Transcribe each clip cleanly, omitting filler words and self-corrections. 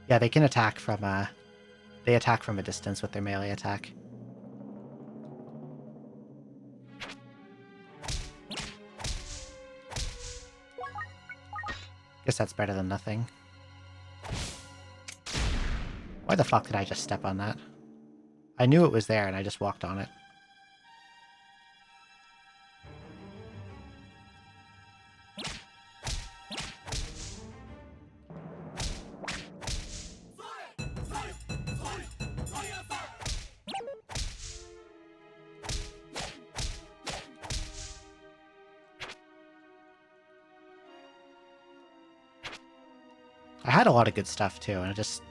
Yeah, they can attack from they attack from a distance with their melee attack. Guess that's better than nothing. Why the fuck did I just step on that? I knew it was there and I just walked on it. I had a lot of good stuff too, and it just...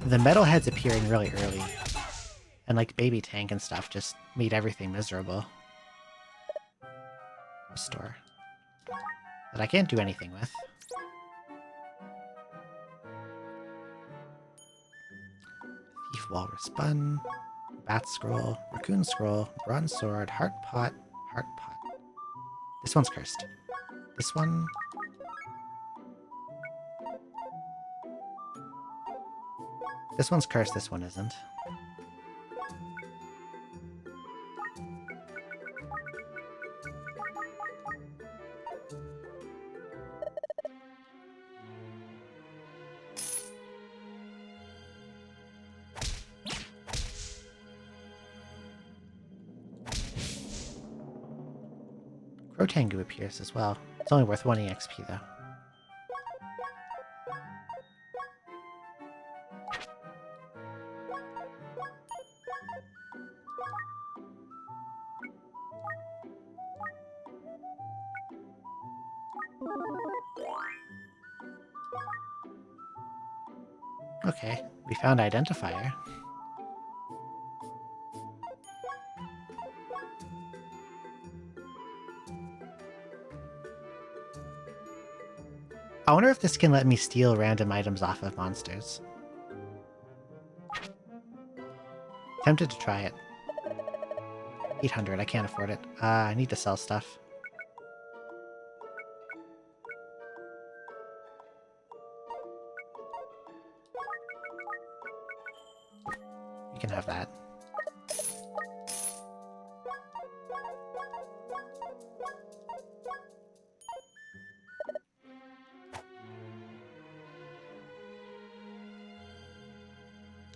The metalheads appearing really early, and like baby tank and stuff just made everything miserable. Restore. That I can't do anything with. Thief Walrus Bun, Bat Scroll, Raccoon Scroll, Bronze Sword, Heart Pot, Heart Pot. This one's cursed. This one... This one's cursed, this one isn't. Rotangu appears as well. It's only worth 1 EXP though. Okay, we found Identifier. I wonder if this can let me steal random items off of monsters. Tempted to try it. 800, I can't afford it. I need to sell stuff. You can have that.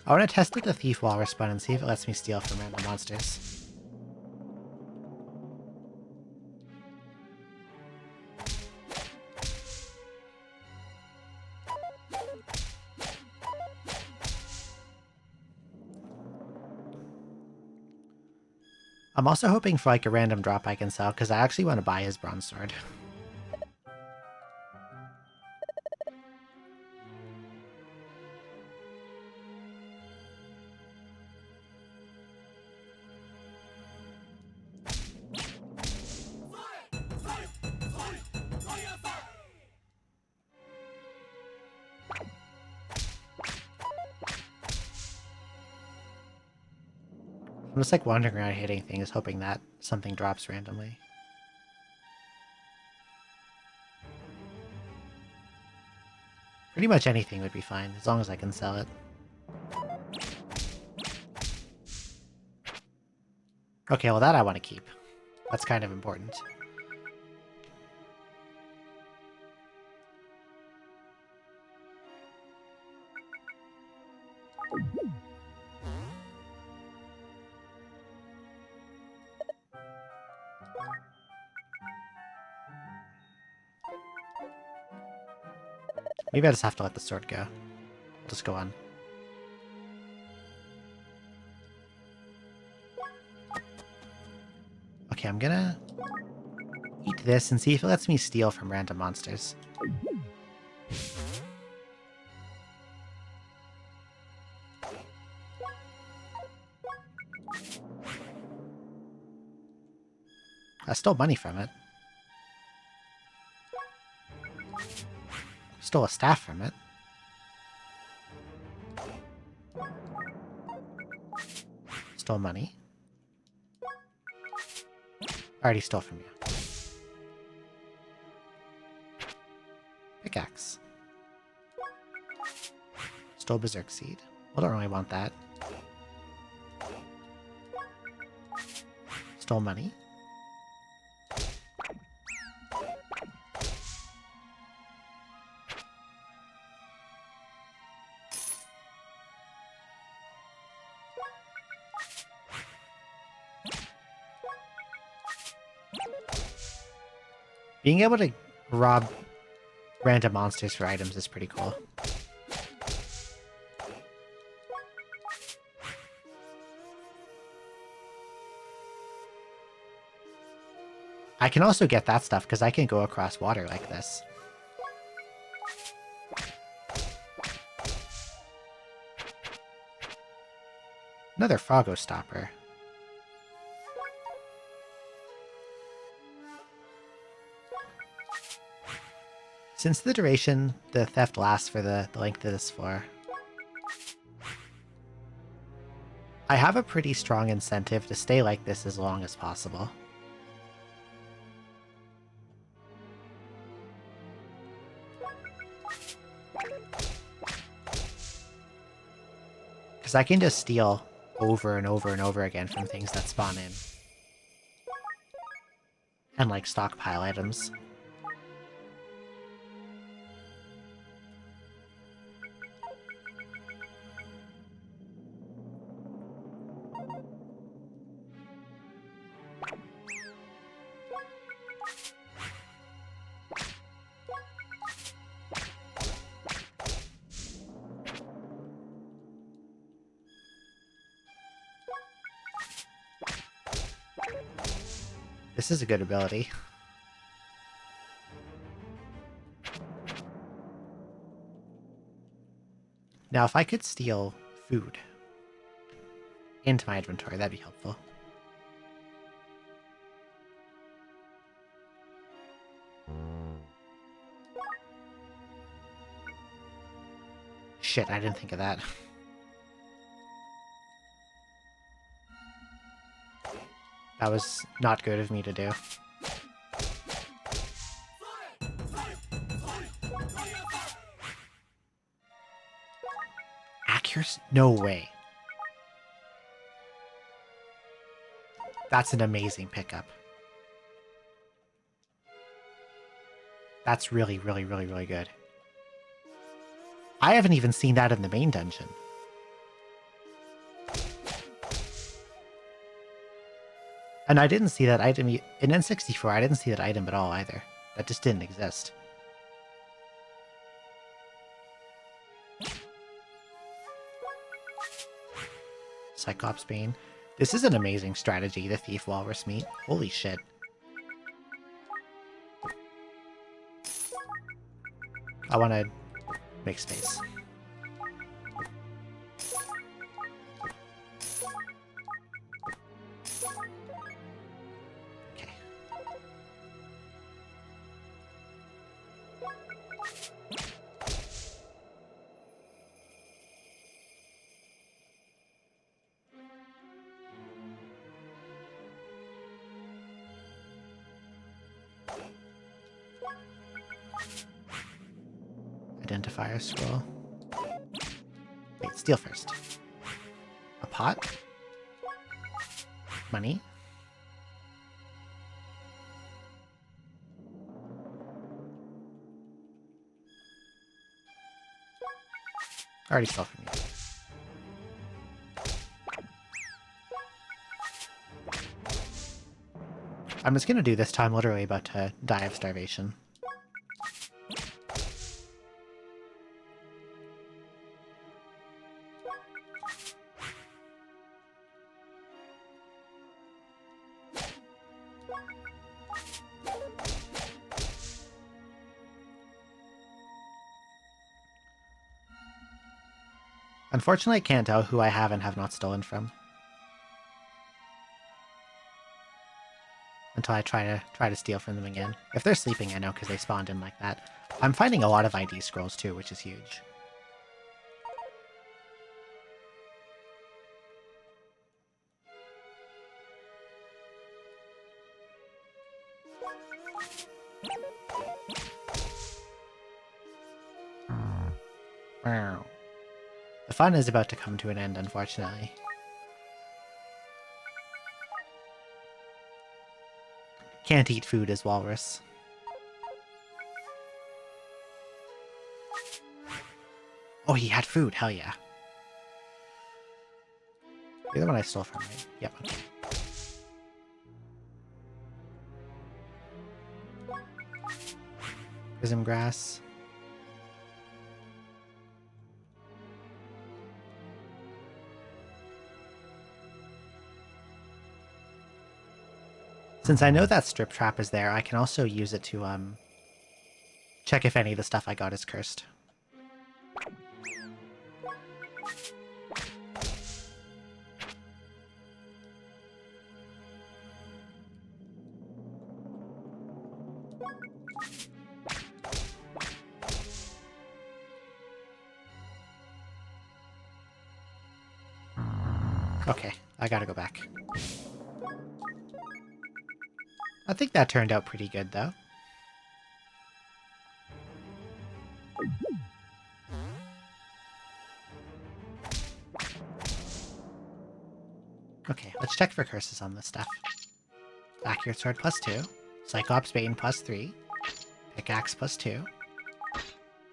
I want to test with the Thief Walrus Bun and see if it lets me steal from random monsters. I'm also hoping for like a random drop I can sell, because I actually want to buy his Bronze Sword. I'm just like wandering around hitting things, hoping that something drops randomly. Pretty much anything would be fine, as long as I can sell it. Okay, well that I want to keep. That's kind of important. Maybe I just have to let the sword go. I'll just go on. Okay, I'm gonna eat this and see if it lets me steal from random monsters. I stole money from it. Stole a staff from it. Stole money. I already stole from you. pickaxe. Stole Berserk Seed. Well, don't really want that. Stole money. Being able to rob random monsters for items is pretty cool. I can also get that stuff because I can go across water like this. Another Froggo Stopper. Since the duration the theft lasts for the length of this floor, I have a pretty strong incentive to stay like this as long as possible. Because I can just steal over and over and over again from things that spawn in. And like stockpile items. This is a good ability. Now, if I could steal food into my inventory, that'd be helpful. Shit, I didn't think of that. That was not good of me to do. Accuracy? No way. That's an amazing pickup. That's really, really, really, really good. I haven't even seen that in the main dungeon. And I didn't see that item in N64. I didn't see that item at all either. That just didn't exist. Cyclops Bane. This is an amazing strategy, the Thief Walrus meat. Holy shit. I want to make space. Okay. Identifier scroll. Wait, steal first. A pot? Money? Already stole from you. I'm just gonna do this time literally about to die of starvation. Unfortunately, I can't tell who I have and have not stolen from. Until I try to steal from them again. If they're sleeping, I know because they spawned in like that. I'm finding a lot of ID scrolls too, which is huge. Wow. The fun is about to come to an end, unfortunately. Can't eat food as walrus. Oh, he had food. Hell yeah. You're the one I stole from, right? Yep, okay. Prism grass. Since I know that strip trap is there, I can also use it to check if any of the stuff I got is cursed. Okay, I gotta go back. I think that turned out pretty good, though. Okay, let's check for curses on this stuff. Accurate Sword +2. Cyclops Bane +3. Pickaxe +2.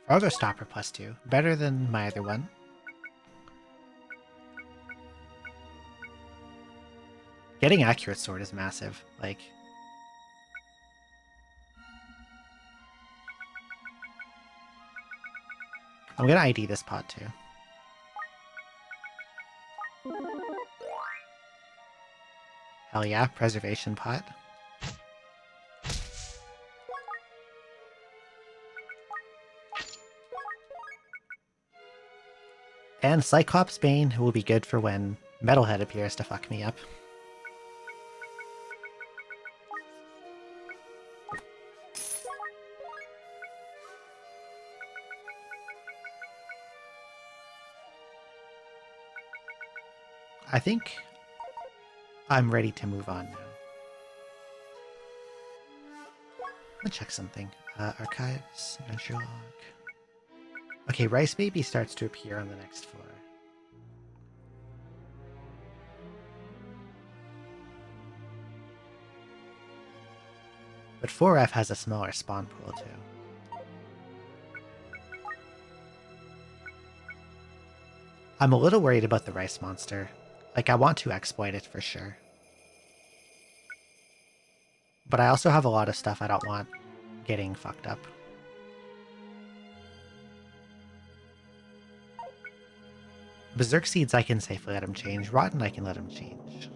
Fargo Stopper +2. Better than my other one. Getting Accurate Sword is massive. Like... I'm gonna ID this pot, too. Hell yeah, Preservation pot. And Cyclops Bane will be good for when Metalhead appears to fuck me up. I think I'm ready to move on now. I'm gonna check something. Archives, Adventure Log. Okay, Rice Baby starts to appear on the next floor. But 4F has a smaller spawn pool too. I'm a little worried about the rice monster. Like, I want to exploit it for sure. But I also have a lot of stuff I don't want getting fucked up. Berserk Seeds I can safely let him change. Rotten I can let him change.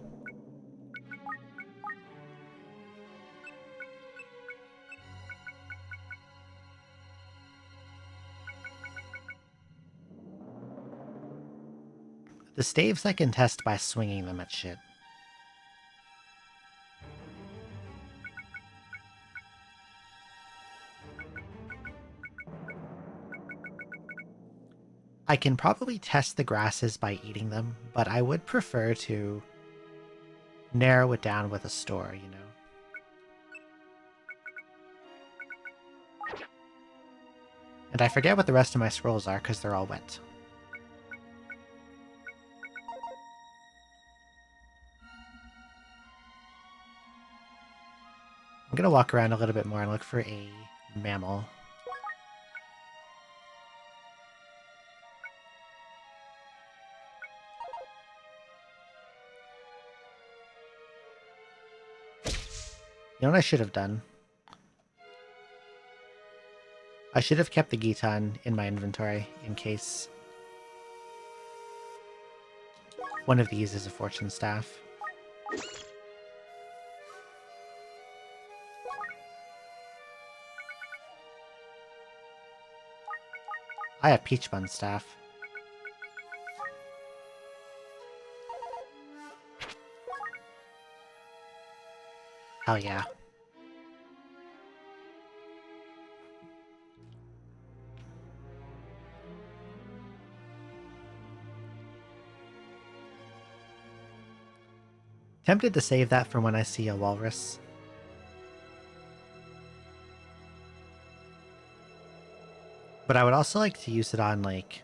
The staves I can test by swinging them at shit. I can probably test the grasses by eating them, but I would prefer to narrow it down with a store, you know? And I forget what the rest of my scrolls are because they're all wet. I'm gonna walk around a little bit more and look for a mammal. You know what I should have done? I should have kept the Gitan in my inventory in case one of these is a fortune staff. I have Peach Bun staff. Hell yeah. Tempted to save that for when I see a walrus. But I would also like to use it on, like,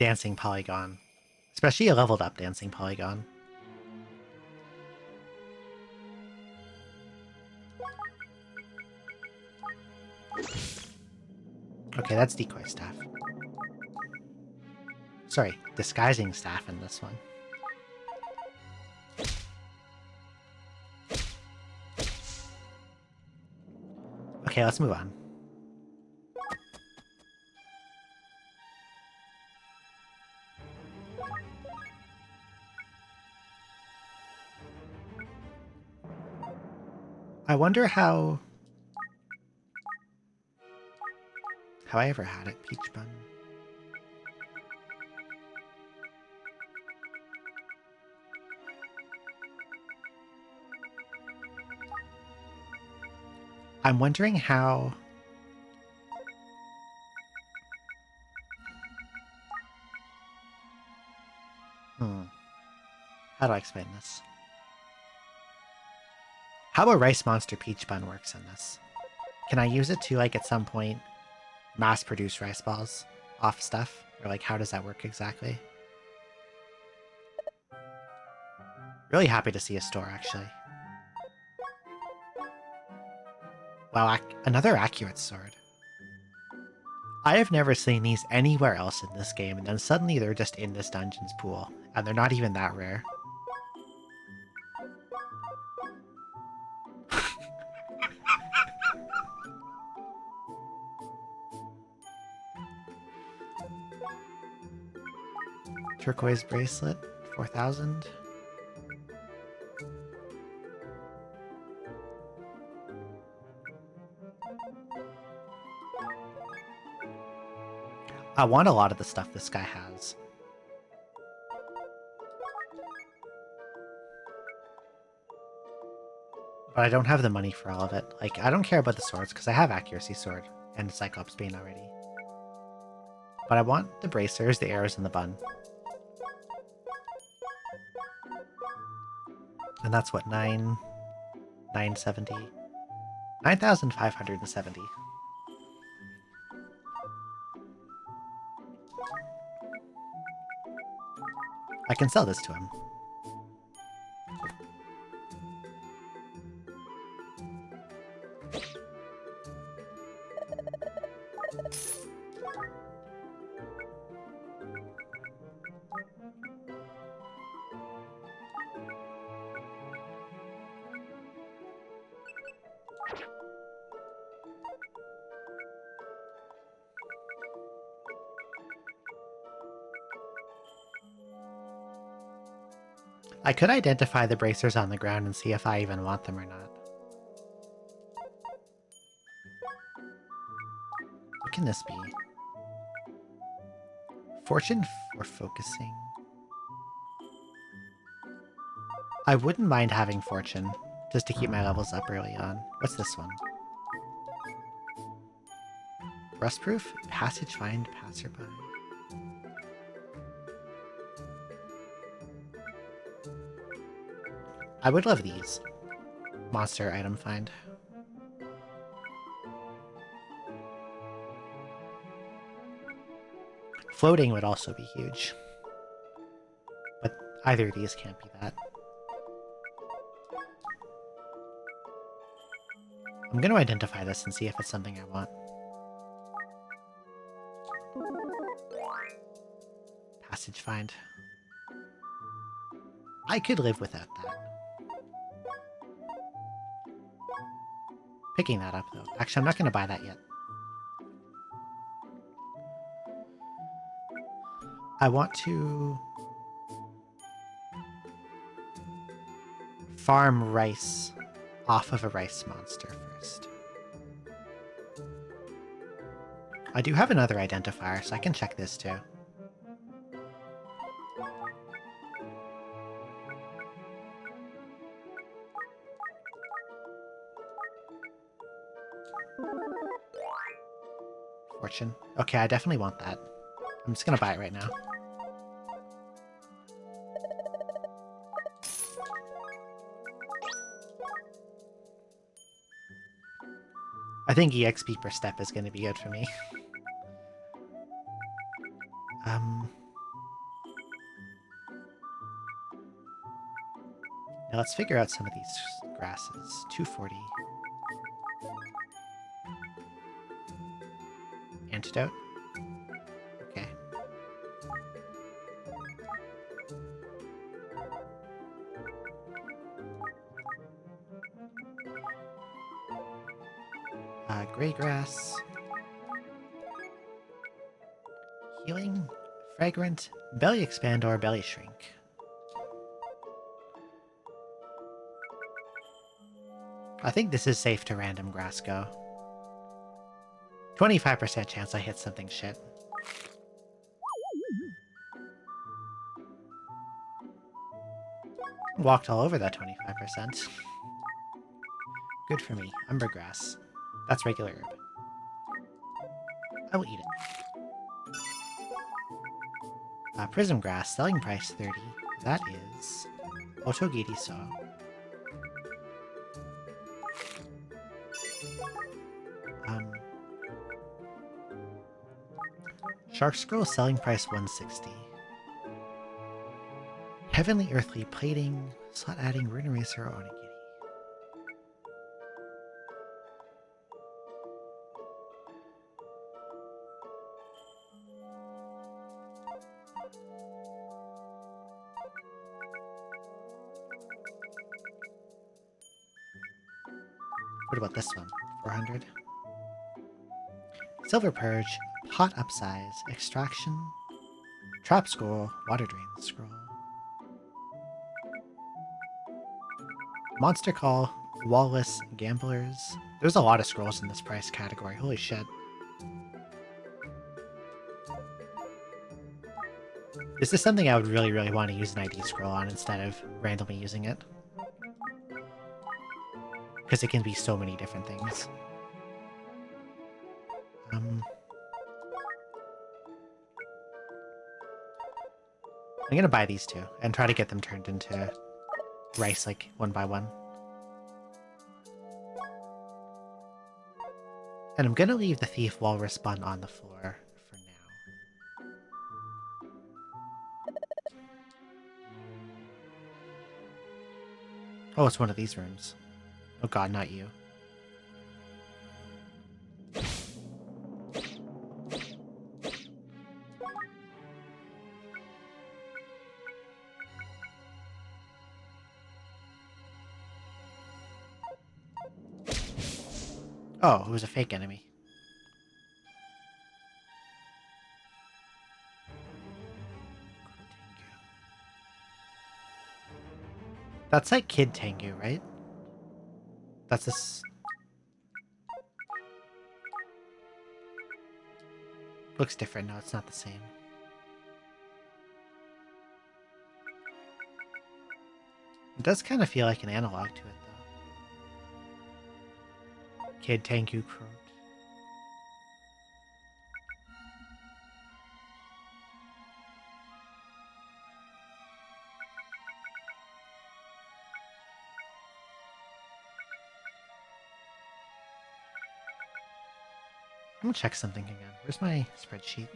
Dancing Polygon. Especially a leveled up Dancing Polygon. Okay, that's Decoy Staff. Sorry, Disguising Staff in this one. Okay, let's move on. I wonder how I ever had it, Peach Bun. I'm wondering how... How do I explain this? How a Rice Monster Peach Bun works in this. Can I use it to, like, at some point, mass-produce rice balls off stuff? Or, like, how does that work exactly? Really happy to see a store, actually. Wow, another accurate sword. I have never seen these anywhere else in this game, and then suddenly they're just in this dungeon's pool, and they're not even that rare. Turquoise bracelet, 4,000. I want a lot of the stuff this guy has. But I don't have the money for all of it. Like, I don't care about the swords, because I have Accuracy Sword and Cyclops Bane already. But I want the bracers, the arrows, and the bun. And that's what, 970? 9,570. I can sell this to him. I could identify the bracers on the ground and see if I even want them or not. What can this be? Fortune for focusing. I wouldn't mind having Fortune, just to keep my levels up early on. What's this one? Rustproof? Passage find passerby. I would love these. Monster item find. Floating would also be huge. But either of these can't be that. I'm going to identify this and see if it's something I want. Passage find. I could live without that. Picking that up, though. Actually, I'm not going to buy that yet. I want to farm rice off of a rice monster first. I do have another identifier, so I can check this too. Fortune. Okay, I definitely want that. I'm just gonna buy it right now. I think EXP per step is going to be good for me. Now let's figure out some of these grasses. 240. Antidote. Okay. Gray grass. Healing, fragrant, belly expand or belly shrink. I think this is safe to random grass go. 25% chance I hit something shit. Walked all over that 25%. Good for me. Umbergrass. That's regular herb. I will eat it. Prism grass, selling price 30. That is Otogiri so. Shark scroll, selling price 160. Heavenly earthly plating, slot adding rune eraser or onigiri. What about this one? 400. Silver Purge, Pot Upsize, Extraction, Trap Scroll, Water Drain Scroll. Monster Call, Walrus, Gamblers. There's a lot of scrolls in this price category, holy shit. This is something I would really want to use an ID scroll on instead of randomly using it. Because it can be so many different things. I'm gonna buy these two and try to get them turned into rice like one by one. And I'm gonna leave the Thief Walrus bun on the floor for now. Oh, it's one of these rooms. Oh god, not you. Oh, it was a fake enemy. That's like Kid Tengu, right? That's this. Looks different. No, it's not the same. It does kind of feel like an analog to it, though. Kid Tengu Croat. I'm gonna check something again. Where's my spreadsheet?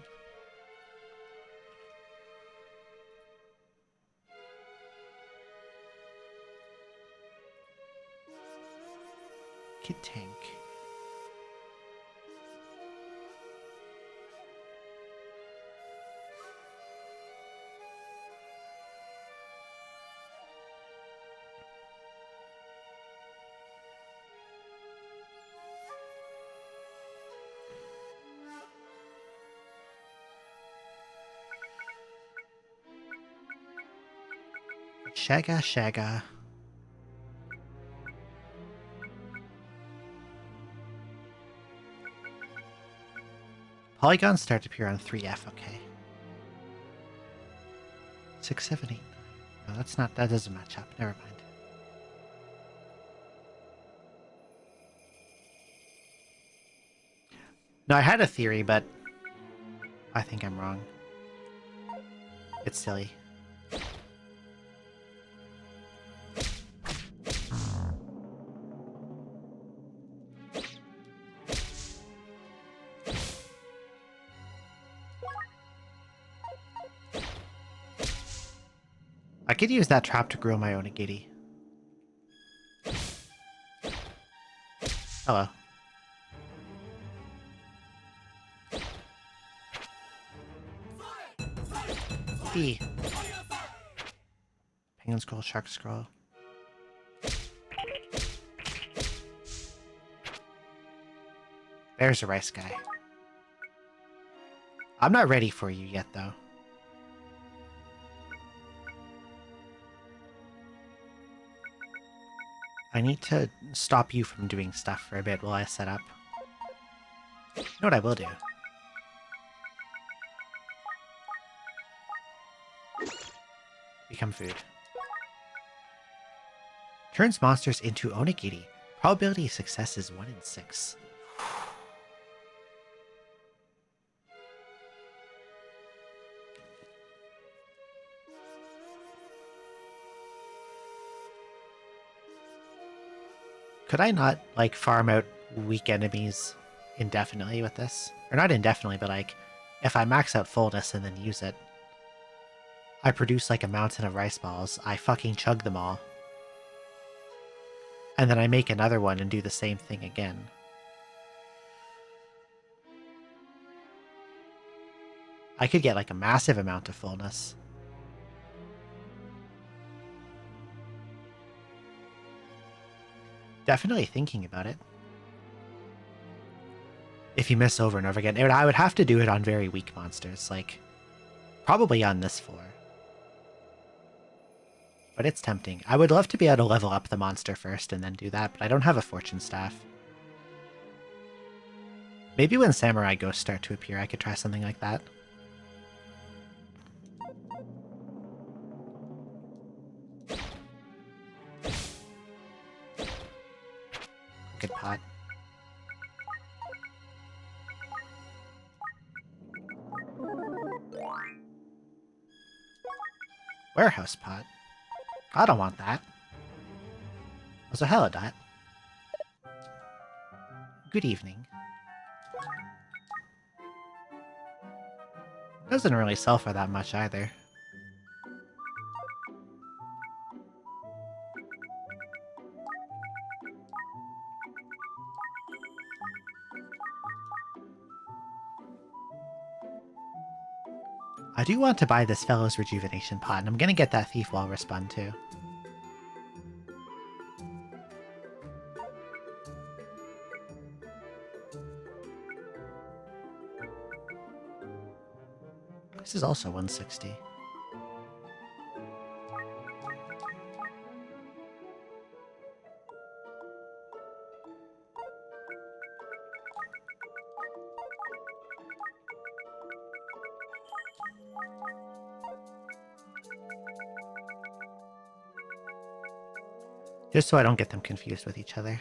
Kid Tank. Shaga Shaga. Polygons start to appear on 3F, okay. 6, 7, 8, 9. No, that's not, that doesn't match up. Never mind. No, I had a theory, but I think I'm wrong. It's silly. I could use that trap to grow my onigiri. Hello. B. Penguin scroll, shark scroll. There's a rice guy. I'm not ready for you yet, though. I need to stop you from doing stuff for a bit while I set up. You know what I will do? Become food. Turns monsters into onigiri. Probability of success is 1 in 6. Could I not, like, farm out weak enemies indefinitely with this? Or not indefinitely, but, like, if I max out fullness and then use it, I produce, like, a mountain of rice balls, I fucking chug them all. And then I make another one and do the same thing again. I could get, like, a massive amount of fullness. Definitely thinking about it. If you miss over and over again, I would have to do it on very weak monsters, like, probably on this floor. But it's tempting. I would love to be able to level up the monster first and then do that, but I don't have a fortune staff. Maybe when samurai ghosts start to appear, I could try something like that. Good pot. Warehouse pot. I don't want that. Also, hello, Dot. Good evening. Doesn't really sell for that much either. I do want to buy this fellow's rejuvenation pot, and I'm gonna get that thief walrus bun too. This is also 160. Just so I don't get them confused with each other.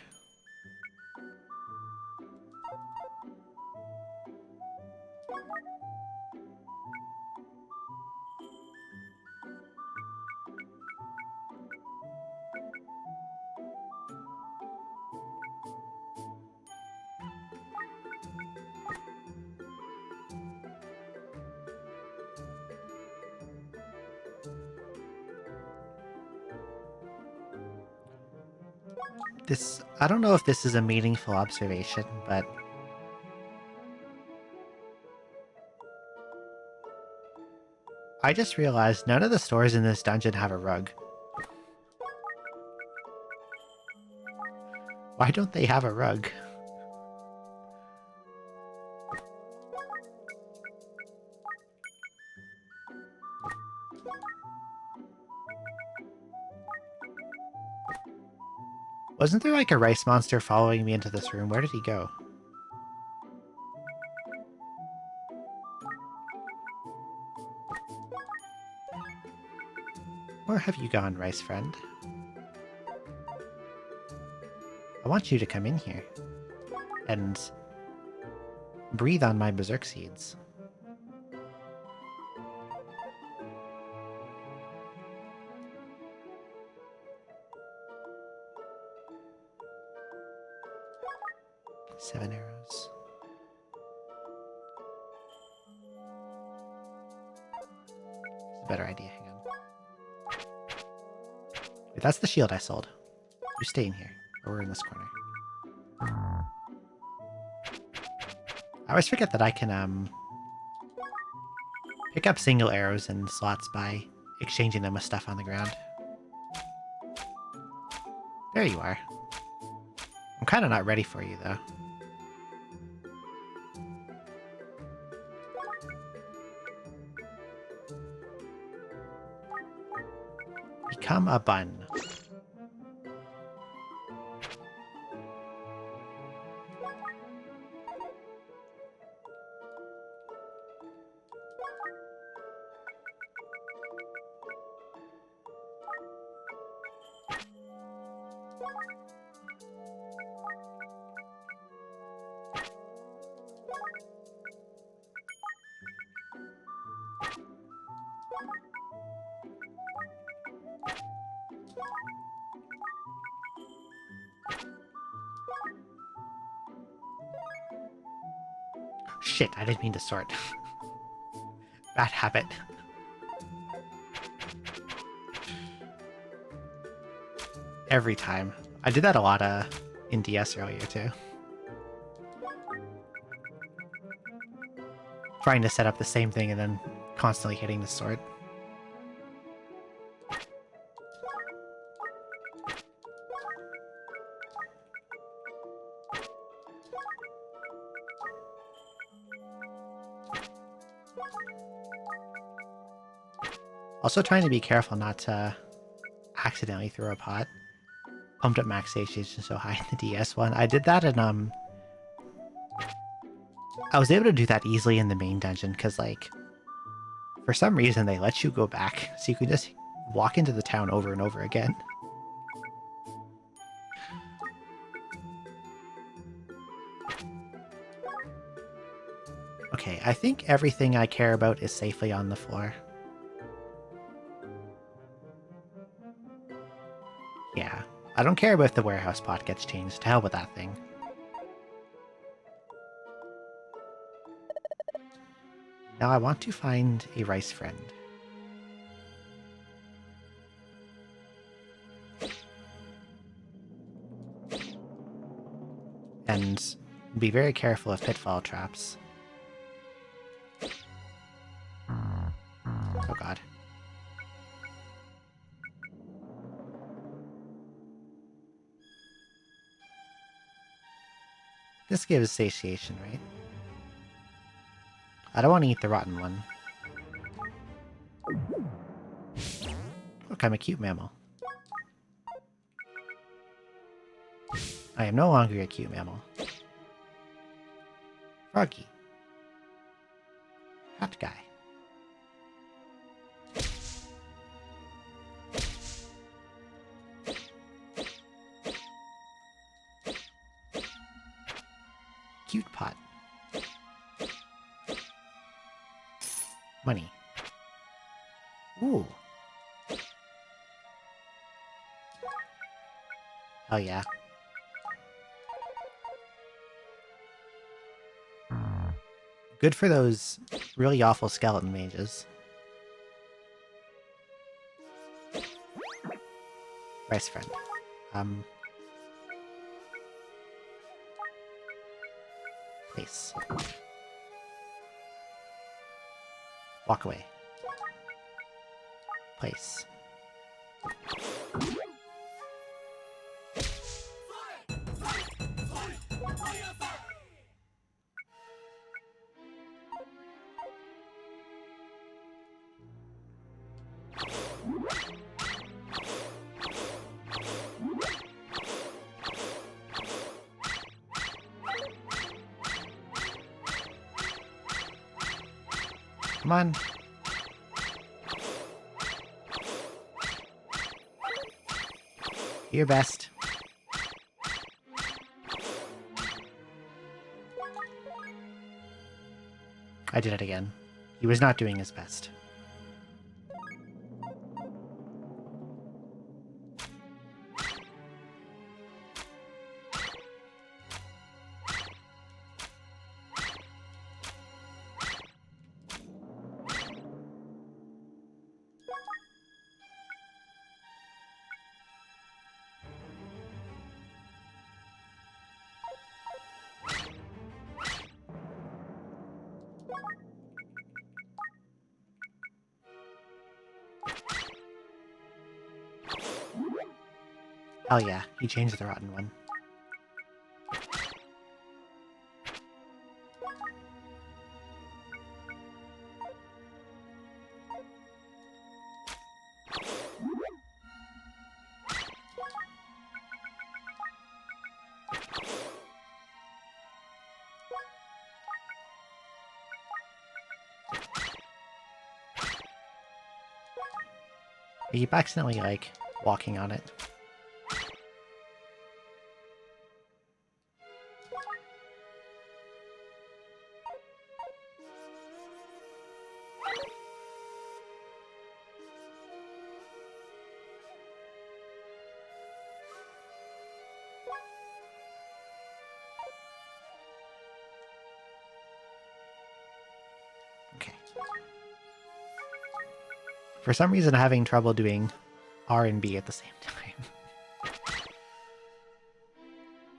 I don't know if this is a meaningful observation, but I just realized none of the stores in this dungeon have a rug. Why don't they have a rug? Wasn't there like a rice monster following me into this room? Where did he go? Where have you gone, rice friend? I want you to come in here and breathe on my berserk seeds. Seven arrows. It's a better idea. Hang on. Wait, that's the shield I sold. You stay in here, or we're in this corner. I always forget that I can pick up single arrows in slots by exchanging them with stuff on the ground. There you are. I'm kind of not ready for you, though. Become a bun. Shit, I didn't mean to sort. Bad habit. Every time. I did that a lot in DS earlier, too. Trying to set up the same thing and then constantly hitting the sort. Also trying to be careful not to accidentally throw a pot. Pumped up max station so high in the DS one. I did that and I was able to do that easily in the main dungeon because like for some reason they let you go back so you can just walk into the town over and over again. Okay, I think everything I care about is safely on the floor. Yeah, I don't care about if the warehouse pot gets changed. To hell with that thing. Now I want to find a rice friend. And be very careful of pitfall traps. Oh god. This gives satiation, right? I don't want to eat the rotten one. Look, I'm a cute mammal. I am no longer a cute mammal. Froggy. Hot guy. Cute pot. Money. Ooh. Oh yeah. Good for those really awful skeleton mages. Rice friend. Place. Walk away. Place. Come on. Do your best. I did it again. He was not doing his best. Hell yeah, he changed the rotten one. I keep accidentally, like, walking on it. Okay. For some reason, I'm having trouble doing R and B at the same time.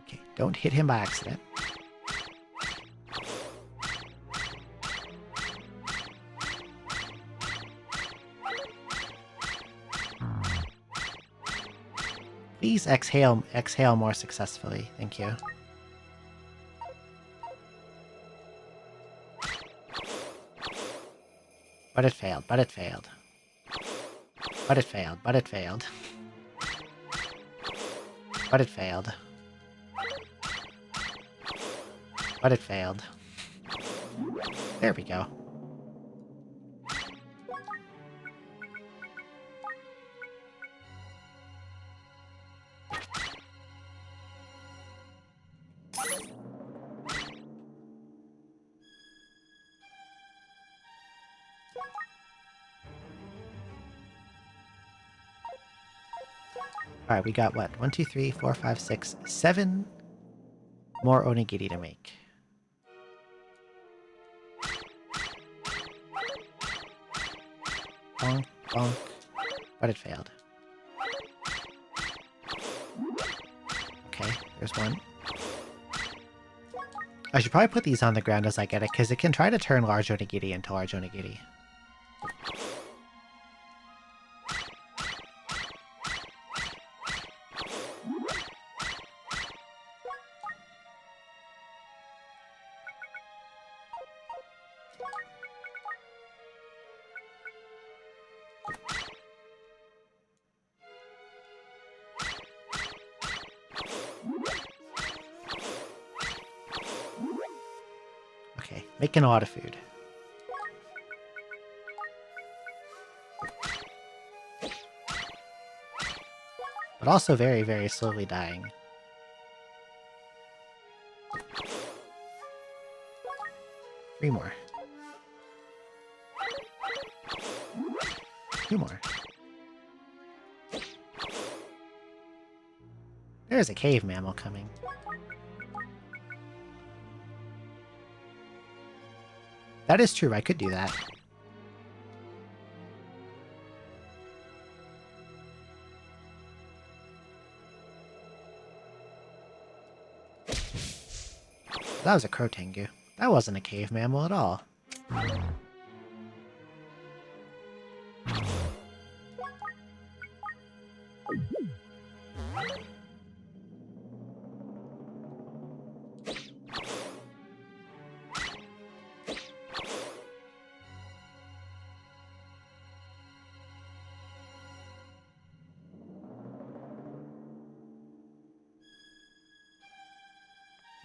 Okay, don't hit him by accident. Please exhale more successfully. Thank you. But it failed, but it failed. But it failed, but it failed. But it failed. But it failed. There we go. Alright, we got what? 1, 2, 3, 4, 5, 6, 7 more onigiri to make. Bonk, bonk. But it failed. Okay, there's one. I should probably put these on the ground as I get it, because it can try to turn large onigiri into large onigiri. Okay, making a lot of food. But also very, very slowly dying. Three more. 2 more. There's a cave mammal coming. That is true, I could do that. That was a Crotengu. That wasn't a cave mammal at all.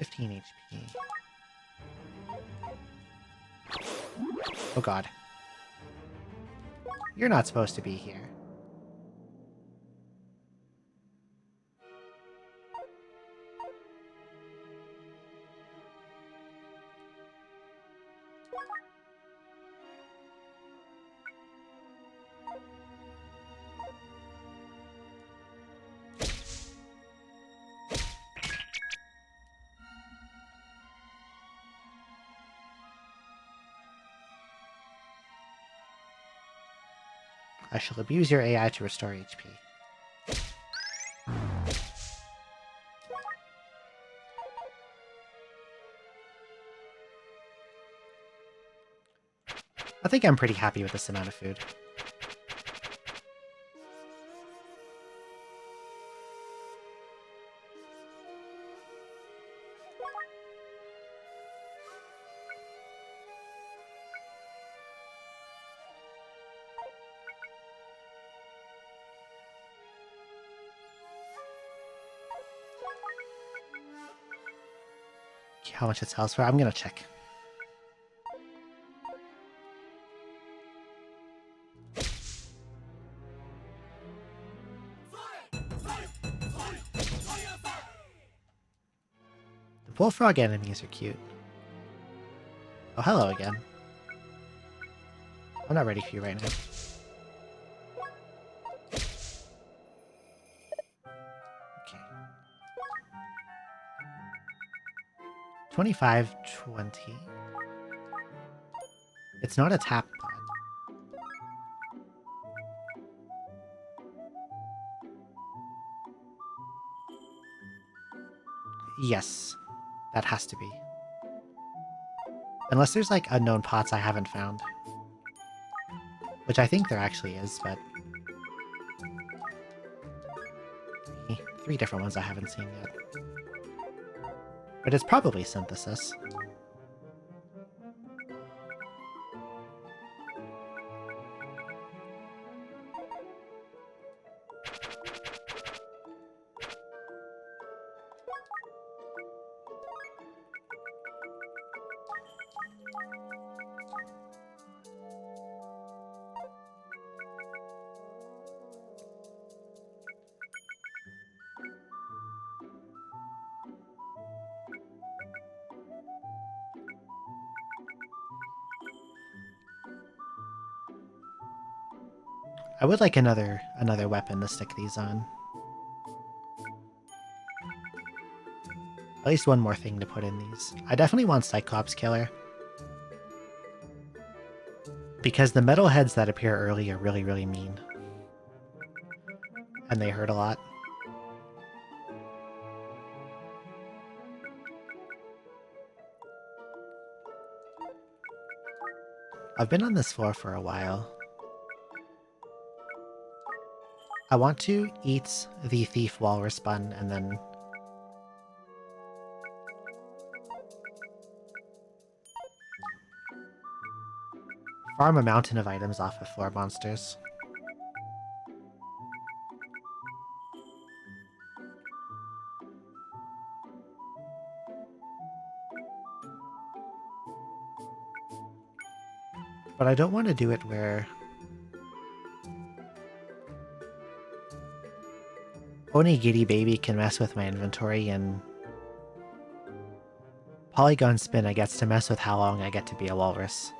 $15 HP. Oh god. You're not supposed to be here. I shall abuse your AI to restore HP. I think I'm pretty happy with this amount of food. how much it sells for. I'm gonna check. The bullfrog enemies are cute. Oh, hello again. I'm not ready for you right now. Okay. 25, 20. It's not a tap pod. Yes, that has to be. Unless there's like unknown pots I haven't found. Which I think there actually is, but... Three different ones I haven't seen yet. But it's probably synthesis. I would like another weapon to stick these on. At least one more thing to put in these. I definitely want Cyclops Killer. Because the metal heads that appear early are really, really mean. And they hurt a lot. I've been on this floor for a while. I want to eat the Thief Walrus bun and then... farm a mountain of items off of floor monsters. But I don't want to do it where... only Giddy Baby can mess with my inventory, and... Polygon Spin I gets to mess with how long I get to be a walrus.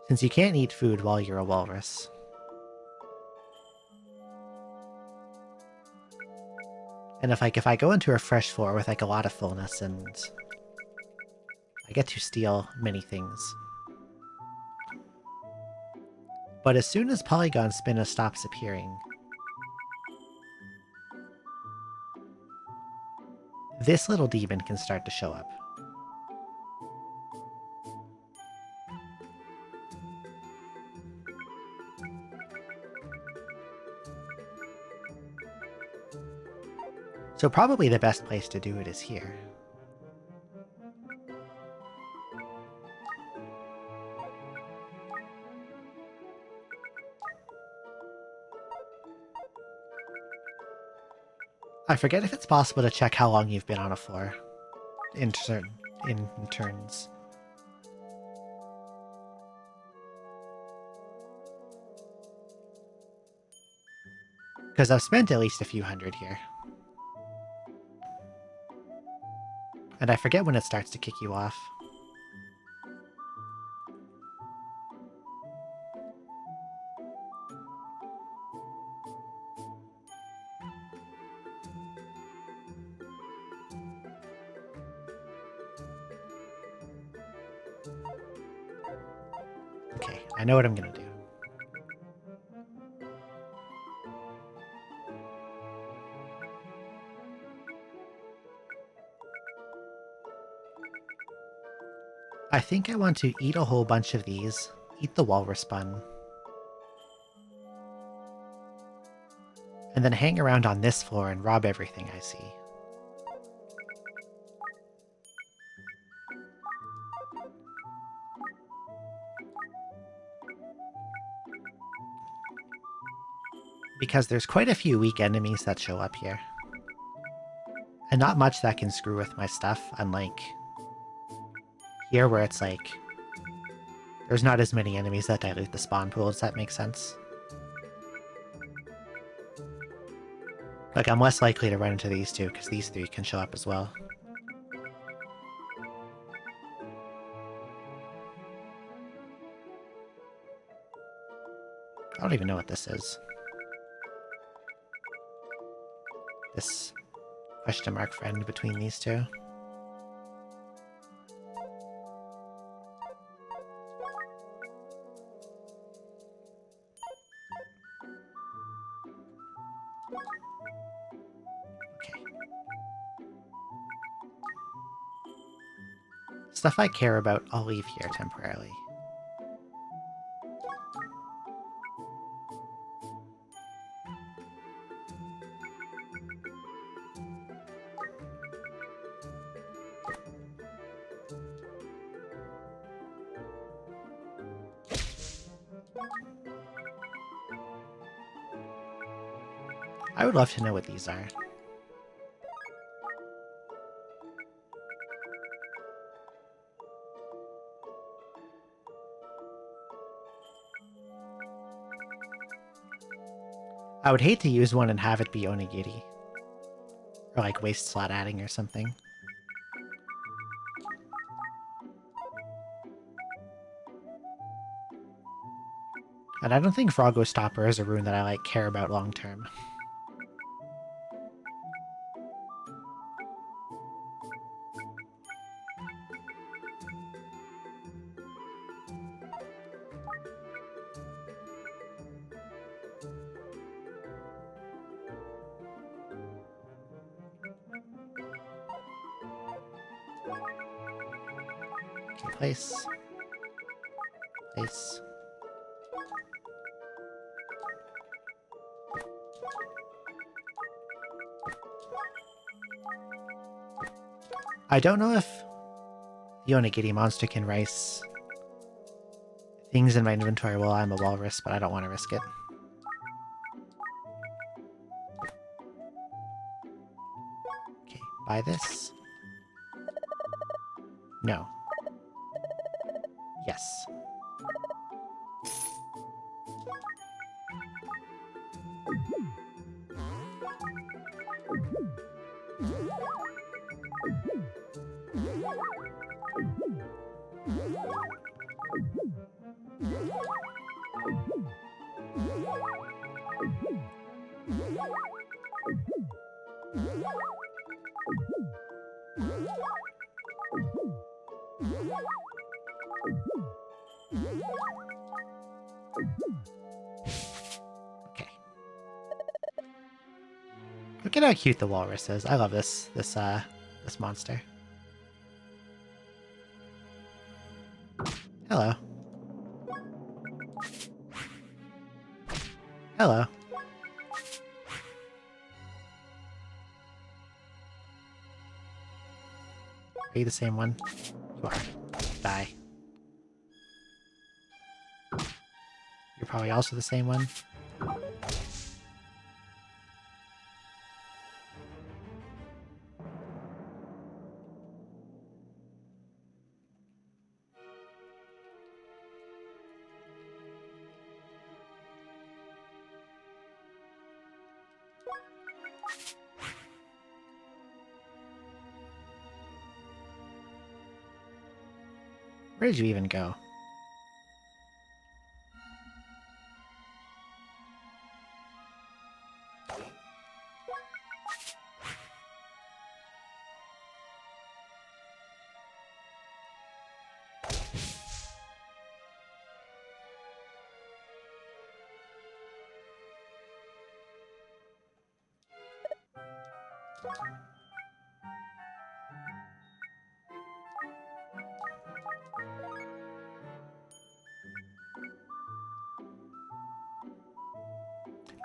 Since you can't eat food while you're a walrus. And if I go into a fresh floor with like a lot of fullness and I get to steal many things. But as soon as Polygon Spinner stops appearing, this little demon can start to show up. So probably the best place to do it is here. I forget if it's possible to check how long you've been on a floor in turns. Because I've spent at least a few hundred here. And I forget when it starts to kick you off. Okay, I know what I'm gonna do. I think I want to eat a whole bunch of these, eat the walrus bun, and then hang around on this floor and rob everything I see. because there's quite a few weak enemies that show up here. And not much that can screw with my stuff, unlike here where it's like there's not as many enemies that dilute the spawn pool. Does that make sense? Like, I'm less likely to run into these two because these three can show up as well. I don't even know what this is. This question mark friend between these two. Okay. Stuff I care about, I'll leave here temporarily. I would love to know what these are. I would hate to use one and have it be onigiri. Or like waste slot adding or something. And I don't think Froggo Stopper is a rune that I like care about long term. Okay, place. Place. I don't know if the Onigiri monster can rice things in my inventory while I'm a walrus, but I don't want to risk it. Okay, buy this. No. Yes. Okay. Look at how cute the walrus is. I love this monster. Hello. Hello. Are you the same one? You are. Die. You're probably also the same one. Where did you even go?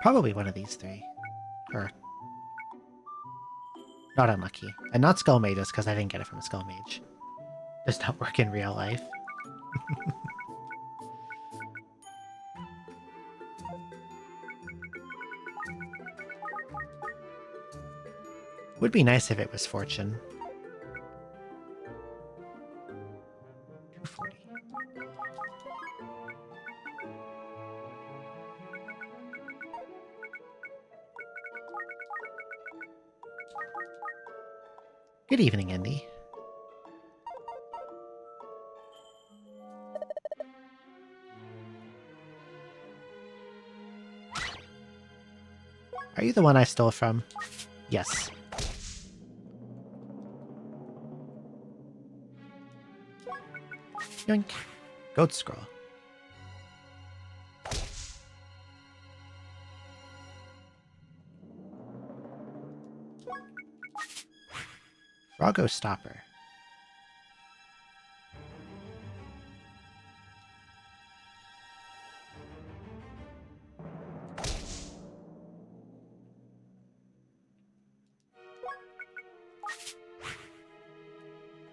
Probably one of these three. Or... not unlucky. And not Skull Mage, just because I didn't get it from a Skull Mage. Does not work in real life. Would be nice if it was fortune. 240. Good evening, Indy. Are you the one I stole from? Yes. Yoink. Goat scroll. Froggo stopper.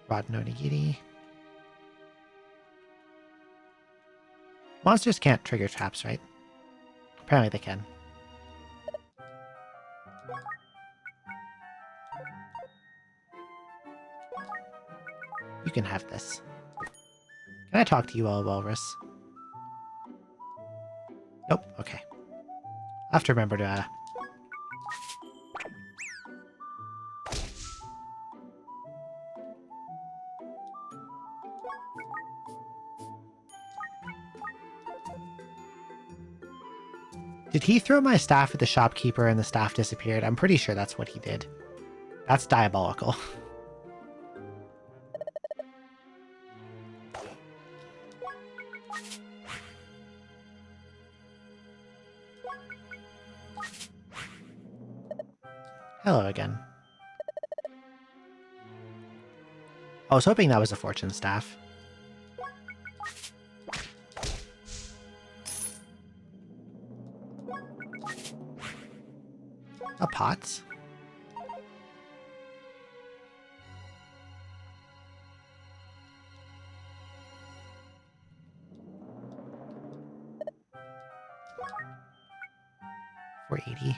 Rod no nigiri. Monsters can't trigger traps, right? Apparently they can. You can have this. Can I talk to you, all walrus? Nope, okay. I'll have to remember to, Did he throw my staff at the shopkeeper and the staff disappeared? I'm pretty sure that's what he did. That's diabolical. Hello again. I was hoping that was a fortune staff. A pot? $480.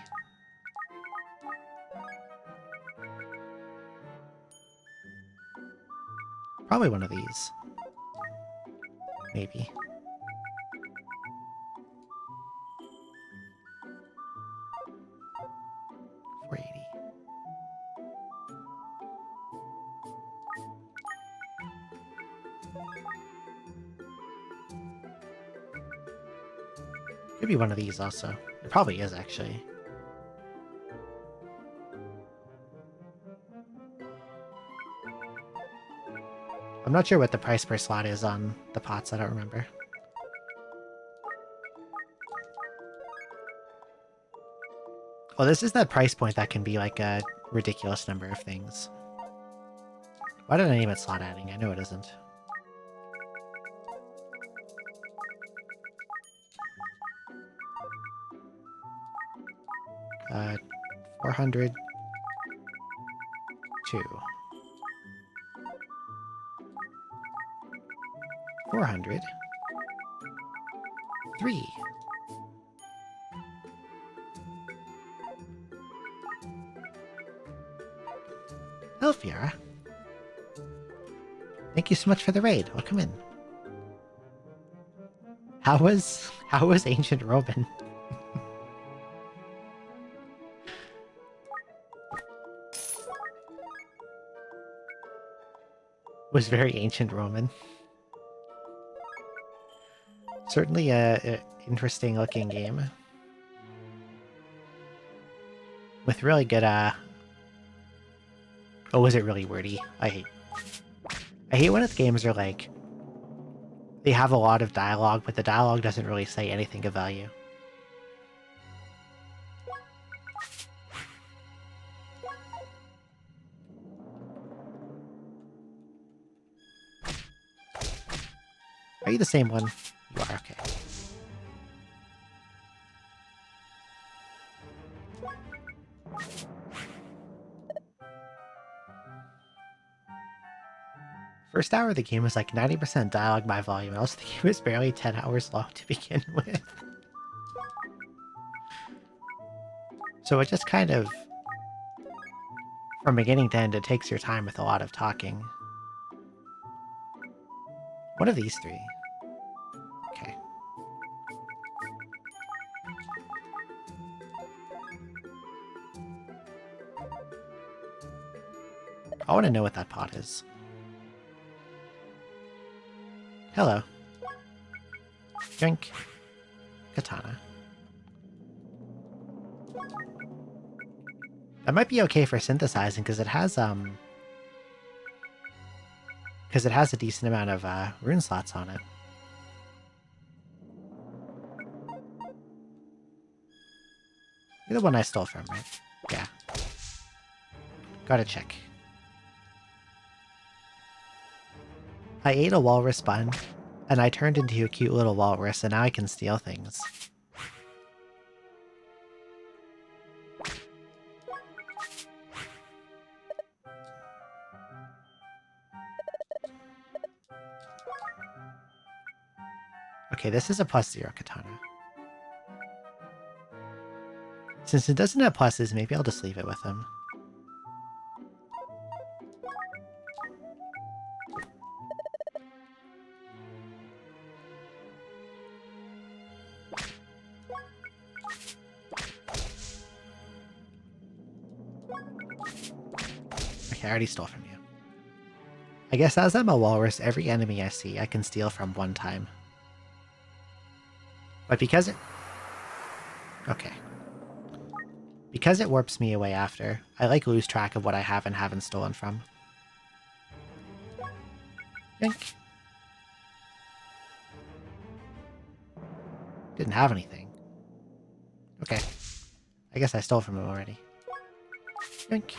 Probably one of these. Maybe. $480. Could be one of these also. It probably is, actually. I'm not sure what the price per slot is on the pots, I don't remember. Well, this is that price point that can be like a ridiculous number of things. Why did I name it slot adding? I know it isn't. Uh, 400. 2. 400. 3. Elfiara. Thank you so much for the raid. Welcome in. How was ancient Roman? Was very ancient Roman. Certainly a interesting looking game. With really good oh, was it really wordy? I hate when its games are like they have a lot of dialogue, but the dialogue doesn't really say anything of value. Are you the same one? You are, okay. First hour of the game was like 90% dialogue by volume, and also the game was barely 10 hours long to begin with. So it just kind of... From beginning to end, it takes your time with a lot of talking. One of these three. Okay. I want to know what that pot is. Hello. Drink. Katana. That might be okay for synthesizing because it has a decent amount of rune slots on it. You're the one I stole from, right? Yeah. Gotta check. I ate a walrus bun, and I turned into a cute little walrus, and now I can steal things. Okay, this is a +0 katana. Since it doesn't have pluses, maybe I'll just leave it with him. Okay, I already stole from you. I guess as I'm a walrus, every enemy I see I can steal from one time. But because it... Okay. Because it warps me away after, I lose track of what I have and haven't stolen from. Yoink. Didn't have anything. Okay. I guess I stole from him already. Yoink.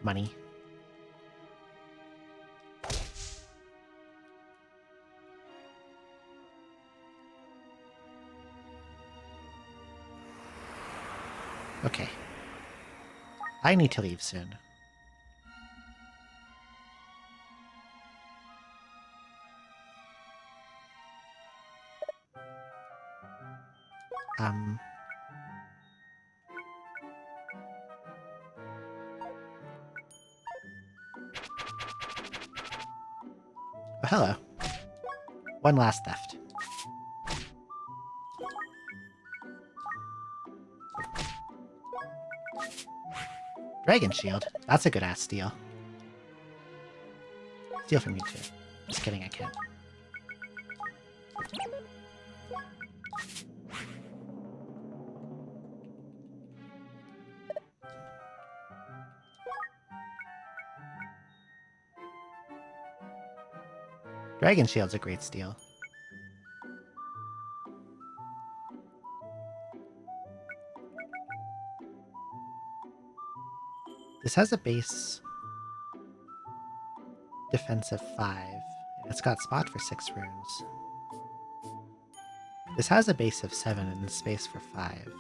Money. Okay. I need to leave soon. Oh, hello. One last theft. Dragon Shield. That's a good ass steal. Steal from you too. Just kidding, I can't. Dragon Shield's a great steal. This has a base defense of 5, and it's got spot for 6 runes. This has a base of 7 and space for 5.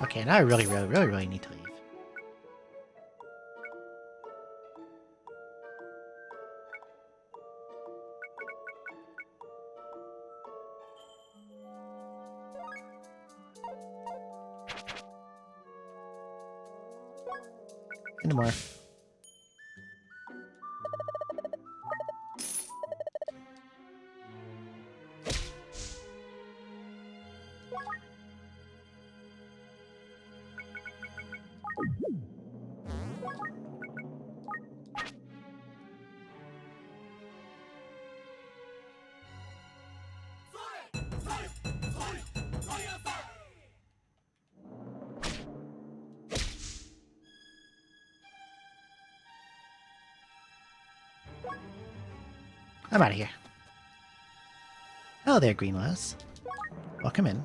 Okay, now I really need to leave. Endomorph. I'm out of here. Hello there, Greenlaws. Welcome in.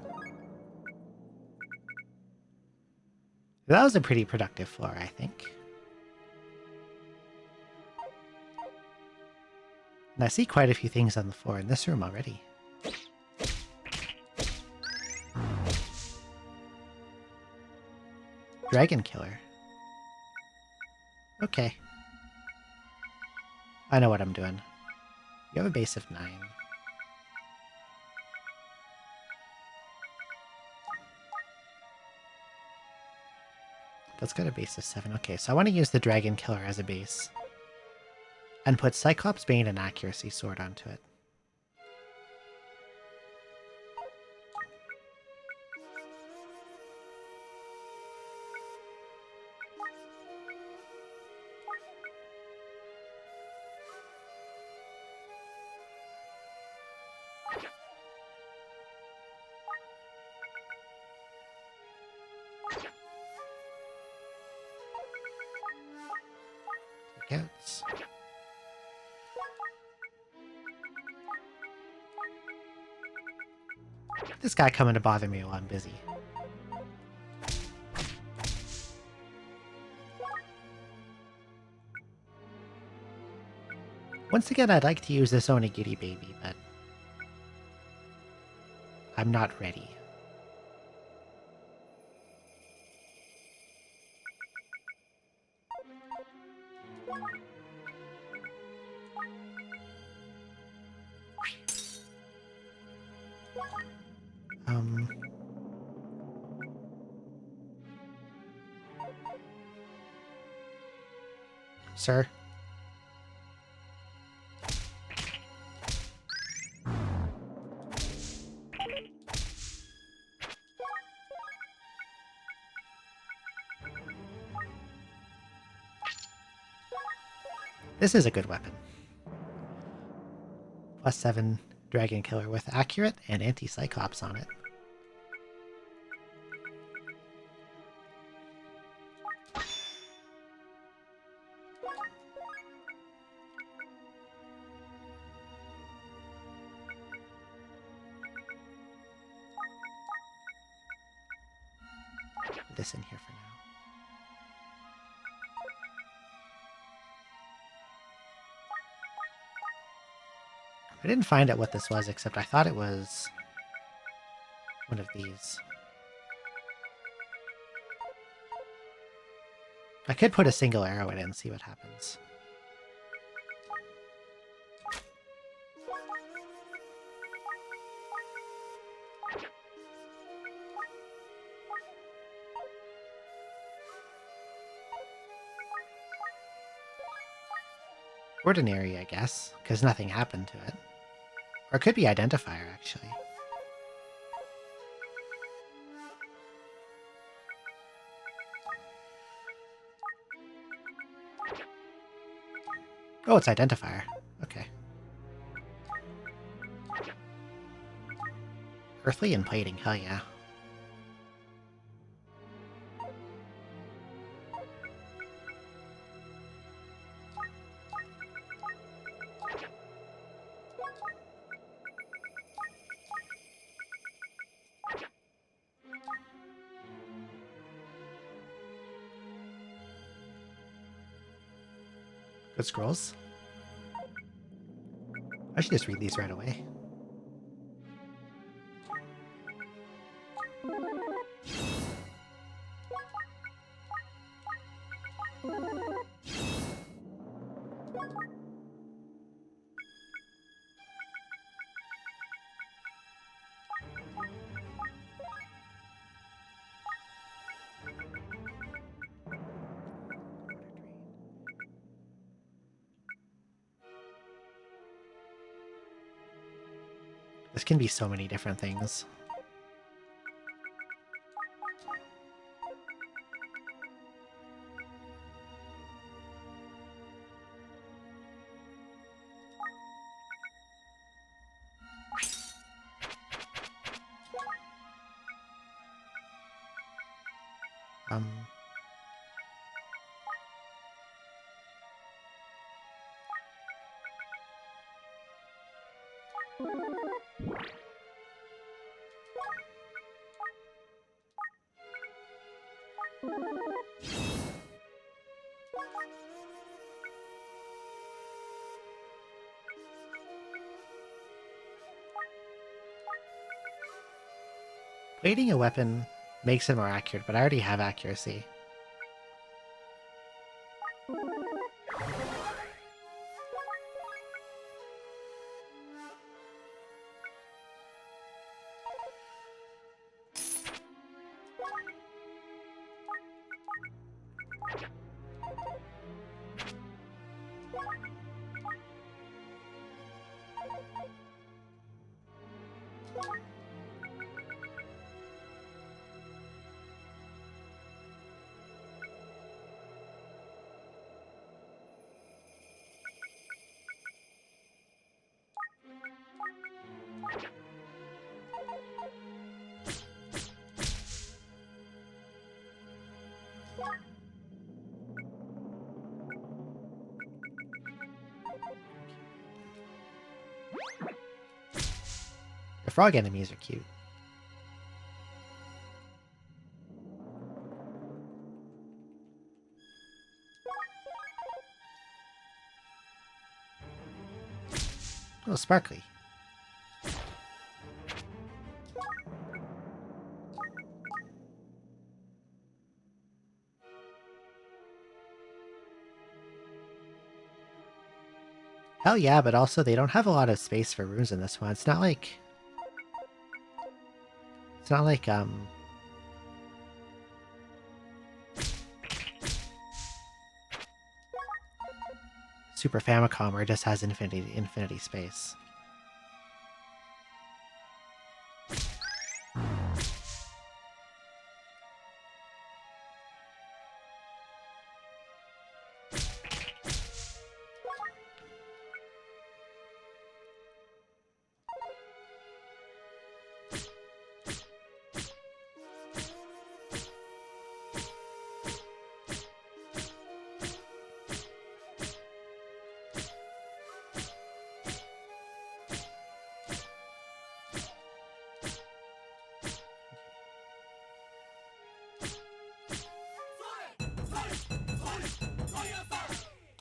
That was a pretty productive floor, I think. And I see quite a few things on the floor in this room already. Dragon Killer. Okay. I know what I'm doing. You have a base of 9. That's got a base of 7. Okay, so I want to use the Dragon Killer as a base. And put Cyclops Bane and Accuracy Sword onto it. Outs. This guy coming to bother me while I'm busy. Once again, I'd like to use this Onigiri baby, but I'm not ready. Sir? This is a good weapon. +7 Dragon Killer with Accurate and Anti-Cyclops on it. Put this in here for now. I didn't find out what this was, except I thought it was one of these. I could put a single arrow in it and see what happens. Ordinary, I guess, because nothing happened to it. Or it could be Identifier, actually. Oh, it's Identifier. Okay. Earthly and Plating, hell yeah. Good scrolls. I should just read these right away. This can be so many different things. Plating a weapon makes it more accurate, but I already have accuracy. The frog enemies are cute. Oh, sparkly. Hell yeah, but also they don't have a lot of space for rooms in this one. It's not like Super Famicom where it just has infinity space.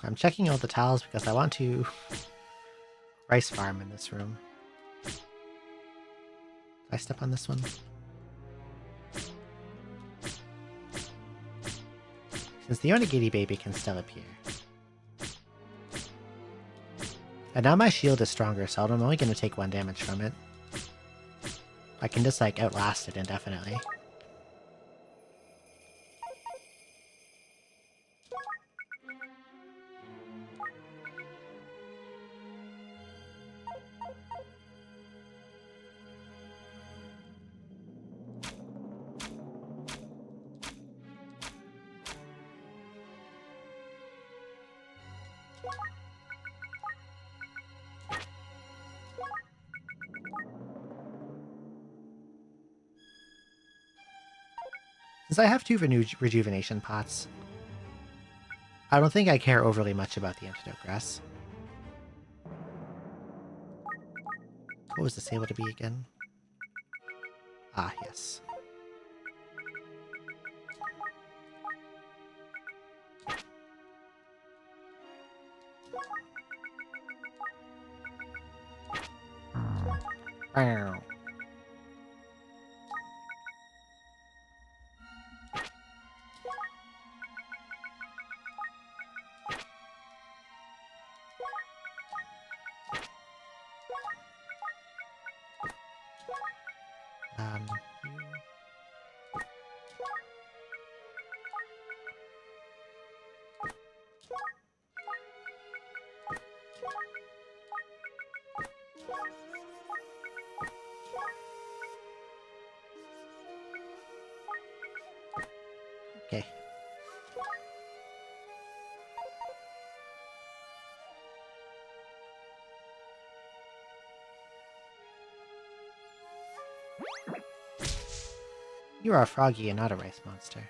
I'm checking all the tiles because I want to rice farm in this room. Did I step on this one? Since the Onigiri baby can still appear. And now my shield is stronger, so I'm only going to take 1 damage from it. I can just, like, outlast it indefinitely. Since I have 2 rejuvenation pots, I don't think I care overly much about the antidote grass. What was this able to be again? Ah, yes. Bow. Um, okay. You are a froggy and not a rice monster.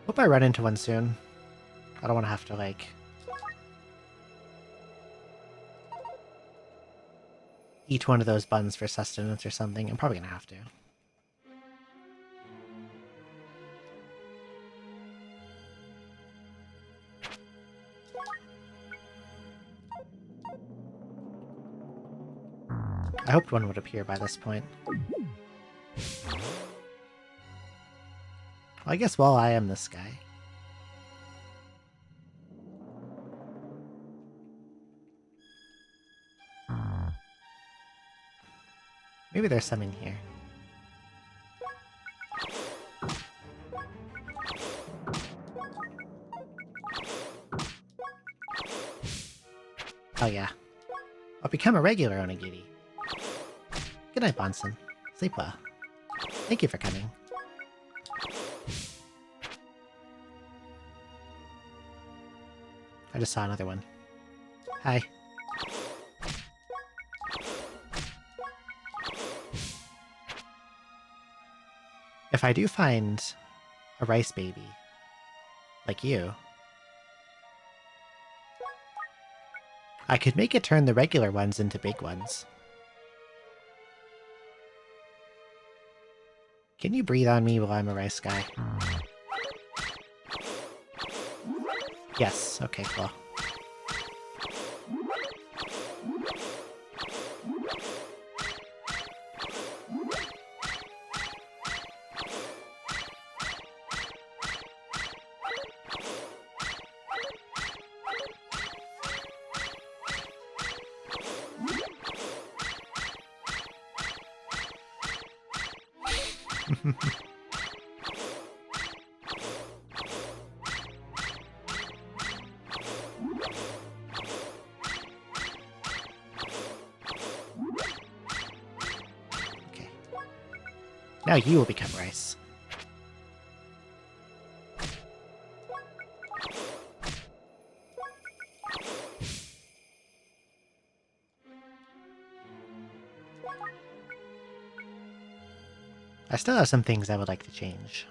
Hope I run into one soon. I don't want to have to, like, eat one of those buns for sustenance or something. I'm probably gonna have to. I hoped one would appear by this point. Well, I guess while I am this guy. Maybe there's some in here. Oh yeah. I'll become a regular onigiri. Good night, Bonson. Sleep well. Thank you for coming. I just saw another one. Hi. If I do find a rice baby, like you, I could make it turn the regular ones into big ones. Can you breathe on me while I'm a rice guy? Yes, okay, cool. Okay. Now you will become rice. I still have some things I would like to change.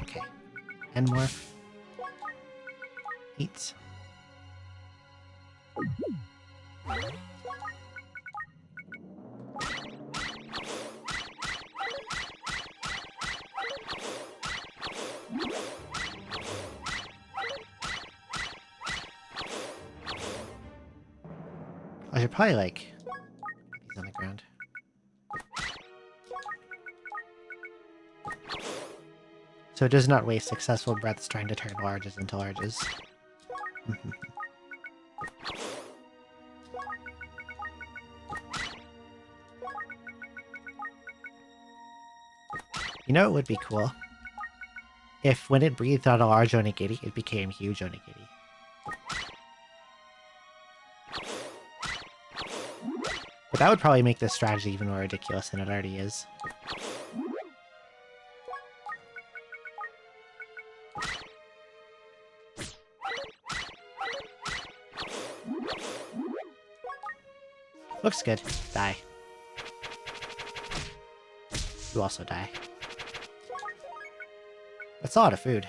Okay. Enmorph. 8. I should probably, like, put these on the ground. So it does not waste successful breaths trying to turn larges into larges. You know, it would be cool if when it breathed out a large onigiri, it became huge onigiri. But that would probably make this strategy even more ridiculous than it already is. Looks good. Die. You also die. That's a lot of food.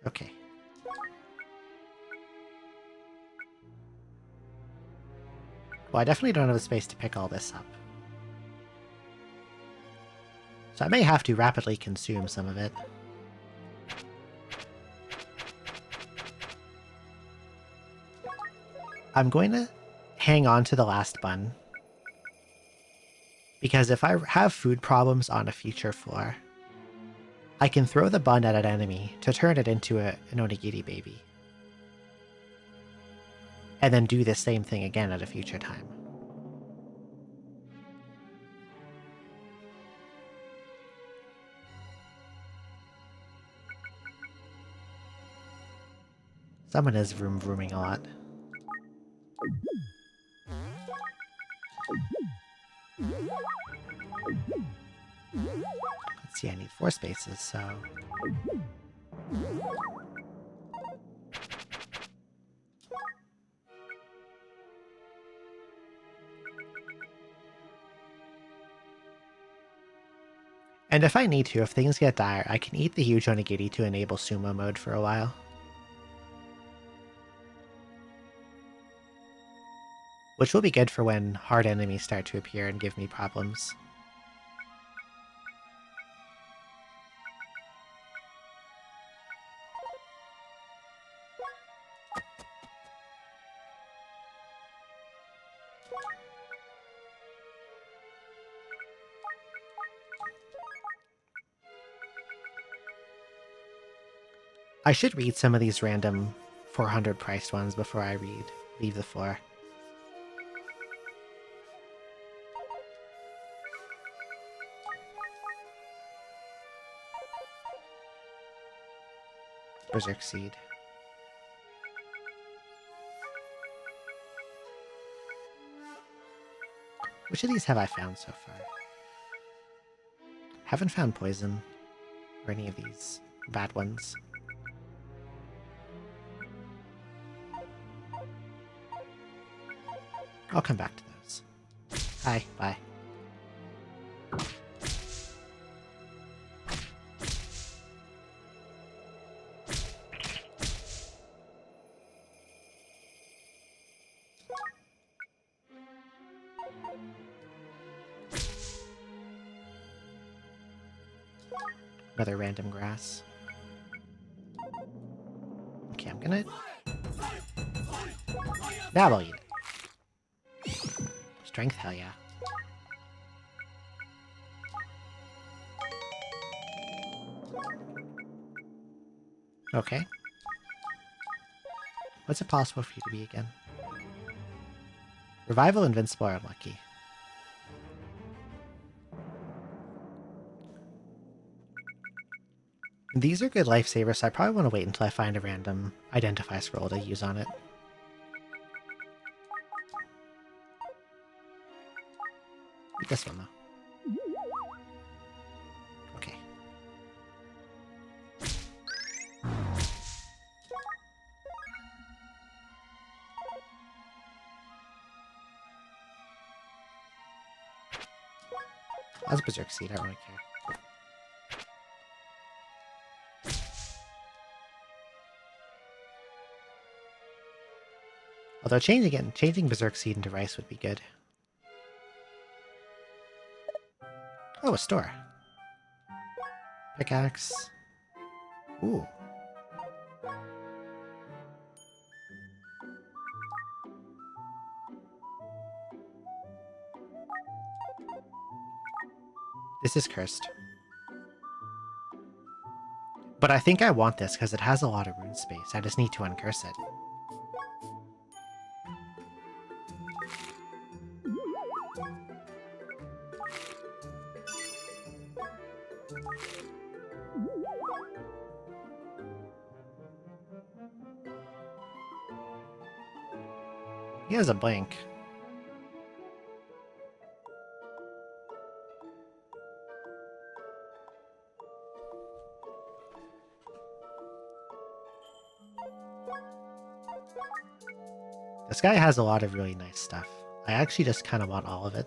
Okay. Well, I definitely don't have the space to pick all this up. So I may have to rapidly consume some of it. I'm going to hang on to the last bun. Because if I have food problems on a future floor, I can throw the bun at an enemy to turn it into an onigiri baby. And then do the same thing again at a future time. Someone is vroom vrooming a lot. Let's see, I need 4 spaces, so... And if I need to, if things get dire, I can eat the huge onigiri to enable sumo mode for a while. Which will be good for when hard enemies start to appear and give me problems. I should read some of these random 400 priced ones before I leave the floor. Berserk Seed. Which of these have I found so far? Haven't found Poison or any of these bad ones. I'll come back to those. Hi, bye. Another random grass. Okay, I'm gonna... Now I'll eat it. Strength, hell yeah. Okay. What's it possible for you to be again? Revival, Invincible, or Unlucky? These are good lifesavers, so I probably want to wait until I find a random Identify scroll to use on it. This one, though. Okay. That's Berserk Seed, I don't really care. Although changing Berserk Seed into rice would be good. Oh, a store. Pickaxe. Ooh. This is cursed. But I think I want this because it has a lot of rune space. I just need to uncurse it. He has a blank. This guy has a lot of really nice stuff. I actually just kind of want all of it.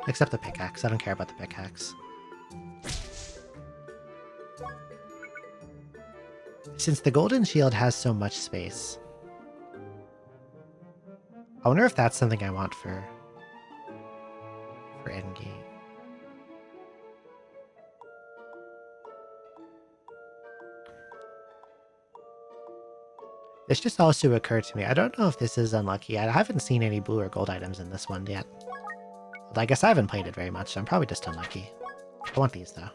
Except the pickaxe. I don't care about the pickaxe. Since the golden shield has so much space, I wonder if that's something I want for endgame. This just also occurred to me. I don't know if this is unlucky. I haven't seen any blue or gold items in this one yet. I guess I haven't played it very much, so I'm probably just unlucky. I want these, though.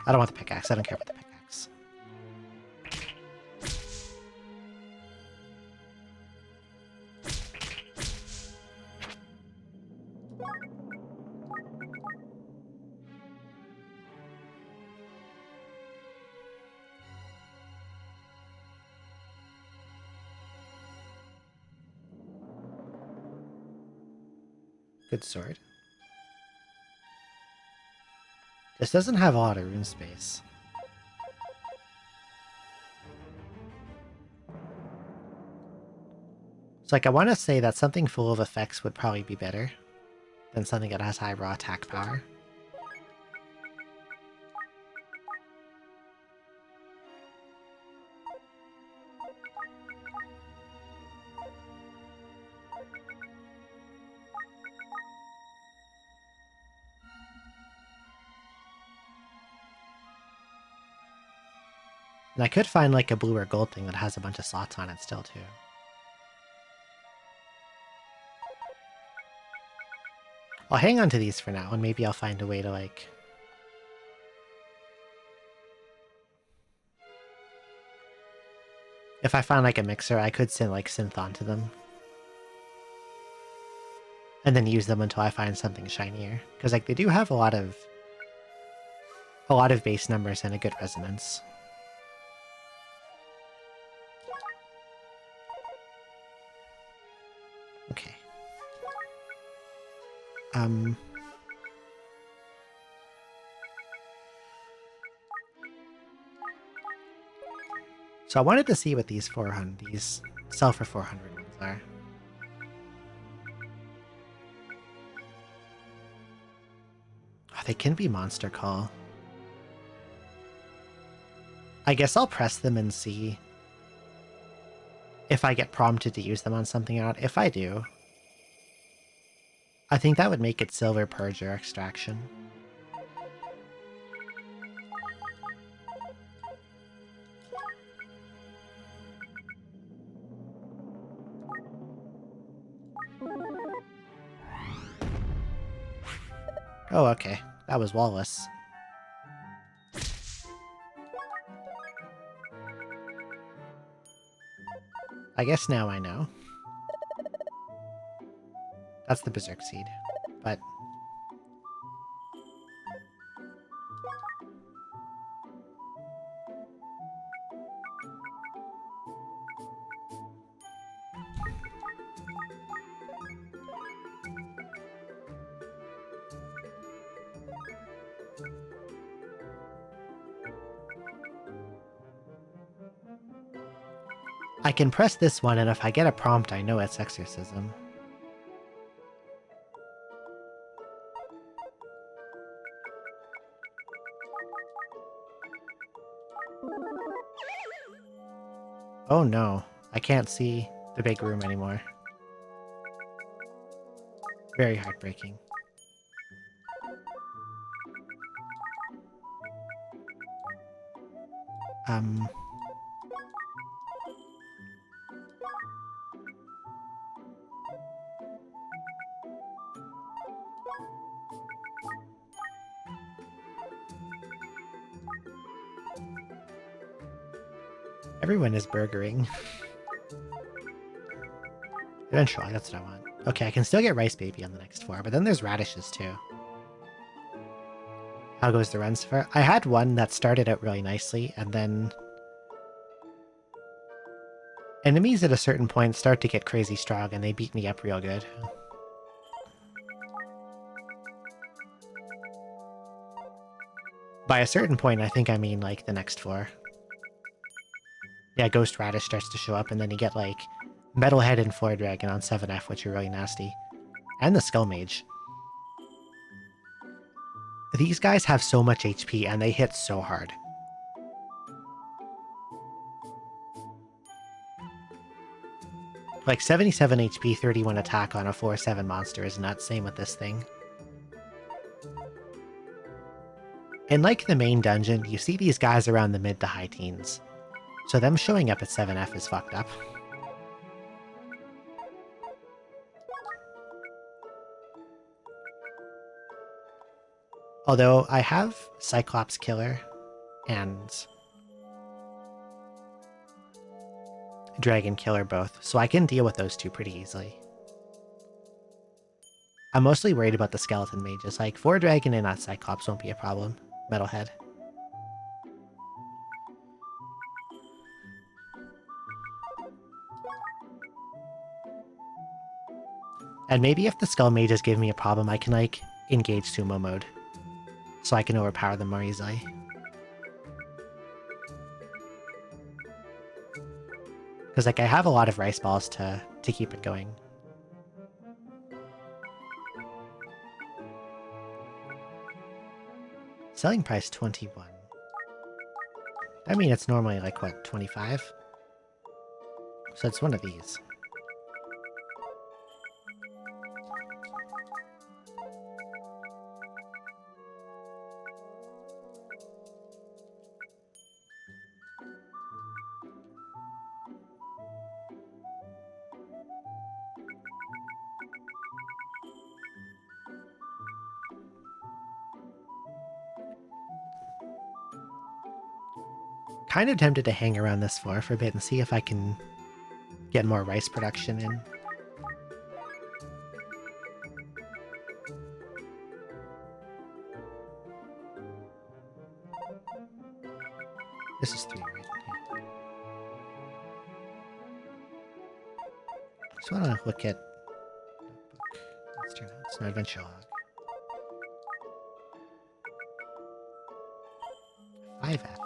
I don't want the pickaxe. I don't care about the pickaxe. Good sword. This doesn't have a lot of rune space. So like I want to say that something full of effects would probably be better than something that has high raw attack power. And I could find like a blue or gold thing that has a bunch of slots on it still too. I'll hang on to these for now, and maybe I'll find a way to like... If I found like a mixer, I could send like synth onto them. And then use them until I find something shinier. Because like they do have a lot of base numbers and a good resonance. Okay. So I wanted to see what these Sulfur 400 ones are. Oh, they can be Monster Call. I guess I'll press them and see if I get prompted to use them on something out. If I do, I think that would make it Silver Purge or Extraction. Oh, okay. That was Wallace. I guess now I know. That's the Berserk Seed. But... I can press this one, and if I get a prompt, I know it's Exorcism. Oh no, I can't see the big room anymore. Very heartbreaking. Everyone is burgering. Eventually, that's what I want. Okay, I can still get Rice Baby on the next floor, but then there's radishes too. How goes the run so far? I had one that started out really nicely, and then enemies at a certain point start to get crazy strong, and they beat me up real good. By a certain point, I think I mean like the next floor. Yeah, Ghost Radish starts to show up, and then you get like Metalhead and Floor Dragon on 7F, which are really nasty. And the Skull Mage. These guys have so much HP, and they hit so hard. Like 77 HP, 31 attack on a 4/7 monster is nuts. Same with this thing. In like the main dungeon, you see these guys around the mid to high teens. So them showing up at 7F is fucked up. Although I have Cyclops Killer and Dragon Killer both, so I can deal with those two pretty easily. I'm mostly worried about the skeleton mages. Like 4 Dragon and not Cyclops won't be a problem. Metalhead. And maybe if the Skull Mages give me a problem, I can, like, engage Sumo mode. So I can overpower them more easily. Because, like, I have a lot of Rice Balls to to keep it going. Selling price 21. I mean, it's normally like, what, 25? So it's one of these. Kind of tempted to hang around this floor for a bit and see if I can get more rice production in. This is 3, right? Yeah. So I want to look at notebook. Let's turn out. It's an adventure log. 5F.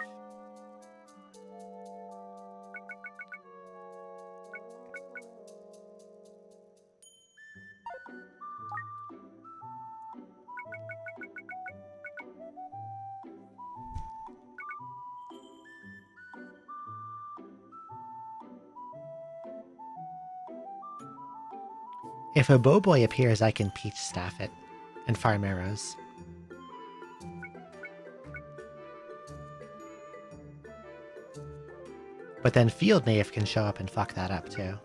If a bowboy appears, I can peach staff it and farm arrows. But then field knave can show up and fuck that up too.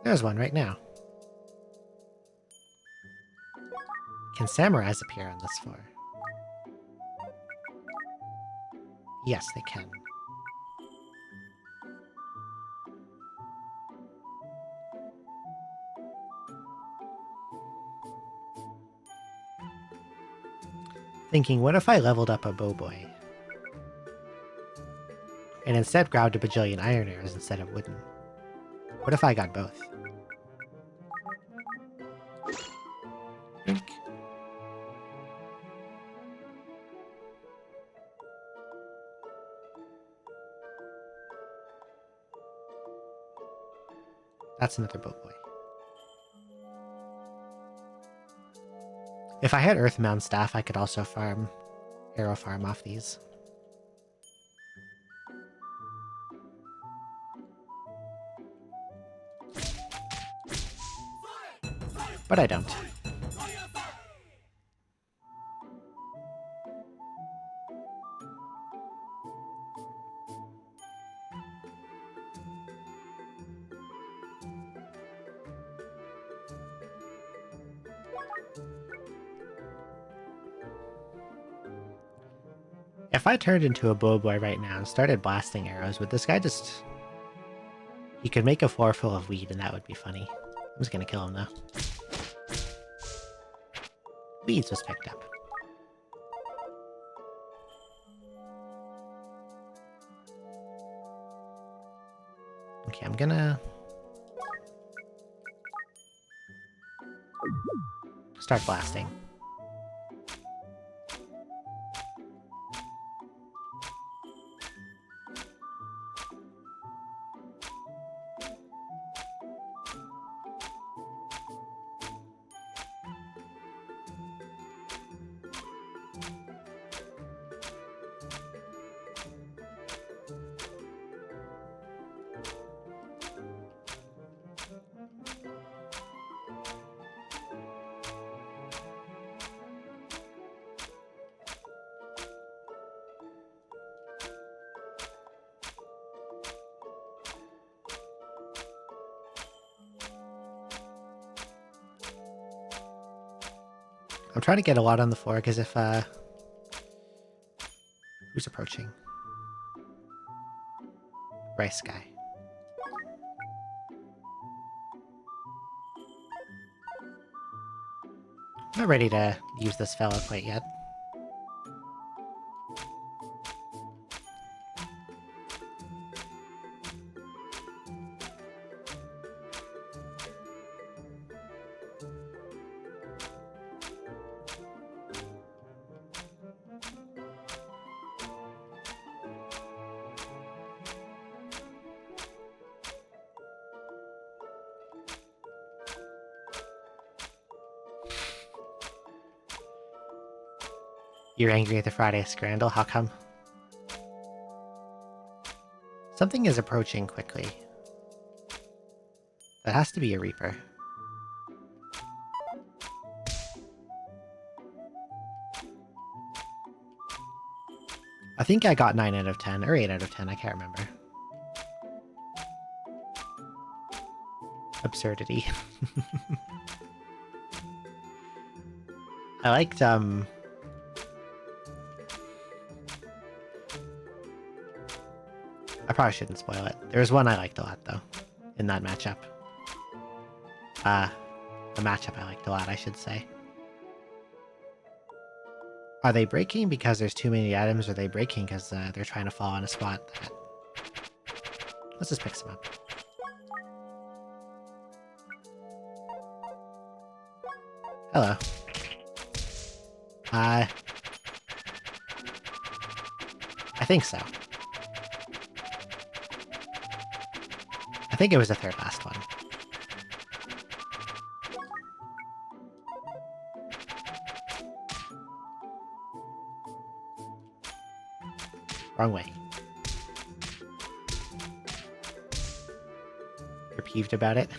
There's one right now. Can samurais appear on this floor? Yes, they can. Thinking, what if I leveled up a bowboy? And instead grabbed a bajillion iron arrows instead of wooden? What if I got both? Think. That's another bowboy. If I had Earthmound staff, I could also arrow farm off these. But I don't. If I turned into a bowboy right now and started blasting arrows, would this guy just... He could make a floor full of weed and that would be funny. I'm just gonna kill him though. Weeds was picked up. Okay, I'm gonna... start blasting. I'm trying to get a lot on the floor, because if, who's approaching? Rice guy. I'm not ready to use this fellow quite yet. You're angry at the Friday scramble? How come? Something is approaching quickly. That has to be a Reaper. I think I got 9 out of 10, or 8 out of 10, I can't remember. Absurdity. I liked, I probably shouldn't spoil it. There was one I liked a lot, though, in that matchup. The matchup I liked a lot, I should say. Are they breaking because there's too many items, or are they breaking because they're trying to fall on a spot that... Let's just pick some up. Hello. I think so. I think it was the third last one. Wrong way. You're peeved about it?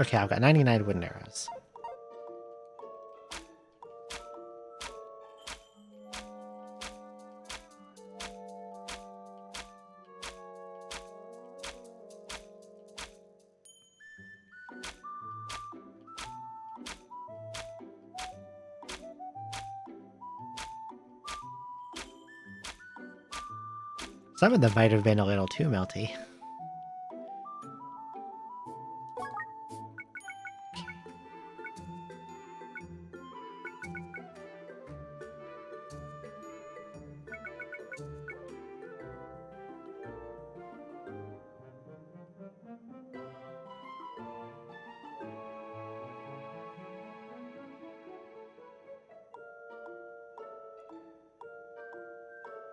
Okay, I've got 99 wooden arrows. Some of them might have been a little too melty.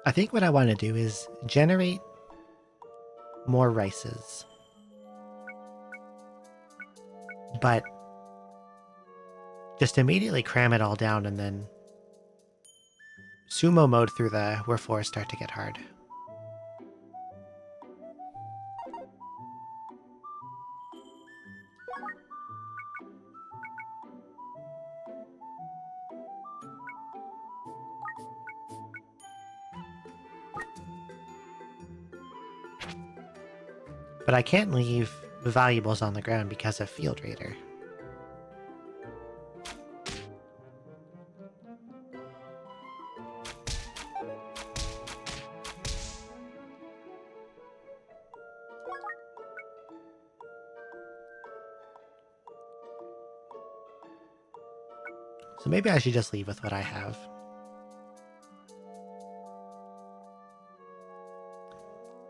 I think what I want to do is generate more rices. But just immediately cram it all down and then sumo mode through where floors start to get hard. But I can't leave the valuables on the ground because of Field Raider. So maybe I should just leave with what I have.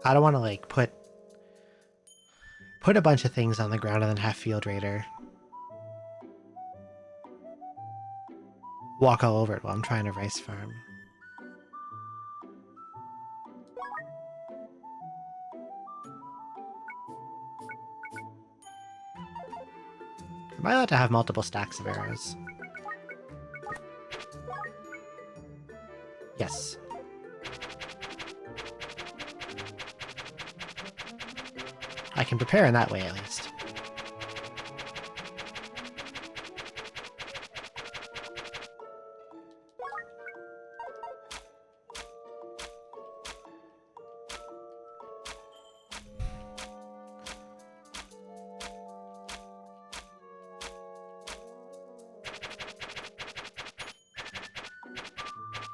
I don't want to like put a bunch of things on the ground and then have Field Raider walk all over it while I'm trying to rice farm. Am I allowed to have multiple stacks of arrows? Yes. I can prepare in that way, at least.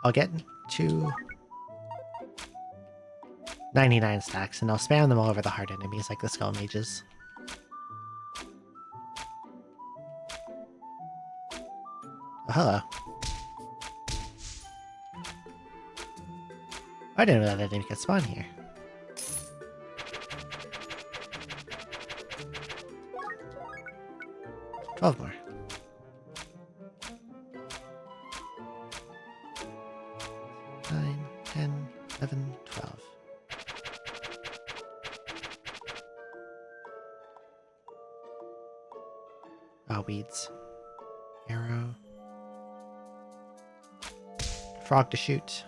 I'll get to 99 stacks, and I'll spam them all over the hard enemies like the Skull Mages. Oh, hello. I didn't know that enemy could spawn here. $12 more. Fine. 11, 12. Oh, weeds. Arrow. Frog to shoot.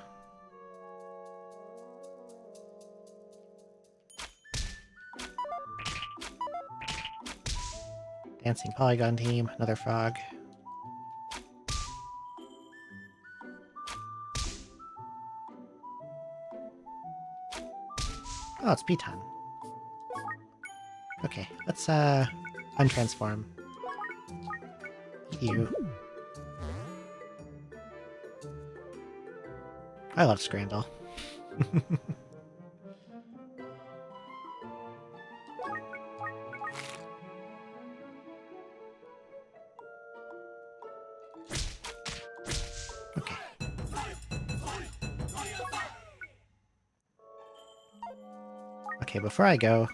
Dancing polygon team, another frog. Oh, it's Piton. Okay, let's untransform. You. I love Scrandle. Okay. Okay, before I go...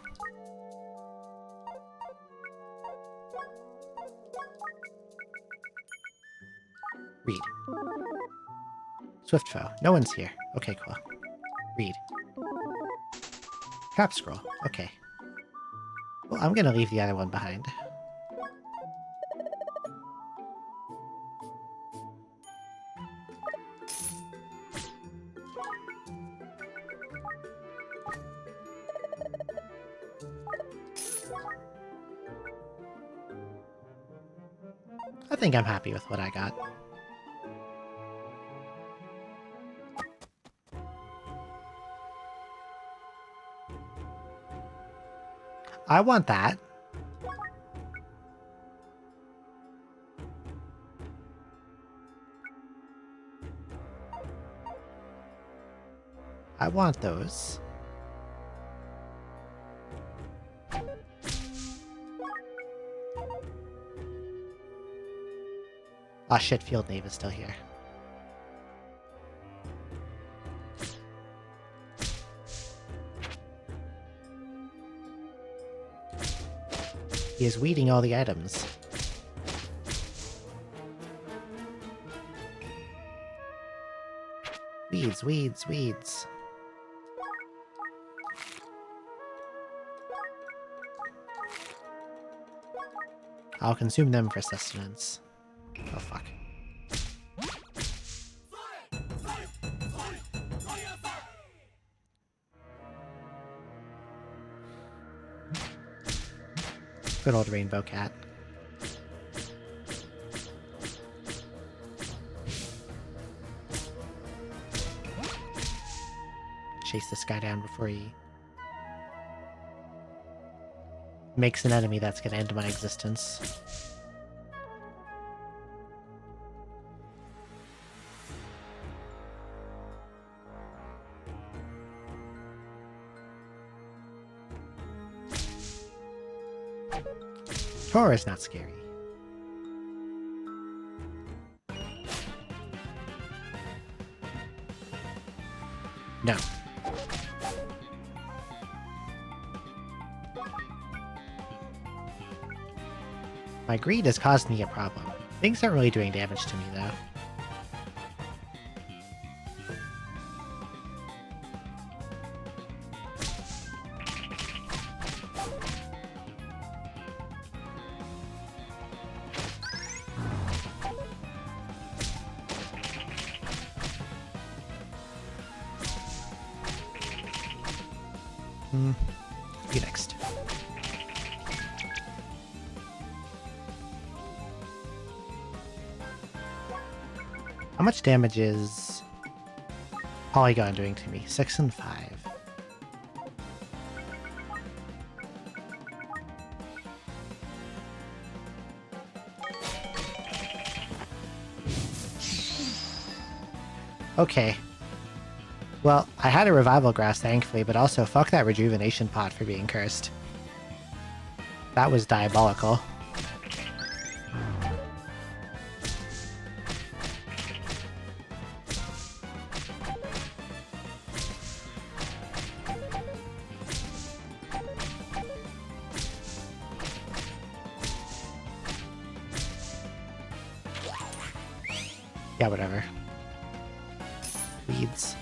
Read. Swift foe. No one's here. Okay, cool. Read. Trap scroll. Okay. Well, I'm gonna leave the other one behind. I think I'm happy with what I got. I want that. I want those. Ah, shit, Field Knave is still here. He is weeding all the items. Weeds, weeds, weeds. I'll consume them for sustenance. Oh, fuck. Good old Rainbow Cat. Chase this guy down before he makes an enemy that's gonna end my existence. Tor is not scary. No. My greed has caused me a problem. Things aren't really doing damage to me, though. You next. How much damage is Polygon doing to me? 6 and 5. Okay. Well, I had a Revival Grass, thankfully, but also fuck that Rejuvenation Pot for being cursed. That was diabolical. Yeah, whatever. Weeds.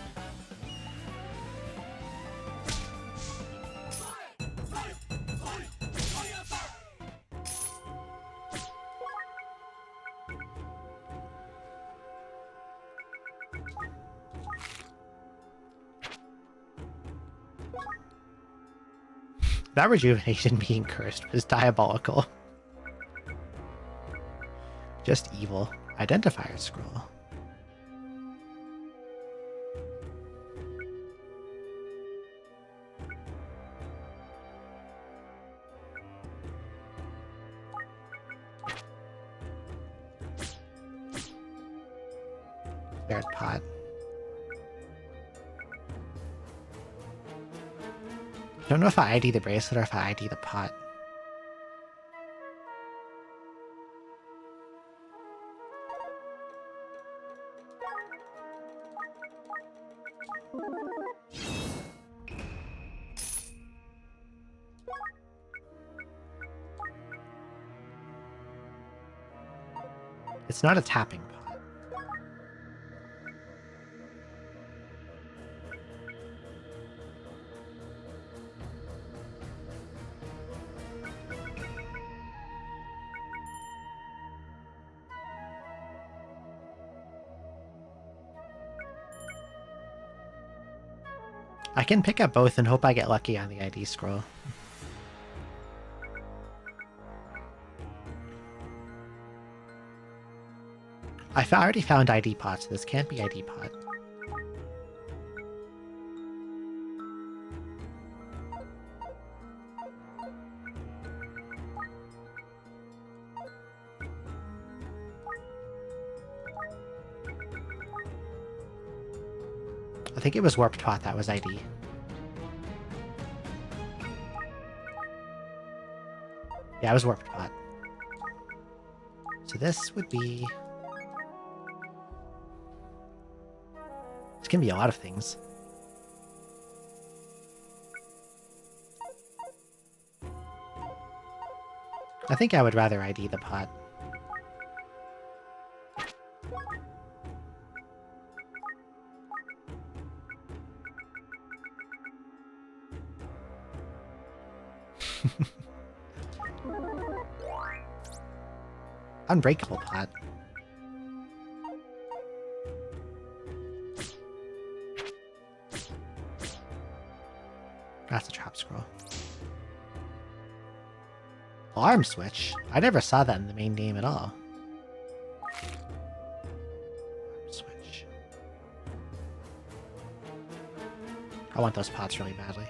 That rejuvenation being cursed was diabolical. Just evil. Identifier scroll. Third pot. I don't know if I ID the bracelet or if I ID the pot. It's not a tapping pot. I can pick up both and hope I get lucky on the ID scroll. I already found ID pot, so this can't be ID pot. I think it was warped pot that was ID. Yeah, it was warped pot. So this would be... This can be a lot of things. I think I would rather ID the pot. Unbreakable pot. That's a trap scroll. Alarm switch? I never saw that in the main game at all. Alarm switch. I want those pots really badly.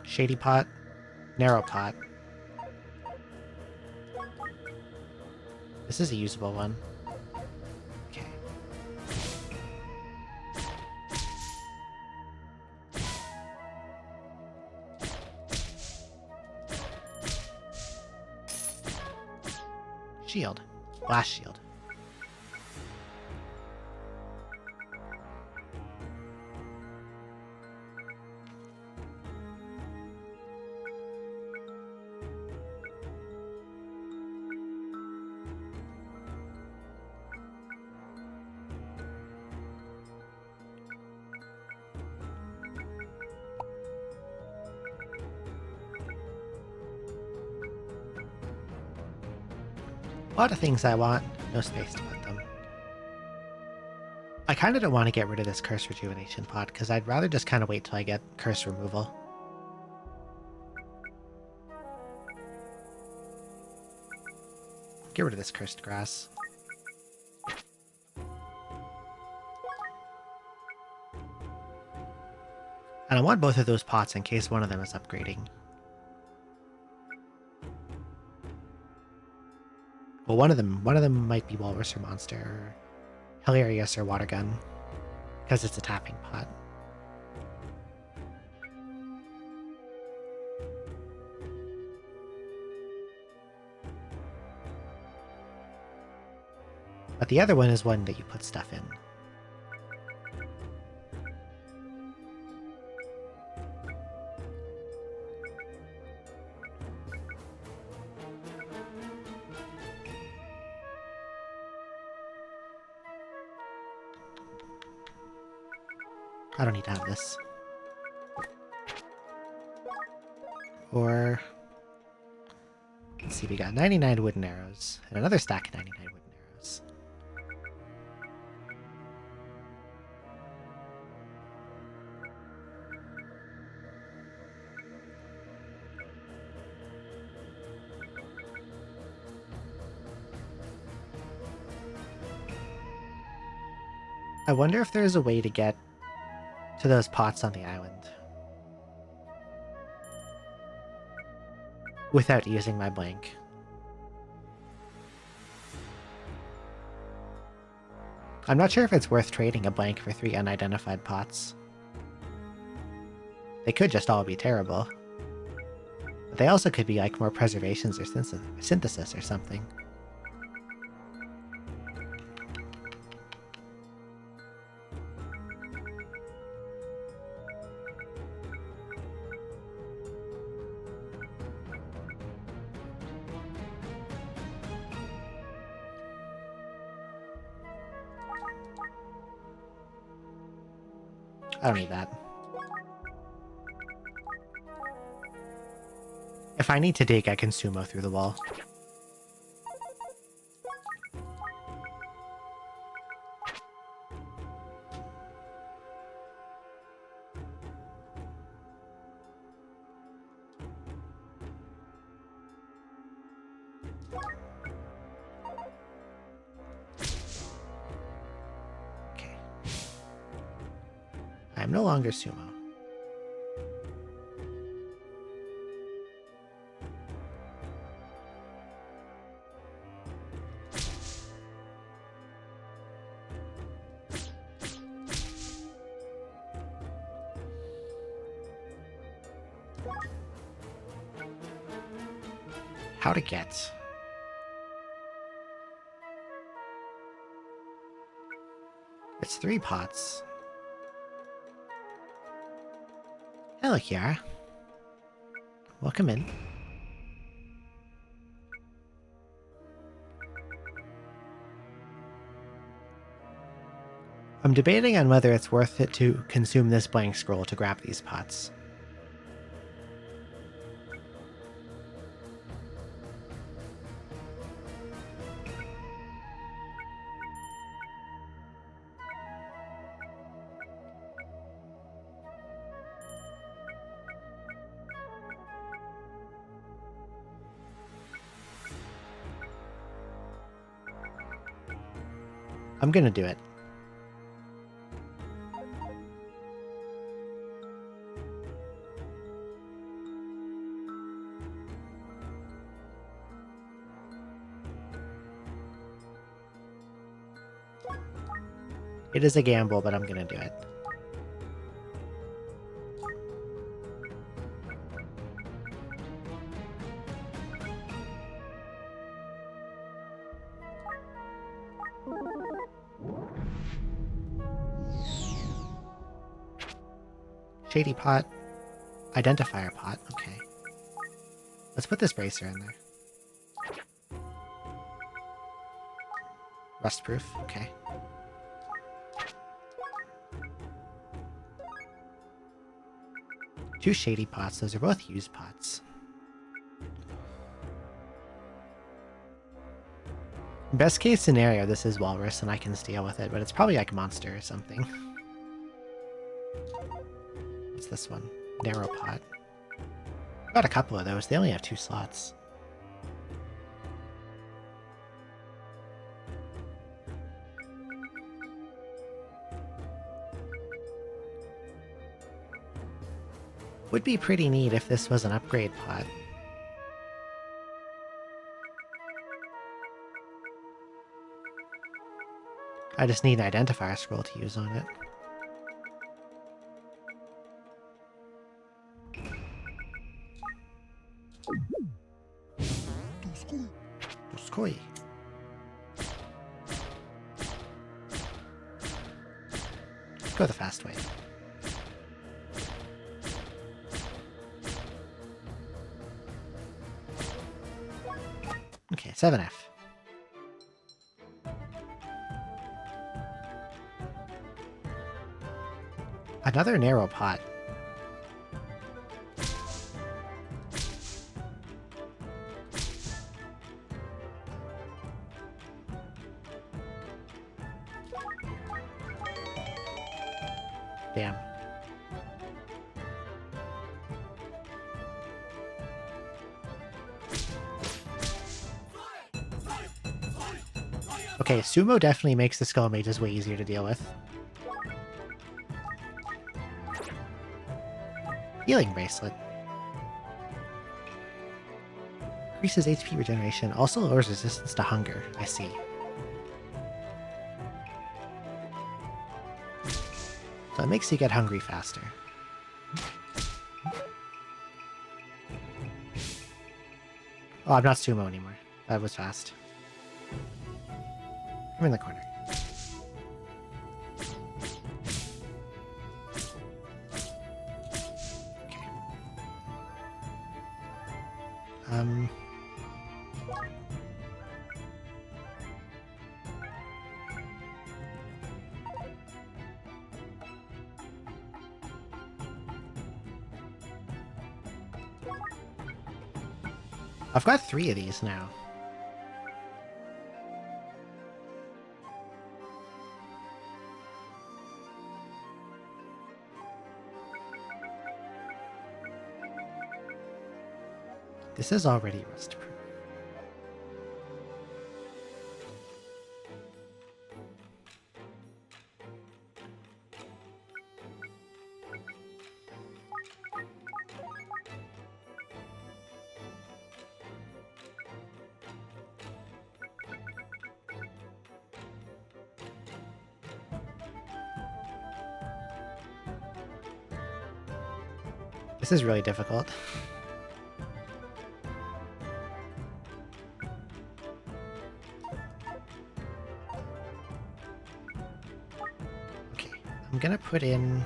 Shady pot, narrow pot. This is a usable one. Okay. Shield. Blast shield. A lot of things I want, no space to put them. I kind of don't want to get rid of this curse rejuvenation pot, because I'd rather just kind of wait till I get curse removal. Get rid of this cursed grass. And I want both of those pots in case one of them is upgrading. Well, one of them might be Walrus or Monster, or Hilarious or Water Gun, because it's a tapping pot. But the other one is one that you put stuff in. I don't need to have this. Or... let's see, we got 99 wooden arrows, and another stack of 99 wooden arrows. I wonder if there's a way to get to those pots on the island without using my blank. I'm not sure if it's worth trading a blank for 3 unidentified pots. They could just all be terrible. But they also could be like more preservations or synthesis or something. I don't need that. If I need to dig, I can sumo through the wall. Okay. I am no longer sumo. How to get. It's 3 pots. Hello, Kiara. Welcome in. I'm debating on whether it's worth it to consume this blank scroll to grab these pots. I'm gonna do it. It is a gamble, but I'm gonna do it. Shady pot. Identifier pot. Okay. Let's put this bracer in there. Rustproof. Okay. Two shady pots. Those are both used pots. Best case scenario, this is walrus and I can deal with it, but it's probably like monster or something. What's this one? Narrow pot. Got a couple of those. They only have 2 slots. Would be pretty neat if this was an upgrade pot. I just need an identifier scroll to use on it. Doskoi. Let's go the fast way. Okay, 7F. Another narrow pot. Damn. Okay, Sumo definitely makes the Skull Mages way easier to deal with. Healing Bracelet. Increases HP regeneration, also lowers resistance to hunger. I see. So it makes you get hungry faster. Oh, I'm not Sumo anymore. That was fast. I'm in the corner. Okay. I've got 3 of these now. This is already rust proof. This is really difficult. Okay, I'm gonna put in...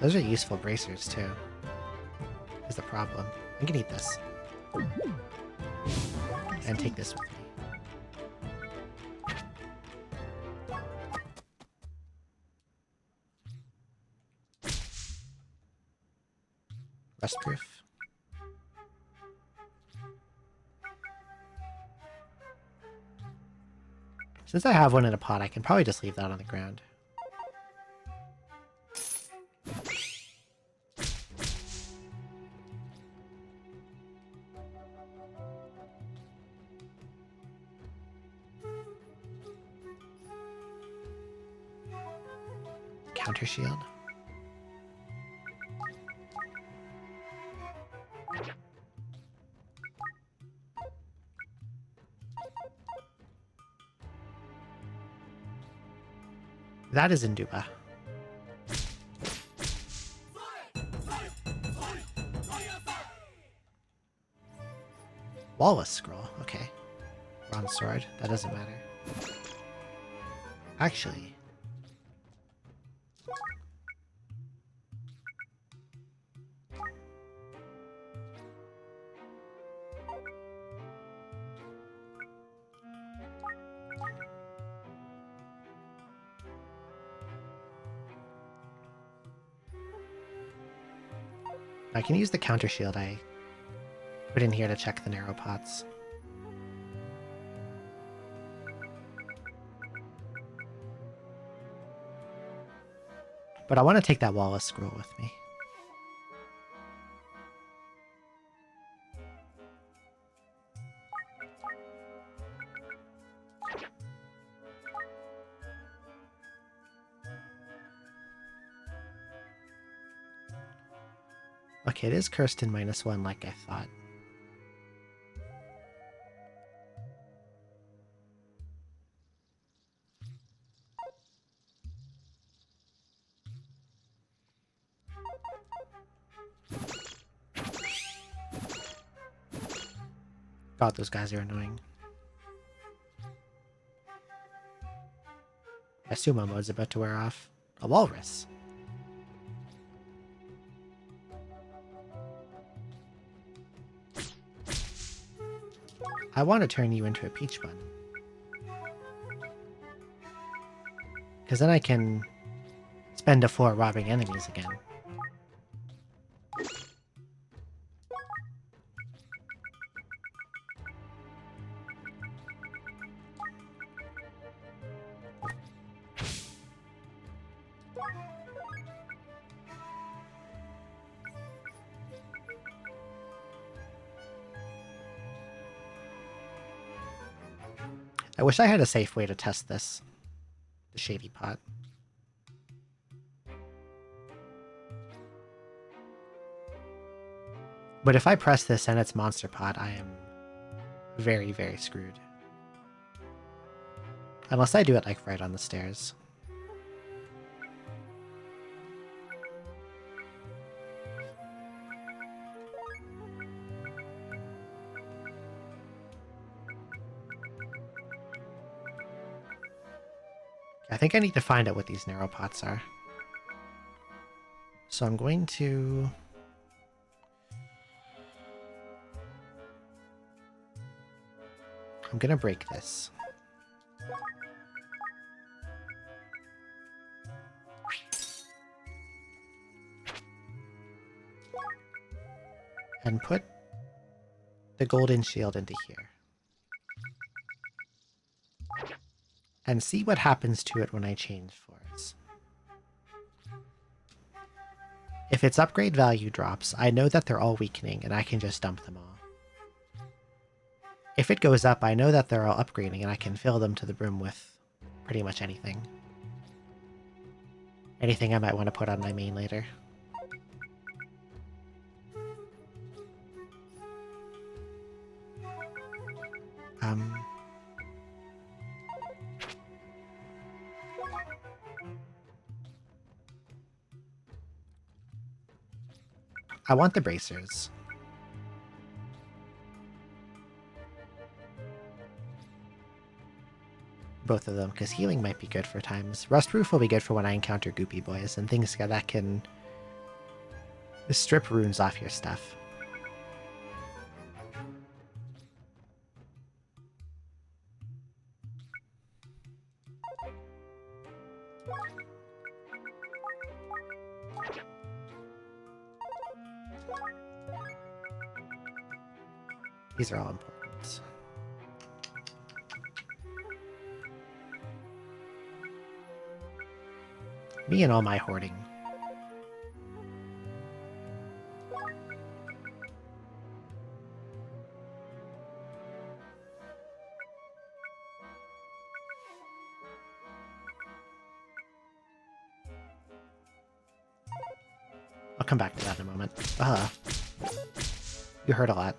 Those are useful bracers, too. Is the problem. I'm gonna eat this. And take this with me. Rustproof. Since I have one in a pot, I can probably just leave that on the ground. Counter shield. That is Induba. Walrus scroll, okay. Bronze sword, that doesn't matter. Actually... I can use the counter shield I put in here to check the narrow pots. But I want to take that Wallace scroll with me. Okay, it is cursed in -1 like I thought. God, those guys are annoying. My sumo mode's about to wear off. A walrus. I want to turn you into a peach bun. Because then I can spend a floor robbing enemies again. I wish I had a safe way to test this. The shady pot. But if I press this and it's monster pot, I am very, very screwed. Unless I do it like right on the stairs. I think I need to find out what these narrow pots are. So I'm going to... I'm gonna break this. And put the golden shield into here. And see what happens to it when I change floors. If its upgrade value drops, I know that they're all weakening and I can just dump them all. If it goes up, I know that they're all upgrading and I can fill them to the brim with pretty much anything. Anything I might want to put on my main later. I want the bracers. Both of them, because healing might be good for times. Rustproof will be good for when I encounter goopy boys and things that can strip runes off your stuff. These are all important. Me and all my hoarding. I'll come back to that in a moment. You heard a lot.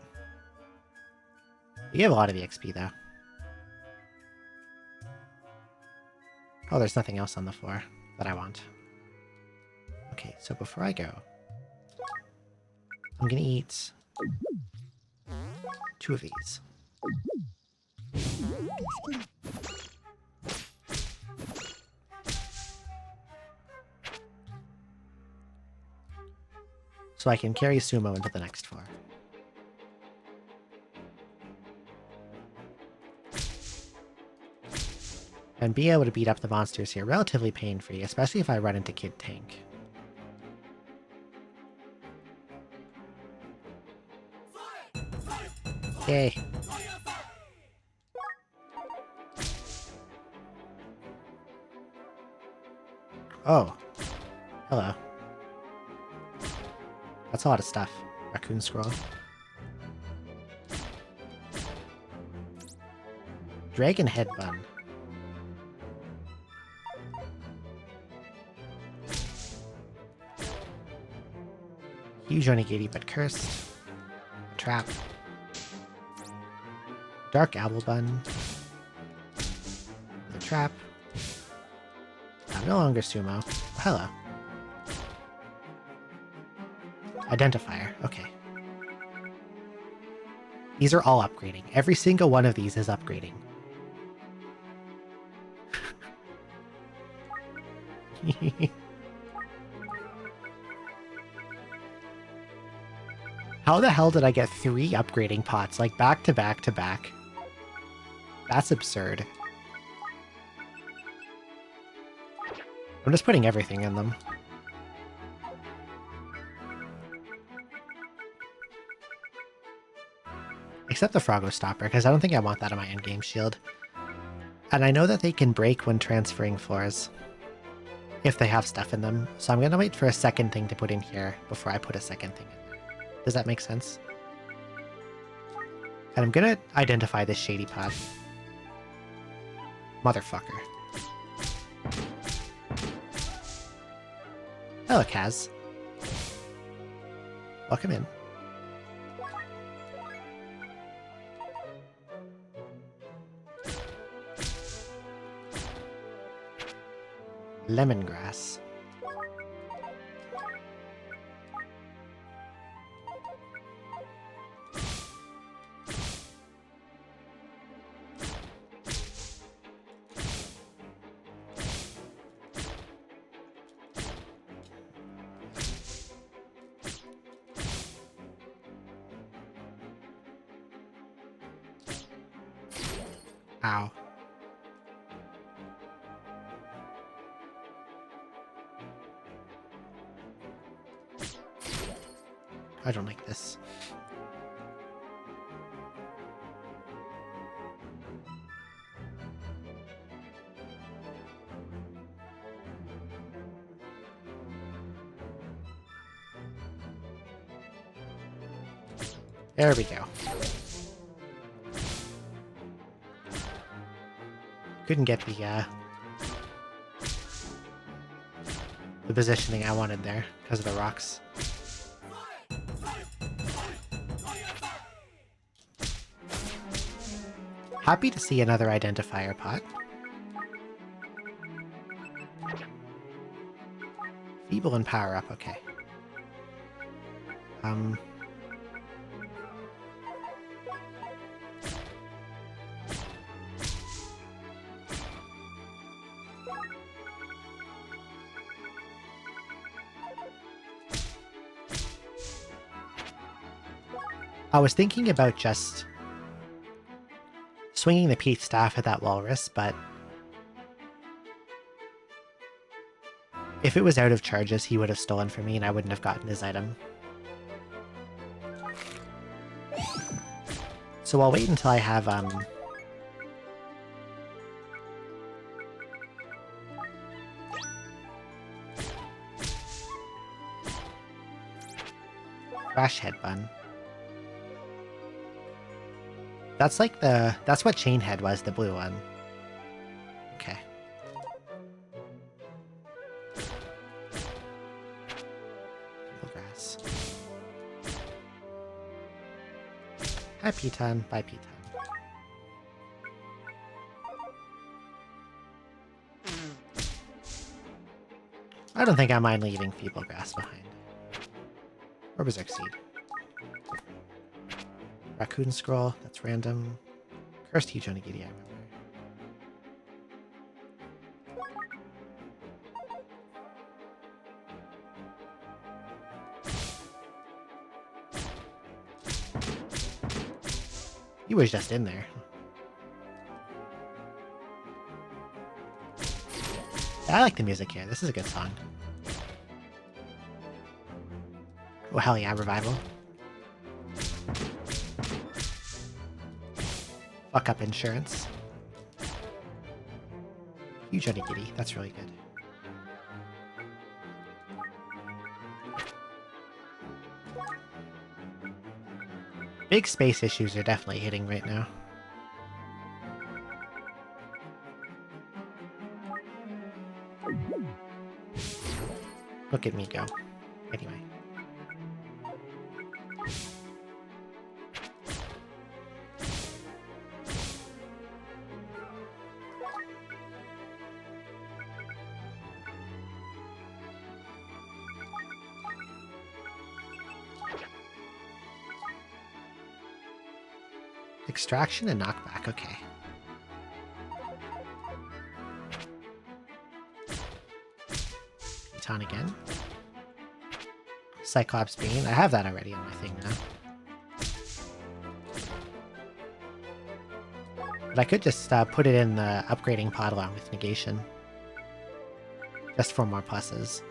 You have a lot of the XP, though. Oh, there's nothing else on the floor that I want. Okay, so before I go, I'm gonna eat 2 of these. So I can carry Sumo into the next floor. And be able to beat up the monsters here relatively pain-free, especially if I run into Kid Tank. Yay. Oh. Hello. That's a lot of stuff. Raccoon scroll. Dragon head bun. Huge onigiri but cursed. Trap. Dark apple bun. The trap. I'm no longer sumo. Hello. Identifier. Okay. These are all upgrading. Every single one of these is upgrading. How the hell did I get 3 upgrading pots, like back to back to back? That's absurd. I'm just putting everything in them. Except the Froggo Stopper, because I don't think I want that on my endgame shield. And I know that they can break when transferring floors, if they have stuff in them. So I'm going to wait for a second thing to put in here before I put a second thing in there. Does that make sense? And I'm going to identify this shady pot. Motherfucker. Hello, Kaz. Welcome in. Lemongrass. Ow. I don't like this. There we go. Couldn't get the positioning I wanted there because of the rocks. Happy to see another identifier pot. Feeble and power up, okay. I was thinking about just swinging the Peath Staff at that walrus, but if it was out of charges, he would have stolen from me and I wouldn't have gotten his item. So I'll wait until I have, Crash Head Bun. That's like that's what Chain Head was, the blue one. Okay. Grass. Hi, Piton. Bye, Piton. I don't think I mind leaving Feeble Grass behind. Or Berserk Seed. Raccoon Scroll, that's random. Cursed Huge Onigiri, I remember. He was just in there. I like the music here. This is a good song. Oh, hell yeah, Revival. Fuck up insurance. Huge Onigiri, that's really good. Big space issues are definitely hitting right now. Look at me go. Anyway. Extraction and knockback, okay. Baton again. Cyclops Bane. I have that already on my thing now. But I could just put it in the upgrading pod along with negation. Just for more pluses.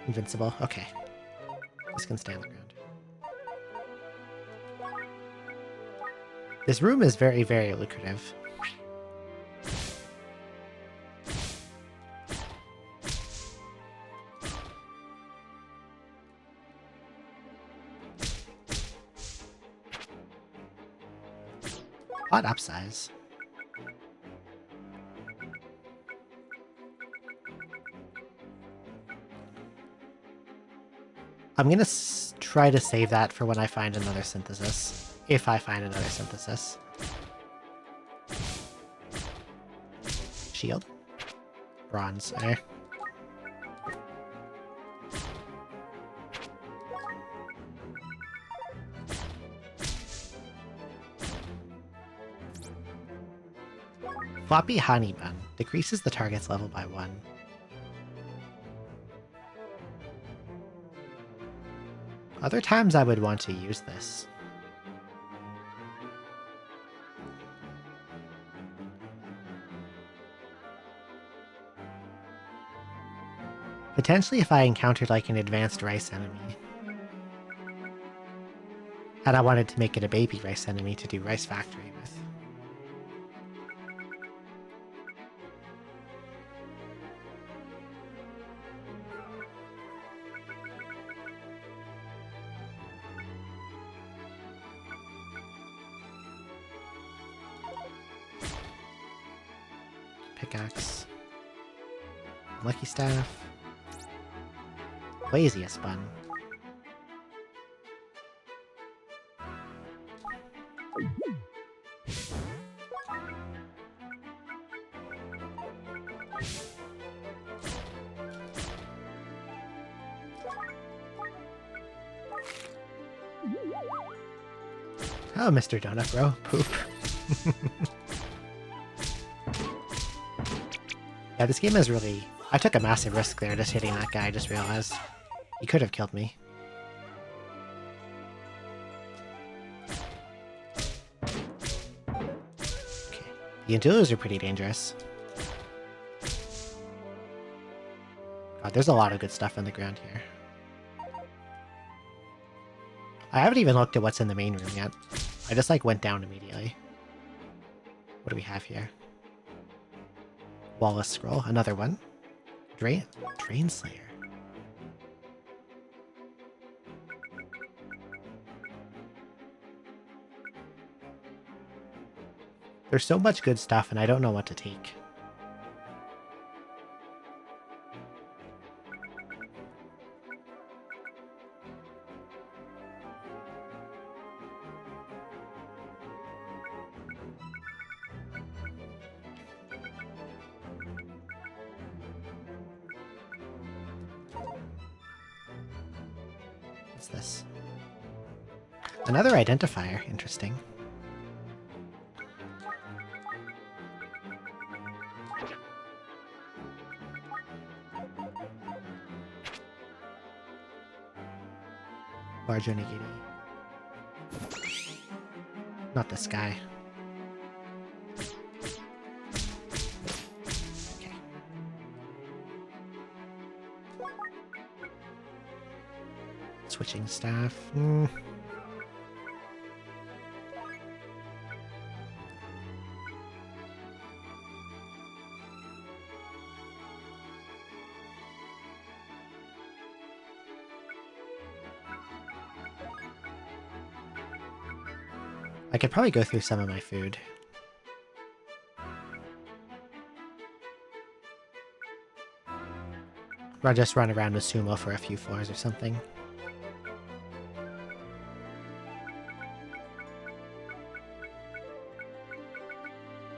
Invincible. Okay. This can stay on the ground. This room is very, very lucrative. Pot upsize. I'm gonna try to save that for when I find another synthesis. If I find another synthesis. Shield? Bronze, eh? Floppy Honey Bun. Decreases the target's level by 1. Other times I would want to use this. Potentially if I encountered like an advanced rice enemy. And I wanted to make it a baby rice enemy to do Rice Factory with. Pickaxe. Lucky Staff. Laziest Bun. Oh, Mr. Donut Bro. Poop. Yeah, this game is really... I took a massive risk there just hitting that guy, I just realized. He could have killed me. Okay. The Antillos are pretty dangerous. God, there's a lot of good stuff on the ground here. I haven't even looked at what's in the main room yet. I just like went down immediately. What do we have here? Wallace Scroll, another one. Drain Slayer. There's so much good stuff and I don't know what to take. What's this? Another identifier. Interesting. Large Onigiri. Not this guy. Okay. Switching staff. I could probably go through some of my food. Or just run around with Sumo for a few floors or something.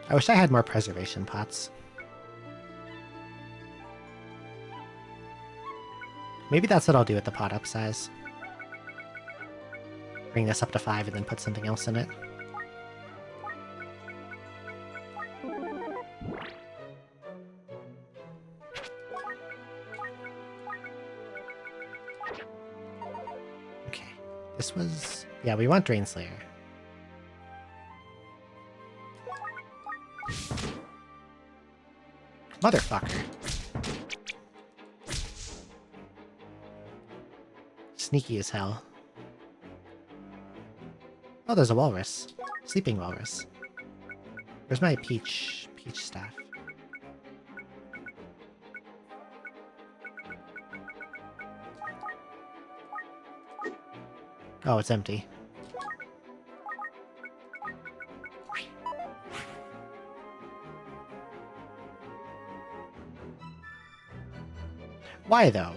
I wish I had more preservation pots. Maybe that's what I'll do with the pot upsize. Bring this up to 5 and then put something else in it. this was... Yeah, we want Drain Slayer. Motherfucker. Sneaky as hell. Oh, there's a walrus. Sleeping walrus. Where's my peach staff? Oh, it's empty. Why, though?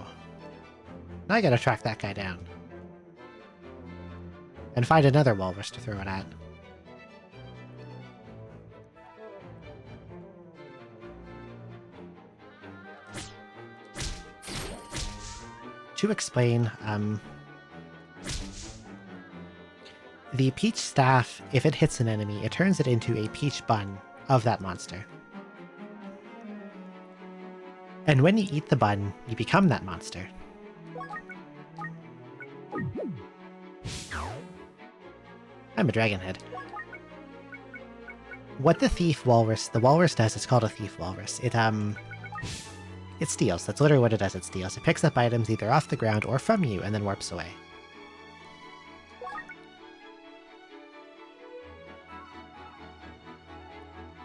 Now I gotta track that guy down. And find another walrus to throw it at. To explain, the peach staff, if it hits an enemy, it turns it into a peach bun of that monster. And when you eat the bun, you become that monster. I'm a dragonhead. What the walrus does, it's called a thief walrus. It steals. That's literally what it does. It steals. It picks up items either off the ground or from you and then warps away.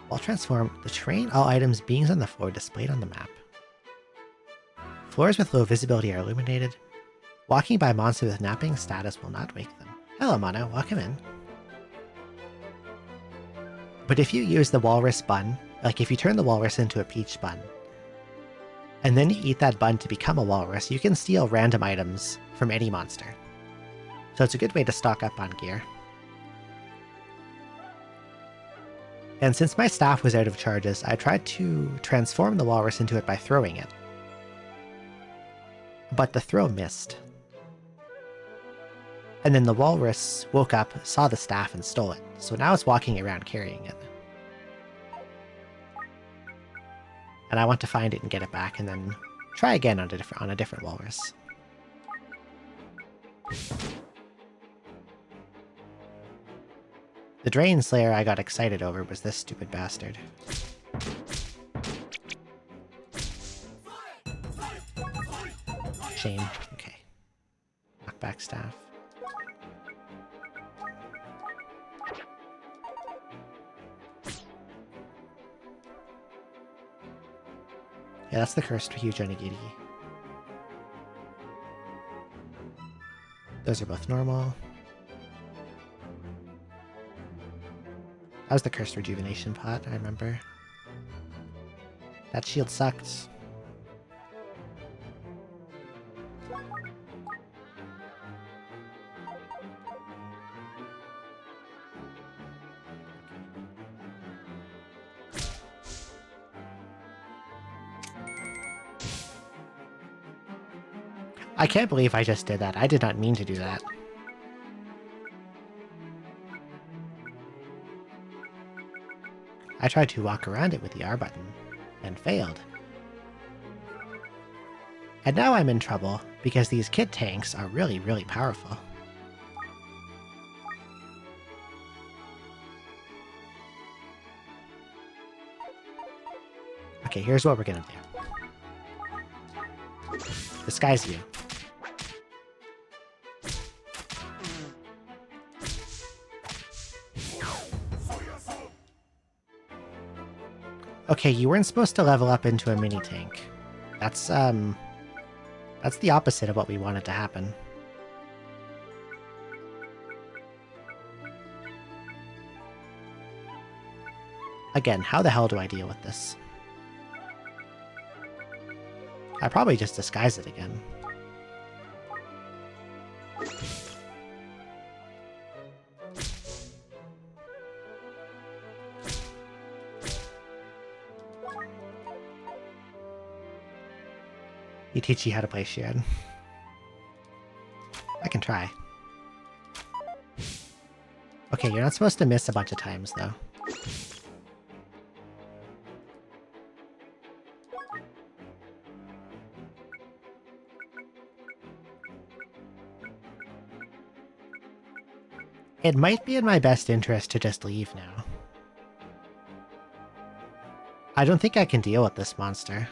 While transformed, the terrain, all items, beings on the floor displayed on the map. Floors with low visibility are illuminated. Walking by monsters with napping status will not wake them. Hello, Mono. Welcome in. But if you use the walrus bun, like if you turn the walrus into a peach bun, and then you eat that bun to become a walrus, you can steal random items from any monster. So it's a good way to stock up on gear. And since my staff was out of charges, I tried to transform the walrus into it by throwing it. But the throw missed. And then the walrus woke up, saw the staff, and stole it. So now it's walking around carrying it. And I want to find it and get it back, and then try again on a different walrus. The Drain Slayer I got excited over was this stupid bastard. Shame. Okay. Knockback staff. Yeah, that's the cursed huge onigiri. Those are both normal. That was the cursed rejuvenation pot, I remember. That shield sucked. I can't believe I just did that. I did not mean to do that. I tried to walk around it with the R button, and failed. And now I'm in trouble, because these kit tanks are really, really powerful. Okay, here's what we're gonna do. Disguise you. Okay, you weren't supposed to level up into a mini tank. That's the opposite of what we wanted to happen. Again, how the hell do I deal with this? I probably just disguise it again. You teach you how to play Shion. I can try. Okay, you're not supposed to miss a bunch of times, though. It might be in my best interest to just leave now. I don't think I can deal with this monster.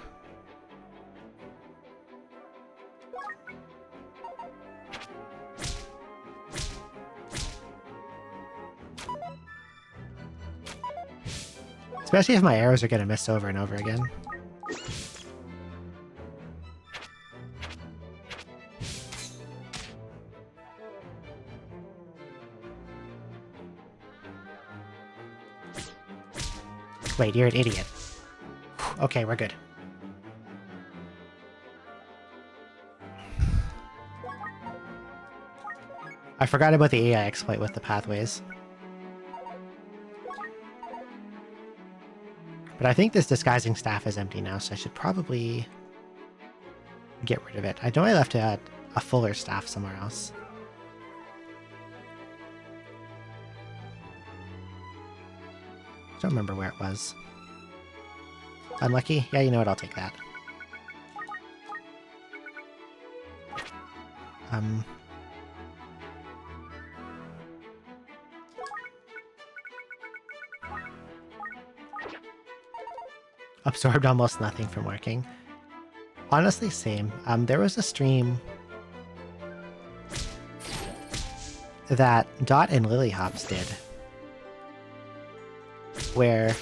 Especially if my arrows are going to miss over and over again. Wait, you're an idiot. Okay, we're good. I forgot about the AI exploit with the pathways. But I think this disguising staff is empty now, so I should probably get rid of it. I know I left a fuller staff somewhere else. I don't remember where it was. Unlucky? Yeah, you know what, I'll take that. Absorbed almost nothing from working. Honestly, same. There was a stream that Dot and Lilyhops did where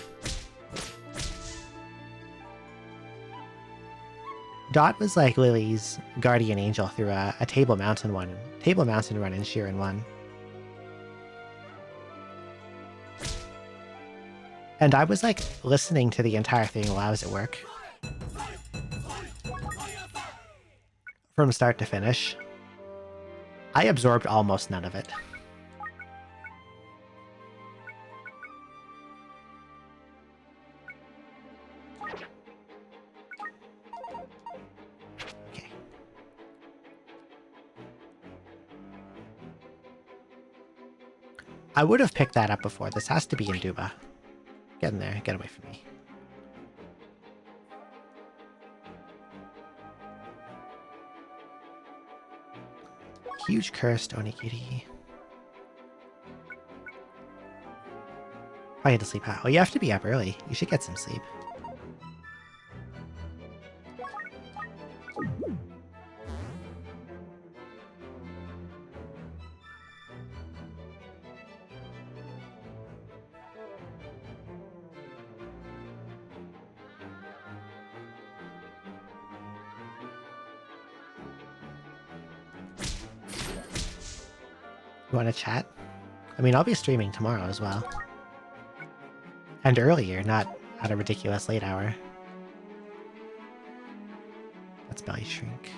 Dot was like Lily's guardian angel through a Table Mountain run in Sheeran 1. And I was like listening to the entire thing while I was at work. From start to finish. I absorbed almost none of it. Okay. I would have picked that up before. This has to be in Duba. Get in there. Get away from me. Huge cursed Onigiri. I had to sleep. Oh, you have to be up early. You should get some sleep. You want to chat? I mean, I'll be streaming tomorrow as well. And earlier, not at a ridiculous late hour. That's belly shrink.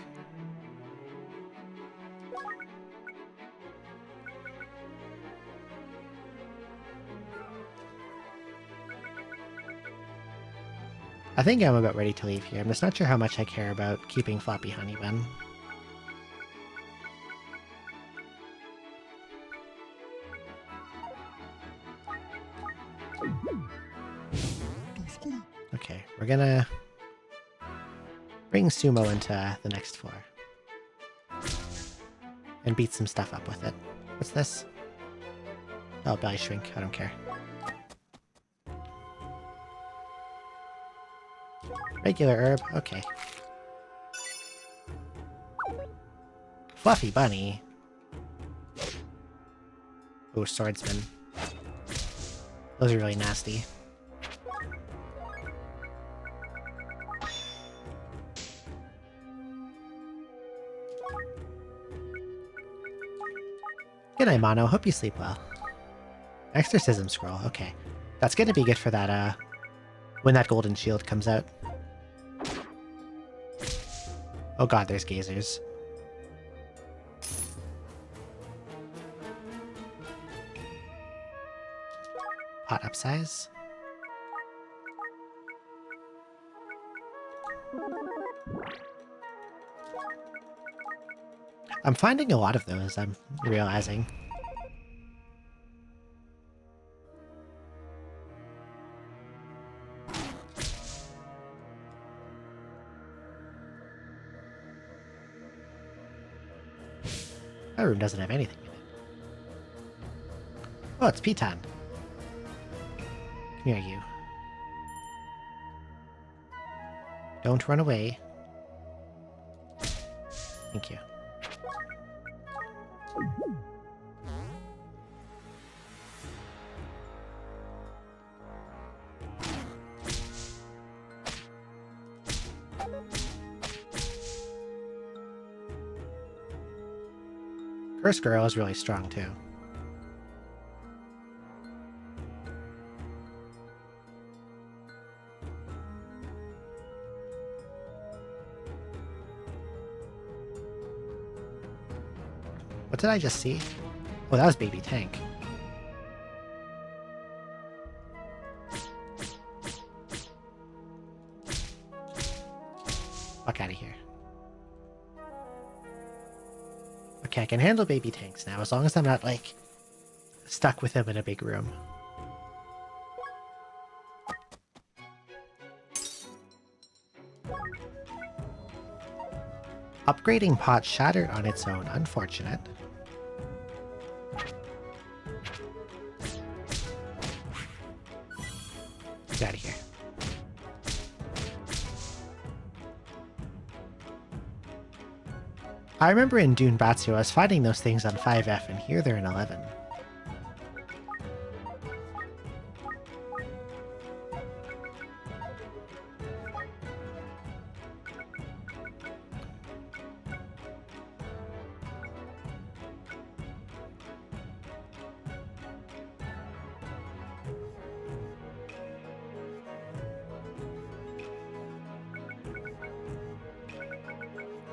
I think I'm about ready to leave here. I'm just not sure how much I care about keeping Floppy Honey Bun. Okay, we're gonna bring Sumo into the next floor. And beat some stuff up with it. What's this? Oh, belly shrink. I don't care. Regular herb? Okay. Fluffy bunny. Oh, swordsman. Those are really nasty. Good night, Mono. Hope you sleep well. Exorcism scroll. Okay. That's gonna be good for that, when that golden shield comes out. Oh god, there's gazers. Pot upsize. I'm finding a lot of those, I'm realizing. My room doesn't have anything in it. Oh, it's Pitan. Come here, you. Don't run away. Thank you. Curse Girl is really strong too. What did I just see? Oh, that was Baby Tank. Fuck out of here. Okay, I can handle Baby Tanks now, as long as I'm not, like, stuck with him in a big room. Upgrading pot shattered on its own. Unfortunate. Get out of here. I remember in Dune Batsu I was fighting those things on 5F, and here they're in 11.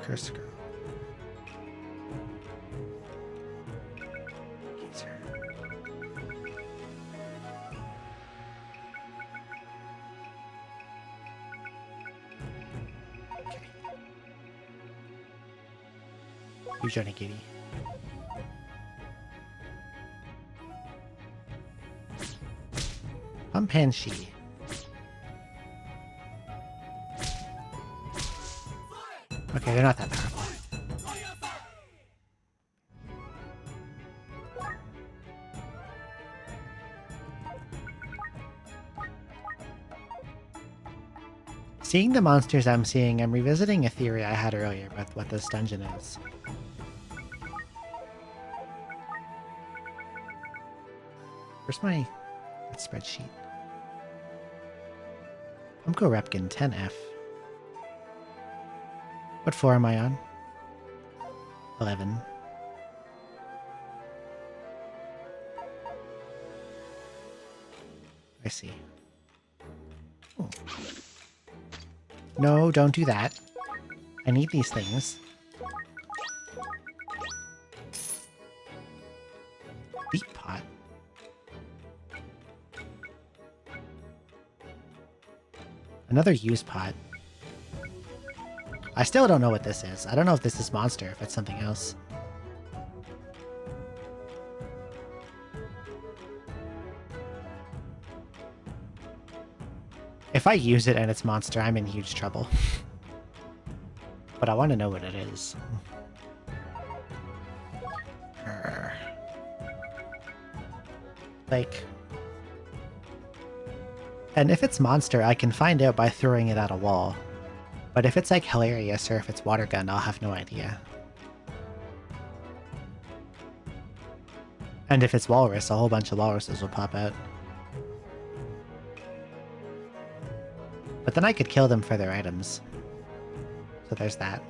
Curse Girl. You Johnny Giddy. Pumpanshi. Okay, they're not that powerful. Seeing the monsters I'm seeing, I'm revisiting a theory I had earlier about what this dungeon is. Where's my spreadsheet? Umko Repkin 10F. What floor am I on? 11. I see. Oh. No, don't do that. I need these things. Deep pot. Another used pot. I still don't know what this is. I don't know if this is monster, if it's something else. If I use it and it's monster, I'm in huge trouble. But I want to know what it is. Like... And if it's monster, I can find out by throwing it at a wall. But if it's like hilarious or if it's water gun, I'll have no idea. And if it's walrus, a whole bunch of walruses will pop out. But then I could kill them for their items. So there's that.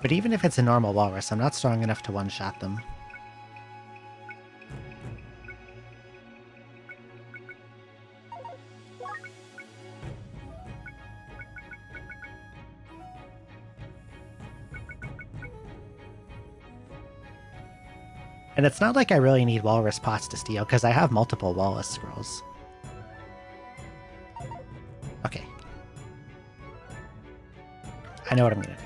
But even if it's a normal walrus, I'm not strong enough to one-shot them. And it's not like I really need walrus pots to steal, because I have multiple walrus scrolls. Okay. I know what I'm gonna do.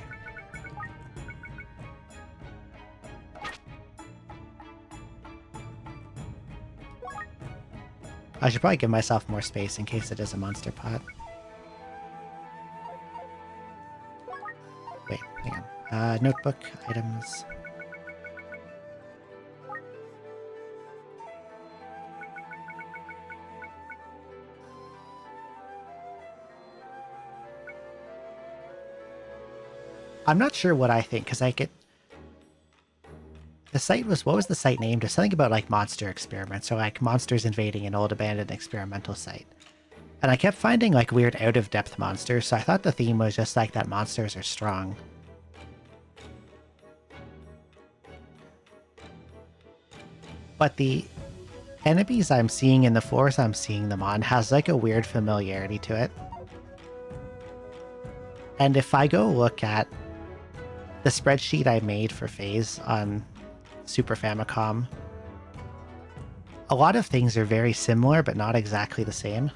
I should probably give myself more space in case it is a monster pot. Notebook items. I'm not sure what I think, because I get... The site was... What was the site named? It was something about, like, monster experiments, or, like, monsters invading an old abandoned experimental site. And I kept finding, like, weird out-of-depth monsters, so I thought the theme was just, like, that monsters are strong. But the enemies I'm seeing in the floors I'm seeing them on has, like, a weird familiarity to it. And if I go look at the spreadsheet I made for Phase on Super Famicom, a lot of things are very similar, but not exactly the same.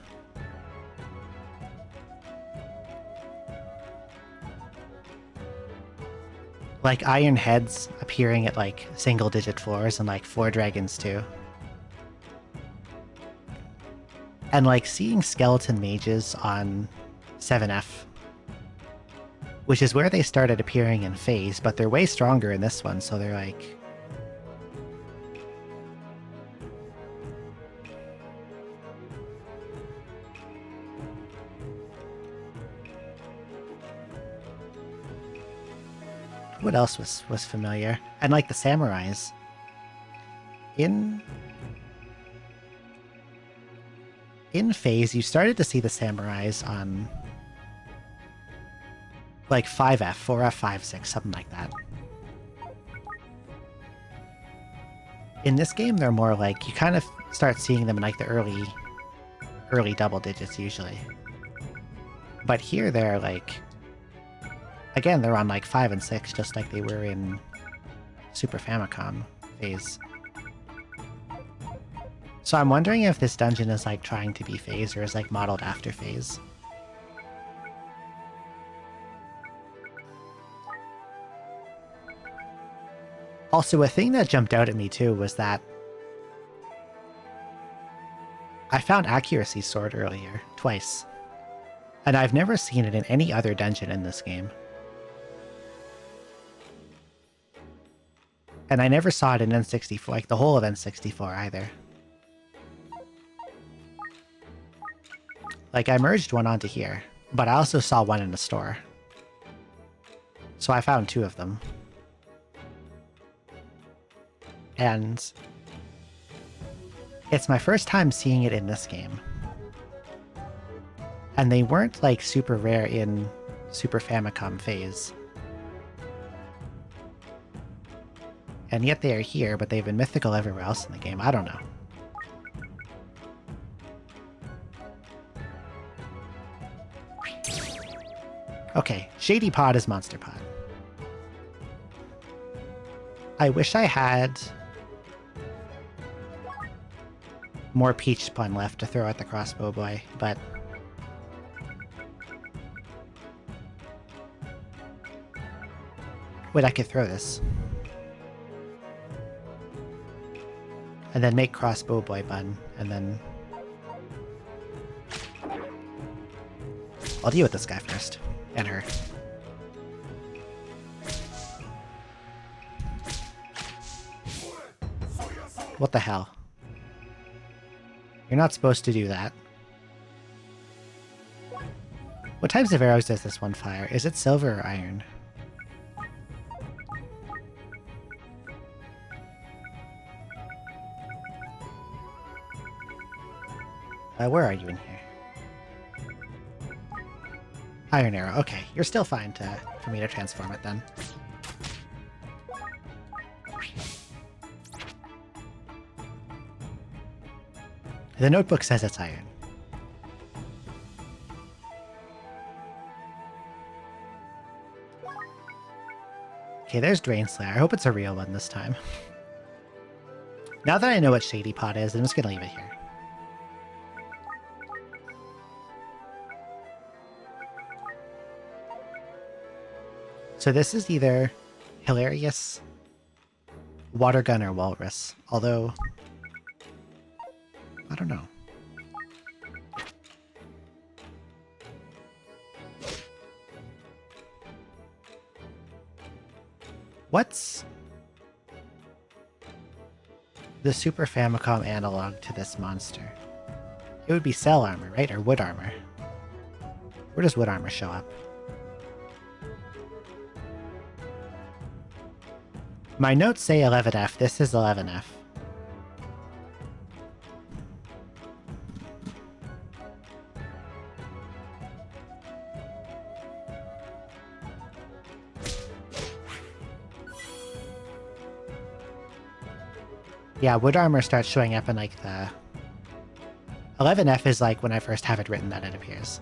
Like iron heads appearing at like single-digit floors and like floor dragons too. And like seeing skeleton mages on 7F, which is where they started appearing in Phase, but they're way stronger in this one, so they're like... What else was familiar? And like the samurais. In Phase, you started to see the samurais on like 5F, 4F, 5, 6, something like that. In this game, they're more like, you kind of start seeing them in like the early double digits usually. But here they're like, again, they're on like 5 and 6, just like they were in Super Famicom Phase. So I'm wondering if this dungeon is like trying to be Phase or is like modeled after Phase. Also, a thing that jumped out at me too was that I found Accuracy Sword earlier, twice. And I've never seen it in any other dungeon in this game. And I never saw it in N64, like the whole of N64 either. Like, I merged one onto here, but I also saw one in the store. So I found 2 of them. And it's my first time seeing it in this game. And they weren't, like, super rare in Super Famicom Phase. And yet they are here, but they've been mythical everywhere else in the game. I don't know. Okay, Shady Pod is Monster Pod. I wish I had more Peach Spun left to throw at the Crossbow Boy, but... Wait, I could throw this. And then make Crossbow Boy Bun, and then... I'll deal with this guy first. And her. What the hell? You're not supposed to do that. What types of arrows does this one fire? Is it silver or iron? Where are you in here? Iron arrow. Okay, you're still fine for me to transform it then. The notebook says it's iron. Okay, there's Drain Slayer. I hope it's a real one this time. Now that I know what Shady Pot is, I'm just gonna leave it here. So this is either Hilarious, Water Gun, or Walrus. Although, I don't know. What's the Super Famicom analog to this monster? It would be cell armor, right? Or wood armor. Where does wood armor show up? My notes say 11F. This is 11F. Yeah, wood armor starts showing up in like the... 11F is like when I first have it written that it appears.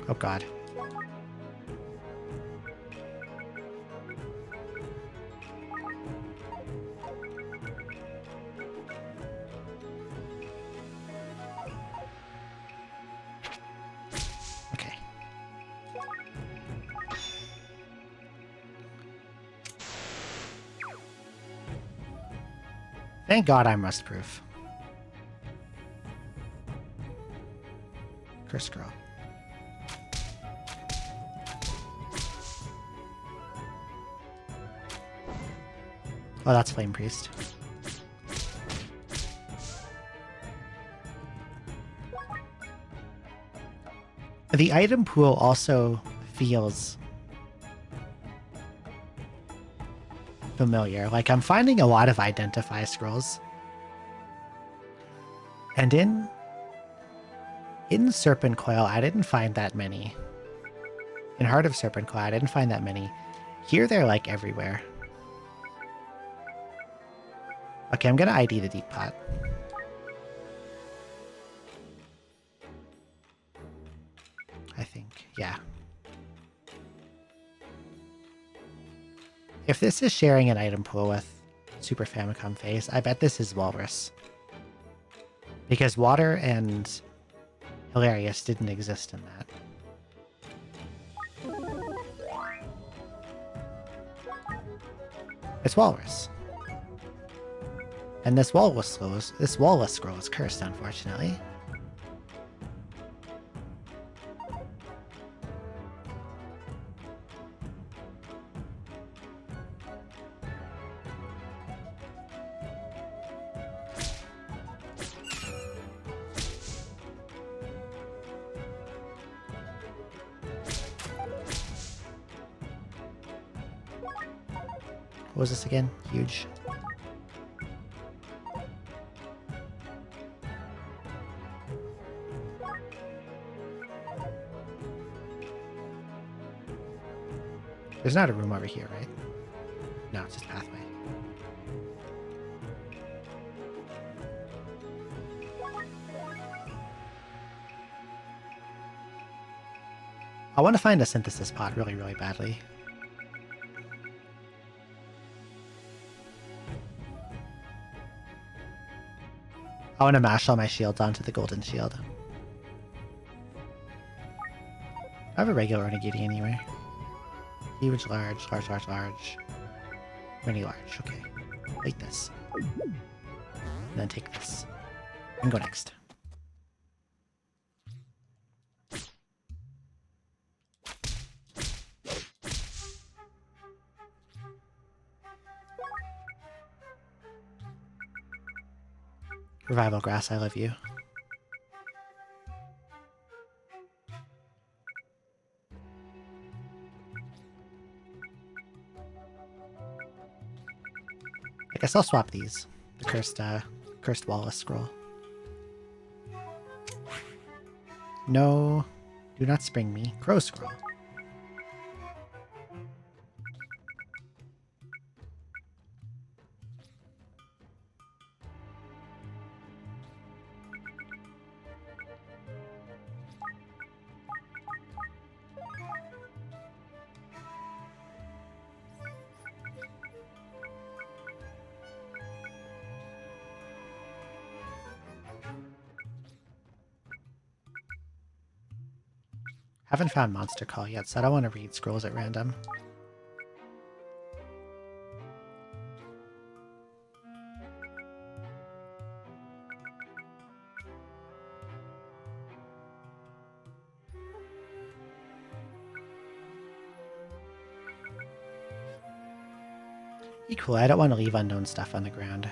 Oh god. Okay. Thank god I'm rust-proof. Curse girl. Oh, that's Flame Priest. The item pool also feels familiar. Like, I'm finding a lot of identify scrolls. And in Serpentcoil, I didn't find that many. In Heart of Serpentcoil, I didn't find that many. Here, they're, like, everywhere. Okay, I'm gonna ID the Deep Pot. I think, yeah. If this is sharing an item pool with Super Famicom Phase, I bet this is Walrus. Because Water and Hilarious didn't exist in that. It's Walrus. And this Walrus scroll is cursed, unfortunately. What was this again? Huge. There's not a room over here, right? No, it's just a pathway. I want to find a synthesis pod really, really badly. I want to mash all my shields onto the golden shield. I have a regular Onigiri anyway. Huge, large, large, large, large. Mini large, okay. Like this. And then take this. And go next. Revival Grass, I love you. I guess I'll swap these. The cursed Wallace scroll. No, do not spring me. Crow scroll. Haven't found Monster Call yet, so I don't want to read scrolls at random. Equally, I don't want to leave unknown stuff on the ground.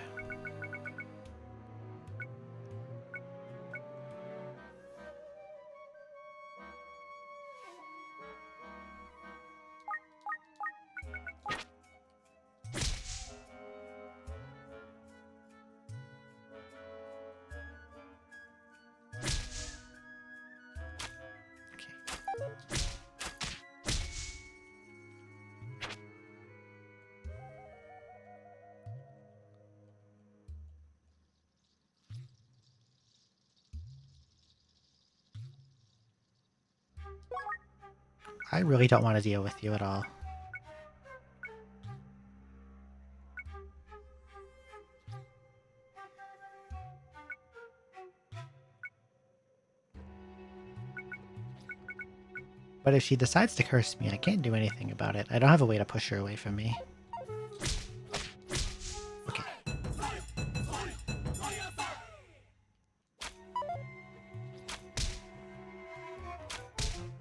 I really don't want to deal with you at all. But if she decides to curse me, I can't do anything about it. I don't have a way to push her away from me. Okay.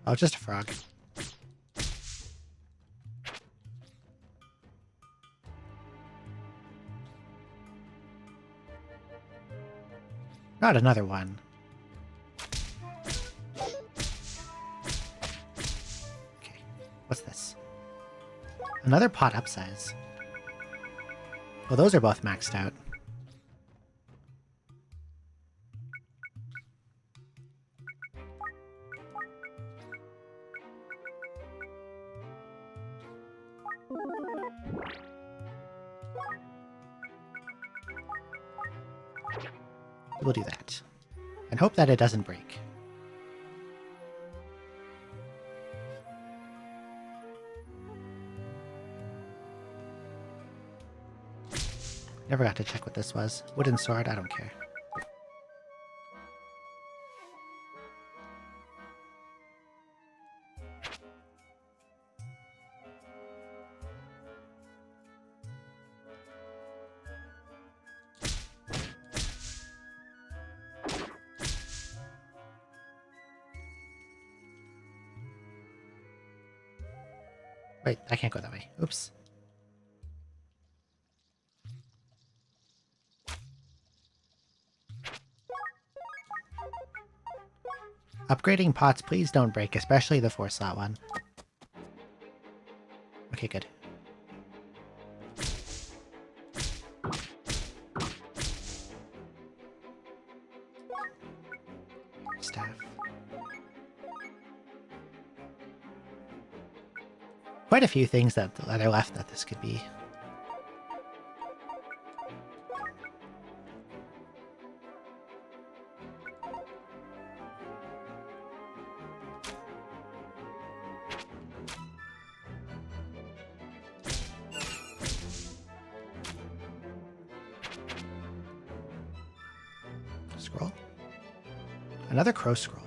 Oh, just a frog. Not another one. Okay, what's this? Another pot upsize. Well, those are both maxed out. We'll do that. And hope that it doesn't break. Never got to check what this was. Wooden sword, I don't care. Wait, I can't go that way. Oops. Upgrading pots, please don't break, especially the 4-slot one. Okay, good. Staff. Quite a few things that are left that this could be. Scroll. Another crow scroll.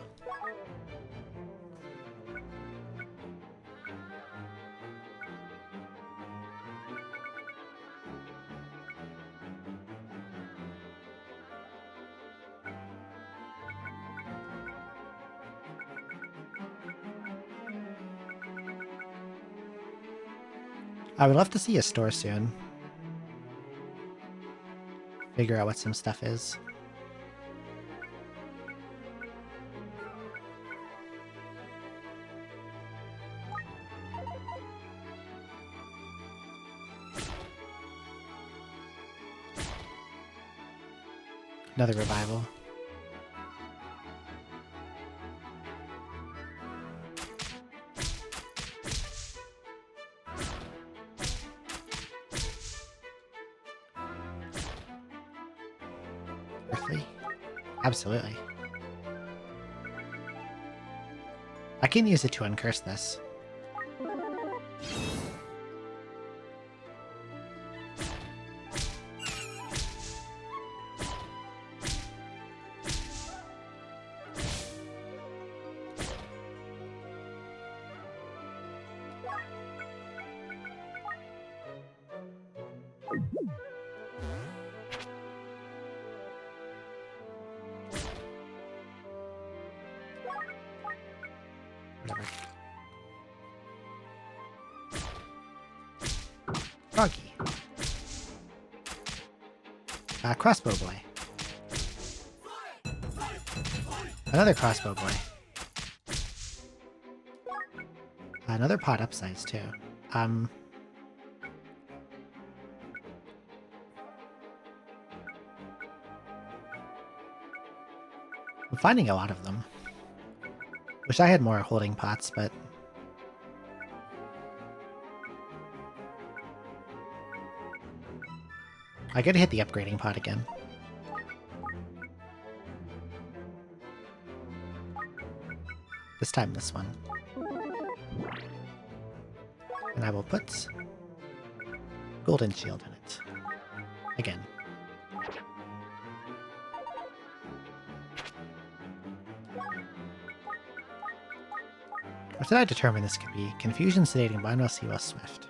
I would love to see a store soon. Figure out what some stuff is. Another revival. Earthly? Absolutely. I can use it to uncurse this. Whatever. Froggy. Crossbow boy. Another crossbow boy. Another pot upsize too. I'm finding a lot of them. Wish I had more holding pots, but I gotta hit the upgrading pot again. This time this one. And I will put golden shield in it. Again. What did I determine this could be? Confusion, sedating, bind, sea swift.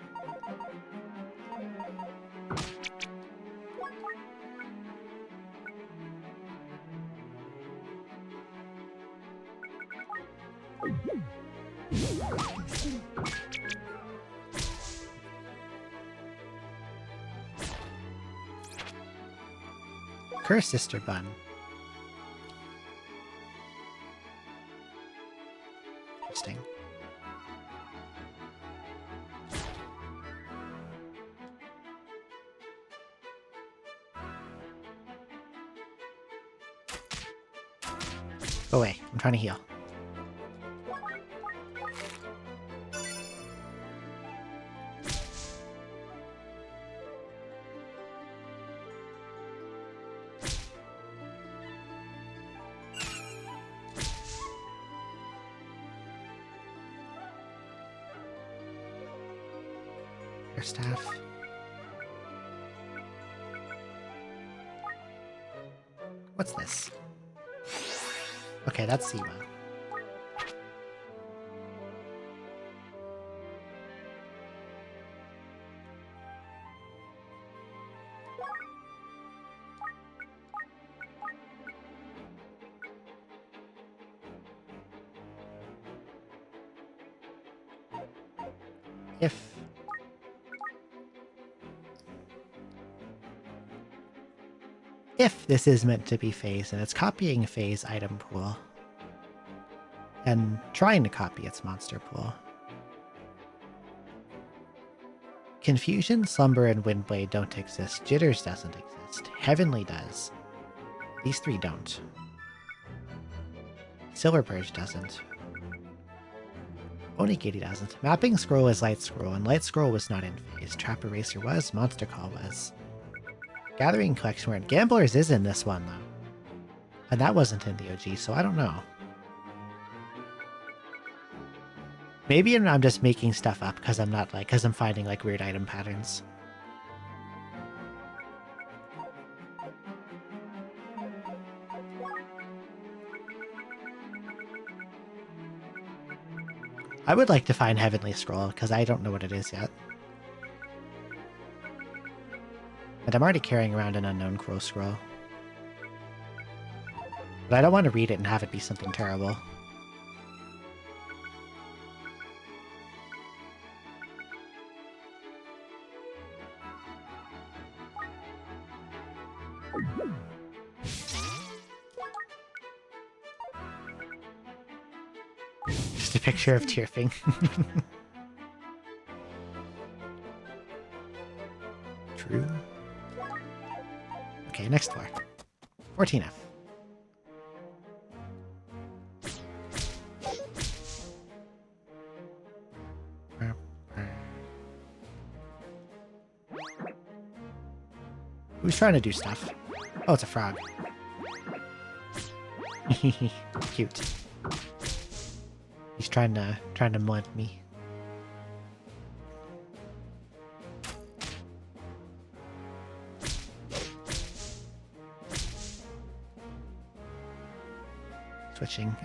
Curse Sister Bun. Interesting. Go away. I'm trying to heal. Staff. What's this? Okay, that's Siwa. If this is meant to be phase, and it's copying phase item pool, and trying to copy its monster pool. Confusion, Slumber, and Windblade don't exist. Jitters doesn't exist. Heavenly does. These three don't. Silver Purge doesn't. Onigiri doesn't. Mapping Scroll is Light Scroll, and Light Scroll was not in phase. Trap Eraser was. Monster Call was. Gathering Collection weren't. Gamblers is in this one, though. And that wasn't in the OG, so I don't know. Maybe I'm just making stuff up because I'm not because I'm finding weird item patterns. I would like to find Heavenly Scroll because I don't know what it is yet. And I'm already carrying around an Unknown Crow Scroll. But I don't want to read it and have it be something terrible. Just a picture of Tierfing. True. Okay, next floor. 14F. Who's trying to do stuff? Oh, it's a frog. Cute. He's trying to molest me. Switching.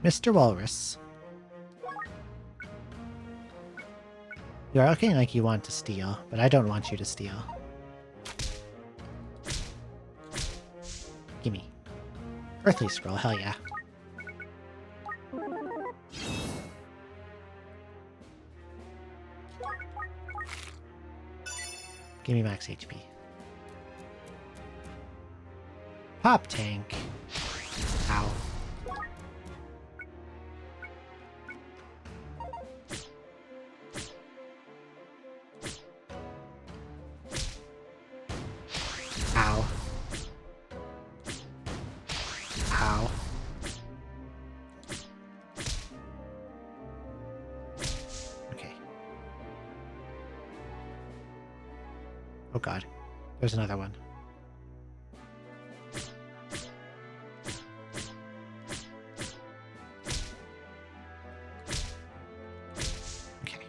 Mr. Walrus. You are looking like you want to steal, but I don't want you to steal. Gimme. Earthly scroll, hell yeah. Give me max HP. Pop tank. Ow. Ow. Ow. Okay. Oh god. There's another one. Okay.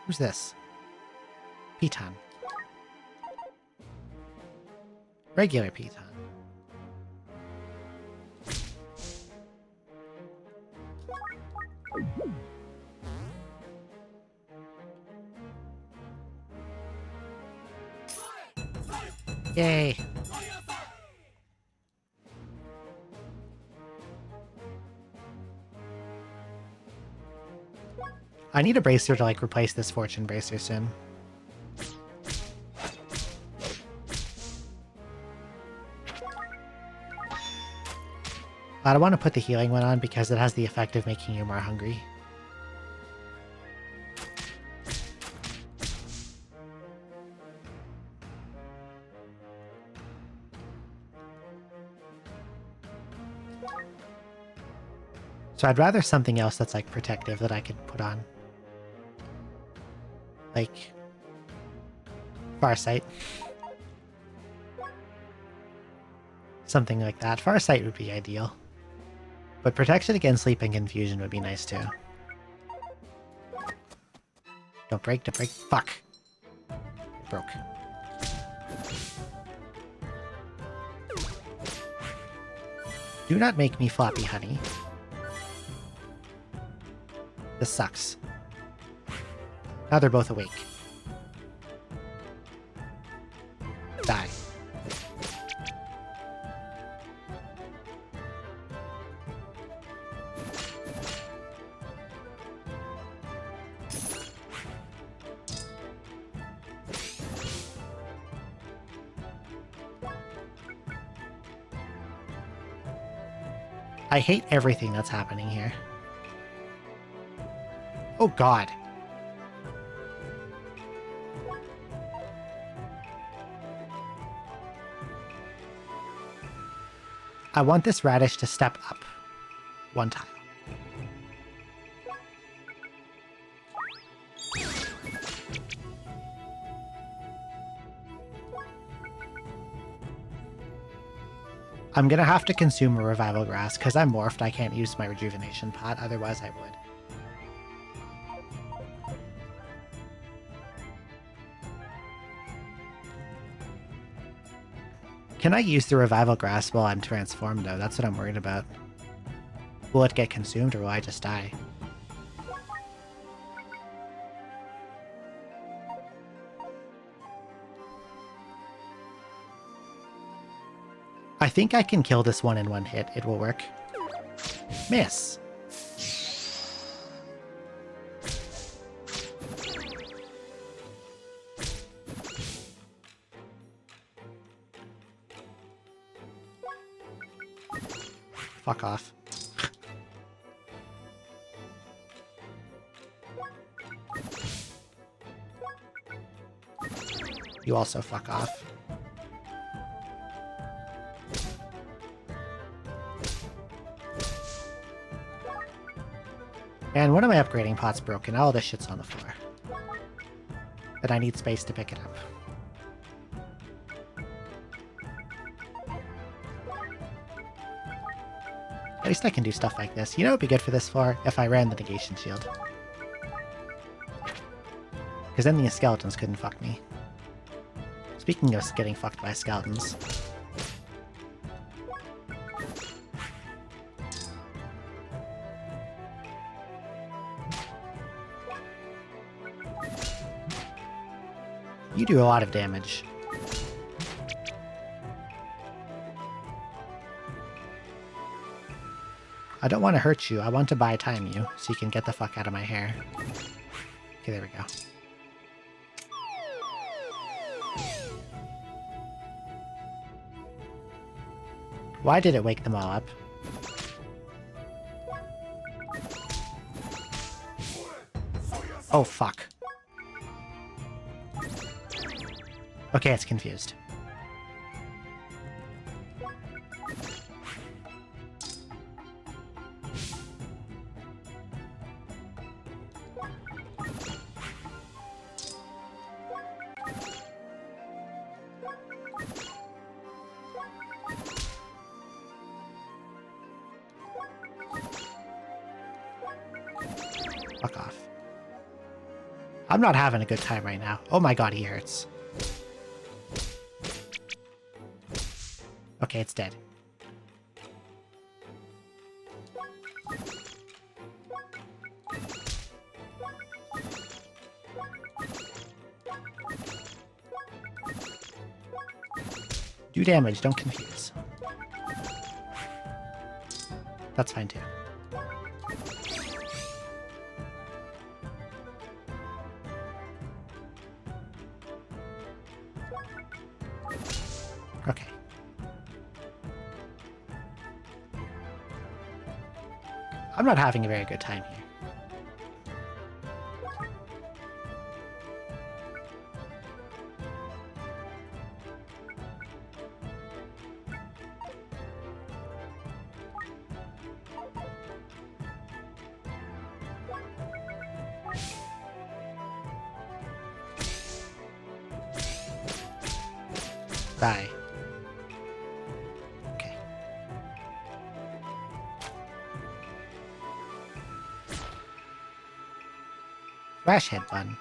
Who's this? Piton. Regular Piton. Yay! I need a bracer to, like, replace this fortune bracer soon. I don't want to put the healing one on because it has the effect of making you more hungry. So I'd rather something else that's, like, protective that I could put on. Like Farsight. Something like that. Farsight would be ideal. But protection against sleep and confusion would be nice too. Don't break, don't break. Fuck. It broke. Do not make me floppy, honey. This sucks. Now they're both awake. Die. I hate everything that's happening here. Oh god. I want this radish to step up one tile. I'm gonna have to consume a revival grass because I'm morphed. I can't use my rejuvenation pot, otherwise I would. Can I use the revival grass while I'm transformed though? That's what I'm worried about. Will it get consumed or will I just die? I think I can kill this one in one hit. It will work. Miss. Fuck off. You also fuck off. And one of my upgrading pots broken. All this shit's on the floor. But I need space to pick it up. At least I can do stuff like this. You know what would be good for this floor? If I ran the negation shield. Because then the skeletons couldn't fuck me. Speaking of getting fucked by skeletons. You do a lot of damage. I don't want to hurt you. I want to buy time you, so you can get the fuck out of my hair. Okay, there we go. Why did it wake them all up? Oh, fuck. Okay, it's confused. Fuck off. I'm not having a good time right now. Oh my god, he hurts. Okay, it's dead. Do damage, don't confuse. That's fine too. Okay. I'm not having a very good time here. Die. Okay. Flash head button.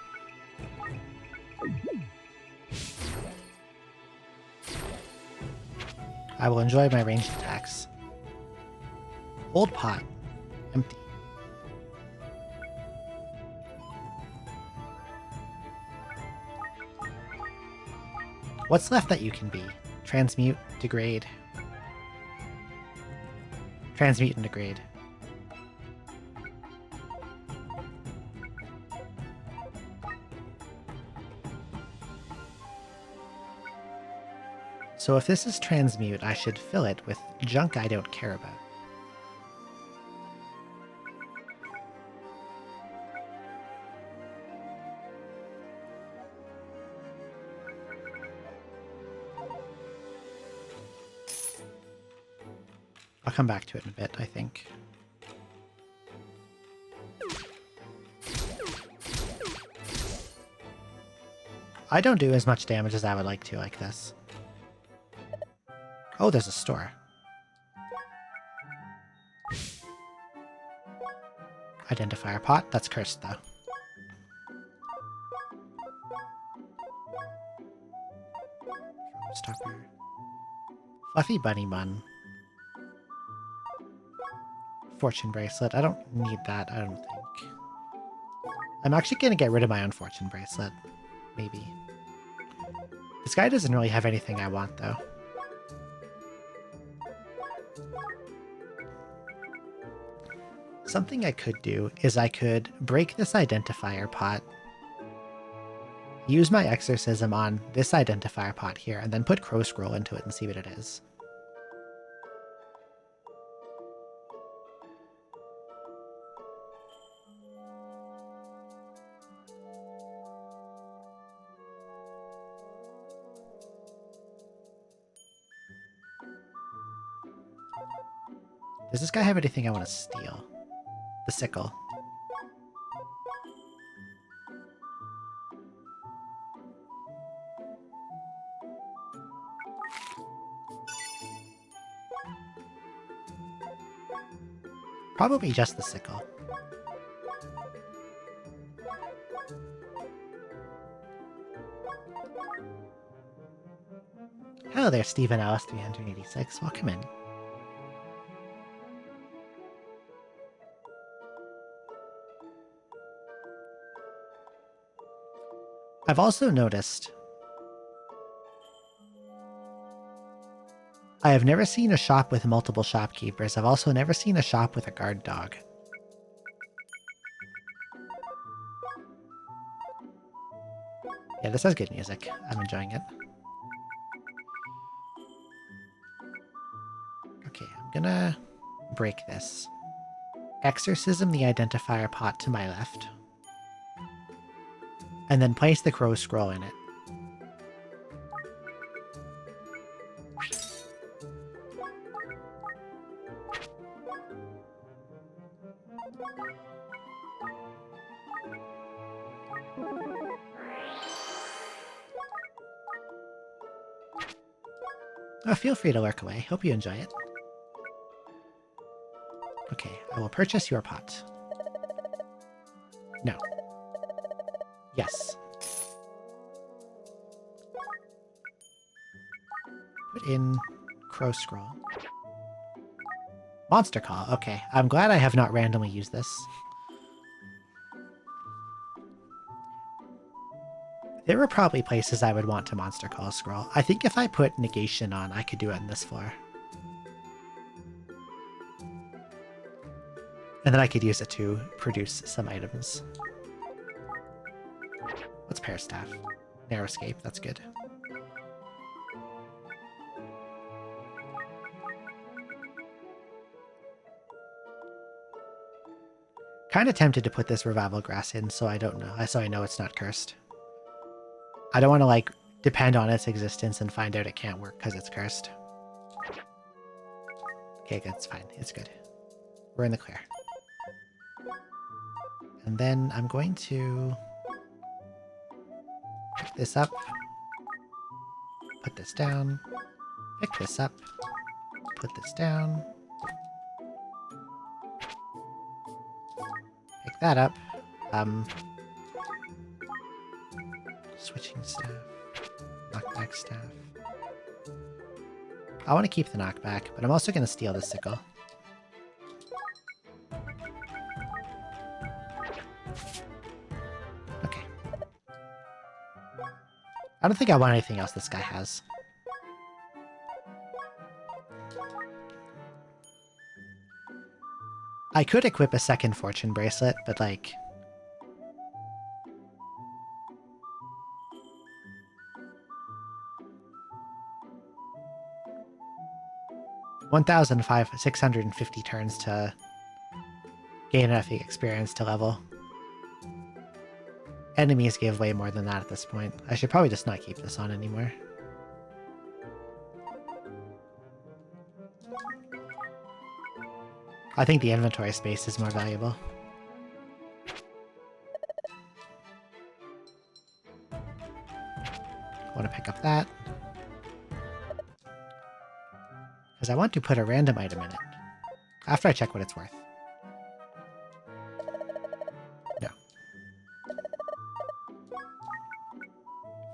I will enjoy my ranged attacks. Old pot. Empty. What's left that you can be? Transmute, degrade. Transmute and degrade. So if this is transmute, I should fill it with junk I don't care about. I'll come back to it in a bit, I think. I don't do as much damage as I would like to like this. Oh, there's a store. Identifier pot. That's cursed, though. Stopper. Fluffy bunny bun. Fortune bracelet. I don't need that, I don't think. I'm actually going to get rid of my own fortune bracelet. Maybe. This guy doesn't really have anything I want, though. Something I could do is I could break this identifier pot, use my exorcism on this identifier pot here, and then put Crow Scroll into it and see what it is. Does this guy have anything I want to steal? The sickle. Probably just the sickle. Hello there, Stephen Ellis 386. Welcome in. I've also noticed I have never seen a shop with multiple shopkeepers. I've also never seen a shop with a guard dog. Yeah, this has good music. I'm enjoying it. Okay, I'm gonna break this. Exorcism the identifier pot to my left. And then place the crow scroll in it. Oh, feel free to lurk away. Hope you enjoy it. Okay, I will purchase your pot. No. Yes. Put in crow scroll. Monster call. Okay, I'm glad I have not randomly used this. There were probably places I would want to monster call scroll. I think if I put negation on, I could do it in this floor. And then I could use it to produce some items. What's Pear Staff? Narrow Escape, that's good. Kind of tempted to put this Revival Grass in, so I don't know. So I know it's not cursed. I don't want to, like, depend on its existence and find out it can't work because it's cursed. Okay, good. It's fine. It's good. We're in the clear. And then I'm going to pick this up, put this down, pick this up, put this down, pick that up, switching staff, knockback staff. I want to keep the knockback, but I'm also going to steal the sickle. Okay. I don't think I want anything else this guy has. I could equip a second fortune bracelet, but like... 1,650 turns to gain enough experience to level. Enemies give way more than that at this point. I should probably just not keep this on anymore. I think the inventory space is more valuable. I want to pick up that. Because I want to put a random item in it. After I check what it's worth. No.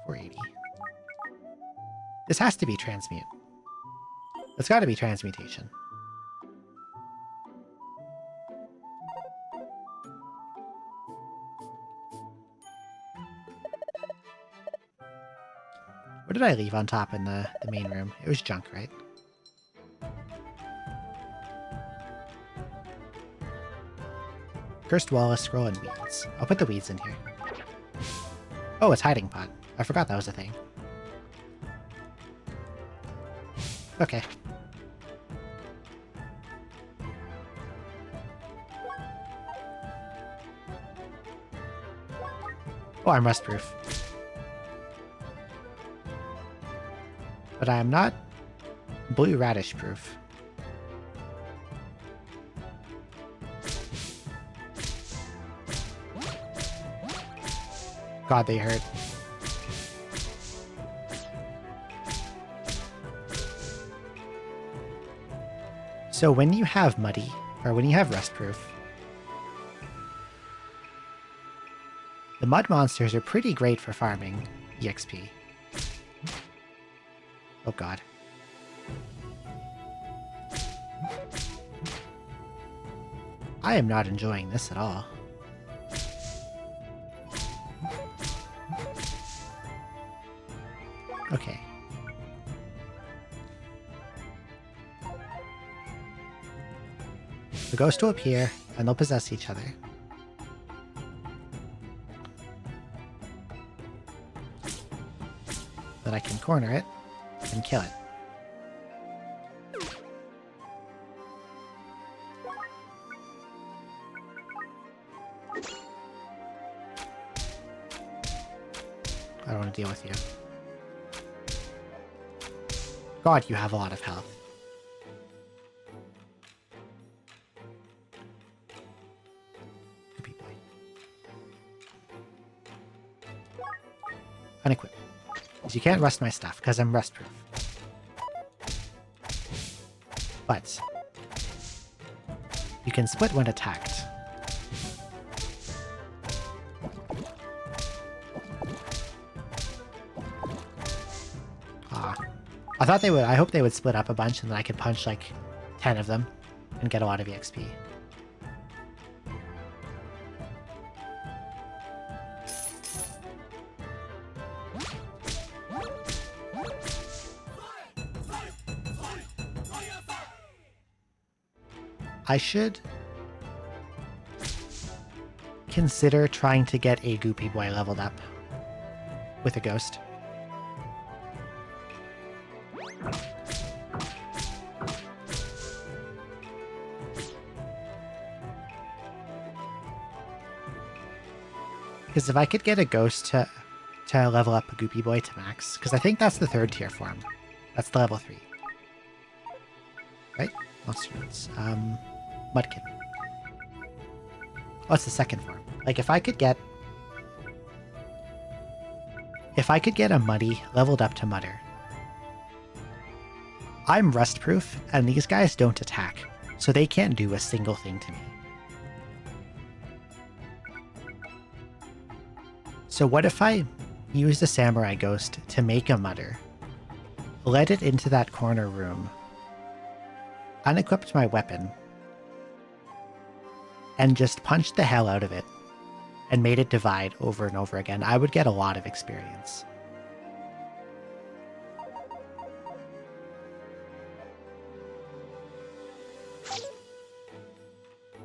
480. This has to be transmute. It's got to be transmutation. What did I leave on top in the main room? It was junk, right? Cursed Wall, Scroll, and Weeds. I'll put the weeds in here. Oh, it's Hiding Pot. I forgot that was a thing. Okay. Oh, I'm rustproof. But I am not blue radish proof. God, they hurt. So when you have muddy, or when you have rustproof, the mud monsters are pretty great for farming EXP. Oh god. I am not enjoying this at all. Okay. The ghost will appear, and they'll possess each other. Then I can corner it and kill it. I don't want to deal with you. God, you have a lot of health. Goopy boy. Unequip. Because you can't rust my stuff, because I'm rust proof. But you can split when attacked. I thought they would. I hope they would split up a bunch and then I could punch like 10 of them and get a lot of EXP. I should consider trying to get a Goopy Boy leveled up with a ghost. Because if I could get a ghost to level up a Goopy Boy to max, because I think that's the 3rd tier form. That's the level 3. Right? Monster Roots. Mudkin. What's the 2nd form? Like if I could get a Muddy leveled up to Mudder. I'm rust proof, and these guys don't attack, so they can't do a single thing to me. So what if I use the Samurai Ghost to make a Mudder, led it into that corner room, unequipped my weapon, and just punched the hell out of it, and made it divide over and over again? I would get a lot of experience.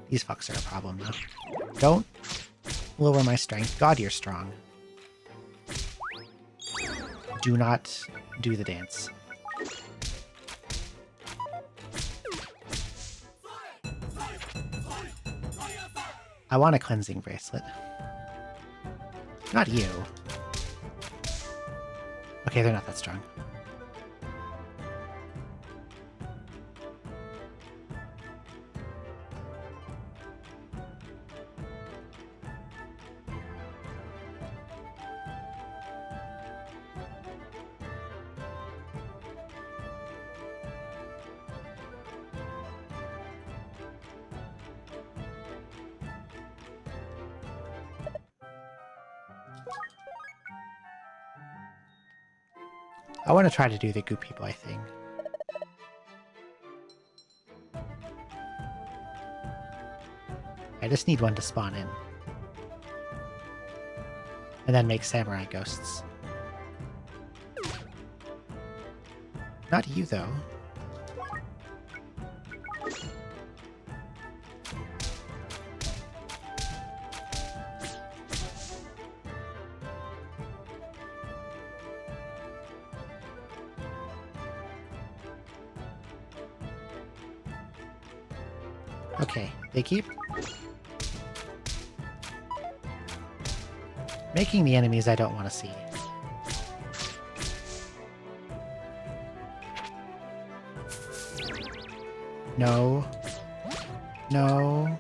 These fucks are a problem, though. Don't lower my strength. God, you're strong. Do not do the dance. I want a cleansing bracelet. Not you. Okay, they're not that strong. I want to try to do the Goopy Boy thing. I just need one to spawn in. And then make Samurai Ghosts. Not you, though. Okay, they keep making the enemies I don't want to see. No. No.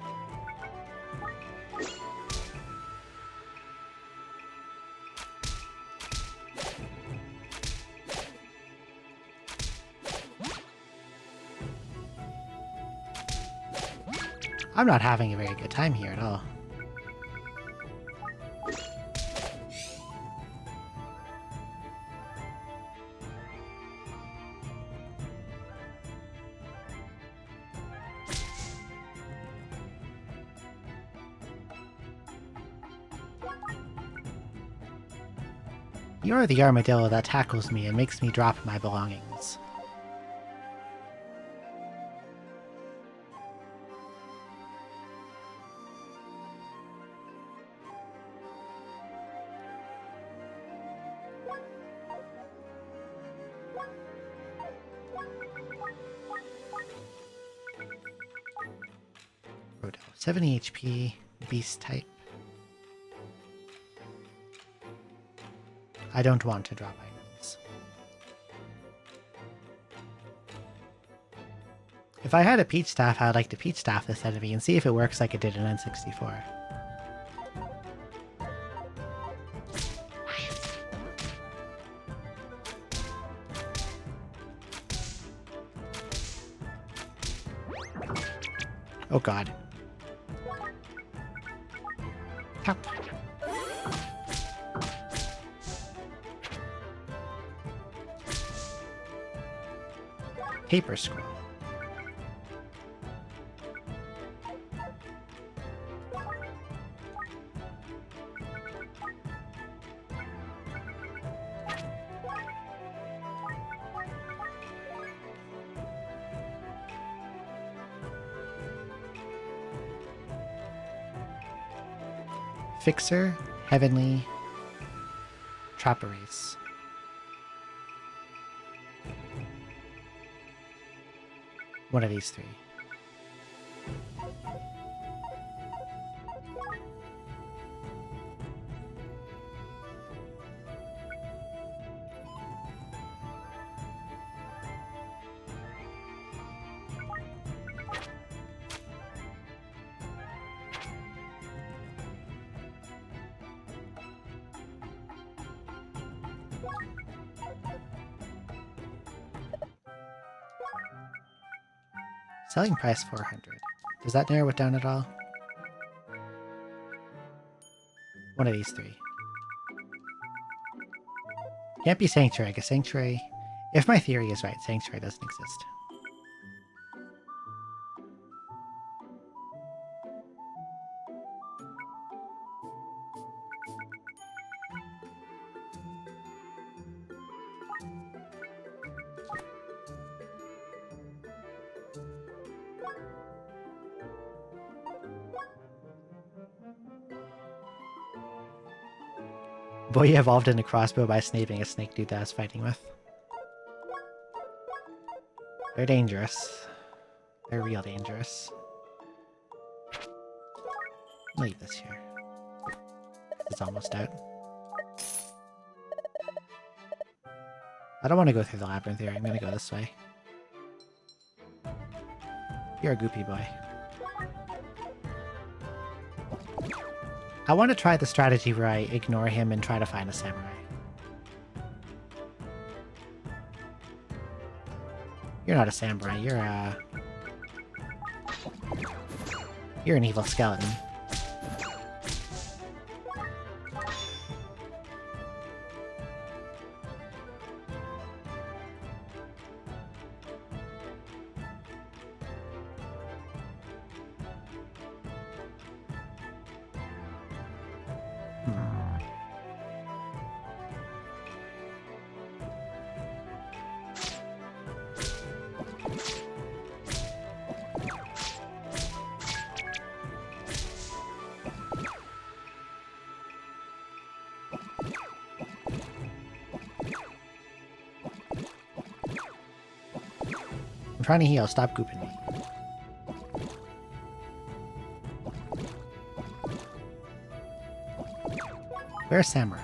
I'm not having a very good time here at all. You're the armadillo that tackles me and makes me drop my belongings. Roto. 70 HP, beast type. I don't want to drop items. If I had a Peach Staff, I would like to Peach Staff this enemy and see if it works like it did in N64. Oh god. Tap. Paper scroll. Fixer, Heavenly, Trap Erase. One of these three. Selling price 400. Does that narrow it down at all? One of these three. Can't be Sanctuary, because Sanctuary... If my theory is right, Sanctuary doesn't exist. Boy, you evolved into crossbow by sniping a snake dude that I was fighting with. They're dangerous. They're real dangerous. Leave this here. It's almost out. I don't want to go through the labyrinth here. I'm going to go this way. You're a goopy boy. I want to try the strategy where I ignore him and try to find a samurai. You're not a samurai, you're an evil skeleton. I'm trying to heal, stop gooping me. Where's Samurai?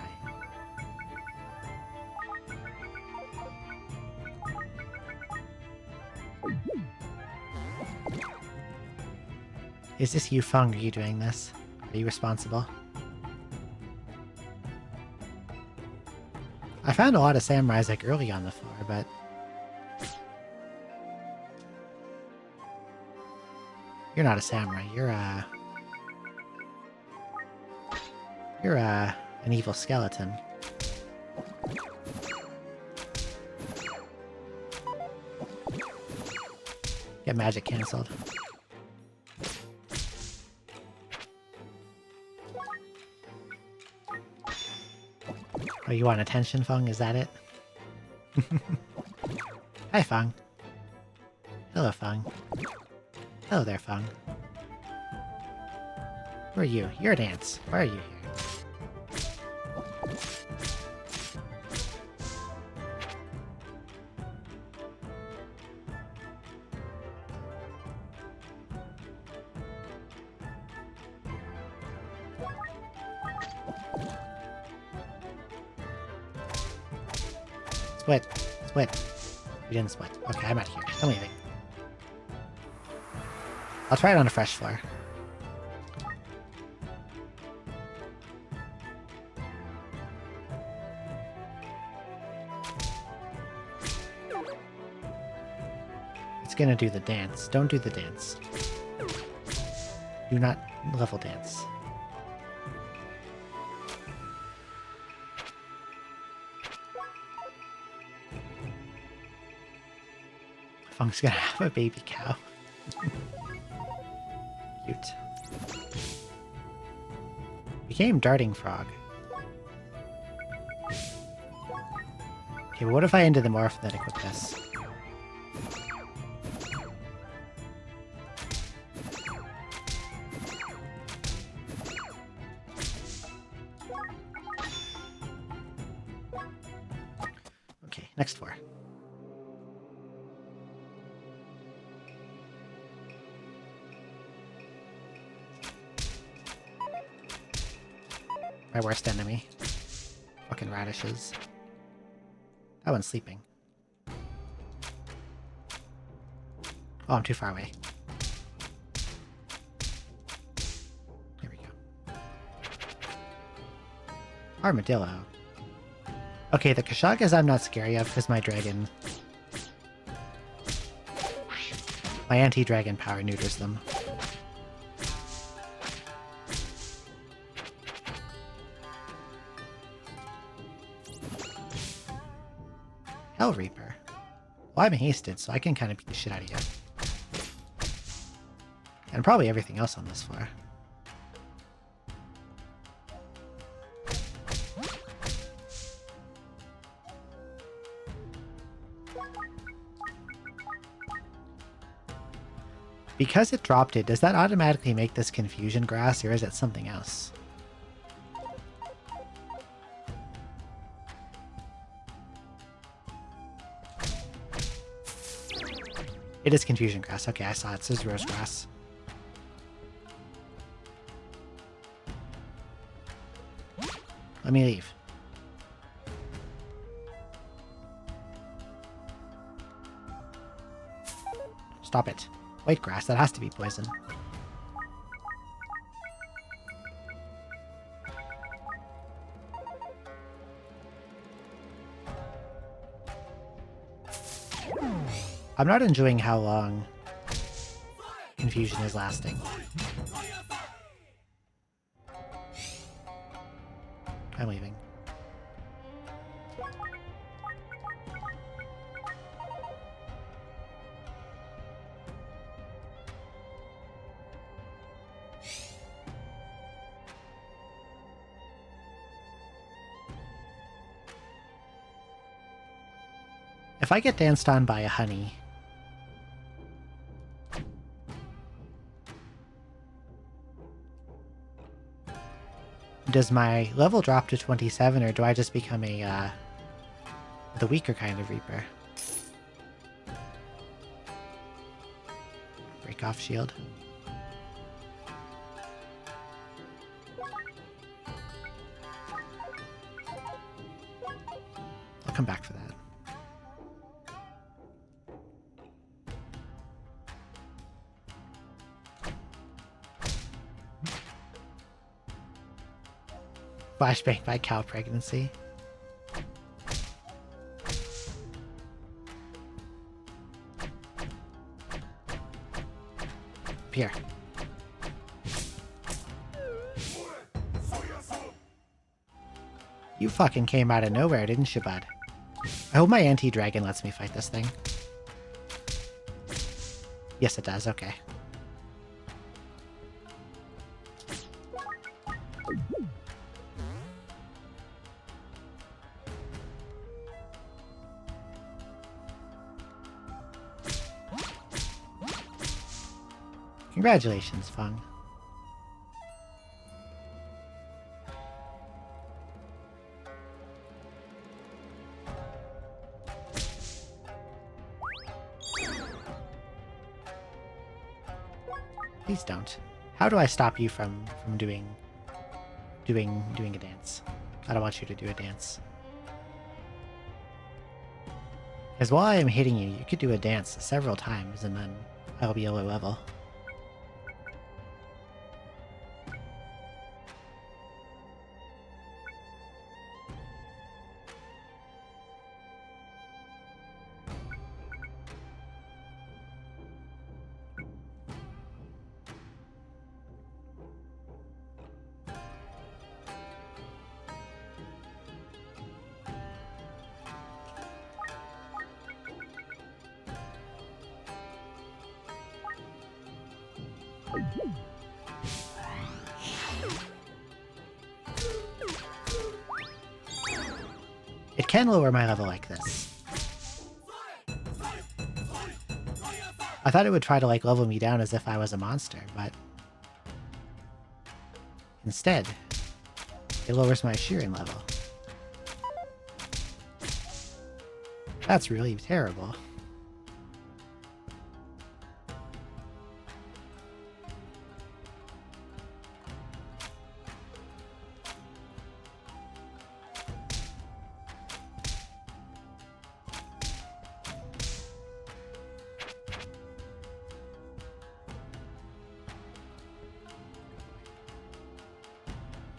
Is this you, Fung? Are you doing this? Are you responsible? I found a lot of samurais like early on the floor, but... You're not a samurai, you're an evil skeleton. Get magic cancelled. Oh, you want attention, Fung? Is that it? Hi, Fung. Hello, Fung. Hello there, Fung. Who are you? You're an ant. Why are you here? Split. Split. We didn't split. Okay, I'm out of here. I'm leaving. I'll try it on a fresh floor. It's gonna do the dance. Don't do the dance. Do not level dance. Funk's gonna have a baby cow. Cute. Became Darting Frog. Okay, but what if I ended the morph and then equip this? Okay, next floor. My worst enemy. Fucking radishes. That one's sleeping. Oh, I'm too far away. Here we go. Armadillo. Okay, the Kashagas I'm not scary of because my dragon... My anti-dragon power neuters them. Hell Reaper. Well, I'm hasted, so I can kind of beat the shit out of you. And probably everything else on this floor. Because it dropped it, does that automatically make this confusion grass, or is it something else? It is confusion grass. Okay, I saw it. It says rose grass. Let me leave. Stop it. White grass. That has to be poison. I'm not enjoying how long confusion is lasting. I'm leaving. If I get danced on by a honey, does my level drop to 27, or do I just become the weaker kind of Reaper? Break off shield. I'll come back for that. Flashbang by cow pregnancy. Up here. You fucking came out of nowhere, didn't you, bud? I hope my anti-dragon lets me fight this thing. Yes, it does. Okay. Congratulations, Fung. Please don't. How do I stop you from doing a dance? I don't want you to do a dance. Because while I am hitting you, you could do a dance several times and then I'll be a low level. It can lower my level like this. I thought it would try to like level me down as if I was a monster, but instead, it lowers my shearing level. That's really terrible.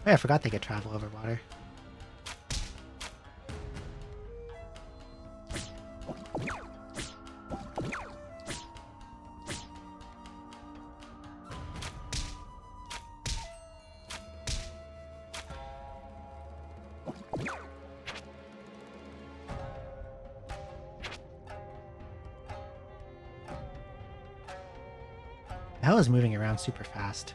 Oh, yeah, I forgot they could travel over water. The hell is moving around super fast.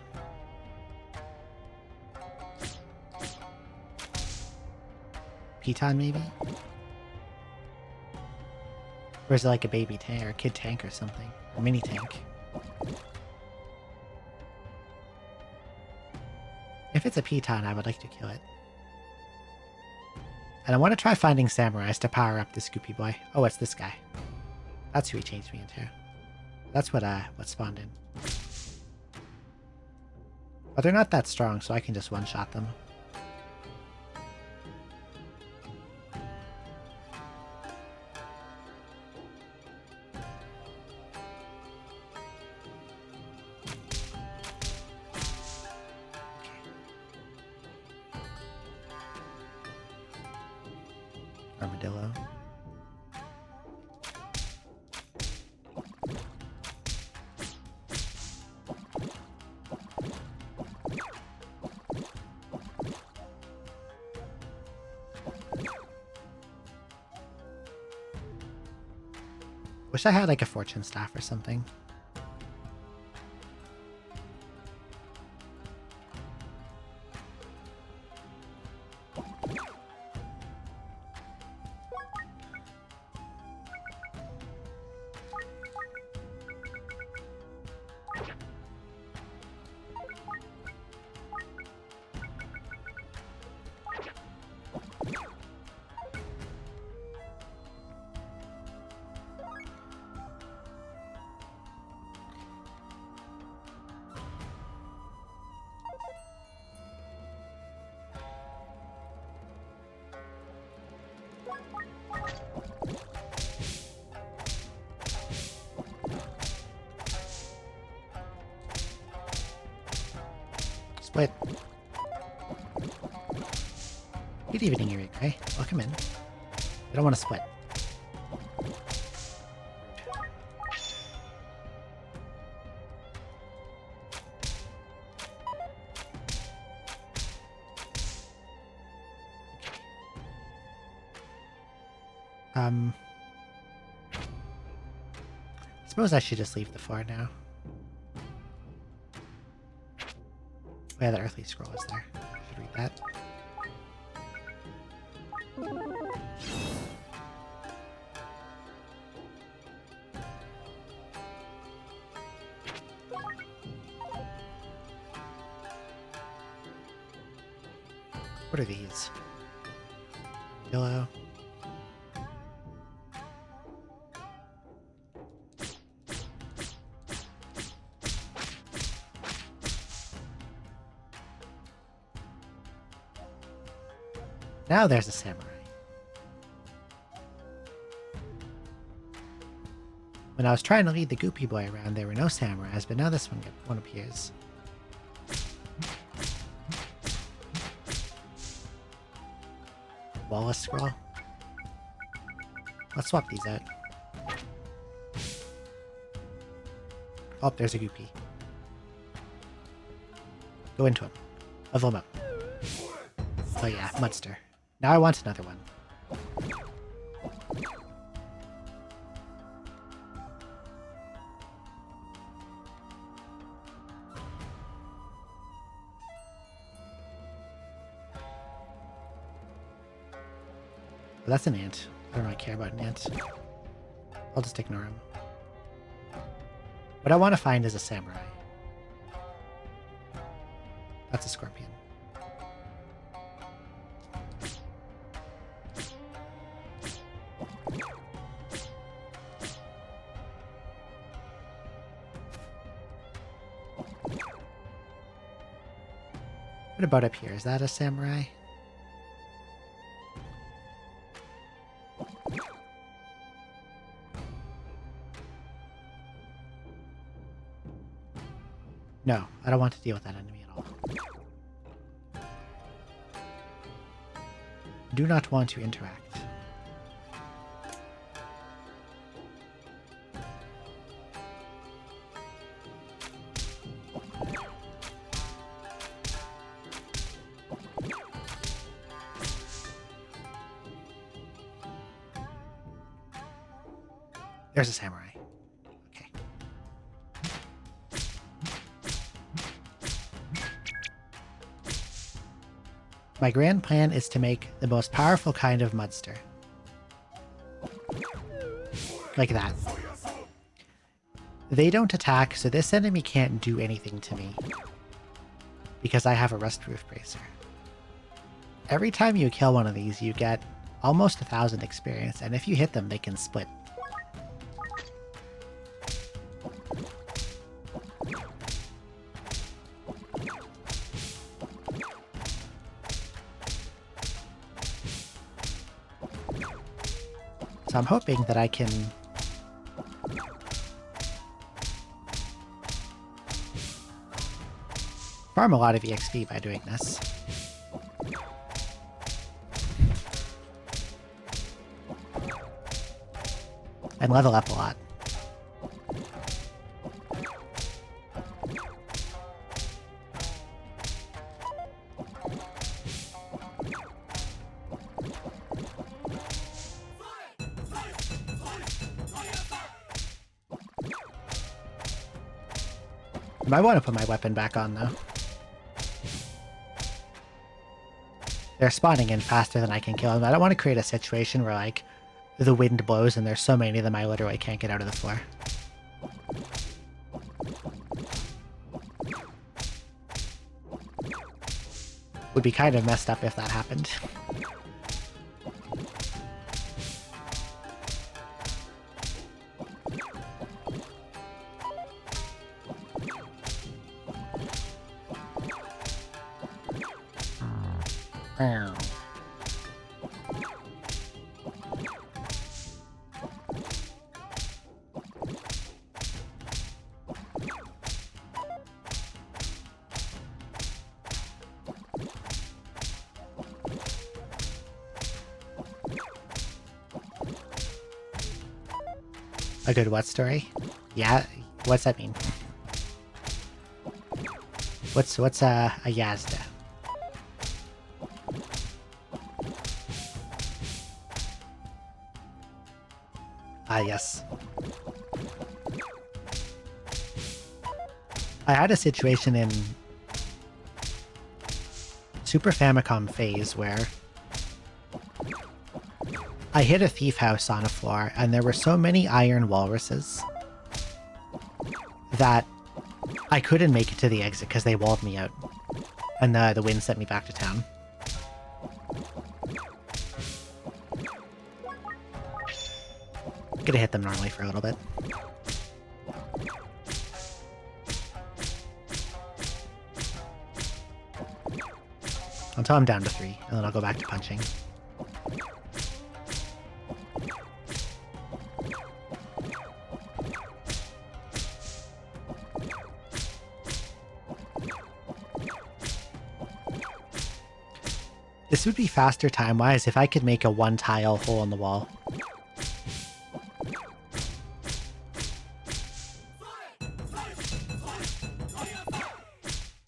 Piton, maybe? Or is it like a baby tank or a kid tank or something? A mini tank? If it's a Piton, I would like to kill it. And I want to try finding samurais to power up this Scoopy boy. Oh, it's this guy. That's who he changed me into. That's what spawned in. But they're not that strong, so I can just one-shot them. Armadillo. Wish I had like a fortune staff or something. Split. Good evening, Eureka. Welcome in. I don't want to split. Suppose I should just leave the floor now. Oh yeah, the earthly scroll is there. I should read that. What are these? Yellow. Now there's a samurai. When I was trying to lead the goopy boy around, there were no samurais, but now this one appears. Wallace scroll. Let's swap these out. Oh, there's a goopy. Go into him. Level him up. Oh yeah, Mudster. Now I want another one. But that's an ant. I don't really care about an ant. I'll just ignore him. What I want to find is a samurai. That's a scorpion. What about up here? Is that a samurai? No, I don't want to deal with that enemy at all. Do not want to interact. There's a samurai. Okay. My grand plan is to make the most powerful kind of mudster. Like that. They don't attack, so this enemy can't do anything to me. Because I have a rust-proof bracer. Every time you kill one of these, you get almost 1,000 experience, and if you hit them, they can split. So I'm hoping that I can farm a lot of EXP by doing this. And level up a lot. I might want to put my weapon back on, though. They're spawning in faster than I can kill them. I don't want to create a situation where, like, the wind blows and there's so many of them I literally can't get out of the floor. Would be kind of messed up if that happened. A good what story? Yeah, what's that mean? What's a Yazda? Ah, yes. I had a situation in Super Famicom phase where I hit a thief house on a floor, and there were so many iron walruses that I couldn't make it to the exit because they walled me out, and the wind sent me back to town. Could have hit them normally for a little bit. Until I'm down to 3, and then I'll go back to punching. This would be faster time-wise if I could make a one-tile hole in the wall.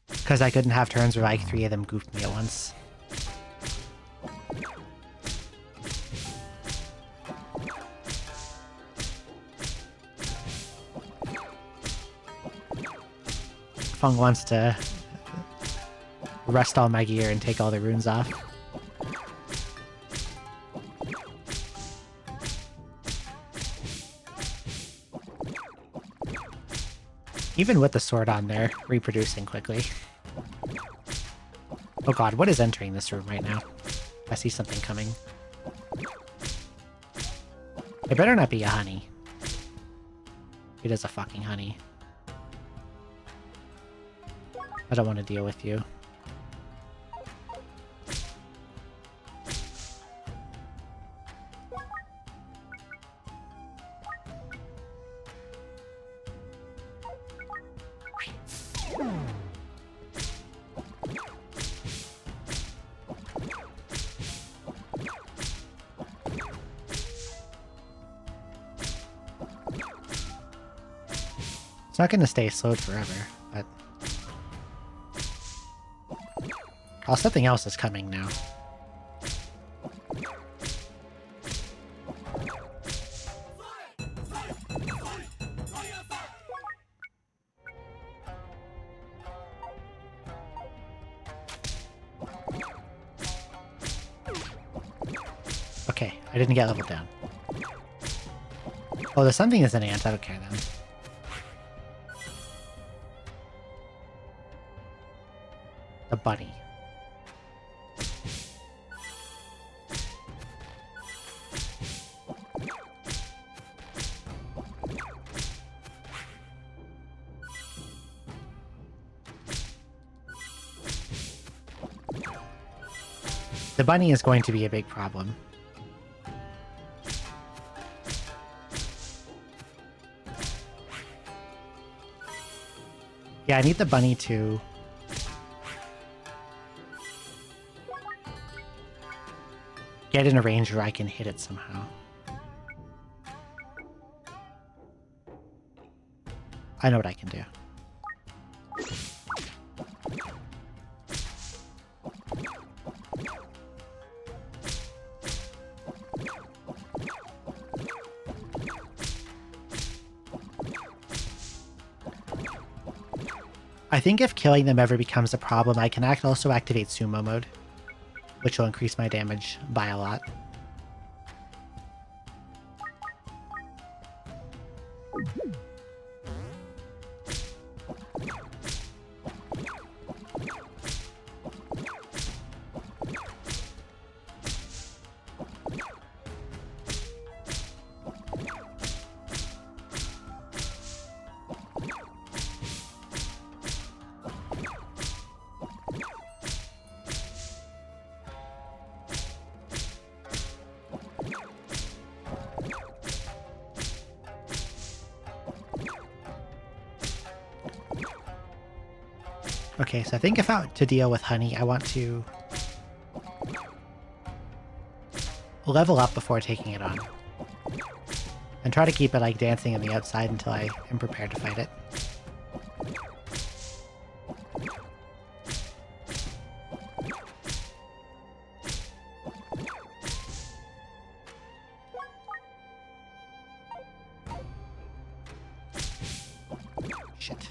Because I couldn't have turns where like 3 of them goofed me at once. Fung wants to rest all my gear and take all the runes off. Even with the sword on there, reproducing quickly. Oh god, what is entering this room right now? I see something coming. It better not be a honey. It is a fucking honey. I don't want to deal with you. It's not going to stay slowed forever, but... Oh, something else is coming now. Okay, I didn't get leveled down. Oh, there's something that's an ant. I don't care then. The bunny. The bunny is going to be a big problem. Yeah, I need the bunny to... get in a range where I can hit it somehow. I know what I can do. I think if killing them ever becomes a problem, I can also activate sumo mode, which will increase my damage by a lot. Okay, so I think if I want to deal with honey, I want to level up before taking it on. And try to keep it like dancing on the outside until I am prepared to fight it. Shit.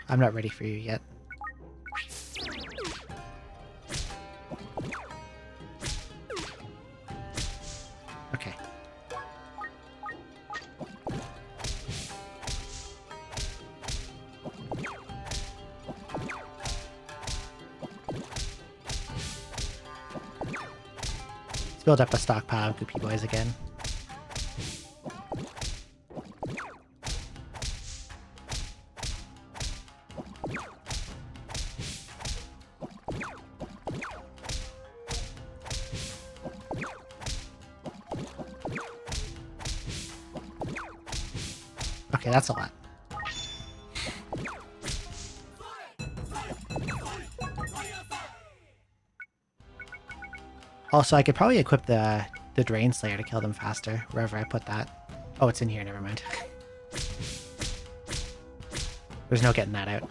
I'm not ready for you yet. Okay. Let's build up a stockpile of goopy boys again. Okay, that's a lot. Also, I could probably equip the Drain Slayer to kill them faster, wherever I put that. Oh, it's in here, never mind. There's no getting that out.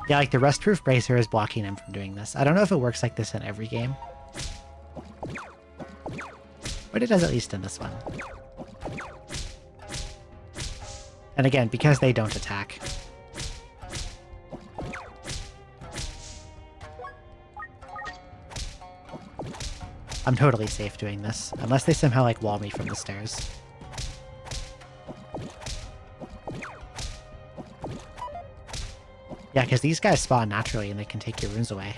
Yeah, like the Rustproof Bracer is blocking him from doing this. I don't know if it works like this in every game. But it does at least in this one. And again, because they don't attack. I'm totally safe doing this, unless they somehow like wall me from the stairs. Yeah, because these guys spawn naturally and they can take your runes away.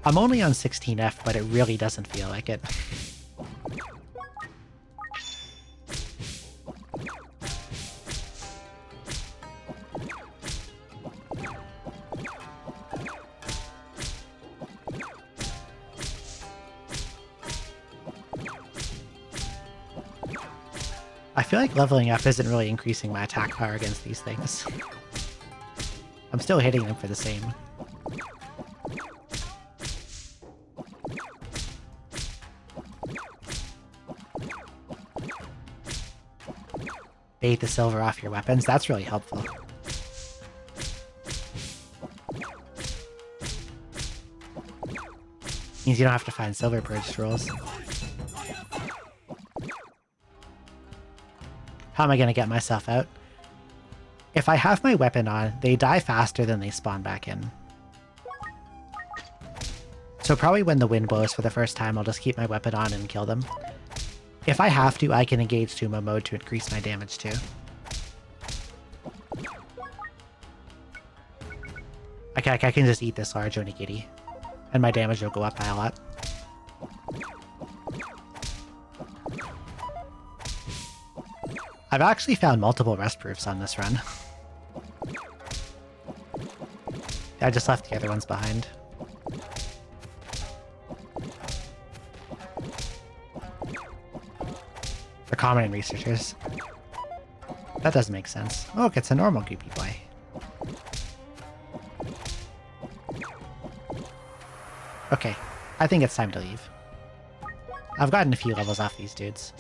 I'm only on 16F, but it really doesn't feel like it. I feel like leveling up isn't really increasing my attack power against these things. I'm still hitting them for the same. Bait the silver off your weapons, that's really helpful. Means you don't have to find silver purge scrolls. How am I going to get myself out? If I have my weapon on, they die faster than they spawn back in. So probably when the wind blows for the first time, I'll just keep my weapon on and kill them. If I have to, I can engage Sumo mode to increase my damage too. Okay, I can just eat this large onigiri, and my damage will go up by a lot. I've actually found multiple rest proofs on this run. I just left the other ones behind. For common and researchers. That doesn't make sense. Oh, it's a normal goopy boy. Okay, I think it's time to leave. I've gotten a few levels off these dudes.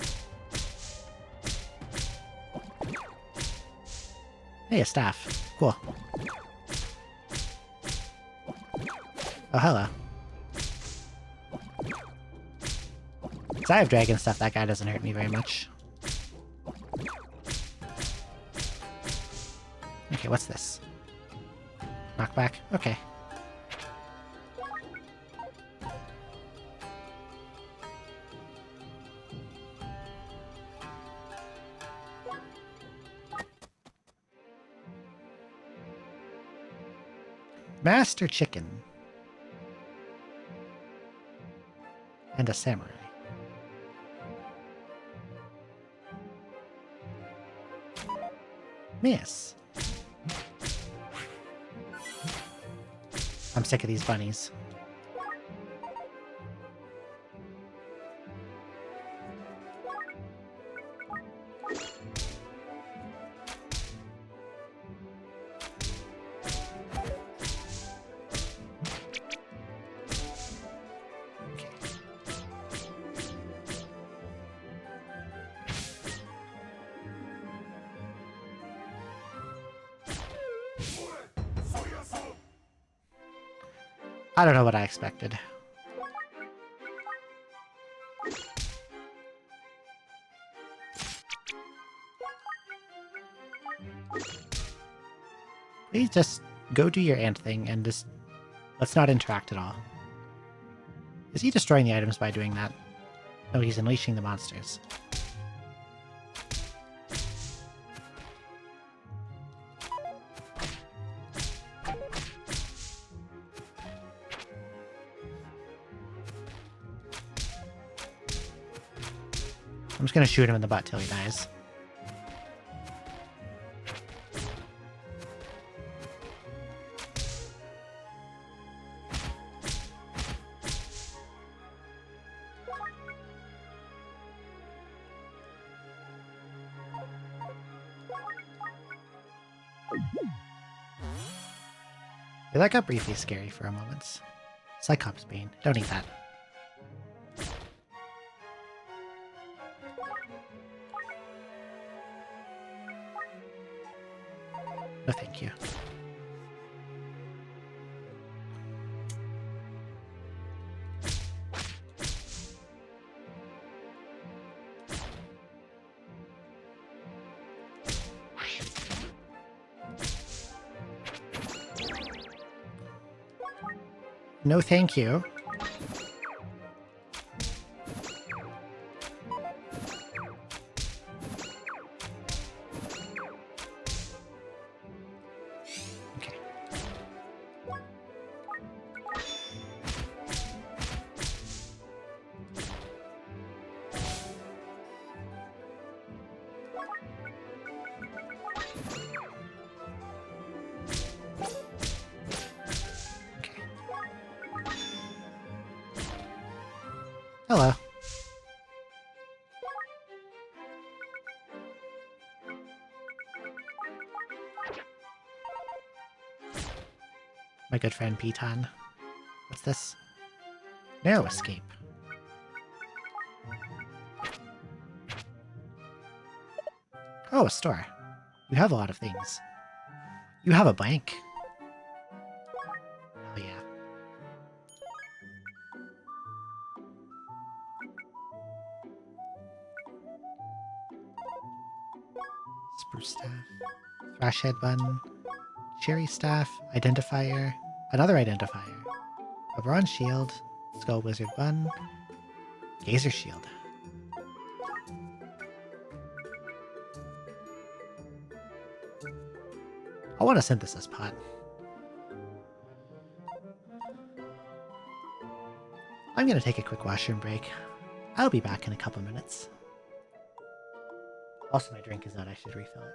Hey, a staff. Cool. Oh, hello. So I have dragon stuff, that guy doesn't hurt me very much. Okay, what's this? Knockback? Okay. Master Chicken. And a samurai. Miss. I'm sick of these bunnies. I don't know what I expected. Please just go do your ant thing and just let's not interact at all. Is he destroying the items by doing that? No, he's unleashing the monsters. I'm just gonna shoot him in the butt till he dies. Okay, that got briefly scary for a moment. Cyclops Bane. Don't eat that. No, thank you. No, thank you. Okay. Okay. Hello. My good friend Piton. What's this? Narrow escape. Oh, a store. You have a lot of things. You have a bank. Oh yeah. Spruce staff. Thrash head button. Cherry staff. Identifier. Another identifier. A bronze shield. Skull wizard bun. Gazer shield. I want a synthesis pot. I'm gonna take a quick washroom break. I'll be back in a couple minutes. Also, my drink is out. I should refill it.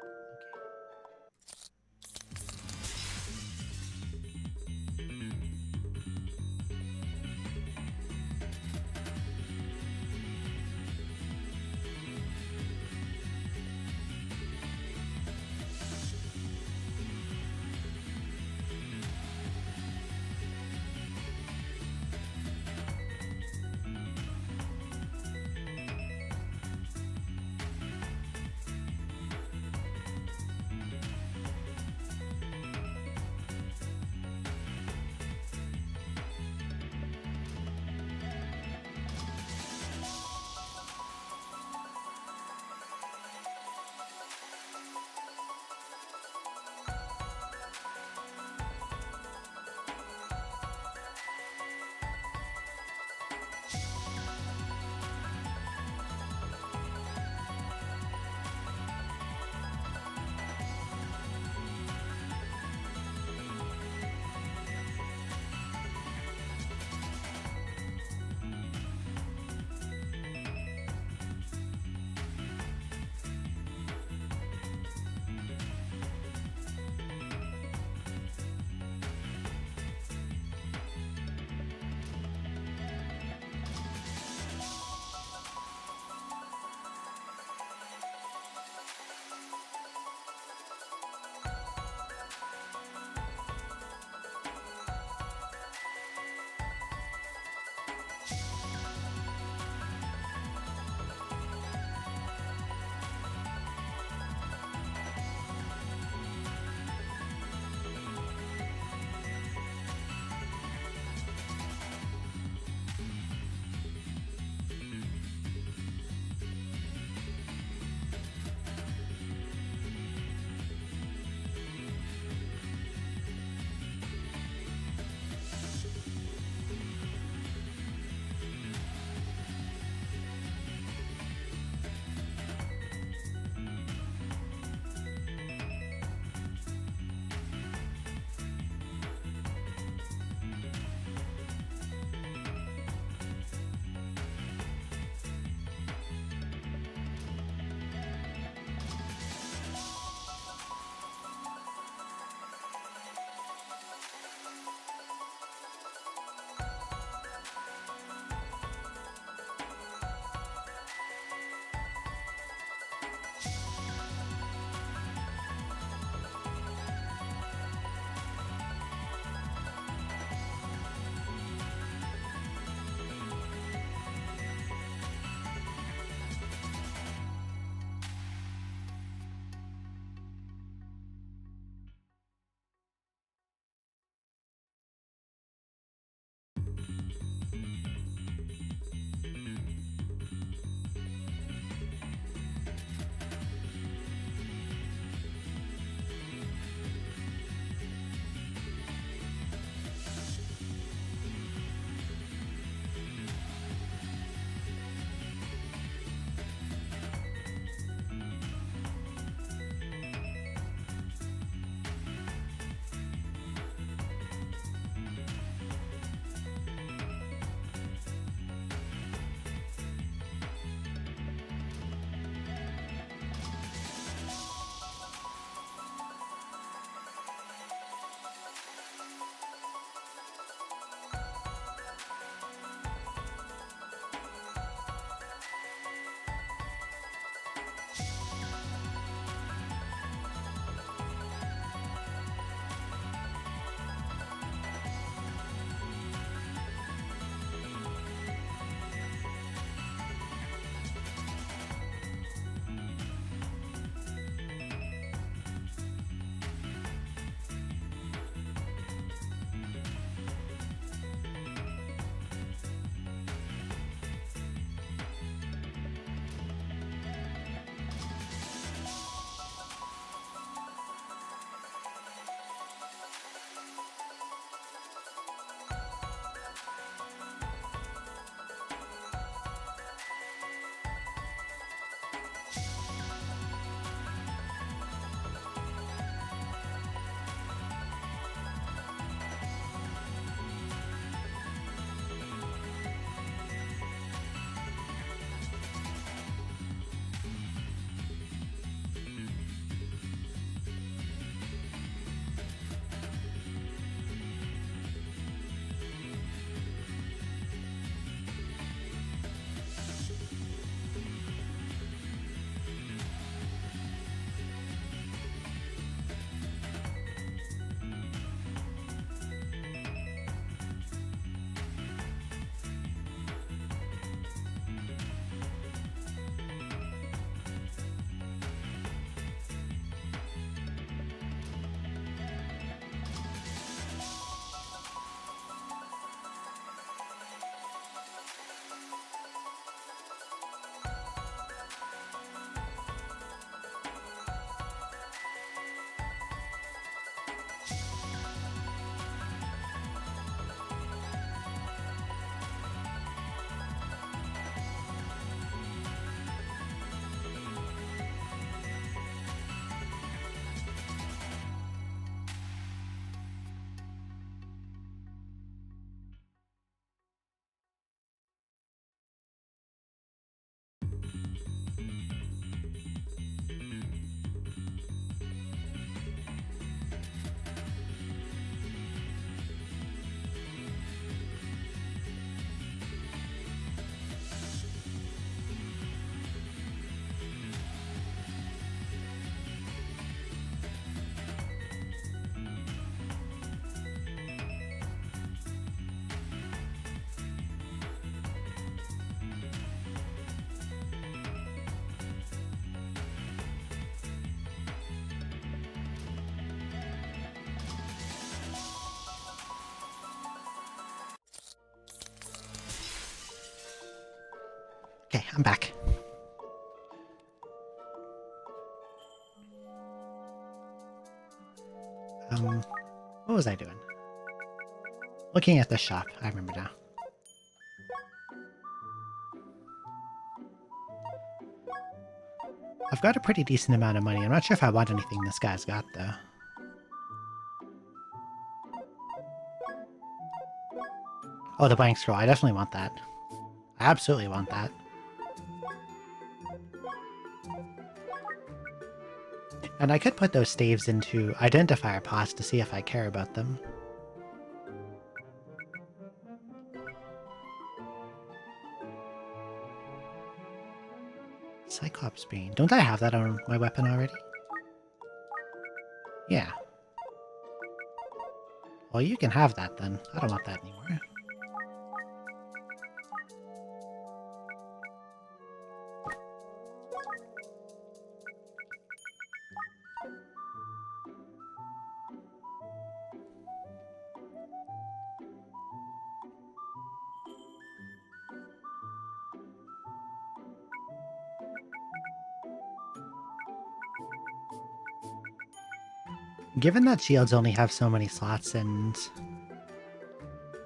Okay, I'm back. What was I doing? Looking at the shop. I remember now. I've got a pretty decent amount of money. I'm not sure if I want anything this guy's got, though. Oh, the blank scroll. I definitely want that. I absolutely want that. And I could put those staves into identifier pots to see if I care about them. Cyclops Bean. Don't I have that on my weapon already? Yeah. Well, you can have that then. I don't want that anymore. Given that shields only have so many slots and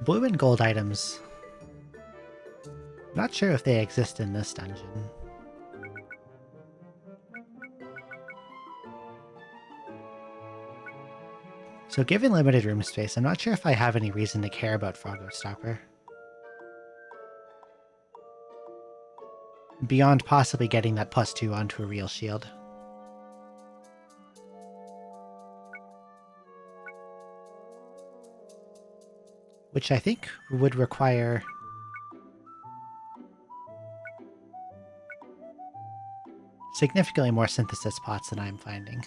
blue and gold items, not sure if they exist in this dungeon. So given limited room space, I'm not sure if I have any reason to care about Froggo Stopper. Beyond possibly getting that +2 onto a real shield. Which I think would require significantly more synthesis pots than I'm finding.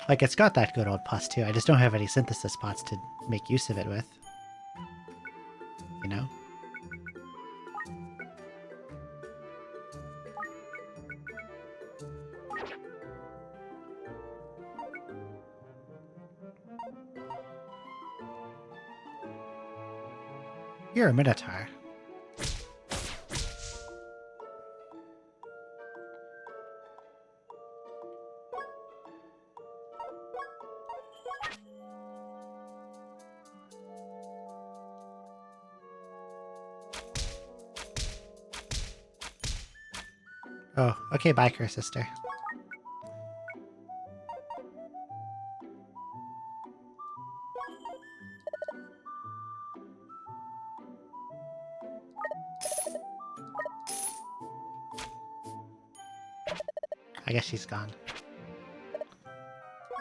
Like, it's got that good old +2, I just don't have any synthesis pots to make use of it with. You know? You're a Minotaur. Oh, okay, biker sister. I guess she's gone.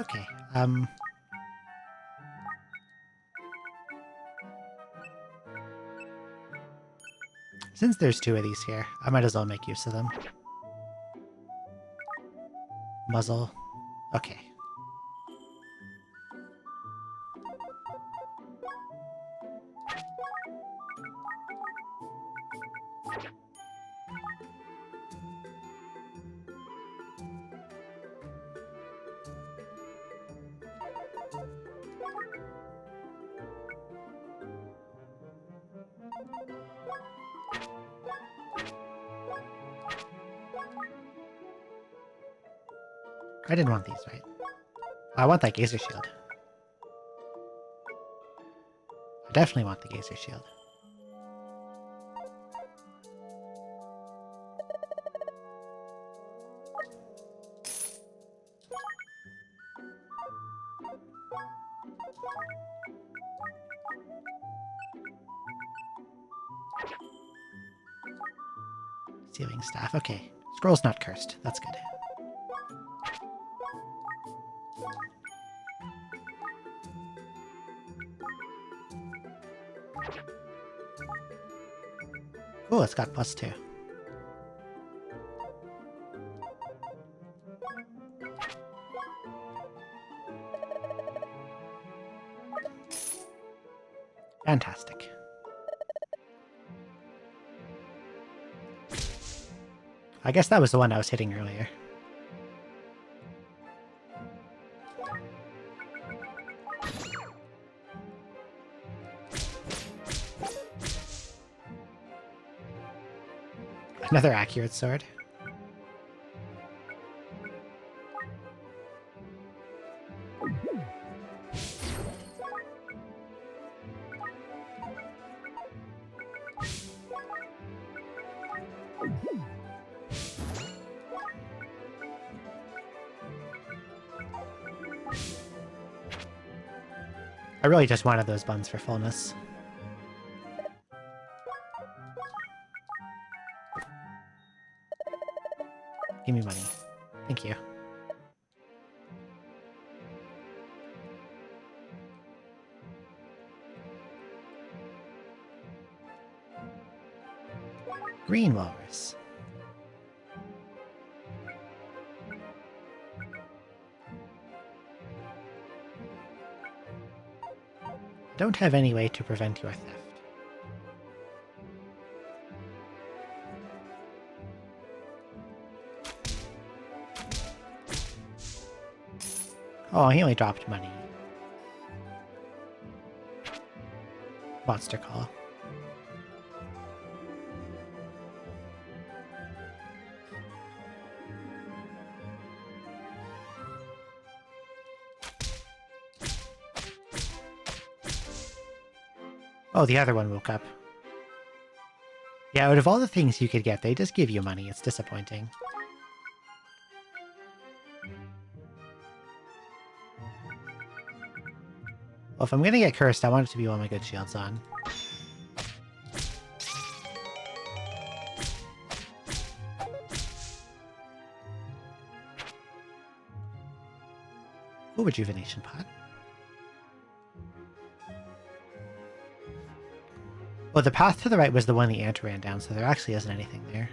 Okay, since there's 2 of these here, I might as well make use of them. Muzzle. Okay. I didn't want these, right? I want that Gazer Shield. I definitely want the Gazer Shield. Sealing Staff. Okay. Scroll's not cursed. That's good. Cool, it's got +2. Fantastic. I guess that was the one I was hitting earlier. Another accurate sword. I really just wanted those buns for fullness. Give me money. Thank you. Green walrus. Don't have any way to prevent your theft. Oh, he only dropped money. Monster call. Oh, the other one woke up. Yeah, out of all the things you could get, they just give you money. It's disappointing. Well, if I'm gonna get cursed, I want it to be one of my good shields on. Ooh, rejuvenation pot. Well, the path to the right was the one the ant ran down, so there actually isn't anything there.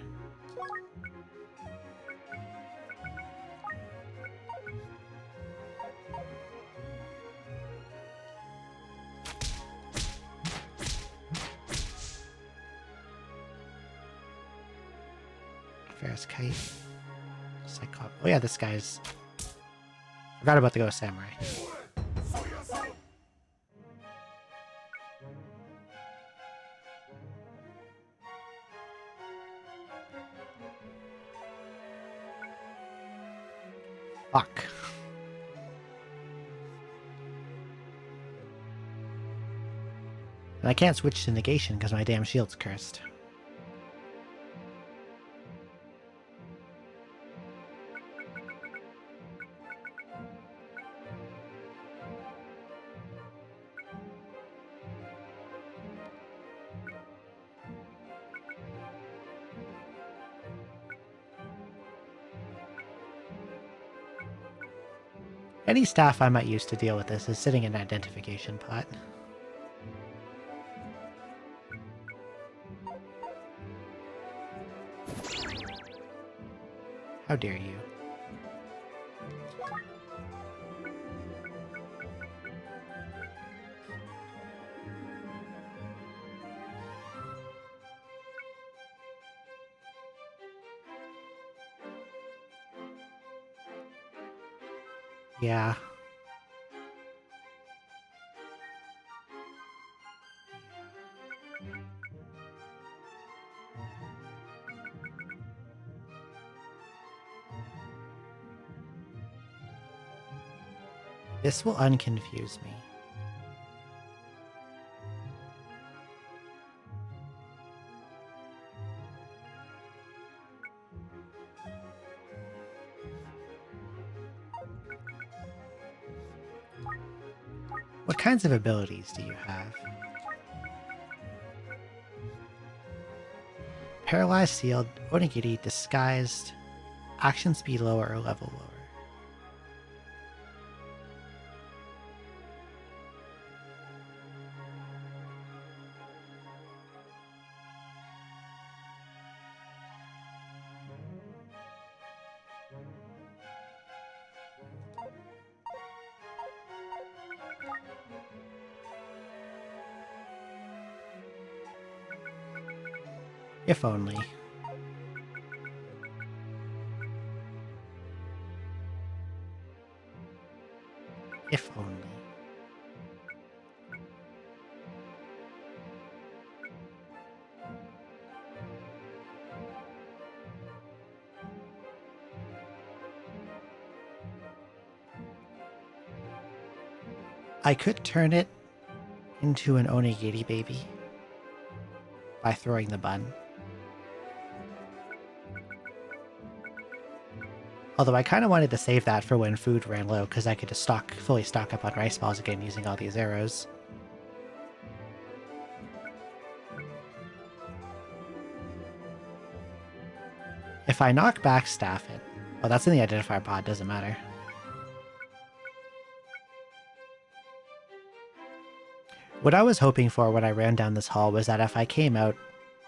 Ferris kite. Cyclops. Oh yeah, this guy's... Forgot about the Ghost Samurai. Fuck. And I can't switch to negation because my damn shield's cursed. Any staff I might use to deal with this is sitting in an identification pot. How dare you? Yeah. This will unconfuse me. What kinds of abilities do you have? Paralyzed, sealed, onigiri, disguised, action speed lower or level lower. If only. If only. I could turn it into an onigiri baby by throwing the bun. Although I kind of wanted to save that for when food ran low, because I could just fully stock up on rice balls again using all these arrows. If I knock back staff it... Oh, that's in the identifier pod, doesn't matter. What I was hoping for when I ran down this hall was that if I came out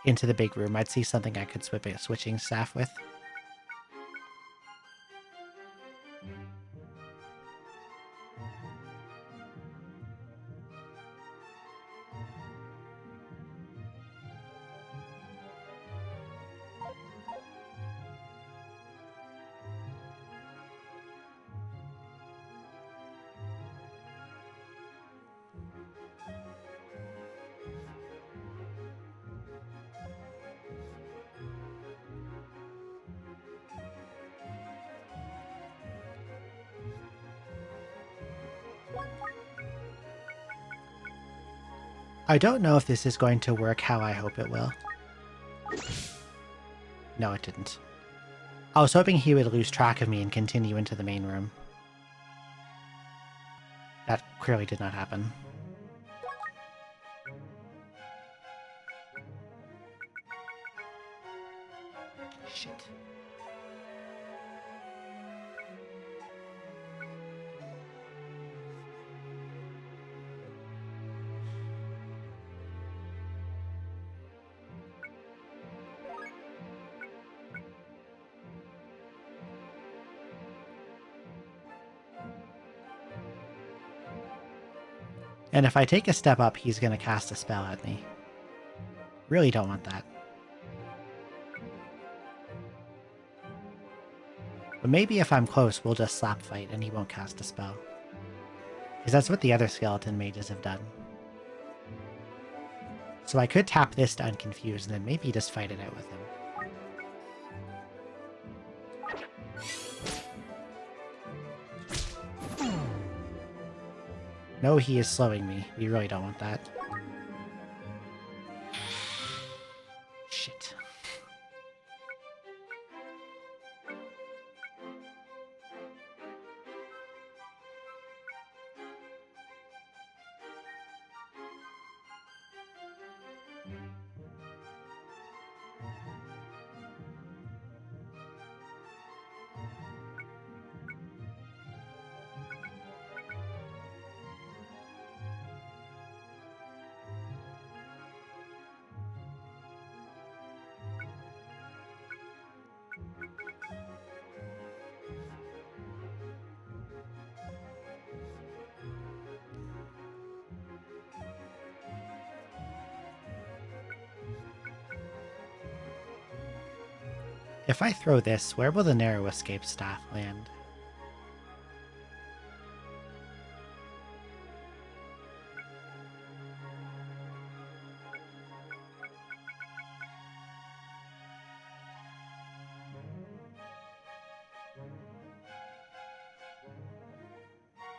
into the big room, I'd see something I could switching staff with. I don't know if this is going to work how I hope it will. No, it didn't. I was hoping he would lose track of me and continue into the main room. That clearly did not happen. Shit. And if I take a step up, he's going to cast a spell at me. Really don't want that. But maybe if I'm close, we'll just slap fight and he won't cast a spell. Because that's what the other skeleton mages have done. So I could tap this to unconfuse and then maybe just fight it out with him. No, he is slowing me. We really don't want that. Shit. If I throw this, where will the narrow escape staff land?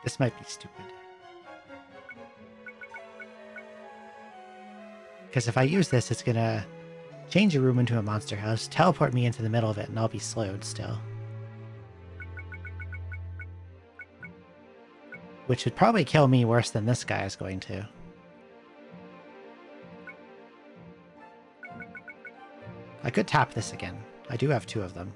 This might be stupid. Because if I use this, it's gonna change a room into a monster house, teleport me into the middle of it, and I'll be slowed still. Which would probably kill me worse than this guy is going to. I could tap this again. I do have two of them.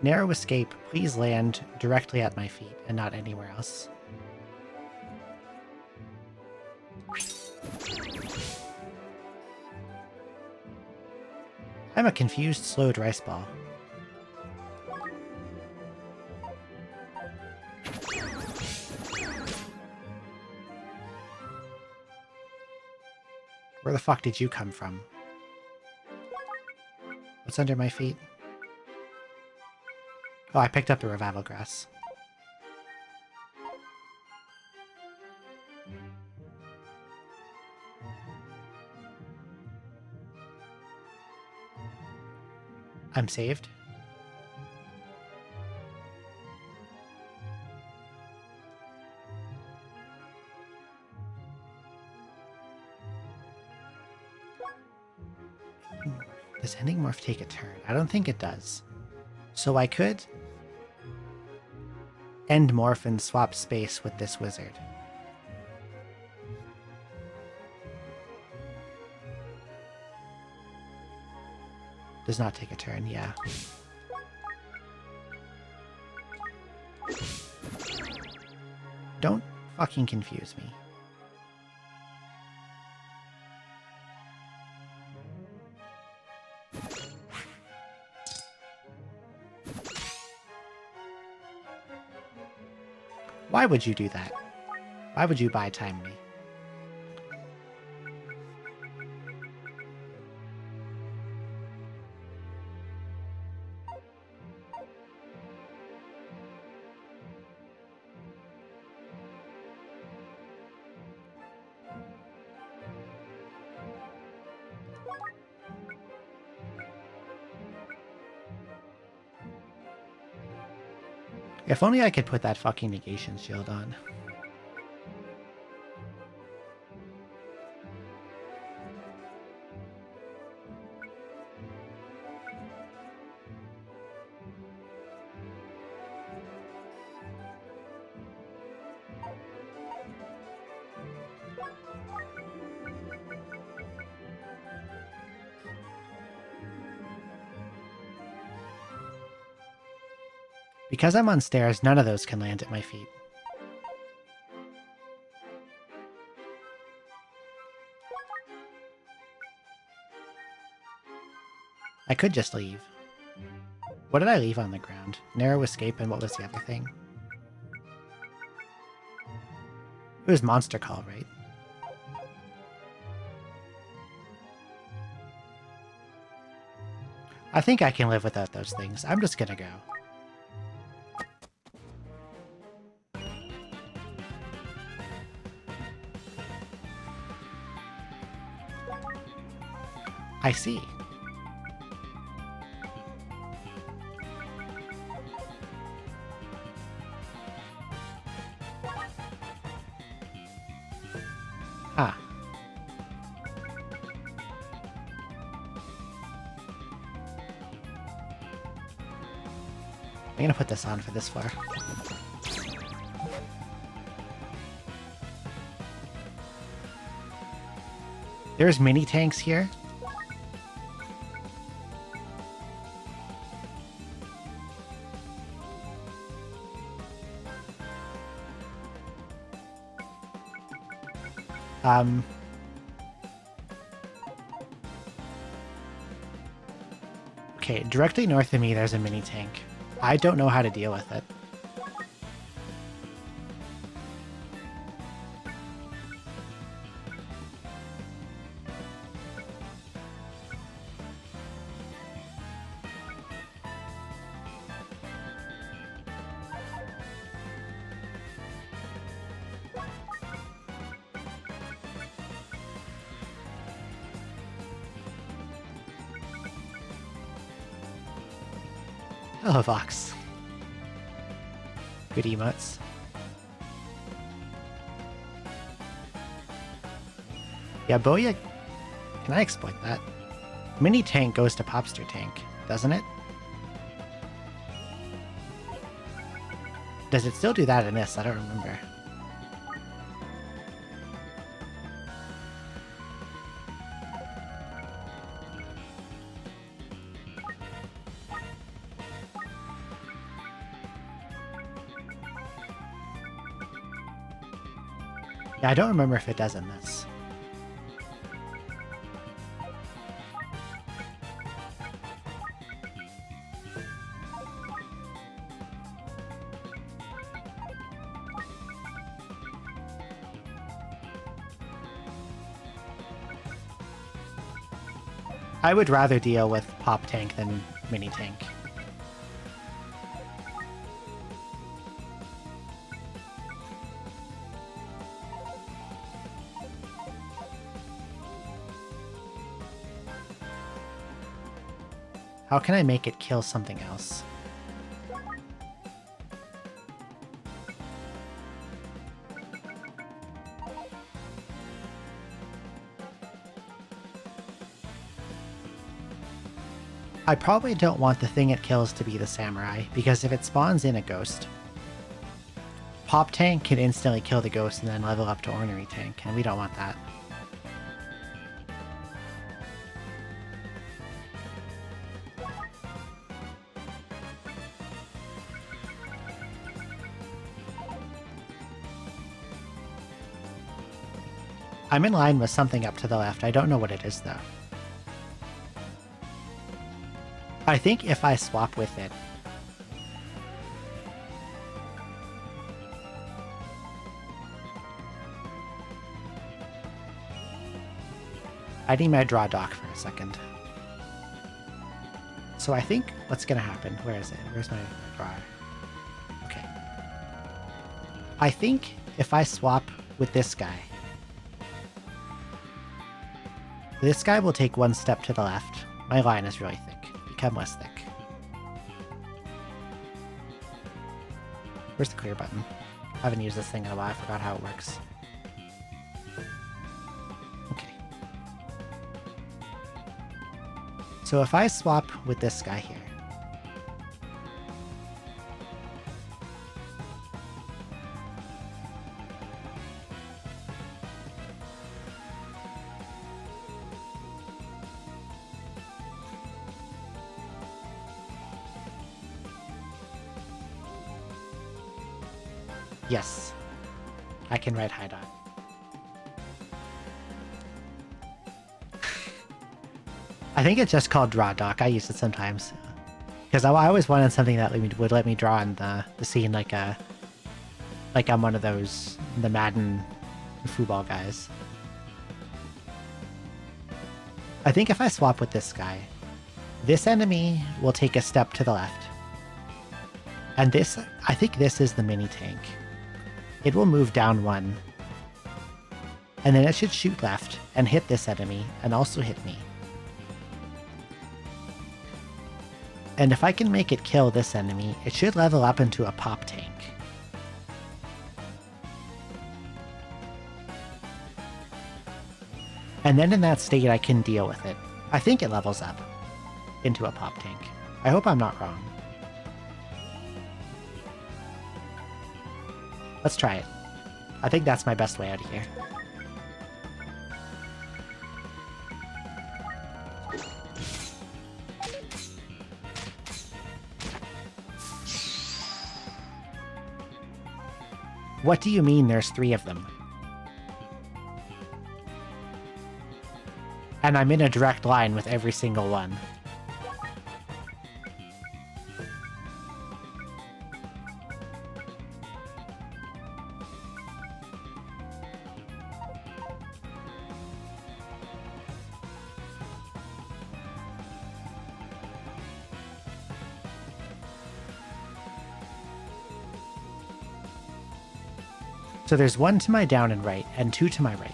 Narrow escape, please land directly at my feet and not anywhere else. I'm a confused, slowed rice ball. Where the fuck did you come from? What's under my feet? Oh, I picked up the revival grass. I'm saved. Does ending morph take a turn? I don't think it does. So I could end morph and swap space with this wizard. Does not take a turn, yeah. Don't fucking confuse me. Why would you do that? Why would you buy time me? If only I could put that fucking negation shield on. Because I'm on stairs, none of those can land at my feet. I could just leave. What did I leave on the ground? Narrow escape, and what was the other thing? It was monster call, right? I think I can live without those things. I'm just gonna go. I see. Ah. I'm gonna put this on for this floor. There's mini tanks here. Okay, directly north of me there's a mini tank. I don't know how to deal with it. Hello, Vox. Good emotes. Yeah, Boya... Can I exploit that? Mini tank goes to Popster tank, doesn't it? Does it still do that in this? I don't remember. Yeah, I don't remember if it does in this. I would rather deal with Pop Tank than Mini Tank. How can I make it kill something else? I probably don't want the thing it kills to be the samurai, because if it spawns in a ghost, Pop Tank can instantly kill the ghost and then level up to Ornery Tank, and we don't want that. I'm in line with something up to the left. I don't know what it is, though. I think if I swap with it... I need my draw dock for a second. So I think what's going to happen... Where is it? Where's my draw? Okay. I think if I swap with this guy... This guy will take one step to the left. My line is really thick. Become less thick. Where's the clear button? I haven't used this thing in a while. I forgot how it works. Okay. So if I swap with this guy here, yes, I can write high dot. I think it's just called draw dock. I use it sometimes. Because I always wanted something that would let me draw in the scene like I'm one of those, the Madden football guys. I think if I swap with this guy, this enemy will take a step to the left. And this, I think this is the mini tank. It will move down one. And then it should shoot left and hit this enemy and also hit me. And if I can make it kill this enemy, it should level up into a pop tank. And then in that state, I can deal with it. I think it levels up into a pop tank. I hope I'm not wrong. Let's try it. I think that's my best way out of here. What do you mean there's 3 of them? And I'm in a direct line with every single one. So there's 1 to my down and right, and 2 to my right.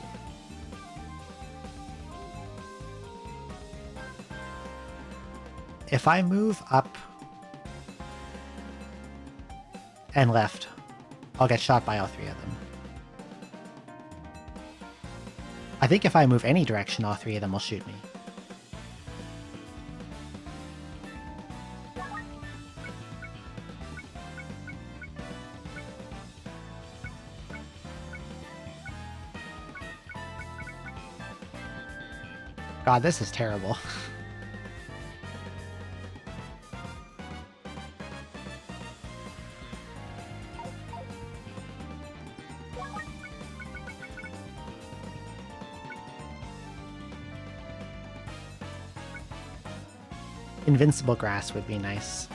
If I move up and left, I'll get shot by all 3 of them. I think if I move any direction, all 3 of them will shoot me. God, this is terrible. Invincible grass would be nice.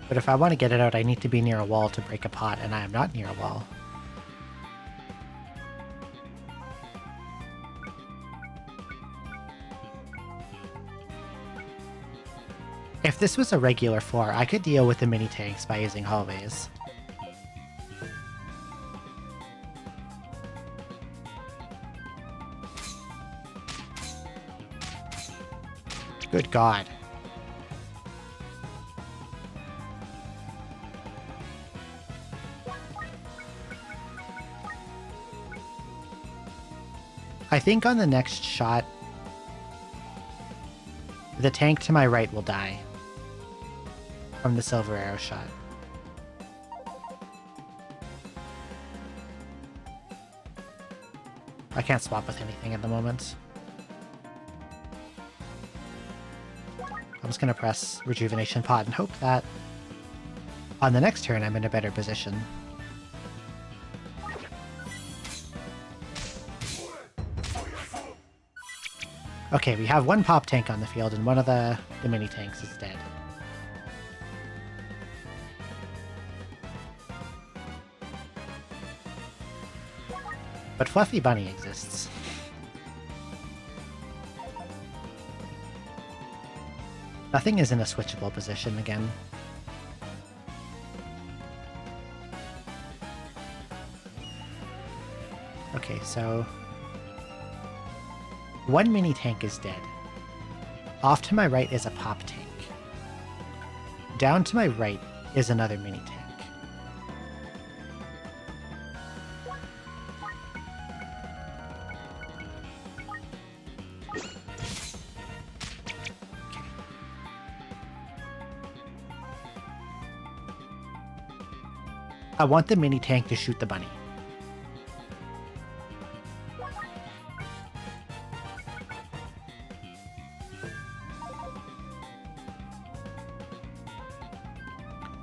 But if I want to get it out, I need to be near a wall to break a pot, and I am not near a wall. If this was a regular floor, I could deal with the mini tanks by using hallways. Good God. I think on the next shot, the tank to my right will die from the silver arrow shot. I can't swap with anything at the moment. I'm just going to press Rejuvenation Pot and hope that on the next turn I'm in a better position. Okay, we have one pop tank on the field and one of the mini tanks is dead. But Fluffy Bunny exists. Nothing is in a switchable position again. Okay, so one mini tank is dead. Off to my right is a pop tank. Down to my right is another mini tank. I want the mini tank to shoot the bunny.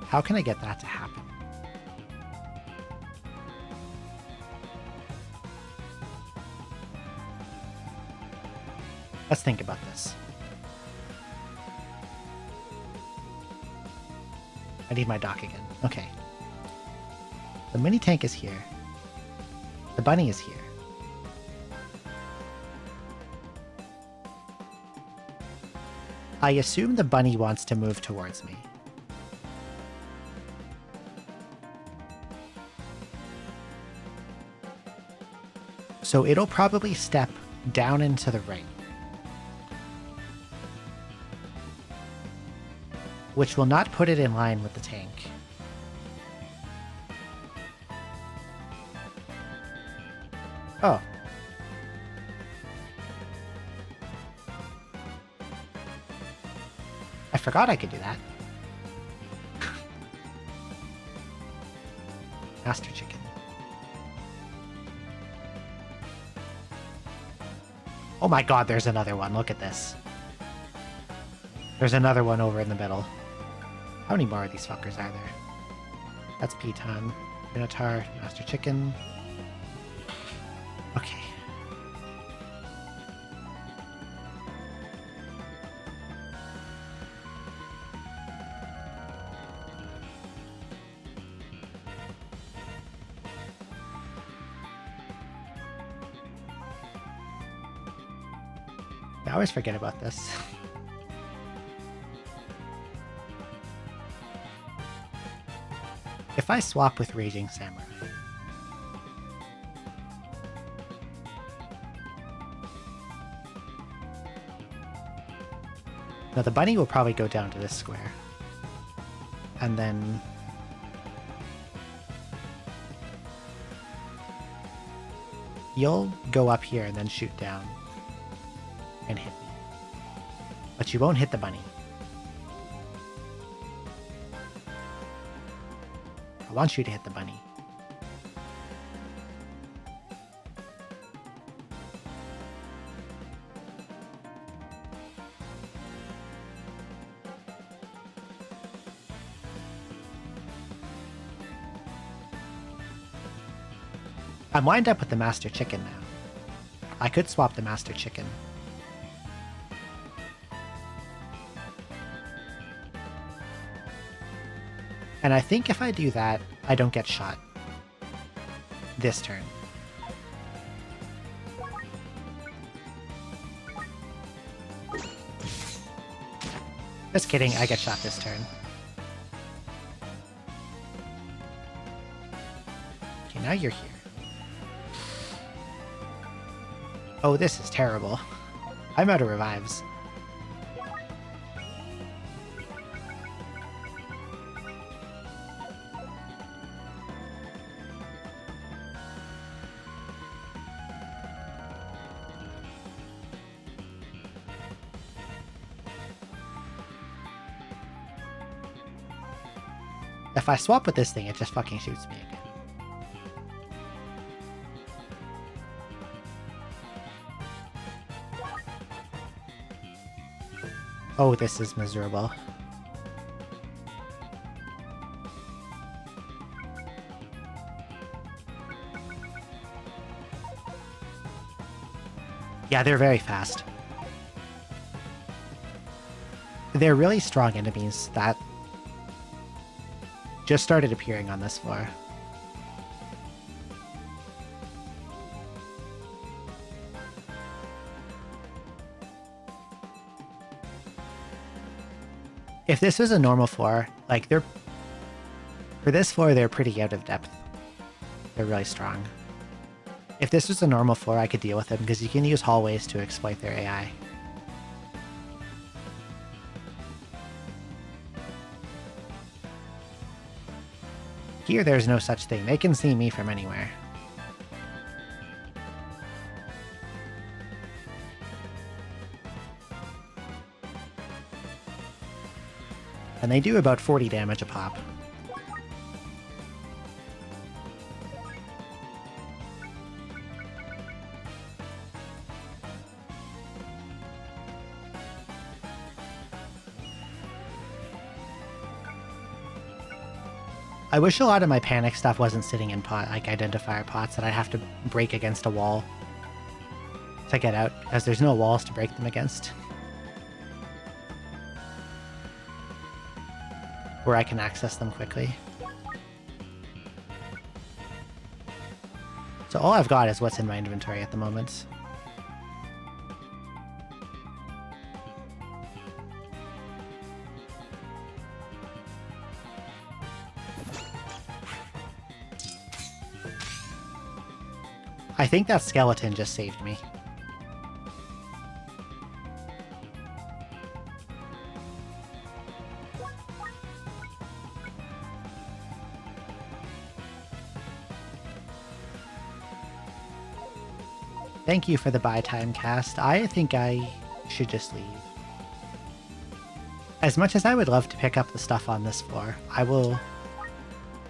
How can I get that to happen? Let's think about this. I need my dock again. Okay. The mini tank is here. The bunny is here. I assume the bunny wants to move towards me. So it'll probably step down and to the right, which will not put it in line with the tank. Oh. I forgot I could do that. Master Chicken. Oh my god, there's another one. Look at this. There's another one over in the middle. How many more of these fuckers are there? That's Piton, Minotaur, Master Chicken. Okay. I always forget about this. If I swap with Raging Samurai, now the bunny will probably go down to this square, and then you'll go up here and then shoot down and hit me, but you won't hit the bunny. I want you to hit the bunny. I'm lined up with the Master Chicken now. I could swap the Master Chicken. And I think if I do that, I don't get shot this turn. Just kidding, I get shot this turn. Okay, now you're here. Oh, this is terrible. I'm out of revives. If I swap with this thing, it just fucking shoots me again. Oh, this is miserable. Yeah, they're very fast. They're really strong enemies that just started appearing on this floor. If this was a normal floor, like for this floor, they're pretty out of depth. They're really strong. If this was a normal floor, I could deal with them because you can use hallways to exploit their AI. Here, there's no such thing. They can see me from anywhere. And they do about 40 damage a pop. I wish a lot of my panic stuff wasn't sitting in identifier pots that I'd have to break against a wall to get out, because there's no walls to break them against. Where I can access them quickly. So all I've got is what's in my inventory at the moment. I think that skeleton just saved me. Thank you for the buy time cast. I think I should just leave. As much as I would love to pick up the stuff on this floor, I will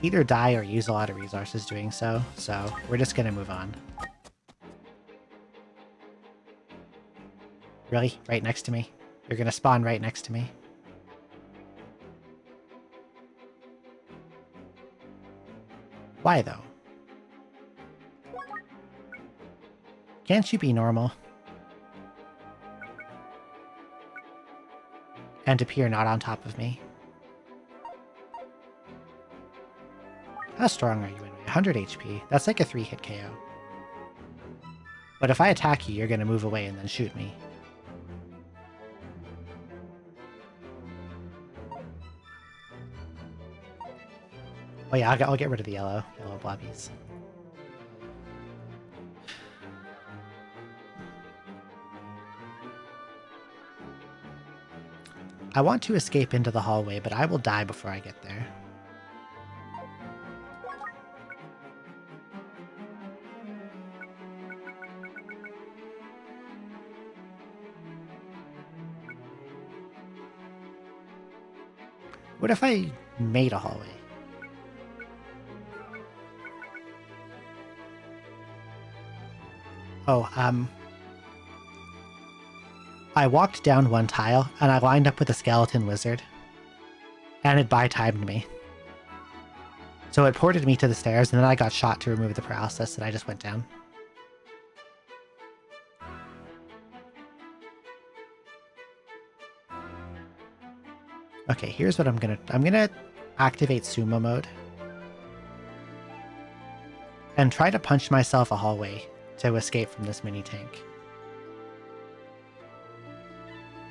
either die or use a lot of resources doing so we're just gonna move on. Really? Right next to me? You're gonna spawn right next to me? Why, though? Can't you be normal? And appear not on top of me? How strong are you anyway? 100 HP. That's like a 3-hit KO. But if I attack you, you're gonna move away and then shoot me. Oh yeah, I'll get rid of the yellow blobbies. I want to escape into the hallway, but I will die before I get there. What if I made a hallway? Oh, I walked down one tile, and I lined up with a skeleton wizard. And it buy-timed me. So it ported me to the stairs, and then I got shot to remove the paralysis, and I just went down. Okay, here's what I'm gonna activate sumo mode. And try to punch myself a hallway to escape from this mini tank.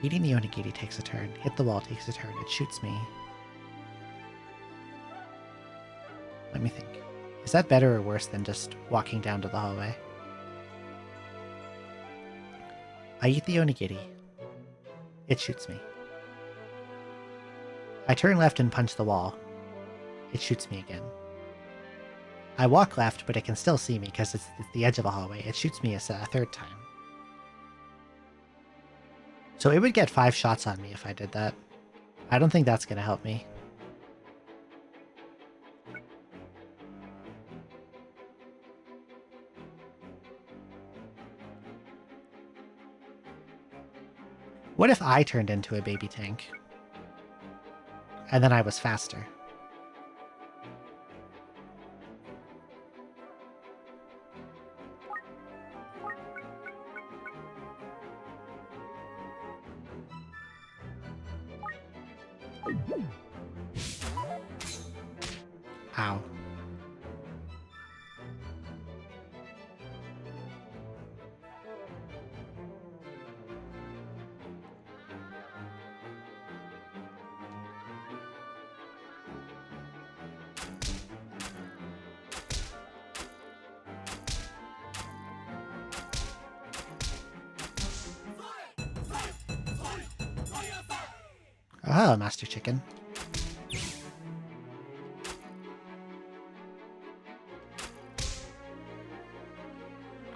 Eating the onigiri takes a turn. Hit the wall takes a turn. It shoots me. Let me think. Is that better or worse than just walking down to the hallway? I eat the onigiri. It shoots me. I turn left and punch the wall. It shoots me again. I walk left, but it can still see me because it's the edge of a hallway. It shoots me a third time. So it would get 5 shots on me if I did that. I don't think that's going to help me. What if I turned into a baby tank? And then I was faster. Ow. Oh, hello, Master Chicken.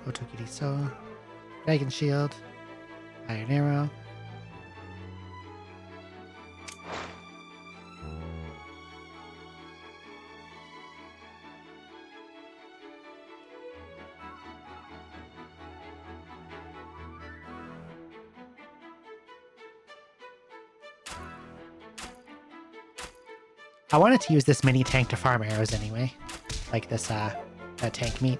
Otokiriso. Dragon Shield. Iron Arrow. I wanted to use this mini tank to farm arrows anyway. Like this, tank meat.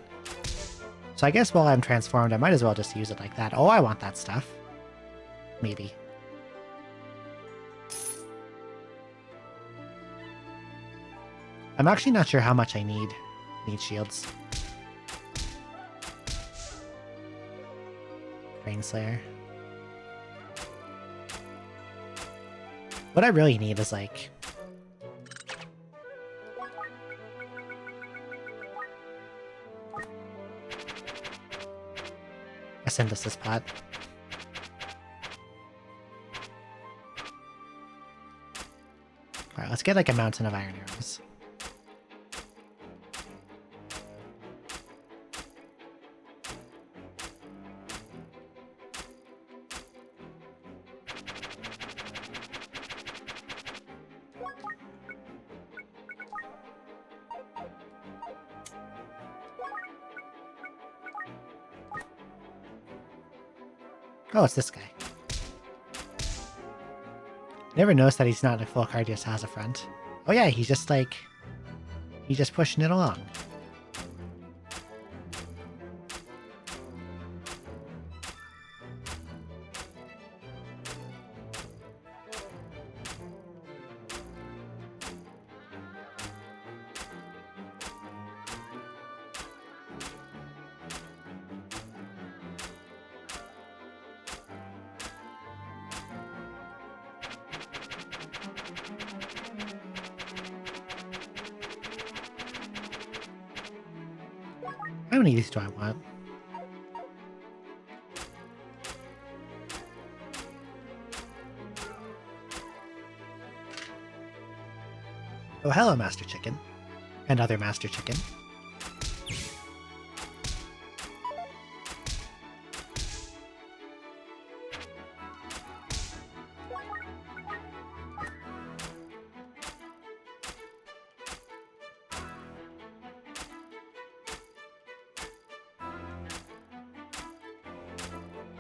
So I guess while I'm transformed, I might as well just use it like that. Oh, I want that stuff. Maybe. I'm actually not sure how much I need shields. Rainslayer. What I really need is like... a synthesis pot. Alright, let's get like a mountain of iron arrows. Oh, it's this guy. Never noticed that he's not in a full card, just has a front. Oh yeah, he's just like... he's just pushing it along. How many of these do I want? Oh, hello, Master Chicken. And other Master Chicken.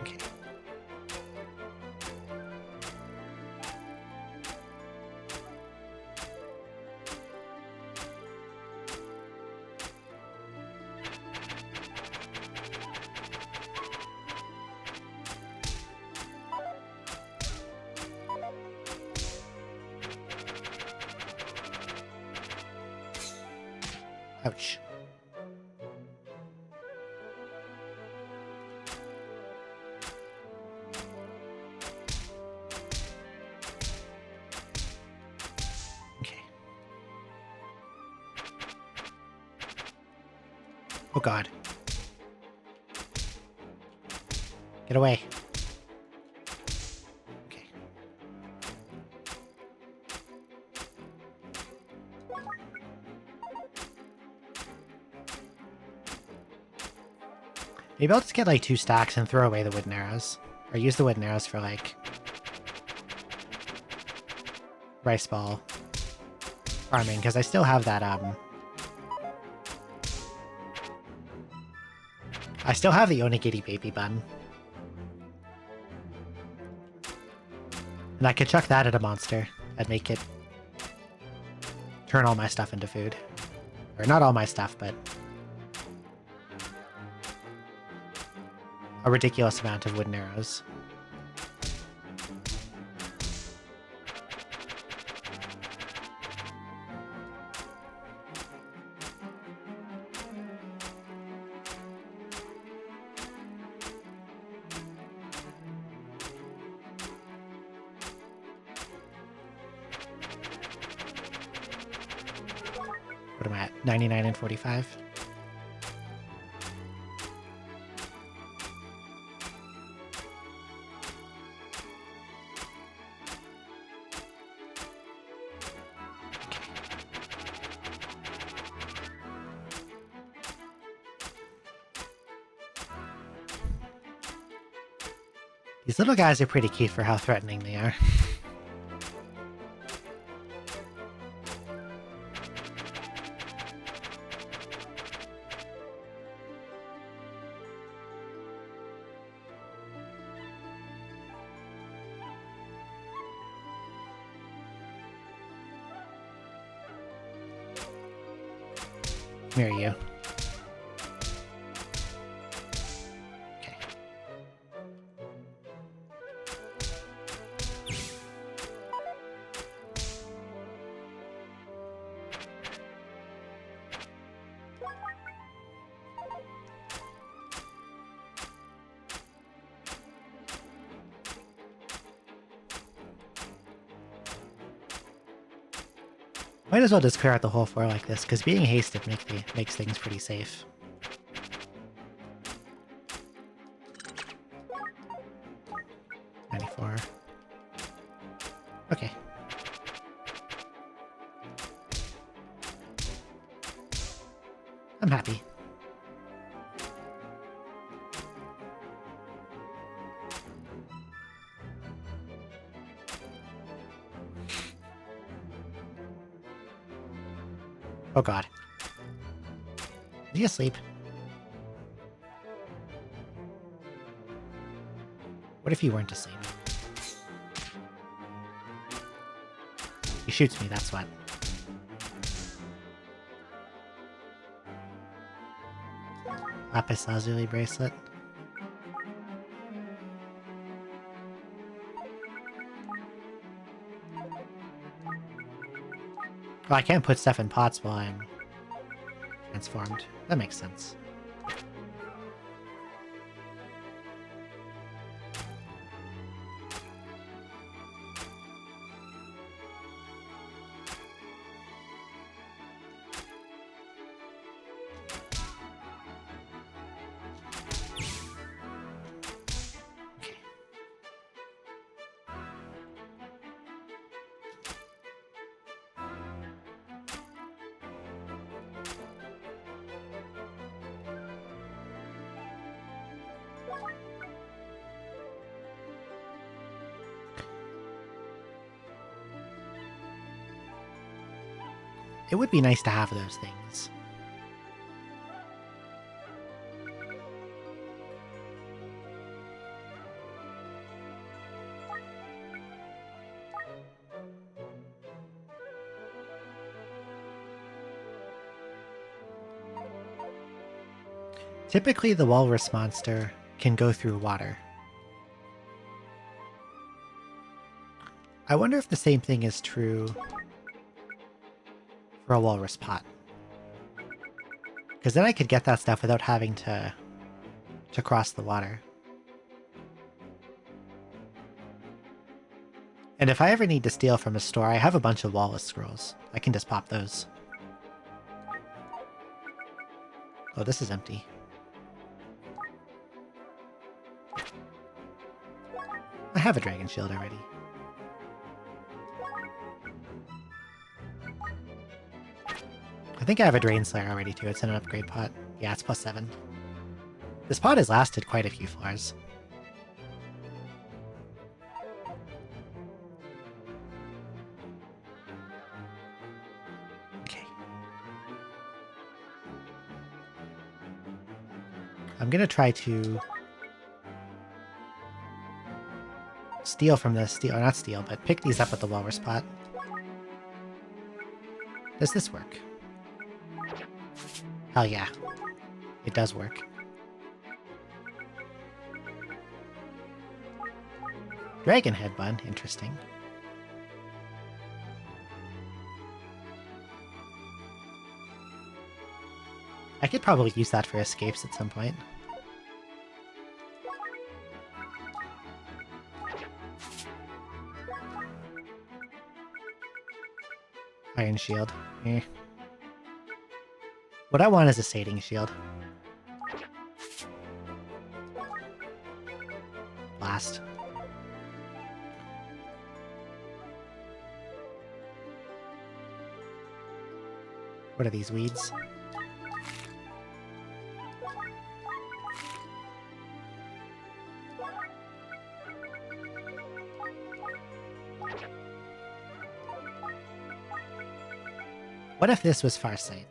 Okay. Ouch. Oh god. Get away. Okay. Maybe I'll just get like 2 stacks and throw away the wooden arrows. Or use the wooden arrows for like rice ball farming, because I still have that I still have the Onigiri baby bun. And I could chuck that at a monster and make it turn all my stuff into food. Or not all my stuff, but a ridiculous amount of wooden arrows. What am I at? 99 and 45? These little guys are pretty cute for how threatening they are. Come here, you. Okay. Might as well just clear out the whole floor like this, because being hasted makes things pretty safe. Okay. I'm happy. Oh god. Is he asleep? What if he weren't asleep? He shoots me, that's what. Lapis Lazuli bracelet. Well, I can't put stuff in pots while I'm transformed. That makes sense. It would be nice to have those things. Typically, the walrus monster can go through water. I wonder if the same thing is true for a walrus pot. Because then I could get that stuff without having to cross the water. And if I ever need to steal from a store, I have a bunch of walrus scrolls. I can just pop those. Oh, this is empty. I have a dragon shield already. I think I have a Drain Slayer already too. It's in an upgrade pot. Yeah, it's +7. This pot has lasted quite a few floors. Okay. I'm gonna try to steal from this, or not steal, but pick these up at the Walrus pot. Does this work? Hell yeah. It does work. Dragon Head Bun, interesting. I could probably use that for escapes at some point. Iron Shield. Eh. What I want is a Sating Shield. Blast. What are these weeds? What if this was Farsight?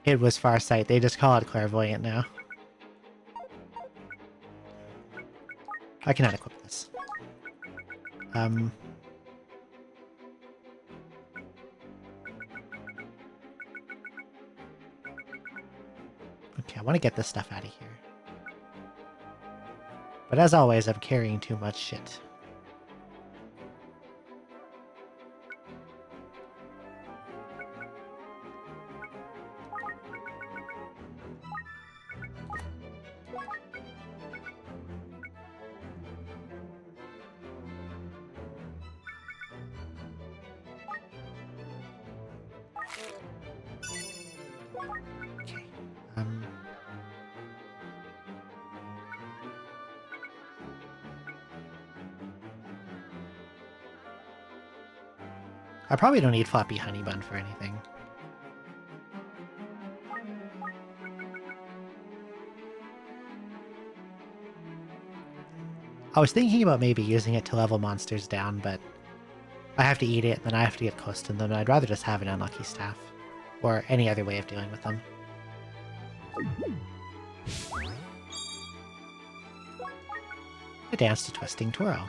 It was Farsight. They just call it Clairvoyant now. I cannot equip this. Okay, I want to get this stuff out of here. But as always, I'm carrying too much shit. Okay. I probably don't need Floppy Honey Bun for anything. I was thinking about maybe using it to level monsters down, but I have to eat it, then I have to get close to them, and I'd rather just have an Unlucky Staff. Or any other way of dealing with them. A Dance to Twisting Twirl.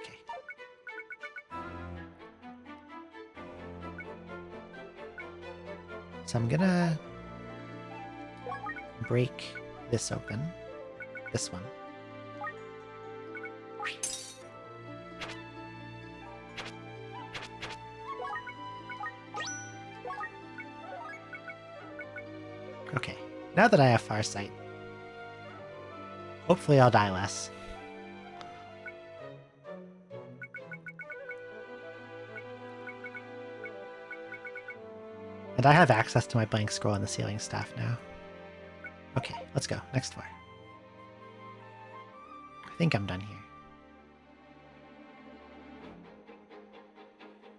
Okay. So I'm gonna break this open. This one. Okay, now that I have Farsight, hopefully I'll die less. And I have access to my blank scroll and the Sealing Staff now. Okay, let's go. Next floor. I think I'm done here.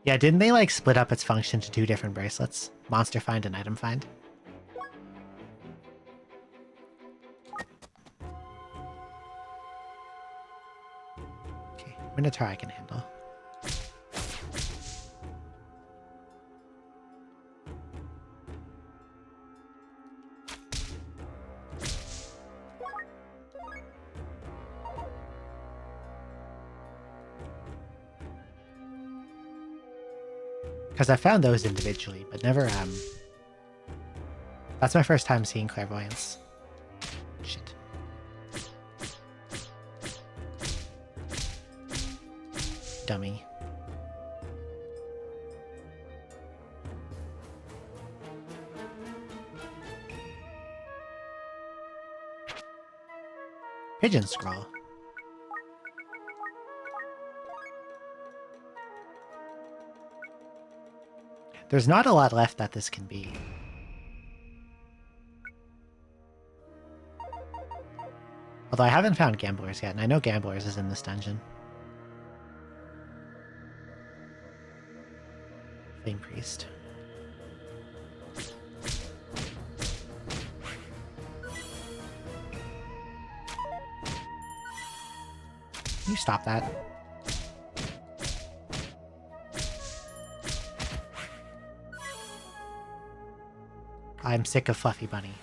Yeah, didn't they like split up its function to 2 different bracelets? Monster Find and Item Find? Okay, Minotaur I can handle. Because I found those individually, but never, That's my first time seeing Clairvoyance. Shit. dummy. Pigeon scroll. There's not a lot left that this can be. Although I haven't found Gamblers yet, and I know Gamblers is in this dungeon. Flame Priest. Can you stop that? I'm sick of Fluffy Bunny.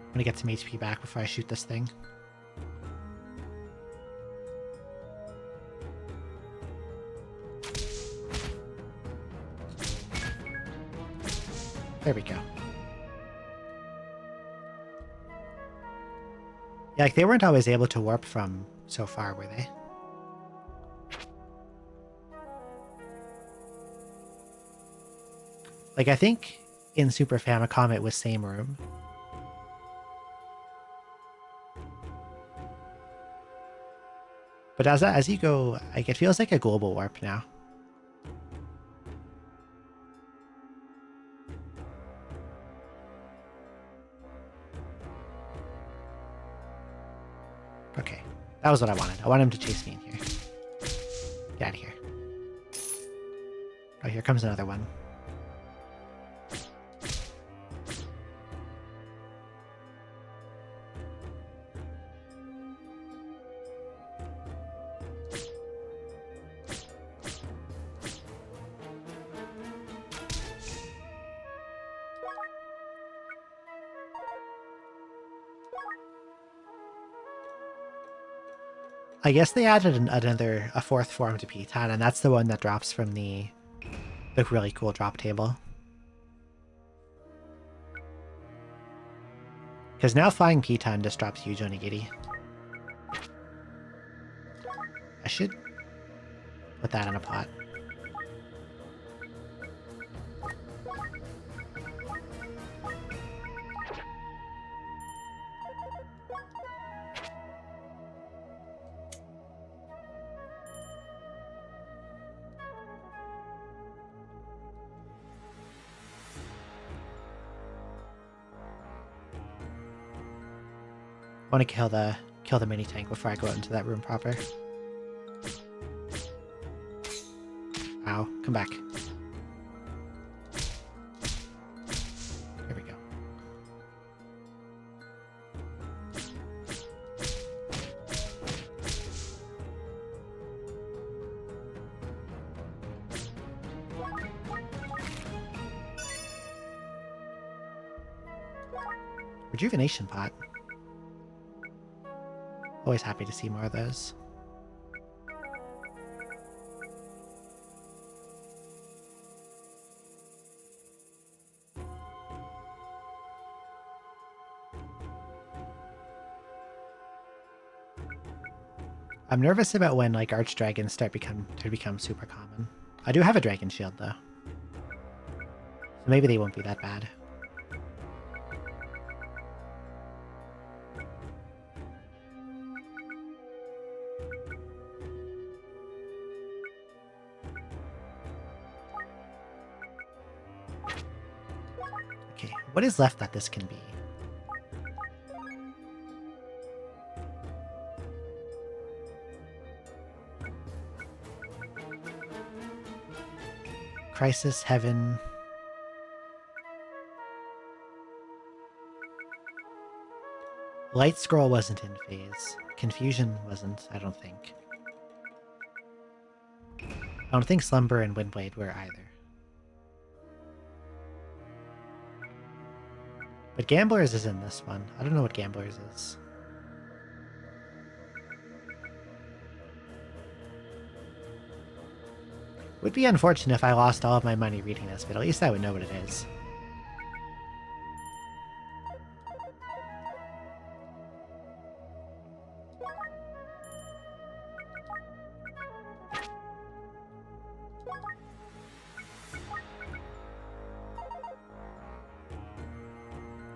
I'm gonna get some HP back before I shoot this thing. There we go. Yeah, like they weren't always able to warp from so far, were they? Like I think in Super Famicom it was same room. But as you go, like it feels like a global warp now. Okay, that was what I wanted. I want him to chase me in here. Get out of here. Oh, here comes another one. I guess they added a fourth form to P10, and that's the one that drops from the really cool drop table. Because now flying P10 just drops huge Onigiri. I should put that in a pot. I want to kill the mini tank before I go out into that room proper. Ow, come back. Here we go. Rejuvenation pot. Always happy to see more of those. I'm nervous about when like archdragons start to become super common. I do have a dragon shield though, so maybe they won't be that bad. Okay, what is left that this can be? Crisis, Heaven. Light Scroll wasn't in phase. Confusion wasn't, I don't think. I don't think Slumber and Windblade were either. But Gamblers is in this one. I don't know what Gamblers is. Would be unfortunate if I lost all of my money reading this, but at least I would know what it is.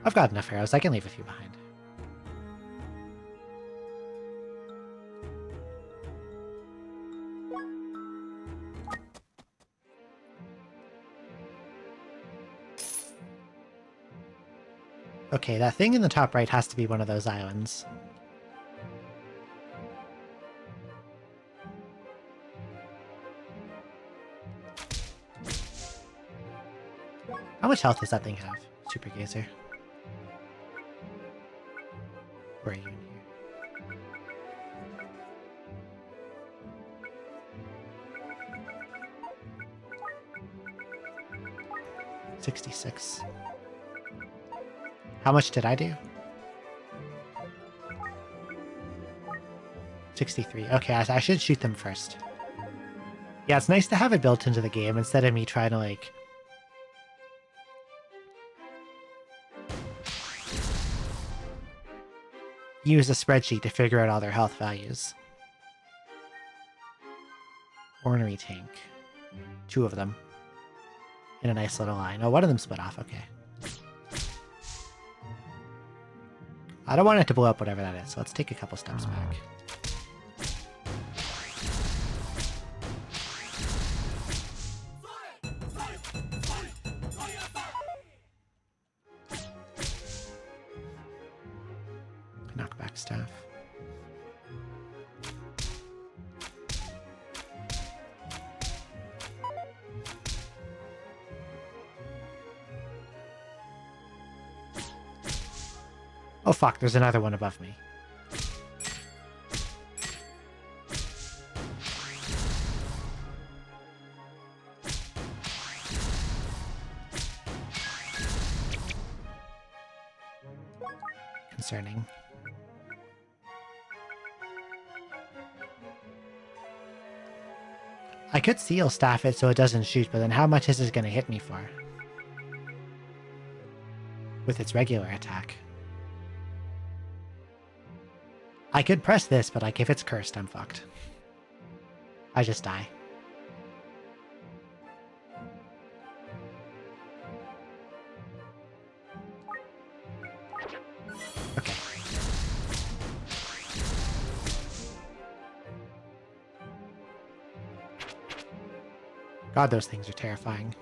I've got enough arrows, I can leave a few behind. Okay, that thing in the top right has to be one of those islands. How much health does that thing have? Super Gazer. Where are you in here? 66. How much did I do? 63. Okay, I should shoot them first. Yeah, it's nice to have it built into the game instead of me trying to, like... use a spreadsheet to figure out all their health values. Ornery tank. 2 of them. In a nice little line. Oh, one of them split off, okay. I don't want it to blow up whatever that is, so let's take a couple steps back. Knockback staff. Oh fuck, there's another one above me. Concerning. I could seal staff it so it doesn't shoot, but then how much is it going to hit me for? With its regular attack. I could press this, but like if it's cursed, I'm fucked. I just die. Okay. God, those things are terrifying.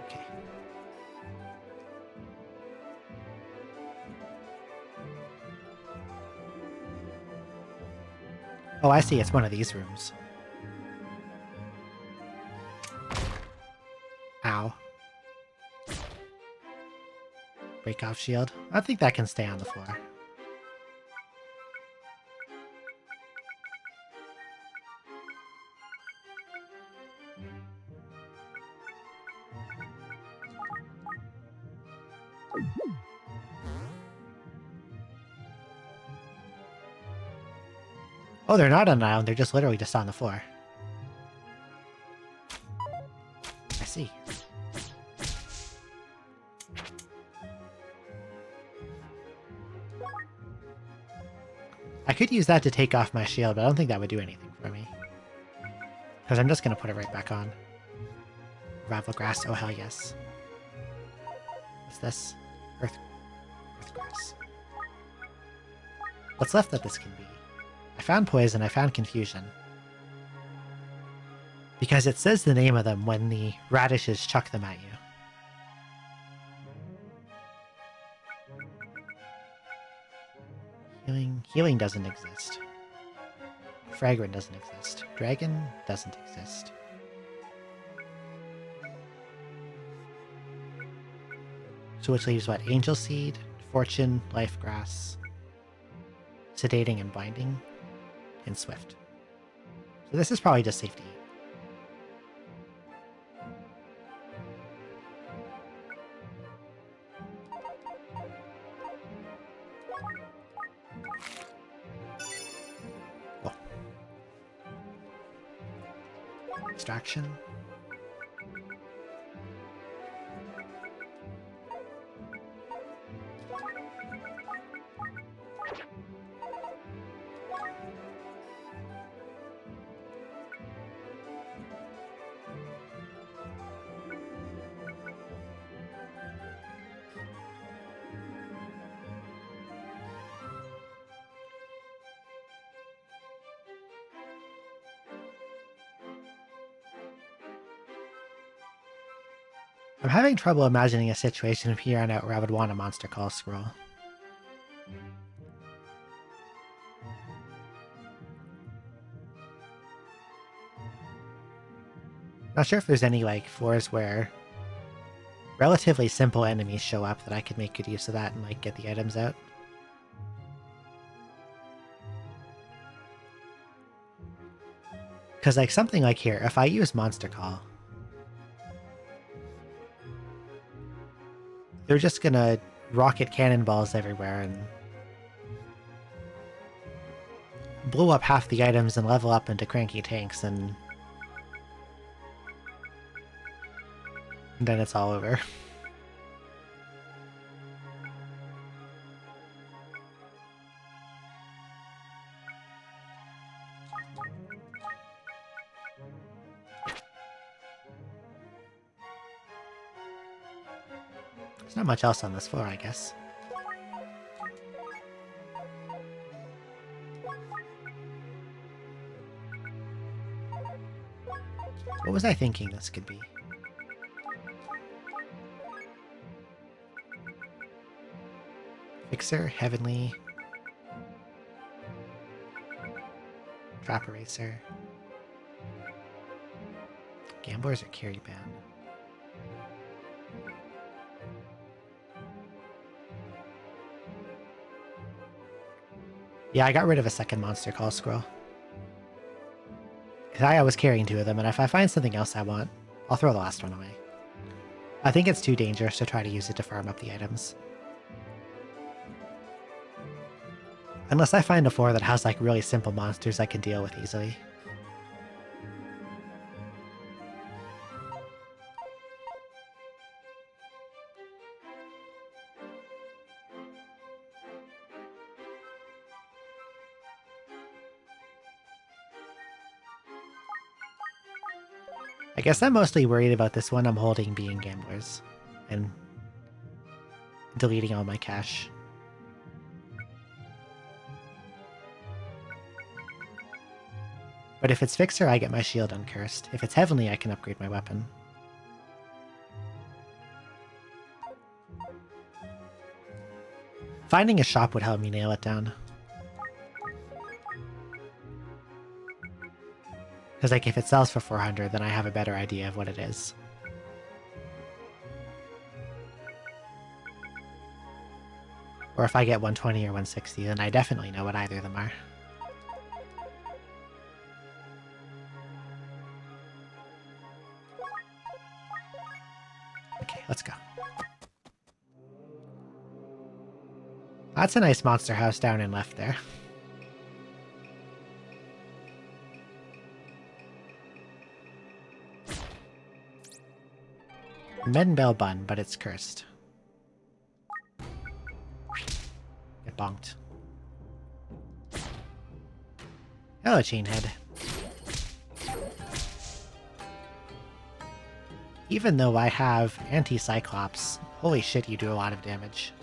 Okay. Oh, I see. It's one of these rooms. Ow. Break off shield. I think that can stay on the floor. Oh, they're not on an island. They're just literally just on the floor. I see. I could use that to take off my shield, but I don't think that would do anything for me. Because I'm just going to put it right back on. Grass. Oh, hell yes. What's this? Earthgrass. What's left of this can be? I found poison, I found confusion. Because it says the name of them when the radishes chuck them at you. Healing doesn't exist. Fragrant doesn't exist. Dragon doesn't exist. So which leaves what? Angel Seed, Fortune, Life Grass, Sedating and Binding, and Swift. So this is probably just safe to eat. Extraction. I'm having trouble imagining a situation from here on out where I would want a Monster Call scroll. Not sure if there's any, like, floors where relatively simple enemies show up that I could make good use of that and, like, get the items out. Because, like, something like here, if I use Monster Call, they're just gonna rocket cannonballs everywhere and blow up half the items and level up into cranky tanks, and then it's all over. There's not much else on this floor, I guess. What was I thinking this could be? Fixer, Heavenly, Trap Eraser, Gamblers, or Carry Ban? Yeah, I got rid of a second Monster Call scroll. I was carrying two of them, and if I find something else I want, I'll throw the last one away. I think it's too dangerous to try to use it to farm up the items. Unless I find a floor that has, like, really simple monsters I can deal with easily. I guess I'm mostly worried about this one I'm holding being Gamblers, and deleting all my cash. But if it's Fixer, I get my shield uncursed. If it's Heavenly, I can upgrade my weapon. Finding a shop would help me nail it down. Because, like, if it sells for 400, then I have a better idea of what it is. Or if I get 120 or 160, then I definitely know what either of them are. Okay, let's go. That's a nice monster house down and left there. Menbell Bun, but it's cursed. Get bonked. Hello, Chainhead. Even though I have Anti-Cyclops, holy shit, you do a lot of damage.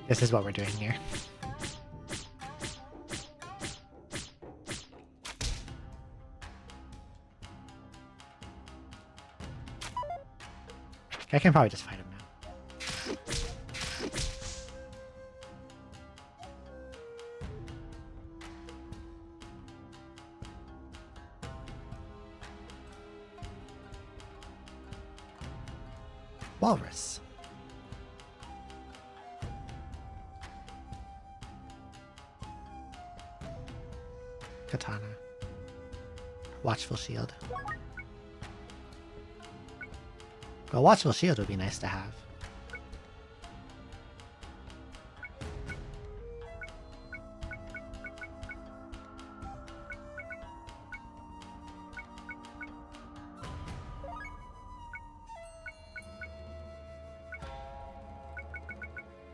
This is what we're doing here. I can probably just fight him now. Walrus. Katana. Watchful Shield. Well, Watchful Shield would be nice to have.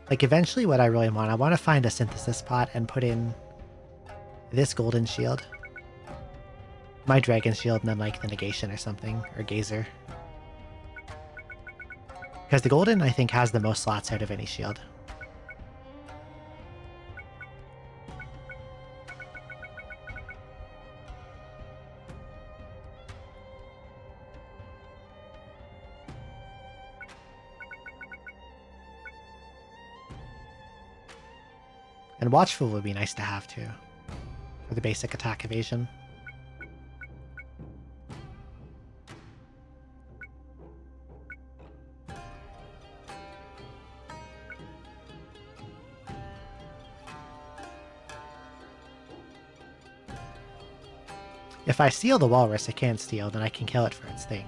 Like, eventually what I really want, I want to find a synthesis pot and put in this golden shield. My dragon shield and then, like, the negation or something, or gazer. Because the golden, I think, has the most slots out of any shield. And Watchful would be nice to have, too, for the basic attack evasion. If I steal the walrus, it can't steal, then I can kill it for its thing.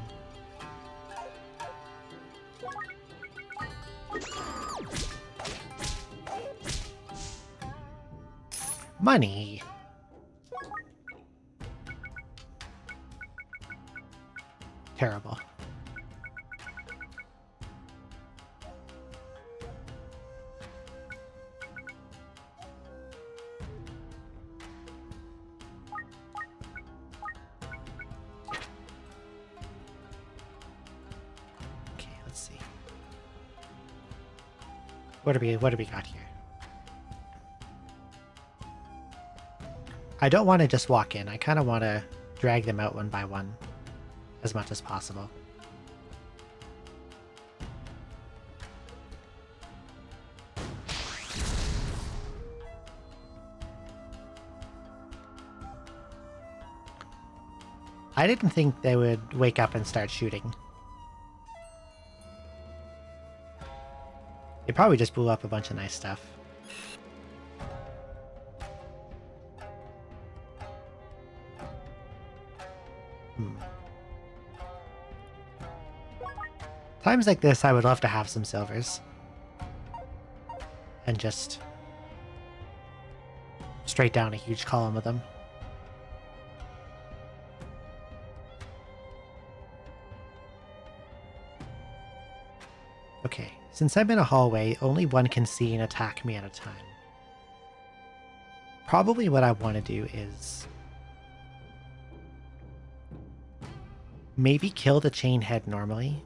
Money! Terrible. Okay, let's see. What do we got here? I don't want to just walk in. I kind of want to drag them out one by one as much as possible. I didn't think they would wake up and start shooting. They probably just blew up a bunch of nice stuff. Times like this, I would love to have some silvers. And just straight down a huge column of them. Okay, since I'm in a hallway, only one can see and attack me at a time. Probably what I want to do is maybe kill the chain head normally.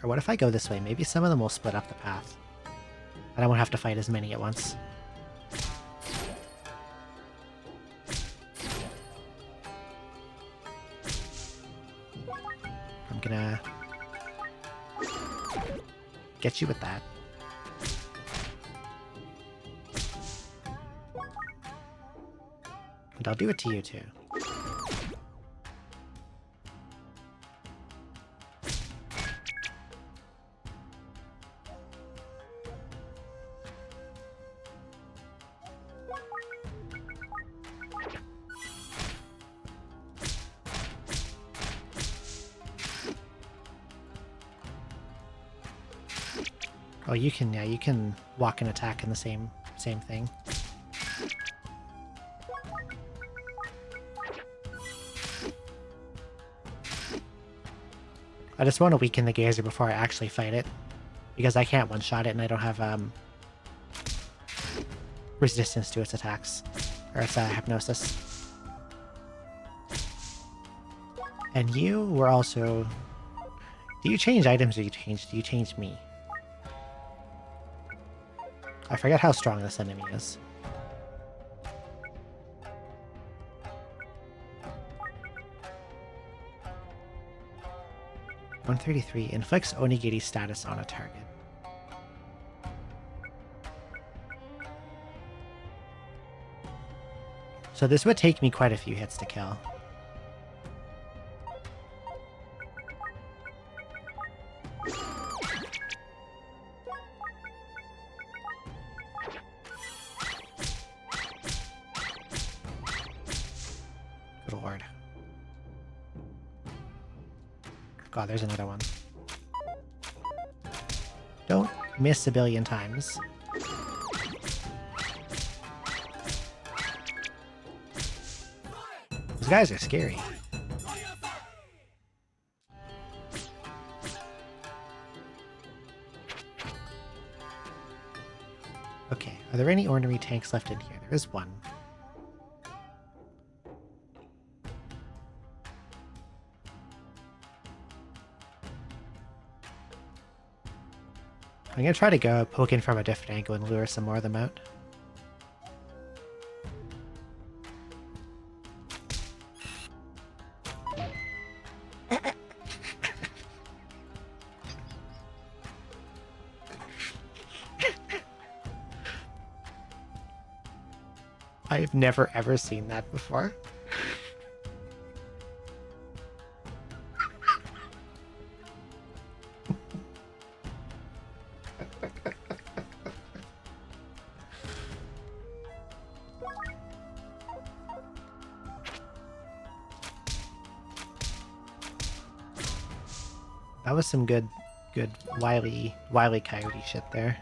Or what if I go this way? Maybe some of them will split up the path. And I won't have to fight as many at once. I'm gonna get you with that. And I'll do it to you too. Oh, you can, yeah, you can walk and attack in the same thing. I just want to weaken the gazer before I actually fight it, because I can't one-shot it and I don't have resistance to its attacks, or its hypnosis. And you were also... Do you change items or do you change me? I forget how strong this enemy is. (133) inflicts Onigiri status on a target. So this would take me quite a few hits to kill. Lord. God, there's another one. Don't miss a billion times. These guys are scary. Are there any ornery tanks left in here? There is one. I'm going to try to go poke in from a different angle and lure some more of them out. I've never ever seen that before. That was some good wily coyote shit there.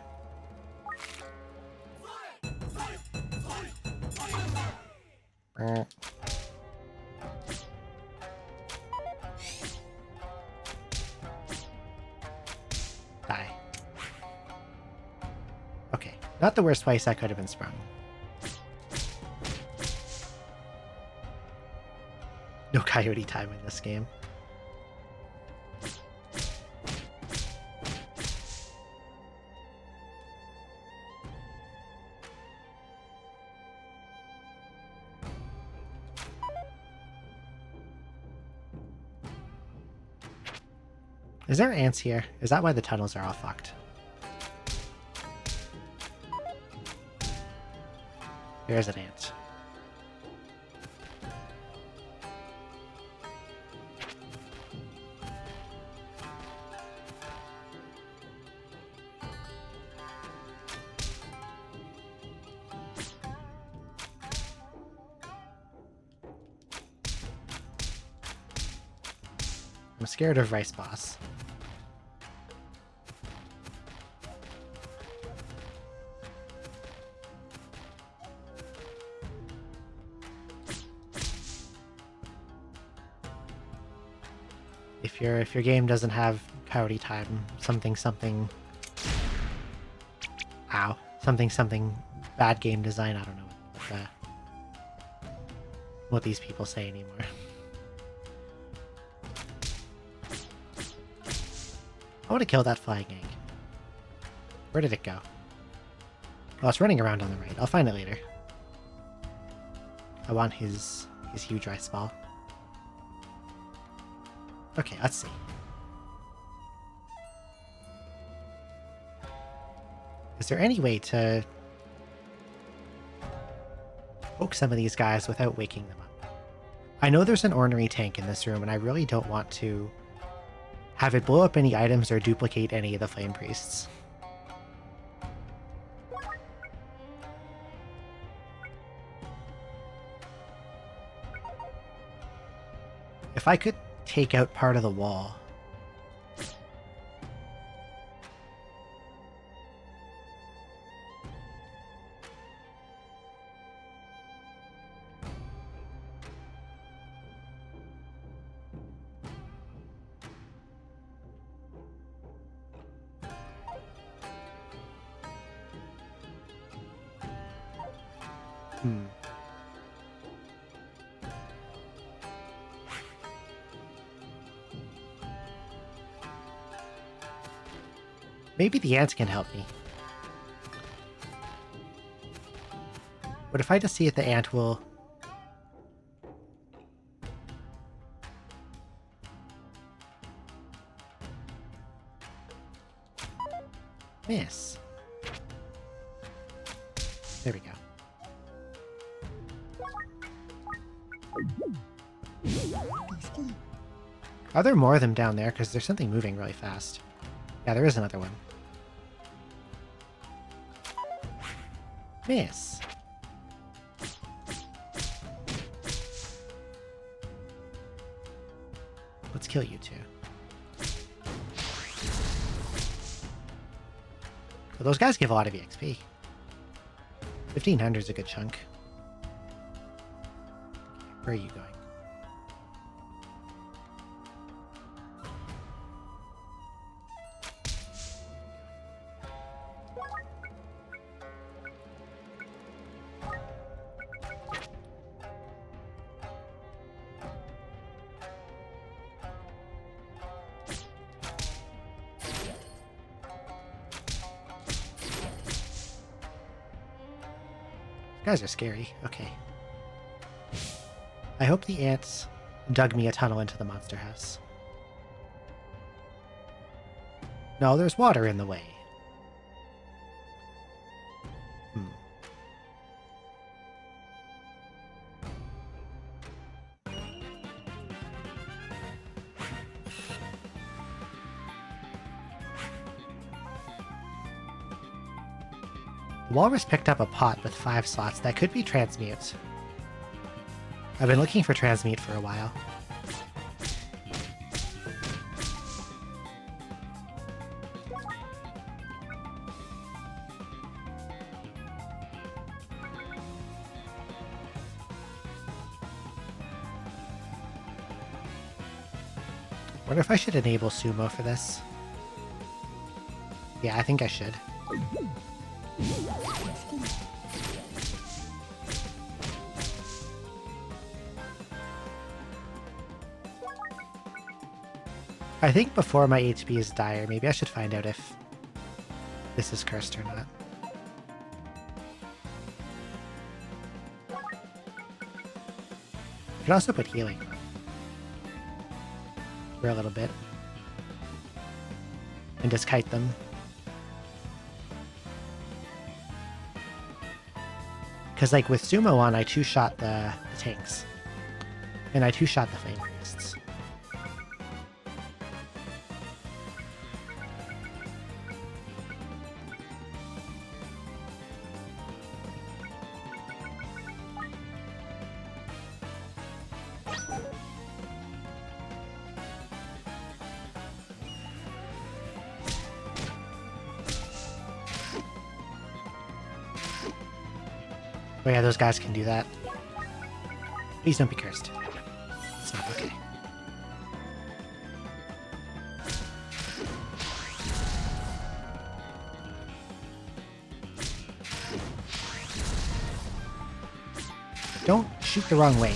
Die. Okay, not the worst place that could have been sprung. No coyote time in this game. Is there ants here? Is that why the tunnels are all fucked? There's an ant. I'm scared of Rice Boss. If your game doesn't have coyote time, something bad game design, I don't know what these people say anymore. I want to kill that flying egg. Where did it go? Oh, it's running around on the right. I'll find it later. I want his huge rice ball. Okay, let's see. Is there any way to poke some of these guys without waking them up? I know there's an ornery tank in this room, and I really don't want to have it blow up any items or duplicate any of the flame priests. If I could take out part of the wall. Maybe the ants can help me. But if I just see if the ant will... miss. There we go. Are there more of them down there? Because there's something moving really fast. Yeah, there is another one. Miss. Let's kill you two. Well, those guys give a lot of EXP. 1500 is a good chunk. Where are you going? Guys are scary. Okay. I hope the ants dug me a tunnel into the monster house. No, there's water in the way. The walrus picked up a pot with 5 slots that could be transmute. I've been looking for transmute for a while. Wonder if I should enable sumo for this. Yeah, I think I should. I think before my HP is dire, maybe I should find out if this is cursed or not. I could also put healing for a little bit and just kite them. Because like with sumo on, I 2-shot the tanks and I 2-shot the flame priests. Oh yeah, those guys can do that. Please don't be cursed. It's not okay. Don't shoot the wrong way.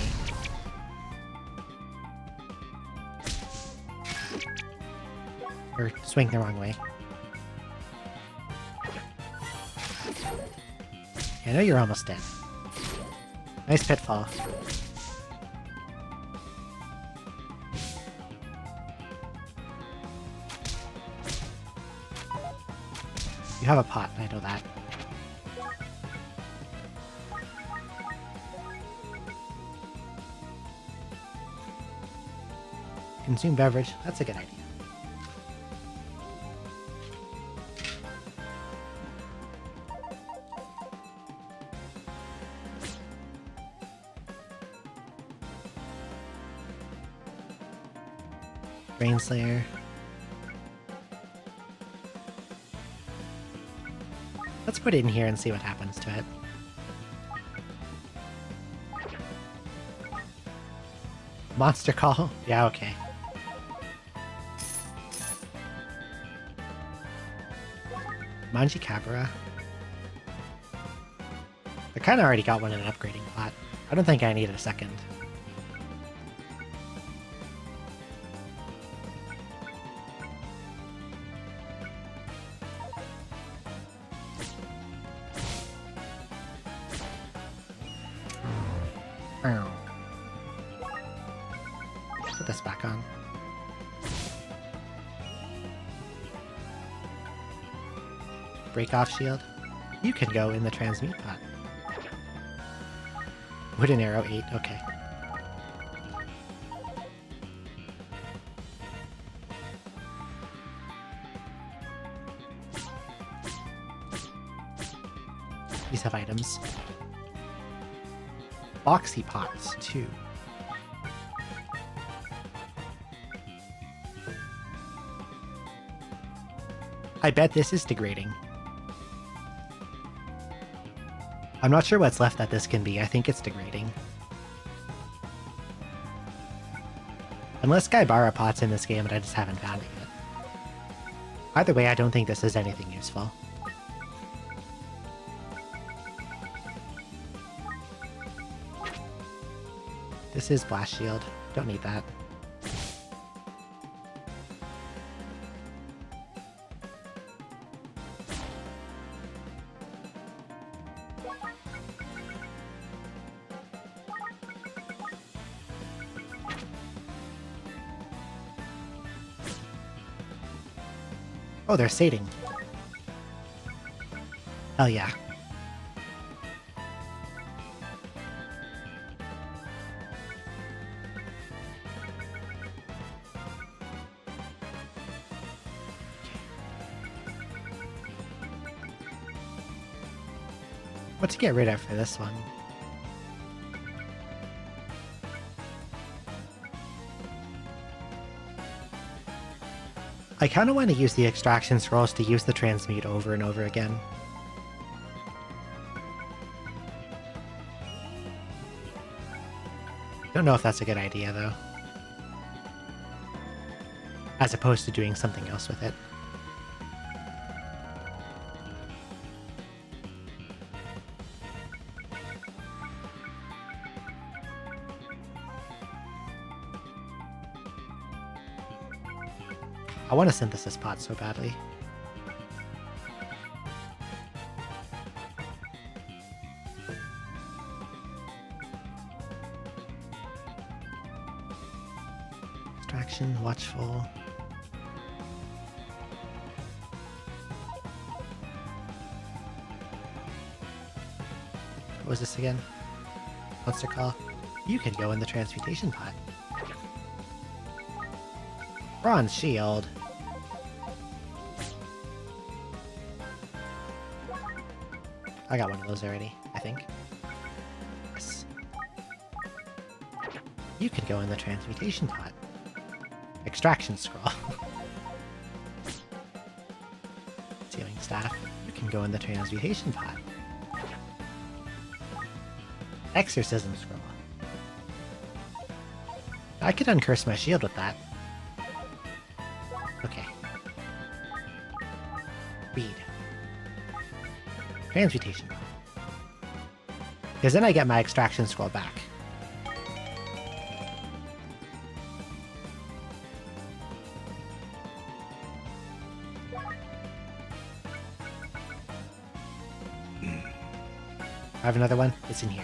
Or swing the wrong way. I know you're almost dead. Nice pitfall. You have a pot, I know that. Consume beverage, that's a good idea. Rainslayer. Let's put it in here and see what happens to it. Monster call? Yeah, okay. Manjikabra. I kinda already got one in an upgrading pot. I don't think I need a second. Put this back on. Break off shield. You can go in the transmute pot. Wooden arrow 8, okay. These have items. Boxy pots, too. I bet this is degrading. I'm not sure what's left that this can be. I think it's degrading. Unless Gaibara pot's in this game and I just haven't found it yet. Either way, I don't think this is anything useful. This is Blast Shield. Don't need that. Oh, they're sating. Hell yeah. What to get rid of for this one? I kind of want to use the extraction scrolls to use the transmute over and over again. Don't know if that's a good idea, though. As opposed to doing something else with it. I want a synthesis pot so badly. Extraction, watchful. What was this again? Monster Call. You could go in the transmutation pot. Bronze shield. I got one of those already, I think. Yes. You could go in the transmutation pot. Extraction scroll. Sealing staff. You can go in the transmutation pot. Exorcism scroll. I could uncurse my shield with that. Okay. Read. Transmutation. Because then I get my extraction scroll back. I have another one. It's in here.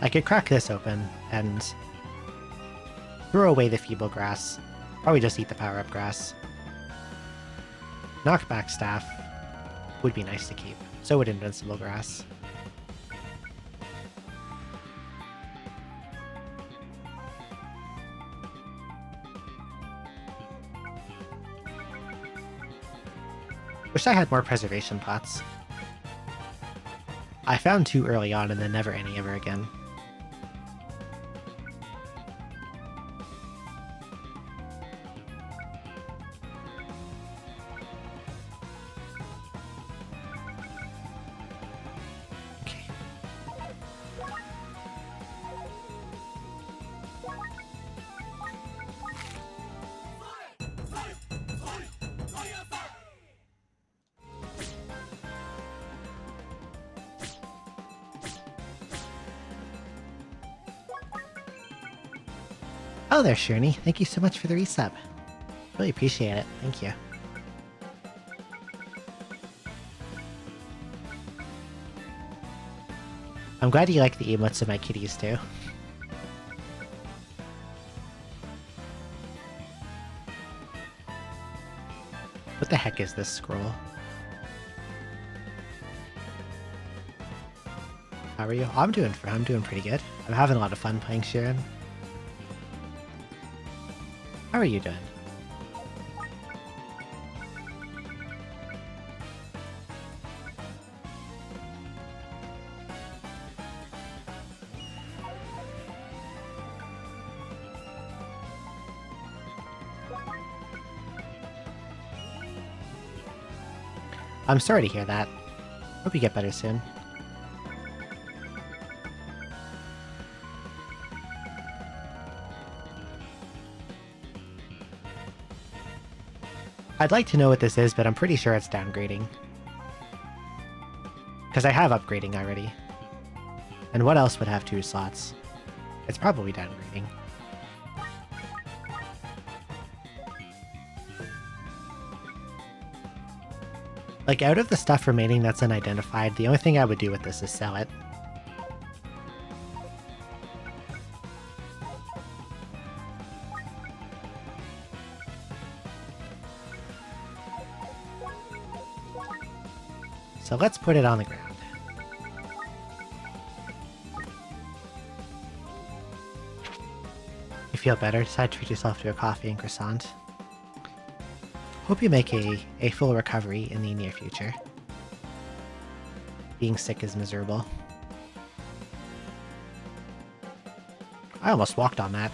I could crack this open and throw away the feeble grass. Probably just eat the power-up grass. Knockback staff would be nice to keep. So would invincible grass. Wish I had more preservation pots. I found 2 early on and then never any ever again. Oh there, Shirney. Thank you so much for the resub. Really appreciate it. Thank you. I'm glad you like the emotes of my kitties too. What the heck is this scroll? How are you? I'm doing pretty good. I'm having a lot of fun playing Shirin. How are you doing? I'm sorry to hear that. Hope you get better soon. I'd like to know what this is, but I'm pretty sure it's downgrading. Because I have upgrading already. And what else would have 2 slots? It's probably downgrading. Like, out of the stuff remaining that's unidentified, the only thing I would do with this is sell it. So let's put it on the ground. You feel better? Decide to treat yourself to a coffee and croissant. Hope you make a full recovery in the near future. Being sick is miserable. I almost walked on that.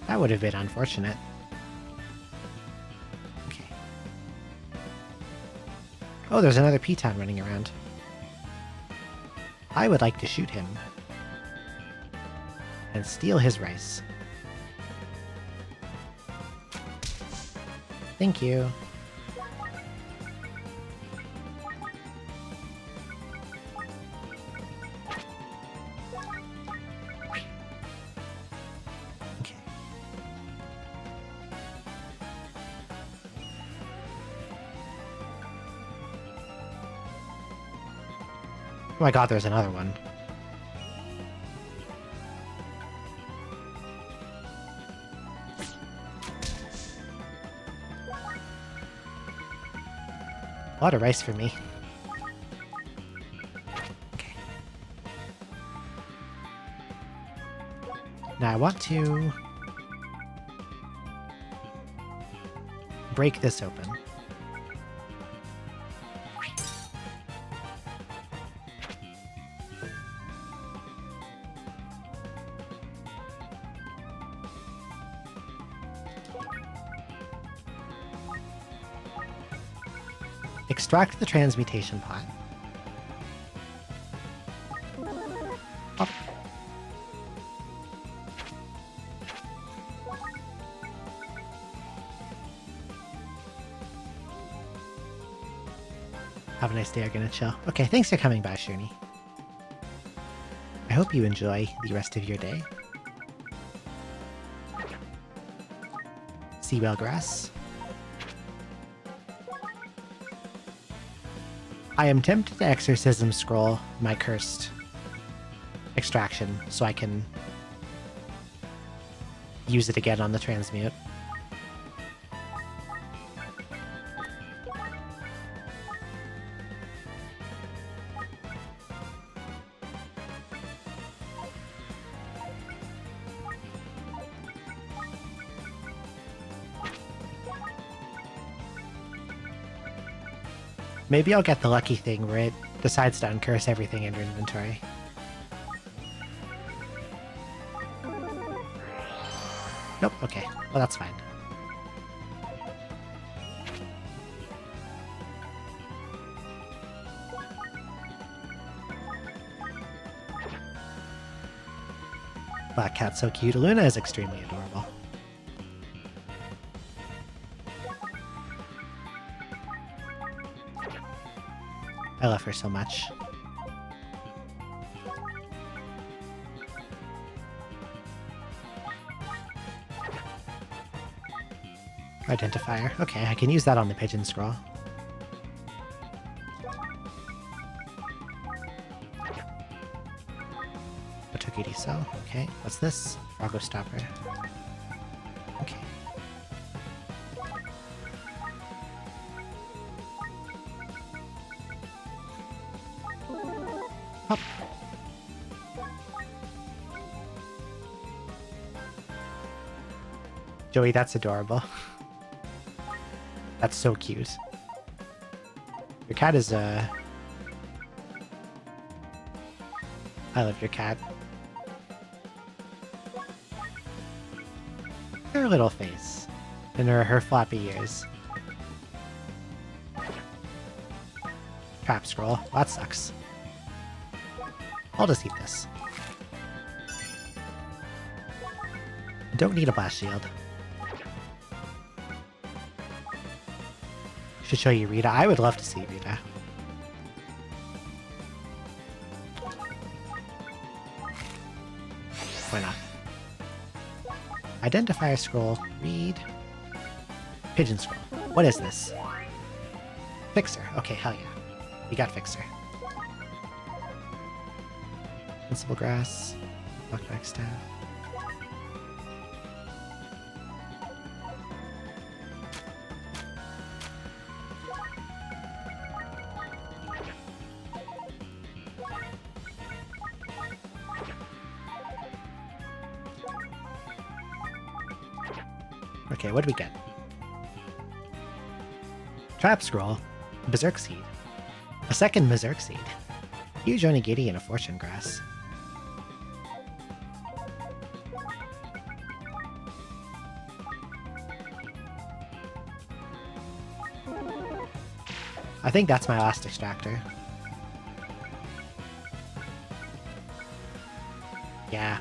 That would have been unfortunate. Okay. Oh, there's another P-Town running around. I would like to shoot him. And steal his rice. Thank you. Okay. Oh my god, there's another one. A lot of rice for me. Okay. Now I want to break this open. Extract the transmutation pot. Oh. Have a nice day, are gonna chill. Okay, thanks for coming by, Shirney. I hope you enjoy the rest of your day. Seawell grass. I am tempted to exorcism scroll my cursed extraction so I can use it again on the transmute. Maybe I'll get the lucky thing where it decides to uncurse everything in your inventory. Nope, okay. Well, that's fine. Black cat's so cute. Luna is extremely adorable. I love her so much. Identifier. Okay, I can use that on the pigeon scroll. Otokiri so. Okay, what's this? Froggo stopper. Okay. Hop. Joey, that's adorable. That's so cute. Your cat is I love your cat. Her little face. And her floppy ears. Trap scroll. Well, that sucks. I'll just eat this. Don't need a blast shield. Should show you Rita. I would love to see Rita. Why not? Identifier scroll. Read. Pigeon scroll. What is this? Fixer. Okay, hell yeah. We got Fixer. Principal grass. Knockback staff. Okay, what do we get? Trap Scroll, Berserk Seed. A second Berserk Seed. Huge Onigiri and a Fortune Grass. I think that's my last extractor. Yeah.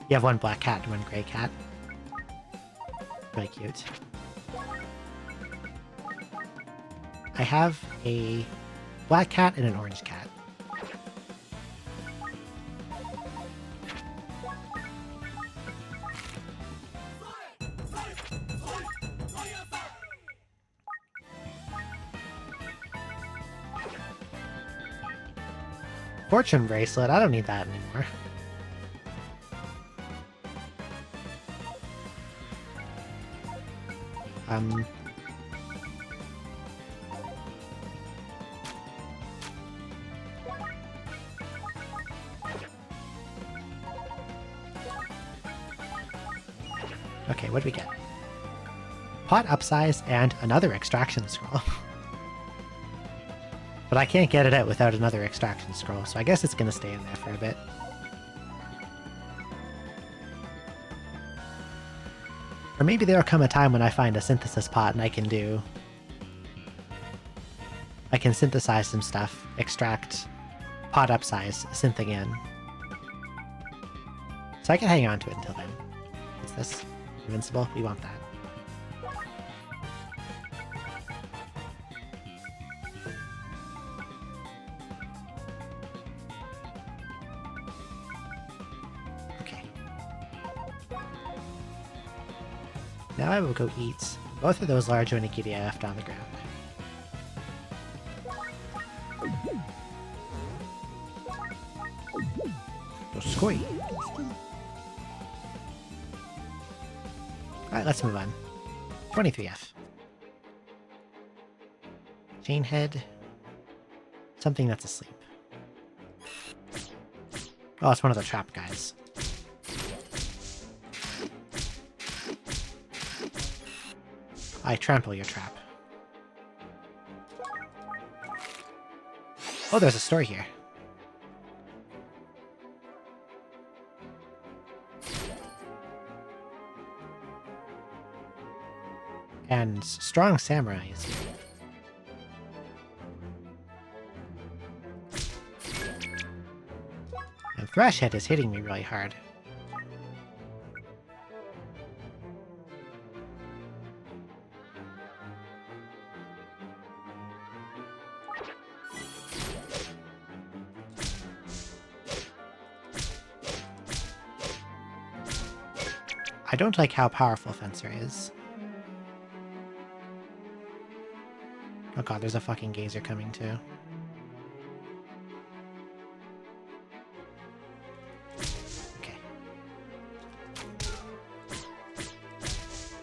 You have one black cat and one gray cat. Really cute. I have a black cat and an orange cat. Fortune bracelet, I don't need that anymore. Okay, what do we get? Pot upsize and another extraction scroll. But I can't get it out without another extraction scroll, so I guess it's gonna stay in there for a bit. Or maybe there'll come a time when I find a synthesis pot and I can synthesize some stuff, extract, pot upsize, synth again. So I can hang on to it until then. What's this? Invincible? We want that. Okay. Now I will go eat both of those large onigiri I left on the ground. Squee. Alright, let's move on. 23F. Chainhead. Something that's asleep. Oh, it's one of the trap guys. I trample your trap. Oh, there's a store here. And strong samurai is here. And Thrashhead is hitting me really hard. I don't like how powerful Fencer is. Oh god, there's a fucking gazer coming too. Okay.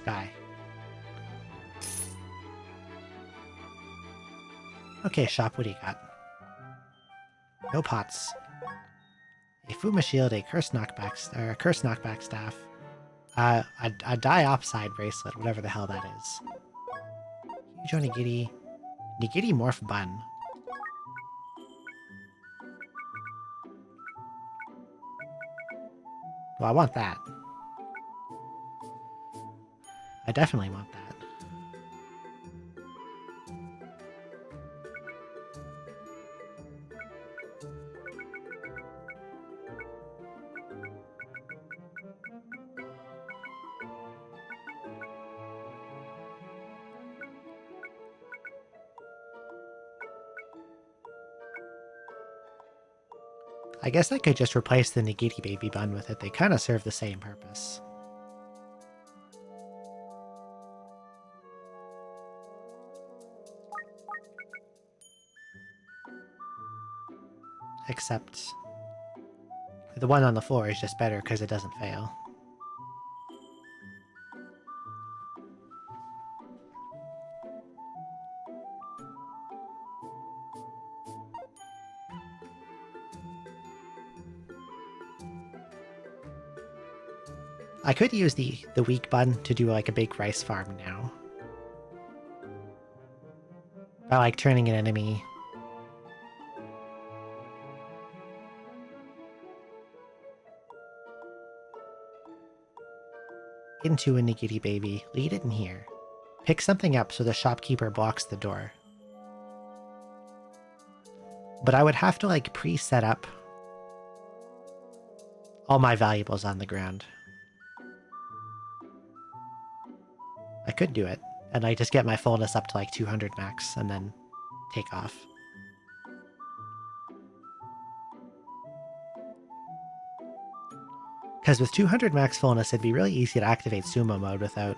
Die. Okay, shop, what do you got? No pots. A Fuma Shield, a curse knockback staff. A diopside bracelet, whatever the hell that is. Huge onigiri. Nigiri morph bun. Well, I want that. I definitely want that. I guess I could just replace the Nigiri baby bun with it. They kind of serve the same purpose. Except the one on the floor is just better because it doesn't fail. I could use the weak button to do like a big rice farm now. By like turning an enemy into a niggity baby. Lead it in here. Pick something up so the shopkeeper blocks the door. But I would have to like pre-set up all my valuables on the ground. I could do it, and I just get my fullness up to like 200 max, and then take off. Because with 200 max fullness, it'd be really easy to activate sumo mode without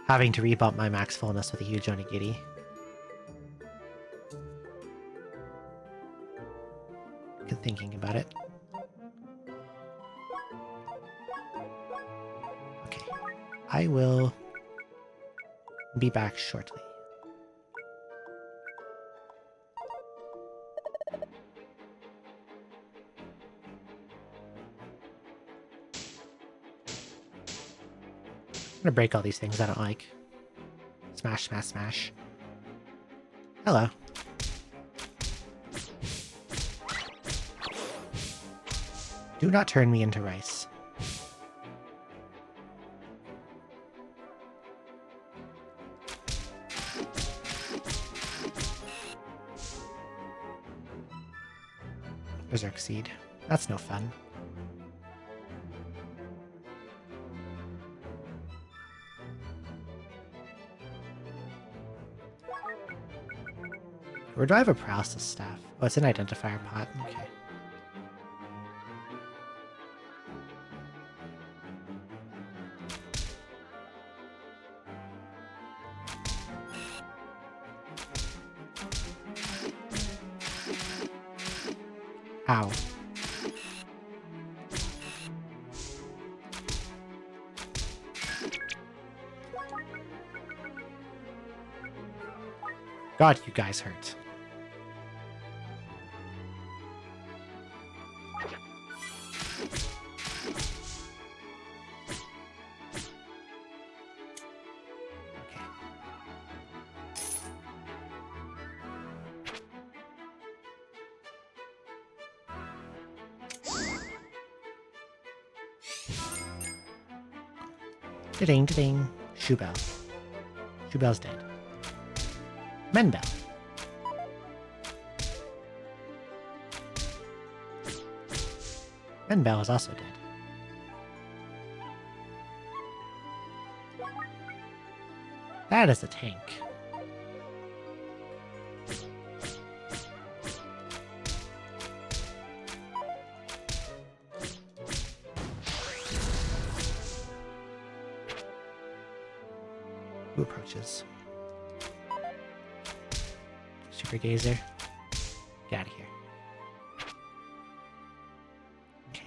having to rebump my max fullness with a huge onigiri. Good thinking about it. Okay, I will be back shortly. I'm gonna break all these things I don't like. Smash, smash, smash. Hello. Do not turn me into rice. Berserk Seed. That's no fun. Or do I have a paralysis staff? Oh, it's an identifier pot. Okay. Ow. God, you guys hurt. Da-ding, da-ding. Shoebell. Shoebell's dead. Menbell. Menbell is also dead. That is a tank. Who approaches? Super Gazer. Get out of here. Okay.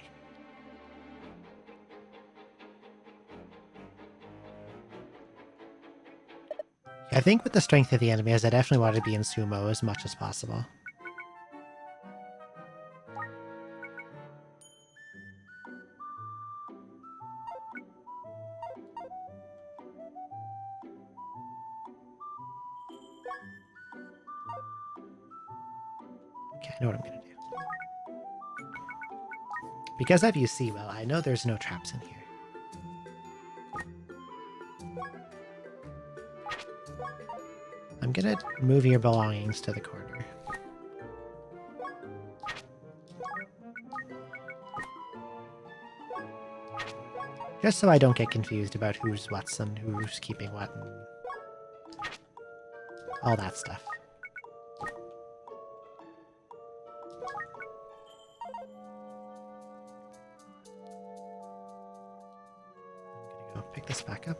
I think with the strength of the enemies, I definitely want to be in sumo as much as possible. Okay, I know what I'm gonna do. Because I've used Seawell, I know there's no traps in here. I'm gonna move your belongings to the corner. Just so I don't get confused about who's what's and who's keeping what and all that stuff. I'm gonna go pick this back up.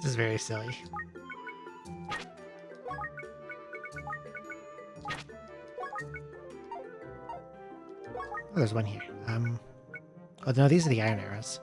This is very silly. Oh, there's one here. Oh no, these are the iron arrows.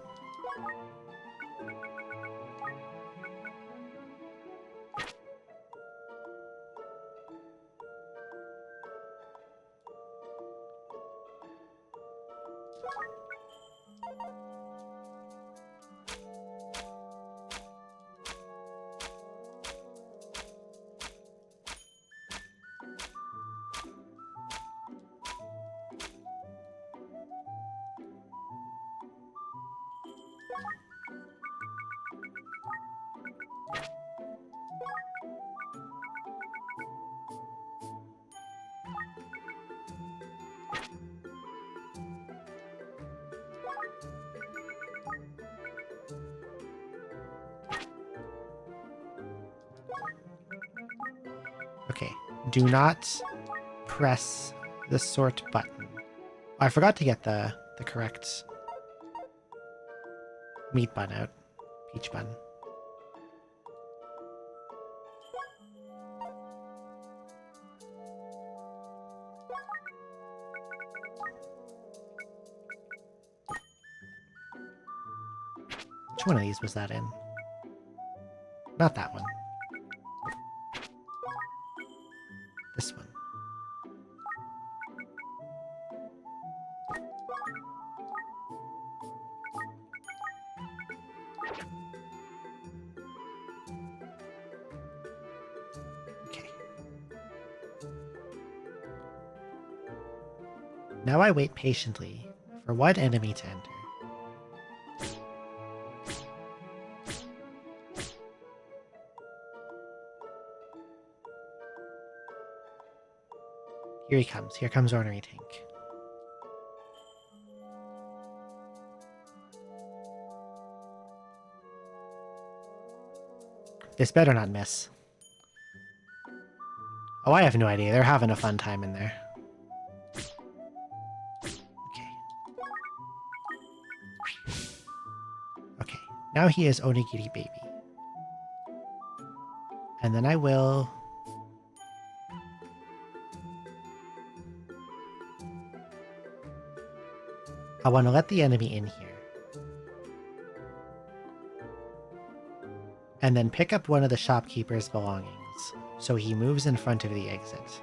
Okay, do not press the sort button. Oh, I forgot to get the correct meat bun out. Peach bun. Which one of these was that in? Not that one. This one. Okay. Now I wait patiently for one enemy to enter. Here he comes. Here comes Ornery Tank. This better not miss. Oh, I have no idea. They're having a fun time in there. Okay. Okay. Now he is Onigiri Baby. And then I will... I want to let the enemy in here. And then pick up one of the shopkeeper's belongings, so he moves in front of the exit.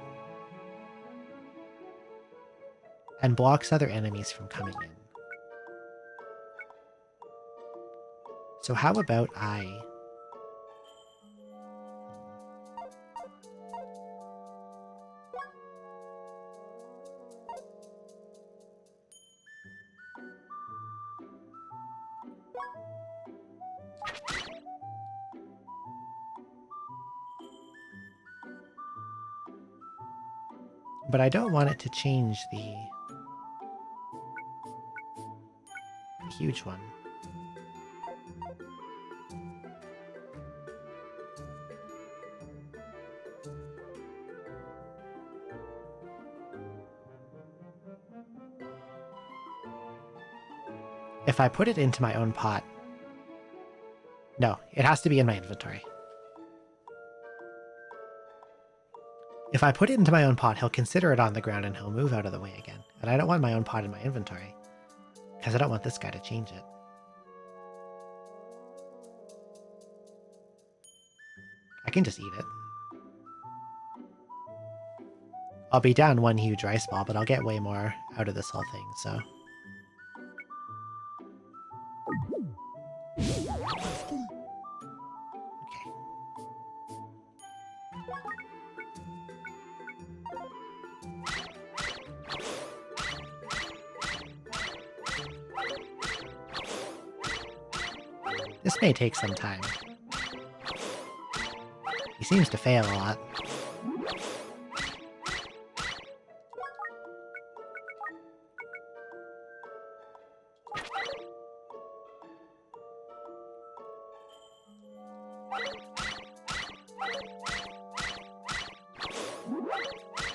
And blocks other enemies from coming in. So how about I... But I don't want it to change the huge one. If I put it into my own pot... No, it has to be in my inventory. If I put it into my own pot, he'll consider it on the ground and he'll move out of the way again. And I don't want my own pot in my inventory, because I don't want this guy to change it. I can just eat it. I'll be down one huge rice ball, but I'll get way more out of this whole thing, so... Okay. This may take some time. He seems to fail a lot.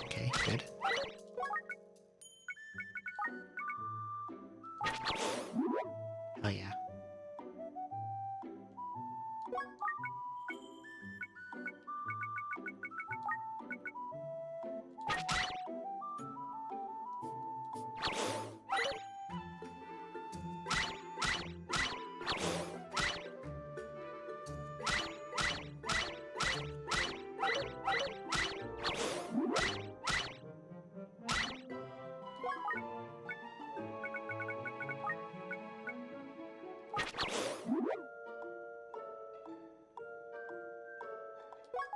Okay, good. Oh yeah.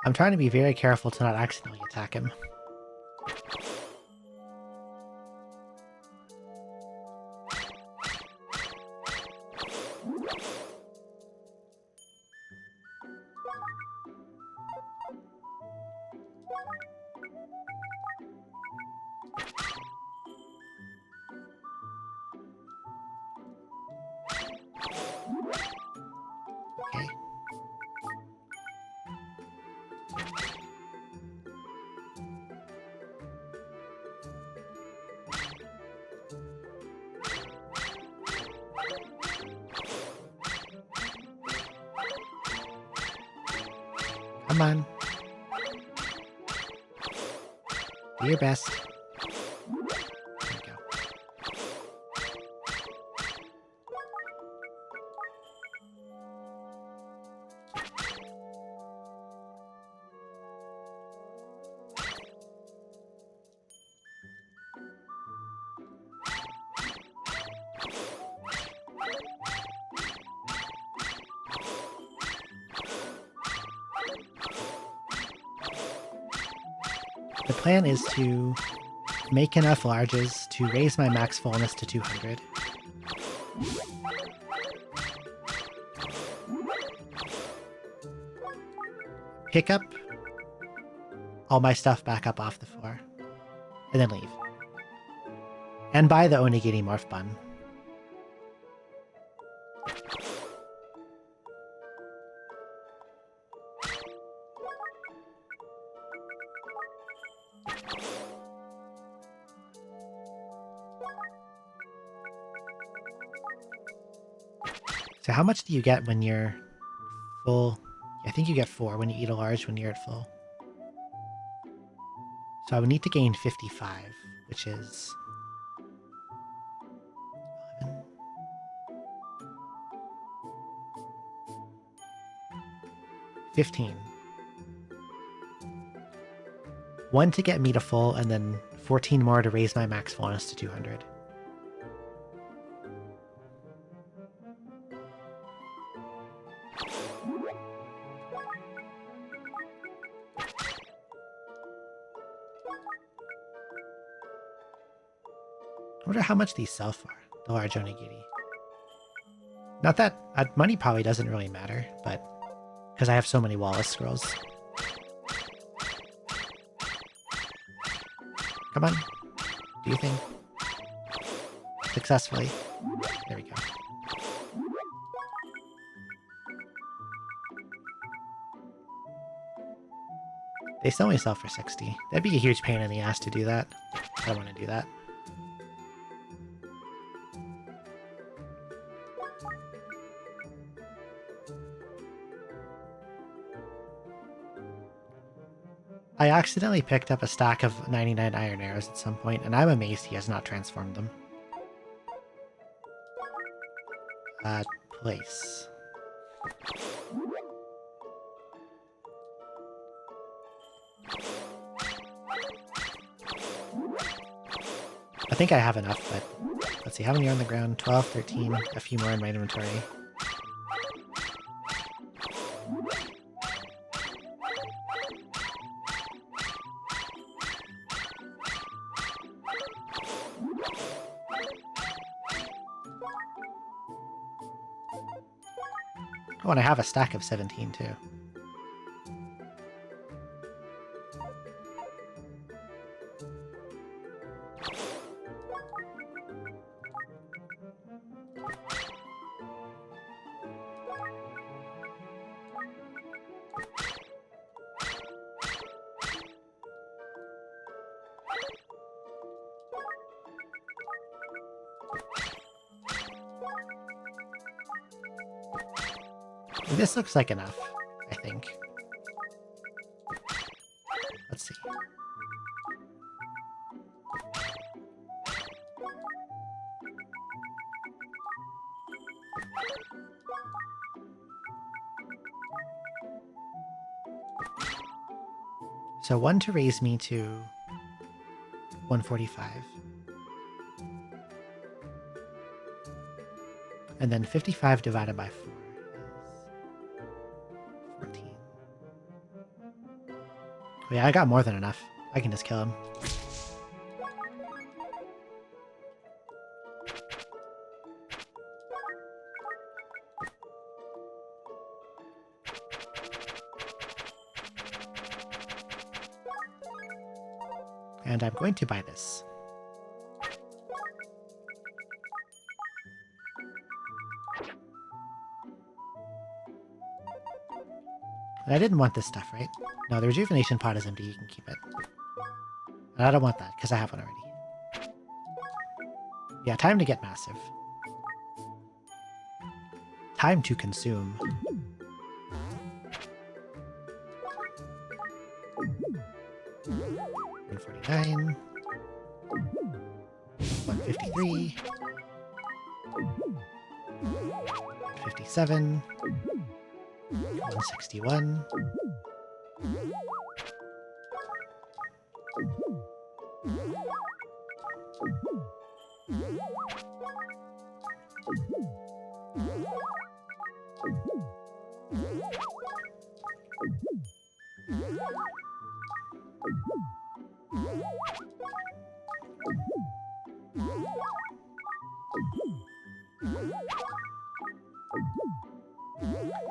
I'm trying to be very careful to not accidentally attack him. Okay. Come on. Do your best. There we go. The plan is to make enough larges to raise my max fullness to 200. Pick up all my stuff back up off the floor, and then leave. And buy the Onigiri Morph Bun. So how much do you get when you're full? I think you get 4 when you eat a large when you're at full. So I would need to gain 55, which is 11, 15. 1 to get me to full, and then 14 more to raise my max fullness to 200. I wonder how much these sell for, the large onigiri. Not that money probably doesn't really matter, but because I have so many Wallace scrolls. Come on, do you think? Successfully. There we go. They still only sell for 60. That'd be a huge pain in the ass to do that. I don't want to do that. I accidentally picked up a stack of 99 iron arrows at some point, and I'm amazed he has not transformed them. Place. I think I have enough, but let's see, how many are on the ground? 12, 13, a few more in my inventory. Oh, and I have a stack of 17 too. This looks like enough, I think. Let's see. So 1 to raise me to 145. And then 55 divided by 4 is 14. Oh, yeah, I got more than enough. I can just kill him. And I'm going to buy this. And I didn't want this stuff, right? No, the rejuvenation pot is empty. You can keep it. And I don't want that, because I have one already. Yeah, time to get massive. Time to consume. $149. 153. 57. 161.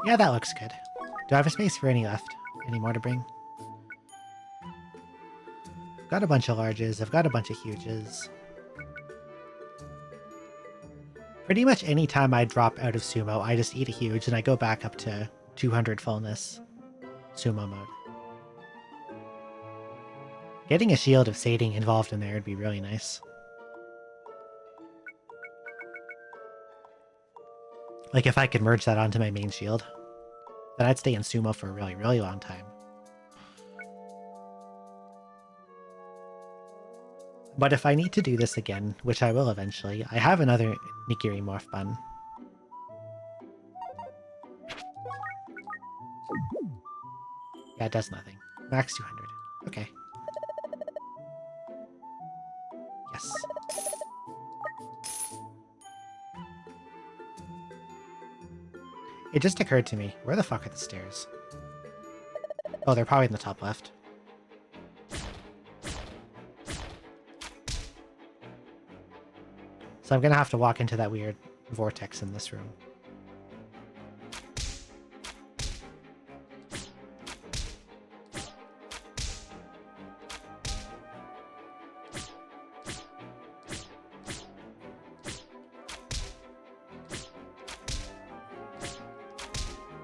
Yeah, that looks good. Do I have a space for any left? Any more to bring? I've got a bunch of larges. I've got a bunch of huges. Pretty much any time I drop out of sumo, I just eat a huge and I go back up to 200 fullness sumo mode. Getting a shield of sating involved in there would be really nice. Like if I could merge that onto my main shield, then I'd stay in sumo for a really, really long time. But if I need to do this again, which I will eventually, I have another Nigiri morph bun. Yeah, it does nothing. Max 200. Okay. Yes. It just occurred to me, where the fuck are the stairs? Oh, they're probably in the top left. So I'm gonna have to walk into that weird vortex in this room.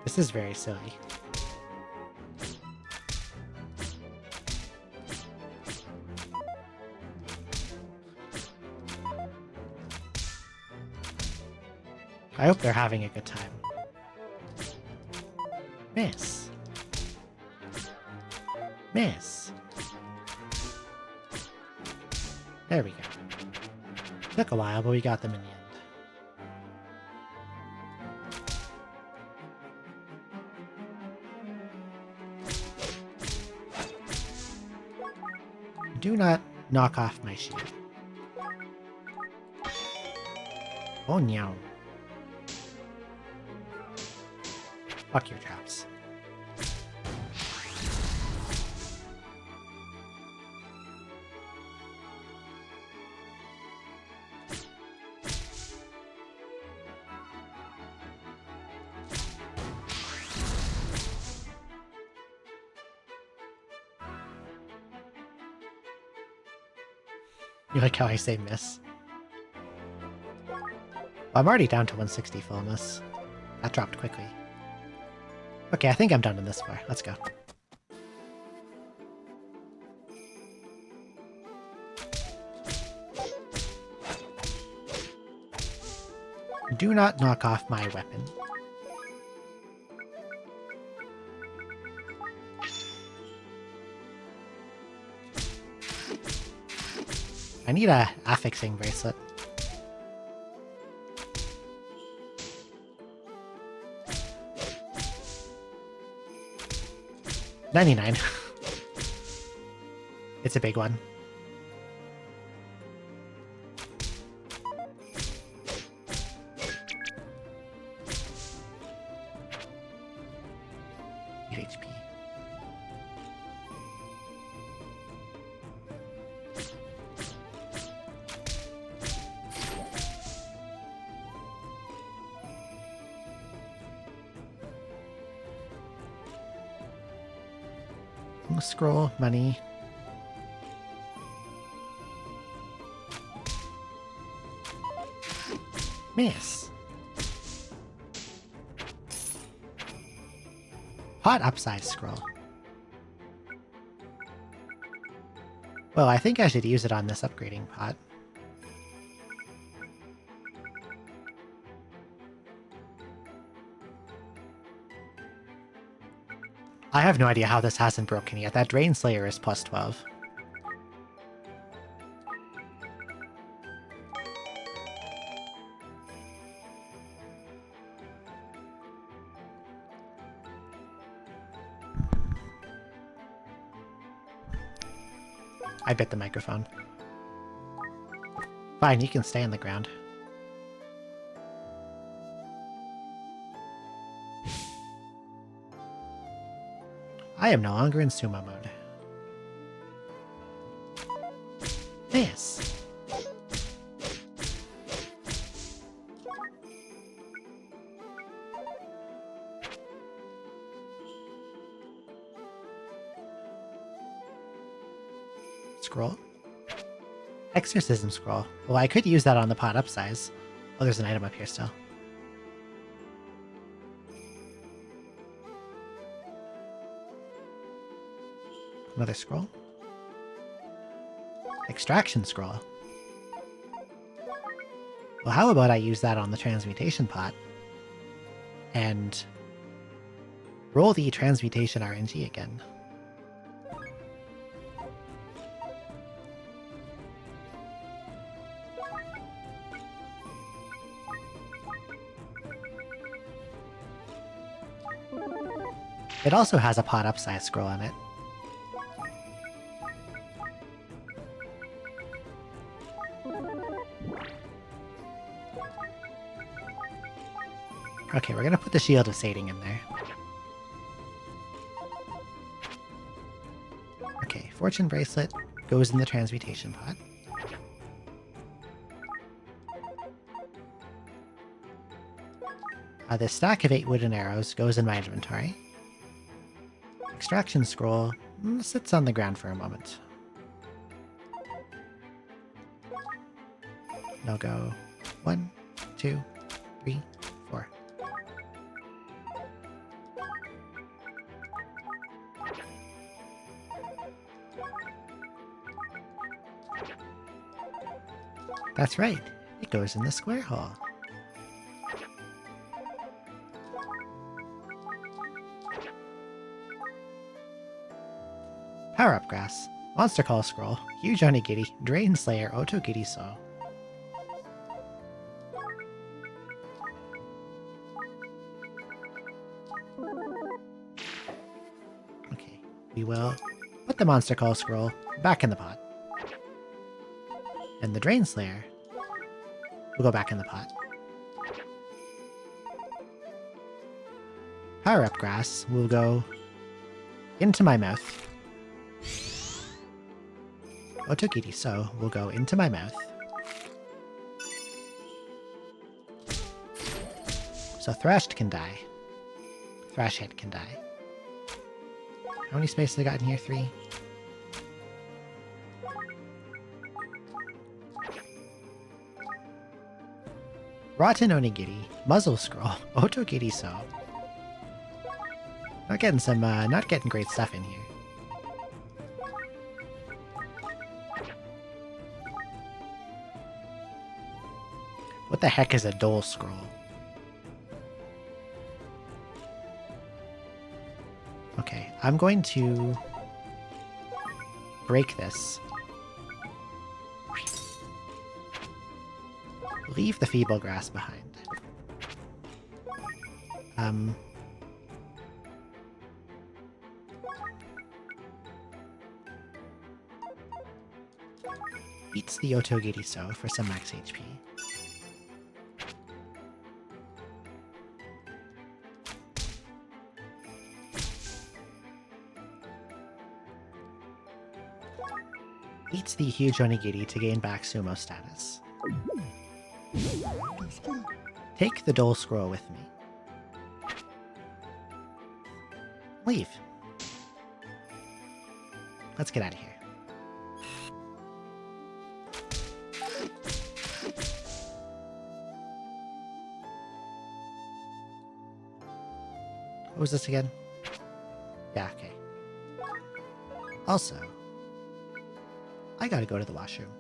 This is very silly. I hope they're having a good time. Miss. Miss. There we go. Took a while, but we got them in the end. Do not knock off my shield. Oh, no. Fuck your traps. You like how I say miss? Well, I'm already down to 160 fullness. That dropped quickly. Okay, I think I'm done in this floor. Let's go. Do not knock off my weapon. I need a affixing bracelet. 99. It's a big one. HP. Scroll, money. Miss. Pot upsize scroll. Well, I think I should use it on this upgrading pot. I have no idea how this hasn't broken yet. That Drain Slayer is plus 12. I bit the microphone. Fine, you can stay on the ground. I am no longer in sumo mode. Yes. Scroll. Exorcism scroll. Well, I could use that on the pot upsize. Oh, there's an item up here still. Another scroll. Extraction scroll. Well, how about I use that on the transmutation pot and roll the transmutation RNG again. It also has a pot upsize scroll in it. Okay, we're gonna put the Shield of Sating in there. Okay, Fortune Bracelet goes in the transmutation pot. This stack of 8 wooden arrows goes in my inventory. Extraction scroll sits on the ground for a moment. I'll go 1, 2, 3, 4. That's right, it goes in the square hole. Power-up grass. Monster Call scroll. Huge Onigiri. Drain Slayer. Otogiri So. Okay, we will put the Monster Call scroll back in the pot. And the Drain Slayer will go back in the pot. Power-up grass will go into my mouth. Otogiri So will go into my mouth. So Thrashed can die. Thrashhead can die. How many spaces I got in here? 3. Rotten Onigiri, Muzzle Scroll, Otogiri So. Not getting great stuff in here. What the heck is a Dole Scroll? Okay, I'm going to break this. Leave the Feeble Grass behind. Beats the Otogiri So for some max HP. Eats the huge onigiri to gain back sumo status. Take the Dole Scroll with me. Leave. Let's get out of here. What was this again? Yeah, okay. Also, I gotta go to the washroom.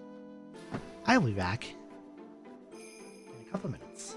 I will be back in a couple minutes.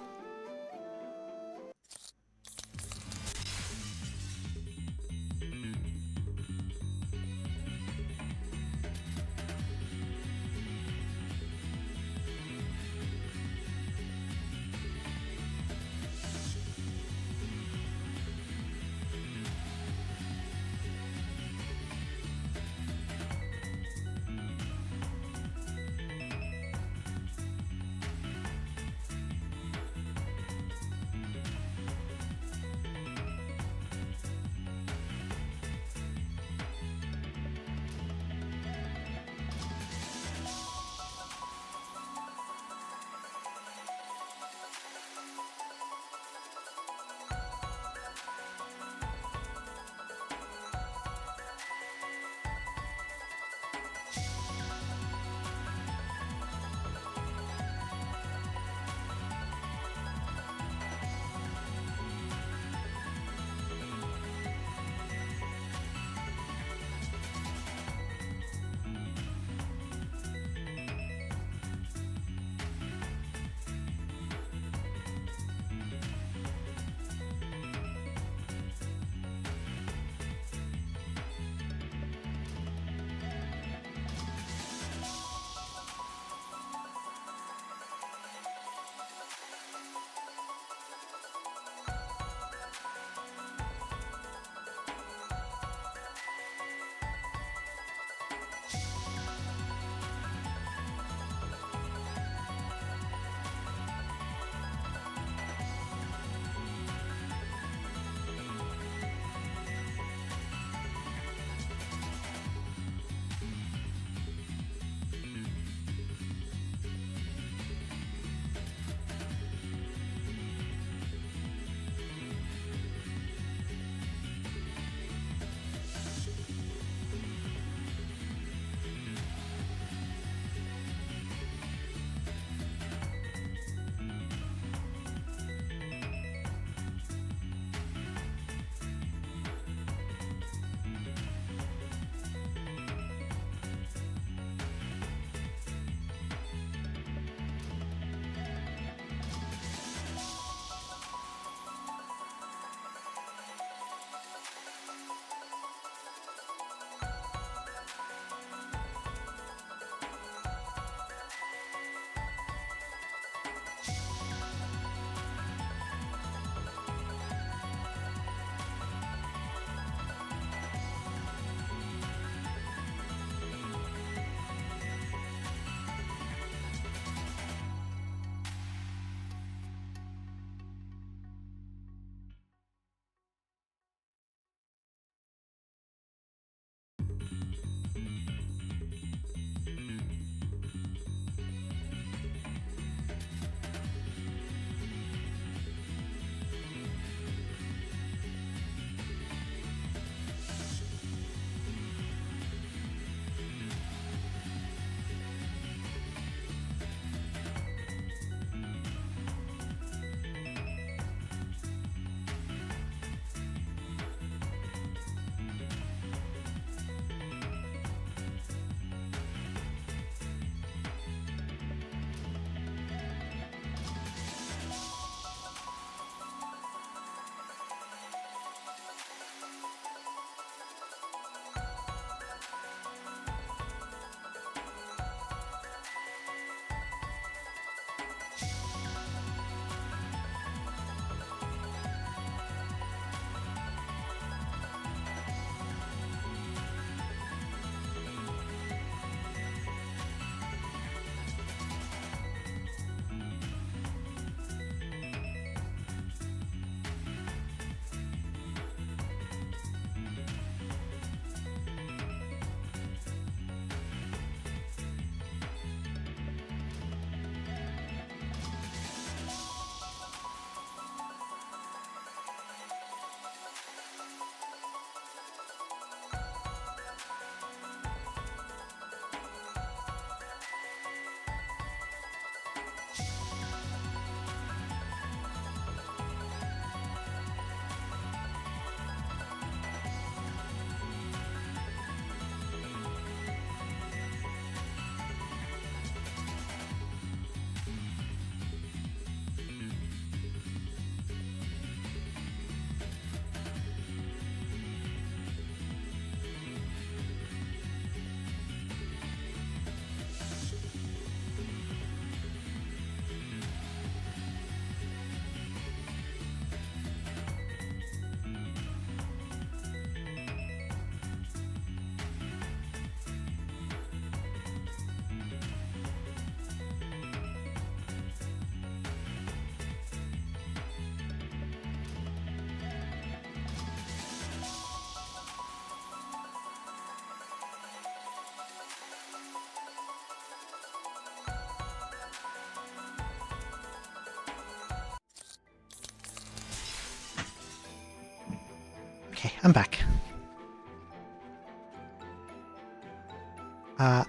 I'm back.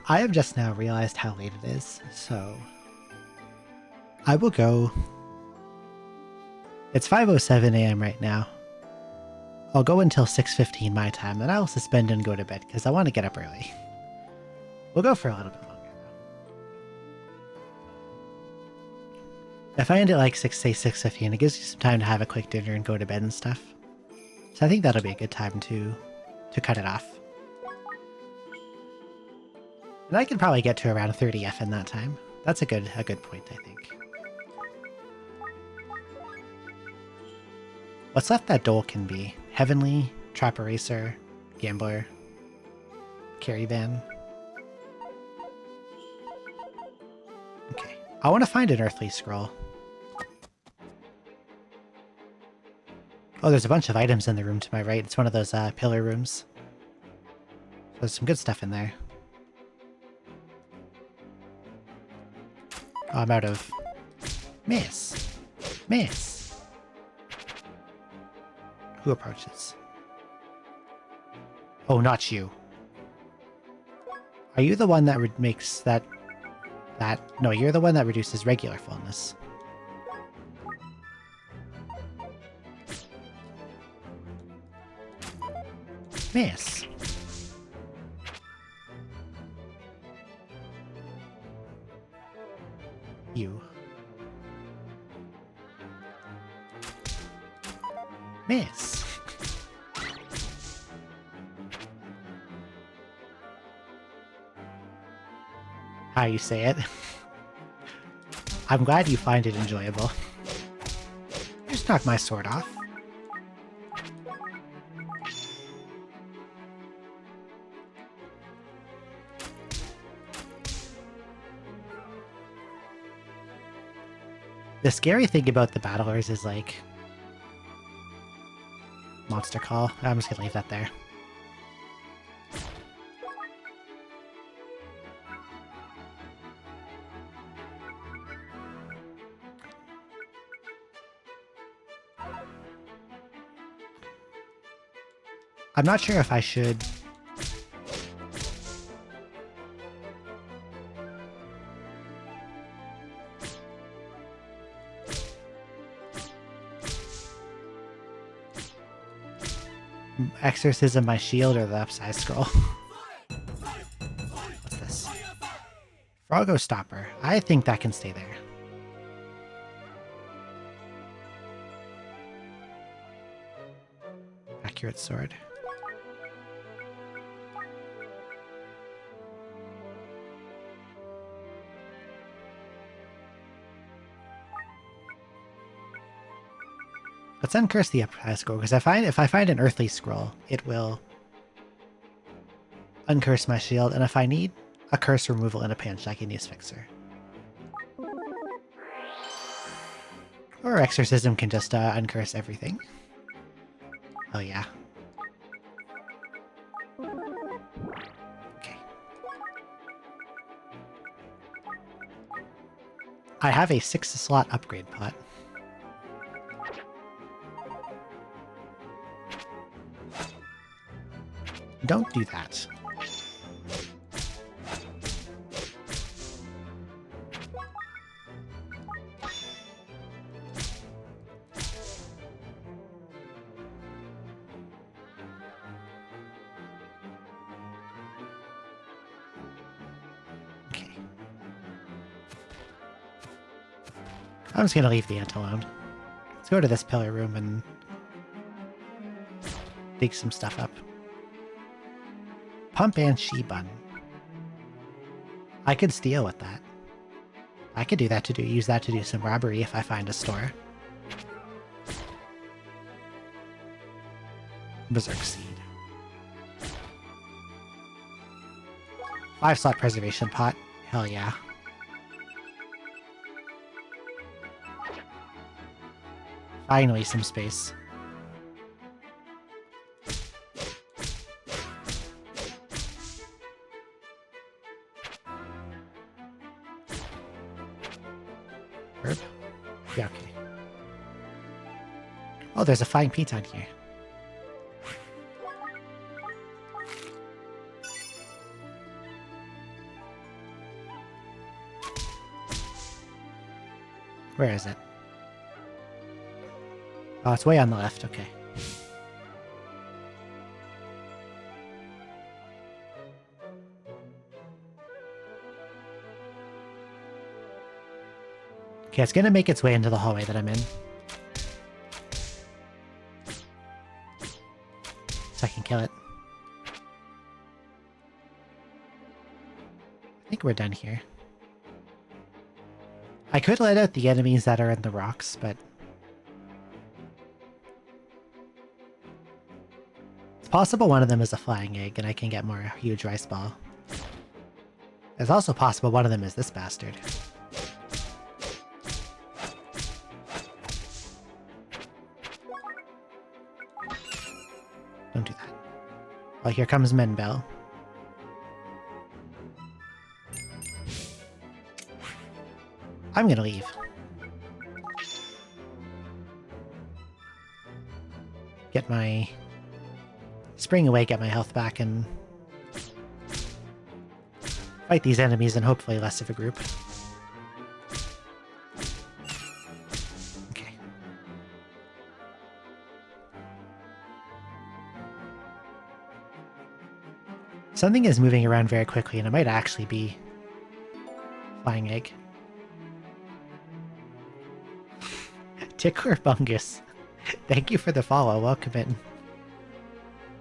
I have just now realized how late it is, so I will go. It's 5:07 a.m. right now. I'll go until 6:15 my time, then I'll suspend and go to bed because I want to get up early. We'll go for a little bit longer though. If I end at like 6:15, it gives you some time to have a quick dinner and go to bed and stuff. So I think that'll be a good time to cut it off. And I can probably get to around 30F in that time. That's a good point, I think. What's left that Dole can be? Heavenly, Trap Eraser, Gambler, Carry Ban. Okay, I want to find an Earthly Scroll. Oh, there's a bunch of items in the room to my right. It's one of those pillar rooms. So there's some good stuff in there. Oh, I'm out of... Miss! Miss! Who approaches? Oh, not you. Are you the one that makes that... No, you're the one that reduces regular fullness. Miss. You. Miss. How you say it. I'm glad you find it enjoyable. Just knock my sword off. The scary thing about the battlers is like... Monster Call. I'm just gonna leave that there. I'm not sure if I should... Exorcism my shield or the upsize scroll. What's this? Froggo Stopper. I think that can stay there. Accurate sword. Let's uncurse the upsize scroll, because if I find an earthly scroll, it will uncurse my shield, and if I need a curse removal in a pinch, I can use Fixer. Or Exorcism can just uncurse everything. Oh yeah. Okay. I have a 6-slot upgrade pot. Don't do that. Okay. I'm just gonna leave the ant alone. Let's go to this pillar room and dig some stuff up. Pump and She-Bun. I could steal with that. I could do that use that to do some robbery if I find a store. Berserk Seed. 5-slot preservation pot. Hell yeah. Finally some space. Herb? Yeah, okay. Oh, there's a flying piton here. Where is it? Oh, it's way on the left. Okay. Okay, it's gonna make its way into the hallway that I'm in. So I can kill it. I think we're done here. I could let out the enemies that are in the rocks, but... it's possible one of them is a flying egg and I can get more huge rice ball. It's also possible one of them is this bastard. Don't do that. Oh, here comes Menbel. I'm gonna leave. Get my... spring away, get my health back, and... fight these enemies in hopefully less of a group. Okay. Something is moving around very quickly, and it might actually be... flying egg. Tickler Fungus. Thank you for the follow. Welcome in.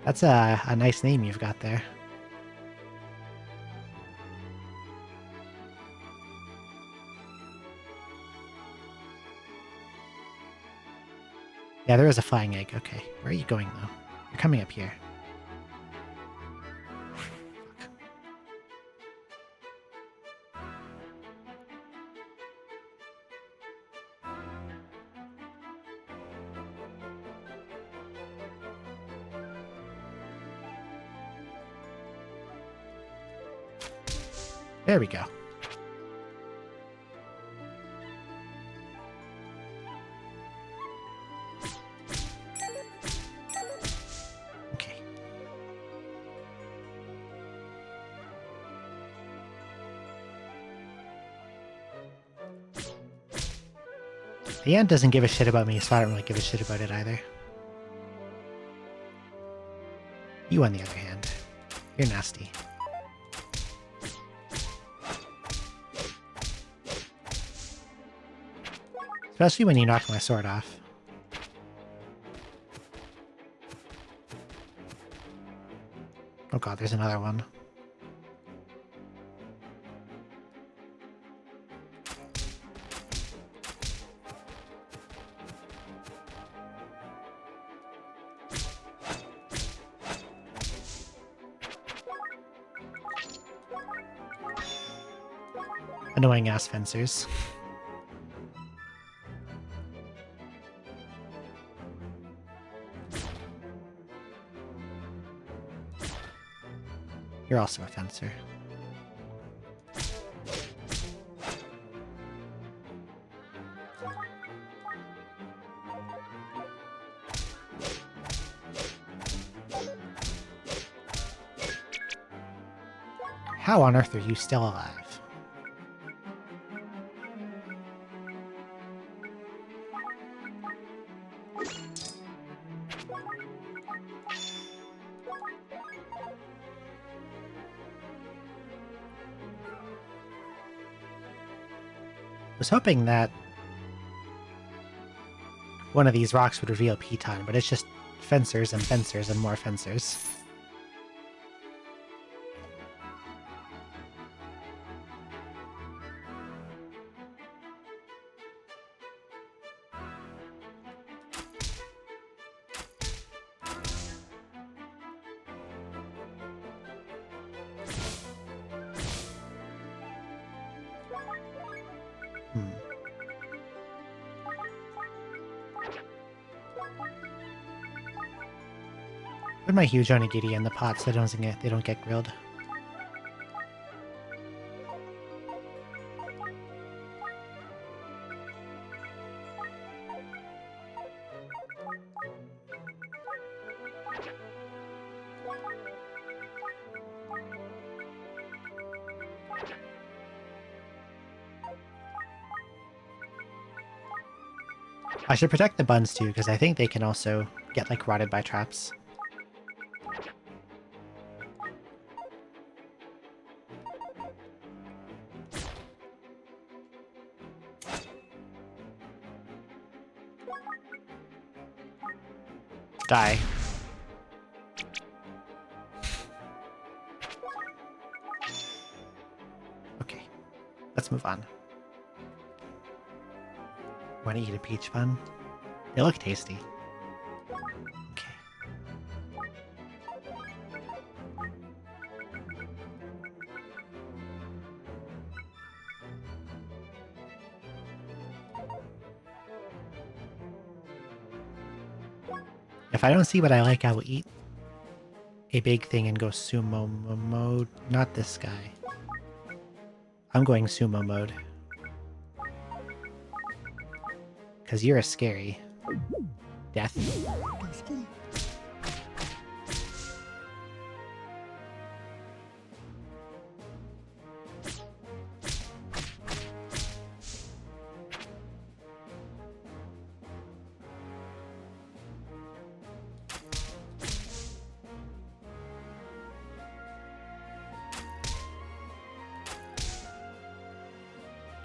That's a nice name you've got there. Yeah, there is a flying egg. Okay. Where are you going, though? You're coming up here. There we go. Okay. The ant doesn't give a shit about me, so I don't really give a shit about it either. You, on the other hand, you're nasty. Especially when you knock my sword off. Oh god, there's another one. Annoying ass fencers. You're also a fencer. How on earth are you still alive? I was hoping that one of these rocks would reveal Piton, but it's just fencers and more fencers. Put my huge onigiri in the pot so they don't get grilled. I should protect the buns too, because I think they can also get like rotted by traps. Die. Okay, let's move on. Want to eat a peach bun? They look tasty. Okay. If I don't see what I like, I will eat a big thing and go sumo mode. Not this guy. I'm going sumo mode. Because you're a scary. Death.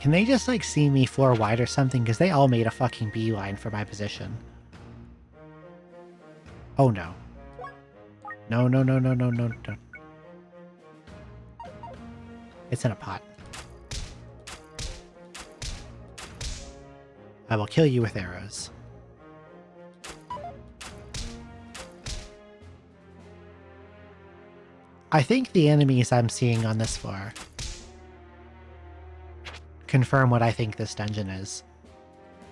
Can they just, like, see me floor wide or something? Because they all made a fucking beeline for my position. Oh, no. No, no, no, no, no, no, no. It's in a pot. I will kill you with arrows. I think the enemies I'm seeing on this floor confirm what I think this dungeon is.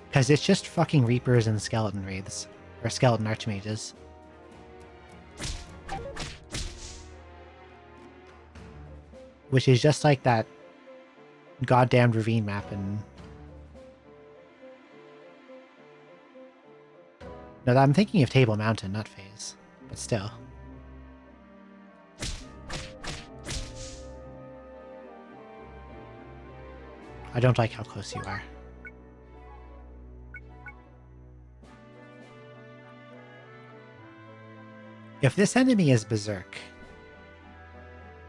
Because it's just fucking Reapers and Skeleton Wraiths. Or Skeleton Archmages. Which is just like that goddamned ravine map in... No, I'm thinking of Table Mountain, not Phase. But still. I don't like how close you are. If this enemy is Berserk,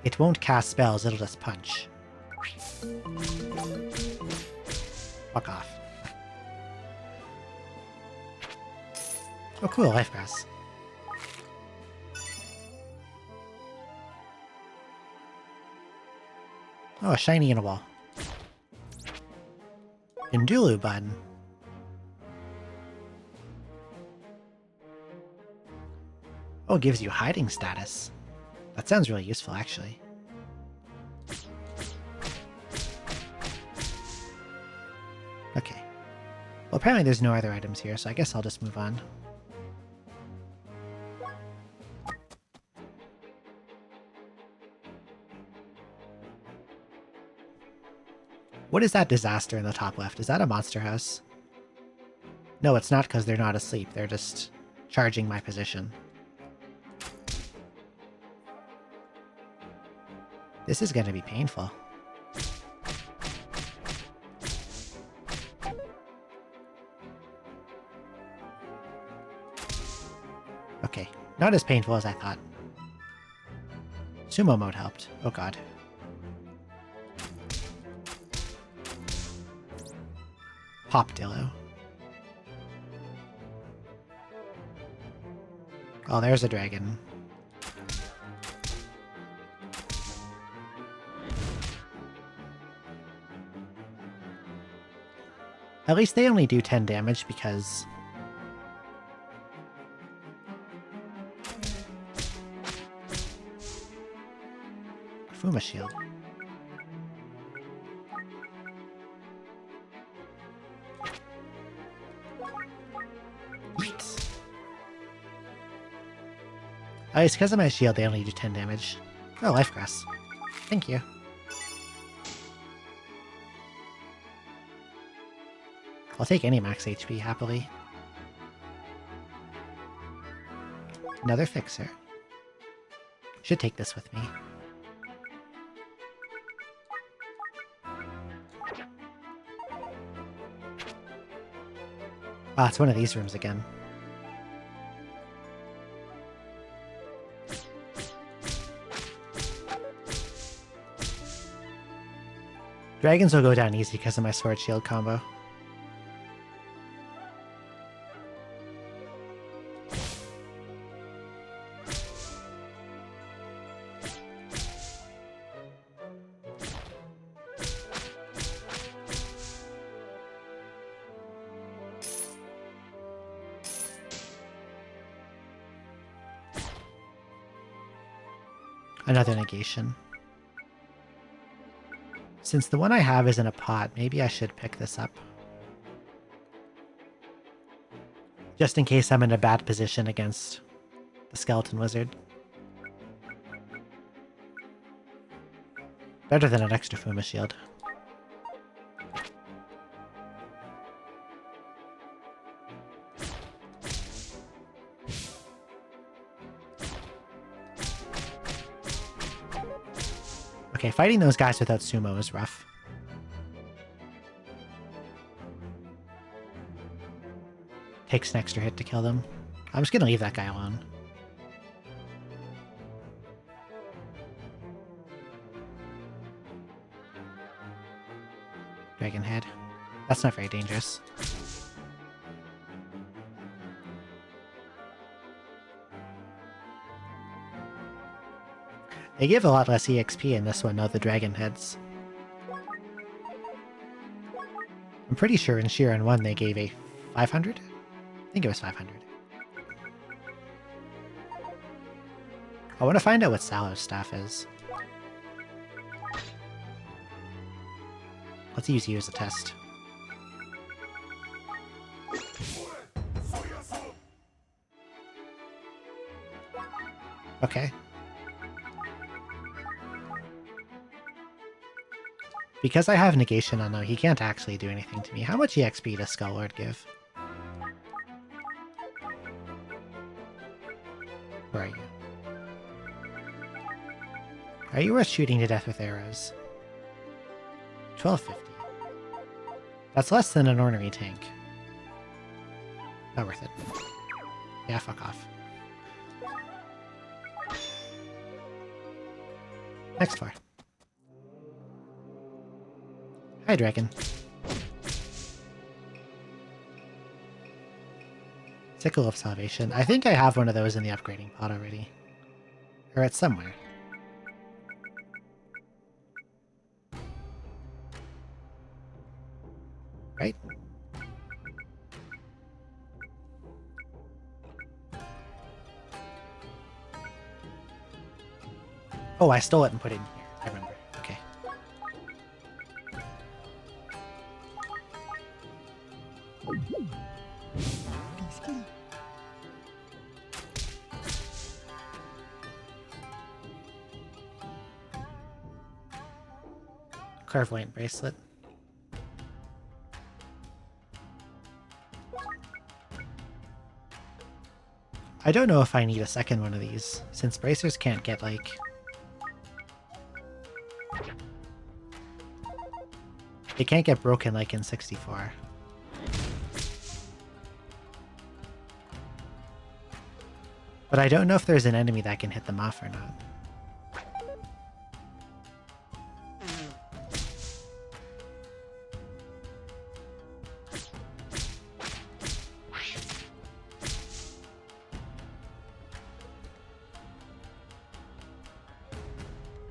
it won't cast spells, it'll just punch. Fuck off. Oh cool, life grass. Oh, a shiny in a wall. Indulu button. Oh, it gives you hiding status. That sounds really useful, actually. Okay. Well, apparently there's no other items here, so I guess I'll just move on. What is that disaster in the top left? Is that a monster house? No, it's not because they're not asleep. They're just charging my position. This is going to be painful. Okay, not as painful as I thought. Sumo mode helped. Oh god. Pop Dillo. Oh, there's a dragon. At least they only do 10 damage because... Fuma shield. Yeet. Oh, it's because of my shield they only do 10 damage. Oh, life grass. Thank you. I'll take any max HP happily. Another fixer. Should take this with me. Ah, it's one of these rooms again. Dragons will go down easy because of my sword shield combo. Another negation. Since the one I have is in a pot, maybe I should pick this up. Just in case I'm in a bad position against the skeleton wizard. Better than an extra Fuma shield. Okay, fighting those guys without sumo is rough. Takes an extra hit to kill them. I'm just gonna leave that guy alone. Dragon head. That's not very dangerous. They give a lot less EXP in this one, though, the dragon heads. I'm pretty sure in Shiren 1 they gave a 500? I think it was 500. I want to find out what Sallow's staff is. Let's use you as a test. Okay. Because I have negation on though, he can't actually do anything to me. How much EXP does Skullord give? Where are you? Are you worth shooting to death with arrows? 1250. That's less than an ornery tank. Not worth it. Yeah, fuck off. Next floor. Hi, dragon. Sickle of Salvation. I think I have one of those in the upgrading pod already. Or it's somewhere. Right? Oh, I stole it and put it in here. I remember. Okay. Clairvoyant bracelet. I don't know if I need a second one of these, since bracers can't get, like... They can't get broken like in 64. But I don't know if there's an enemy that can hit them off or not.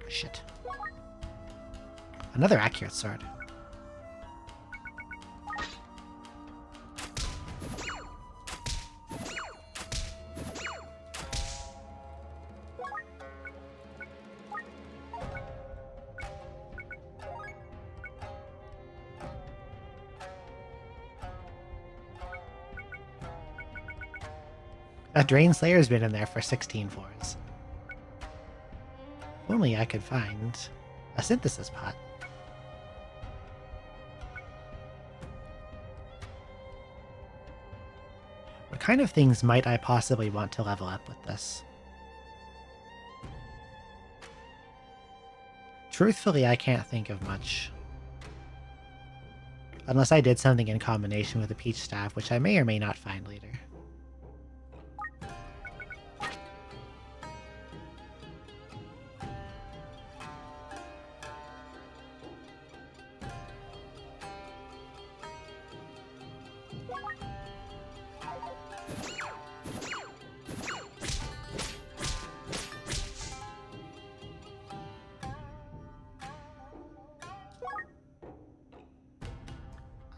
Shit. Another accurate sword. That Drain Slayer's been in there for 16 floors. If only I could find a synthesis pot. What kind of things might I possibly want to level up with this? Truthfully, I can't think of much. Unless I did something in combination with a peach staff, which I may or may not find later.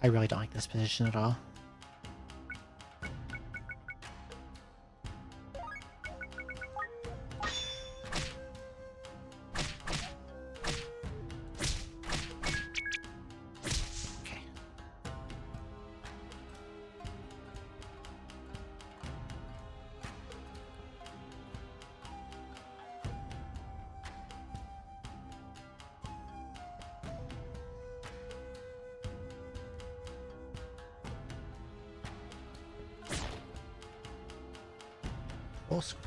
I really don't like this position at all. Okay. Full screen.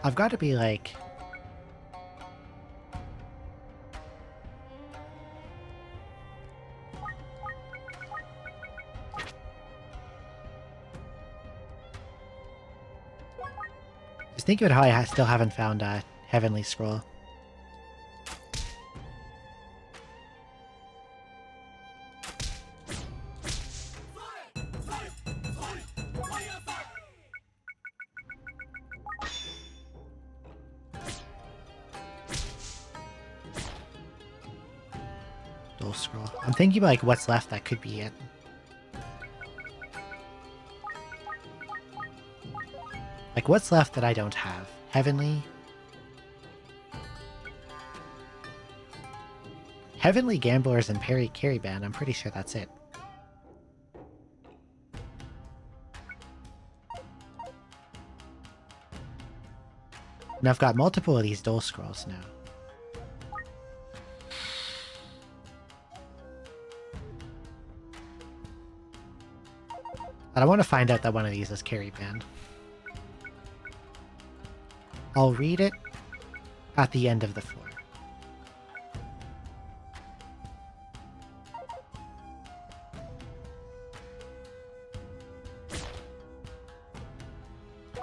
I've got to be like... Just think about how I still haven't found a Heavenly Scroll. Dual Scroll. I'm thinking about like what's left that could be it. Like, what's left that I don't have? Heavenly? Heavenly Gamblers and Carry Band, I'm pretty sure that's it. And I've got multiple of these Dual Scrolls now. But I want to find out that one of these is Carry Band. I'll read it at the end of the floor.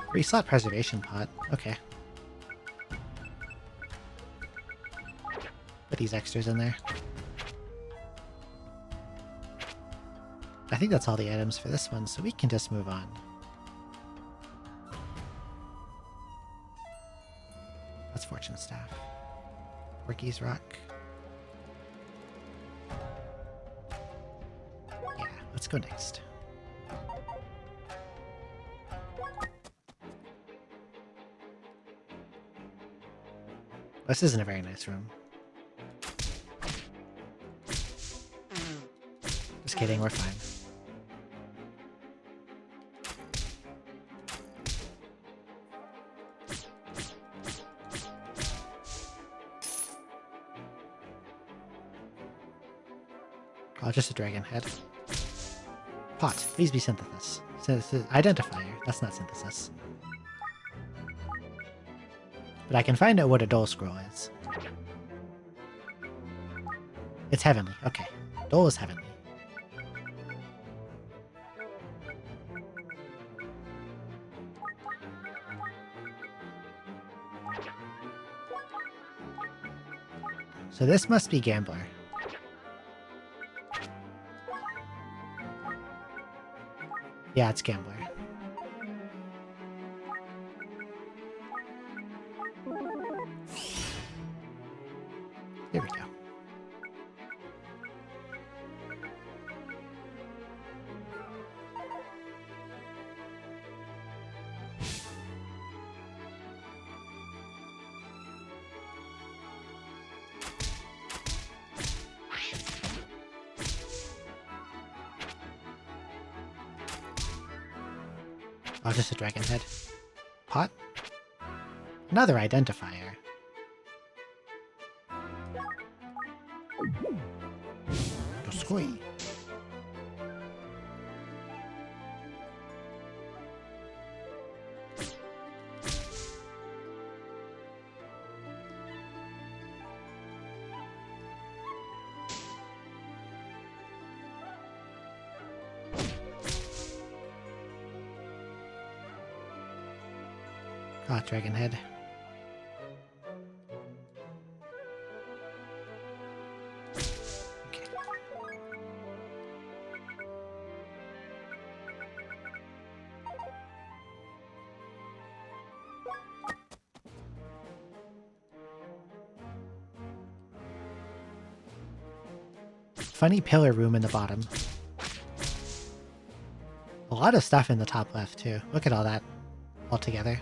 Three-slot preservation pot. Okay. Put these extras in there. I think that's all the items for this one, so we can just move on. That's Fortune Staff. Ricky's Rock. Yeah, let's go next. This isn't a very nice room. Just kidding, we're fine. Oh, just a dragon head. Pot. Please be synthesis. Identifier. That's not synthesis. But I can find out what a Dual Scroll is. It's heavenly. Okay. Dual is heavenly. So this must be Gambler. Yeah, it's Gambler. There we go. Oh, just a dragon head. Pot? Another identifier. Doskoi. Ah, dragon head. Okay. Funny pillar room in the bottom. A lot of stuff in the top left, too. Look at all that all together.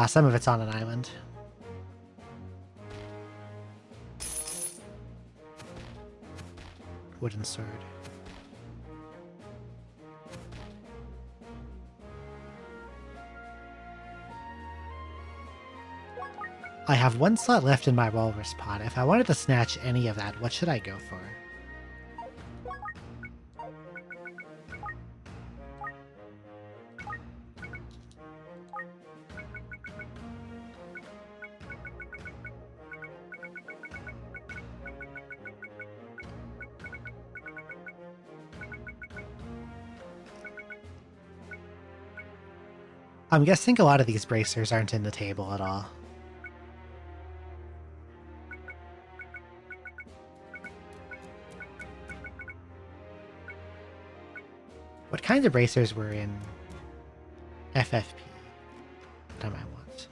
Some of it's on an island. Wooden sword. I have one slot left in my walrus pot. If I wanted to snatch any of that, what should I go for? I'm guessing a lot of these bracers aren't in the table at all. What kinds of bracers were in FFP that I might want?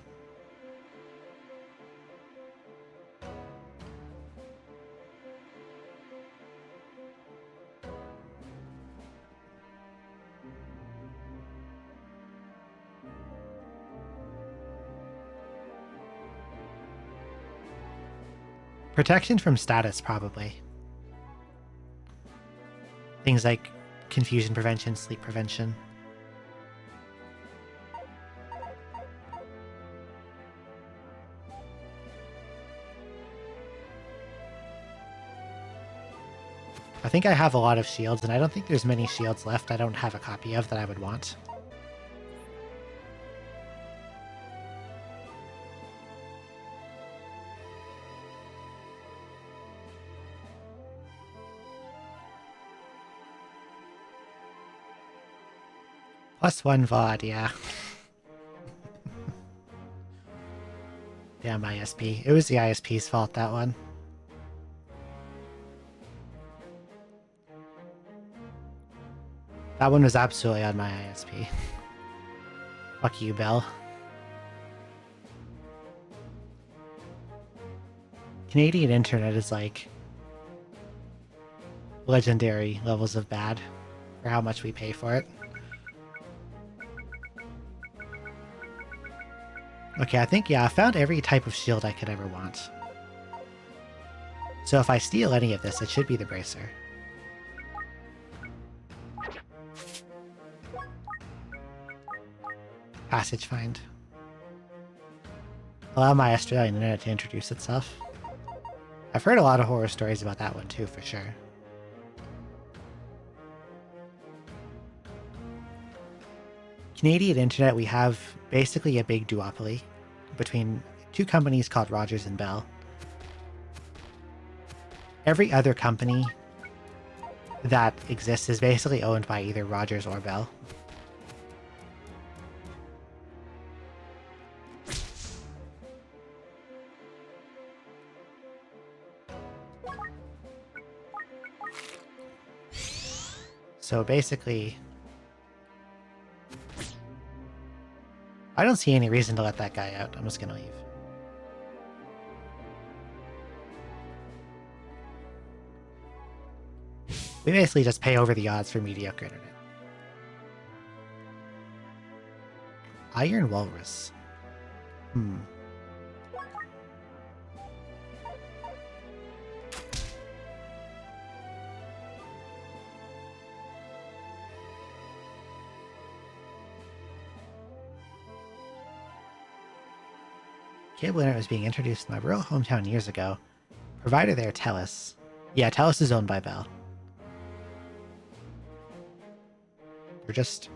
Protection from status, probably. Things like confusion prevention, sleep prevention. I think I have a lot of shields, and I don't think there's many shields left I don't have a copy of that I would want. +1 VOD, yeah. Damn ISP. It was the ISP's fault, that one. That one was absolutely on my ISP. Fuck you, Bell. Canadian internet is like legendary levels of bad for how much we pay for it. Okay, I think, yeah, I found every type of shield I could ever want. So if I steal any of this, it should be the bracer. Passage find. Allow my Australian internet to introduce itself. I've heard a lot of horror stories about that one too, for sure. Canadian internet, we have basically a big duopoly between two companies called Rogers and Bell. Every other company that exists is basically owned by either Rogers or Bell. So basically, I don't see any reason to let that guy out. I'm just gonna leave. We basically just pay over the odds for mediocre internet. Iron Walrus. Cable internet was being introduced in my rural hometown years ago. Provider there, TELUS. Yeah, TELUS is owned by Bell. They're just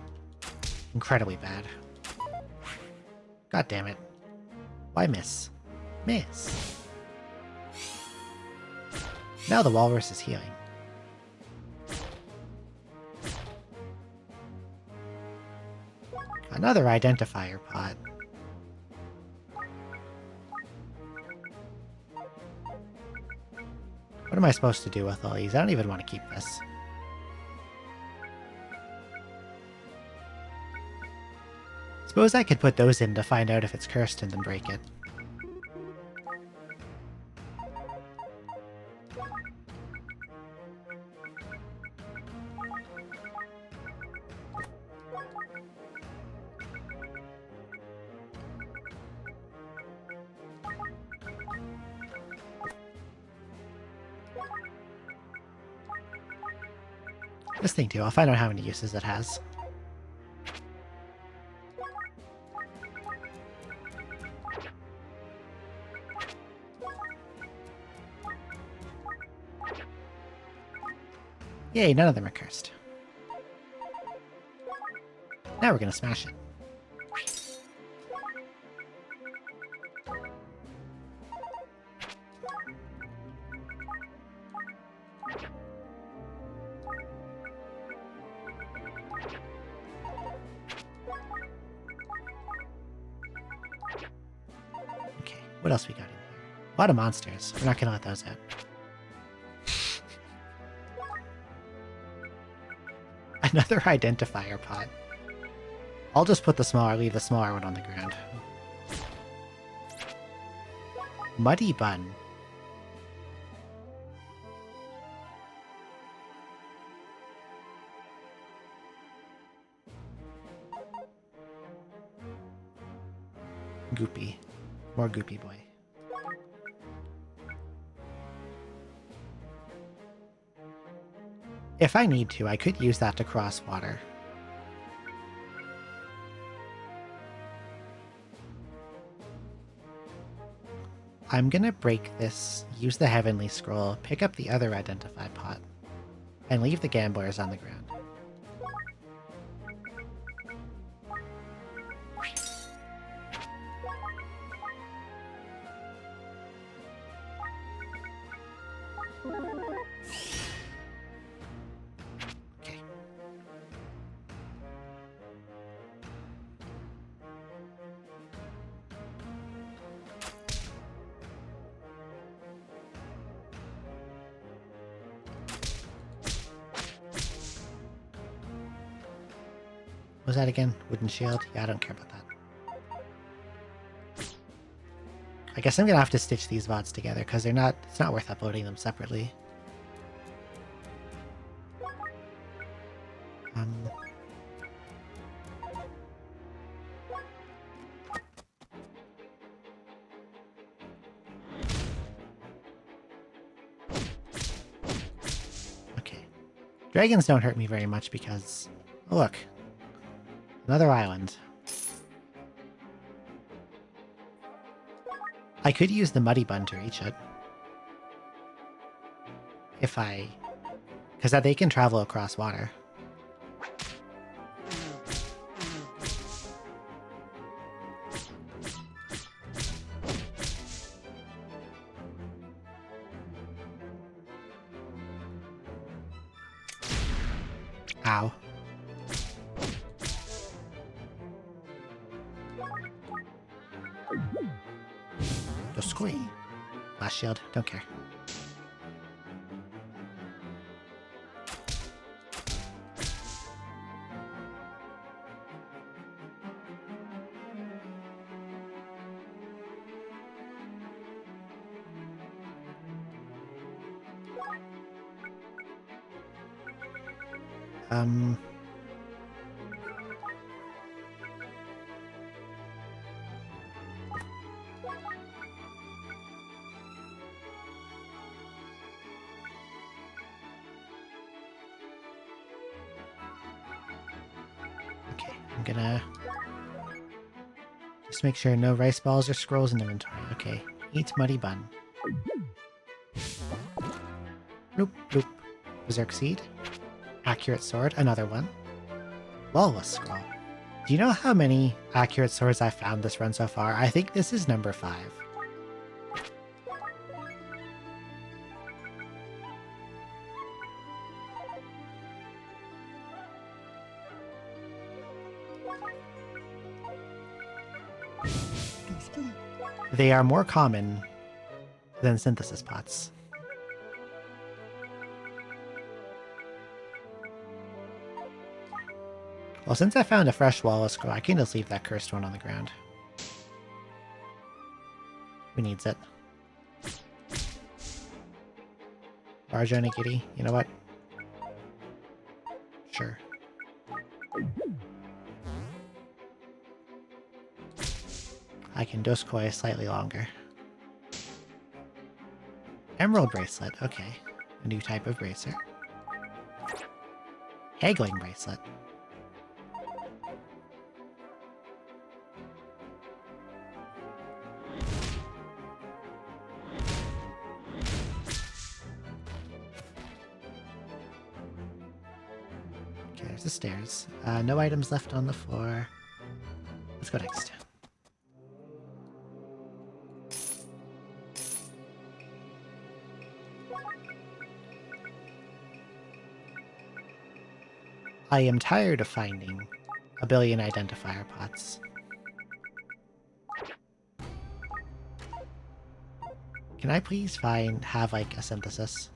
incredibly bad. God damn it. Why miss? Miss. Now the walrus is healing. Another identifier pot. What am I supposed to do with all these? I don't even want to keep this. Suppose I could put those in to find out if it's cursed and then break it. This thing too, I'll find out how many uses it has. Yay, none of them are cursed. Now we're gonna smash it. Okay, what else we got in here? A lot of monsters. We're not gonna let those out. Another identifier pot. I'll just put the smaller, leave the smaller one on the ground. Muddy Bun. Goopy. More Goopy Boy. If I need to, I could use that to cross water. I'm gonna break this, use the Heavenly Scroll, pick up the other Identify pot, and leave the Gamblers on the ground. Okay. What was that again? Wooden shield? Yeah, I don't care about that. I guess I'm gonna have to stitch these VODs together because it's not worth uploading them separately. Okay. Dragons don't hurt me very much because... Oh, look. Another island. I could use the Muddy Bun to reach it. If I... Because they can travel across water. Ow. Squee. Last shield. Don't care. Okay, I'm gonna Just make sure no rice balls or scrolls in inventory. Okay. Eat muddy bun. Bloop, bloop. Berserk seed. Accurate sword. Another one. Walrus scroll. Do you know how many accurate swords I've found this run so far? I think this is number 5. They are more common than synthesis pots. Well, since I found a fresh walrus scroll, I can just leave that cursed one on the ground. Who needs it? Large onigiri? You know what? Sure. I can doskoi slightly longer. Emerald bracelet, okay. A new type of bracer. Haggling bracelet. Okay, there's the stairs. No items left on the floor. Let's go next. I am tired of finding a billion identifier pots. Can I please have like a synthesis?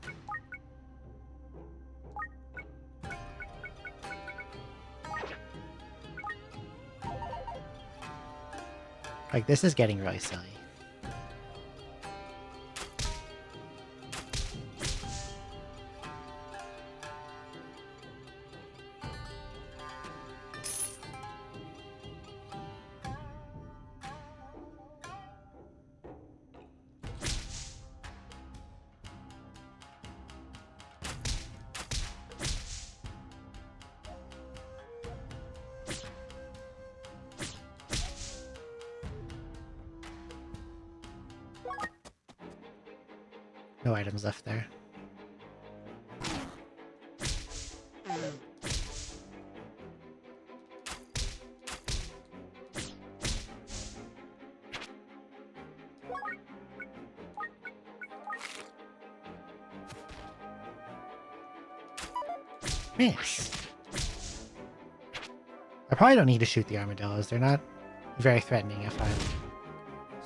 Like, this is getting really silly. No items left there. Miss. I probably don't need to shoot the armadillos. They're not very threatening if I'm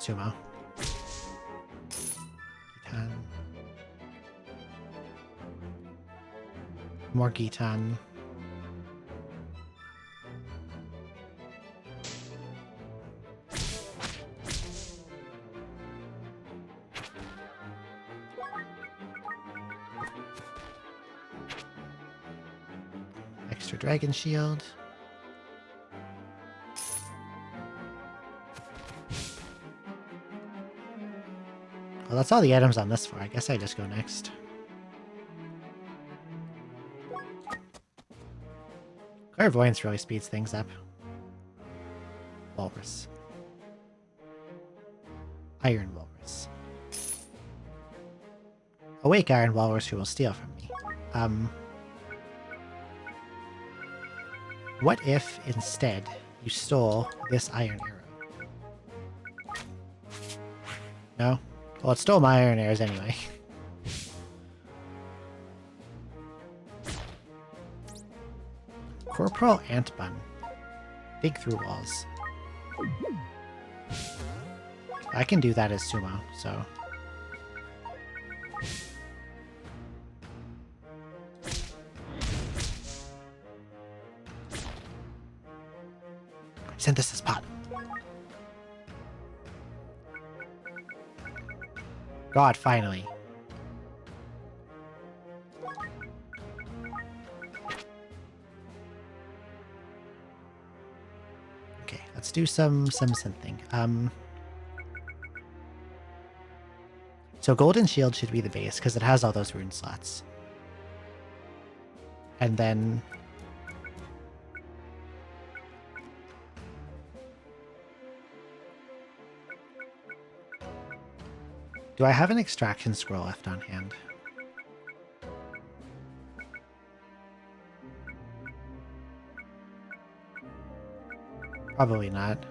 sumo. Gitan. More Gitan. Extra dragon shield. Well, that's all the items on this floor. I guess I just go next. Clairvoyance really speeds things up. Walrus. Iron Walrus. Awake Iron Walrus who will steal from me. What if instead you stole this iron arrow? No? Well, it stole my iron arrows anyway. Corporal ant bun. Dig through walls. I can do that as sumo, so... Synthesis pot. God, finally. Okay, let's do some synthing. So Golden Shield should be the base, because it has all those rune slots. And then... Do I have an extraction scroll left on hand? Probably not.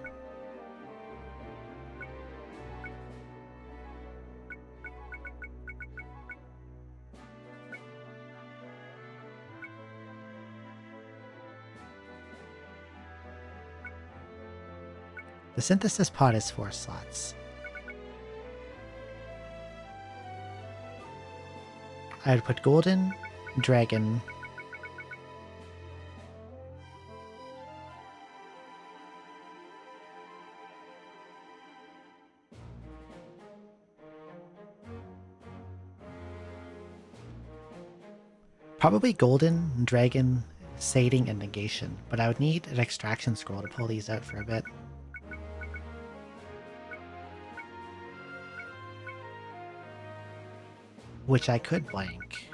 The synthesis pod is 4 slots. I would put golden, dragon, probably golden, dragon, sating, and negation, but I would need an extraction scroll to pull these out for a bit. Which I could blank.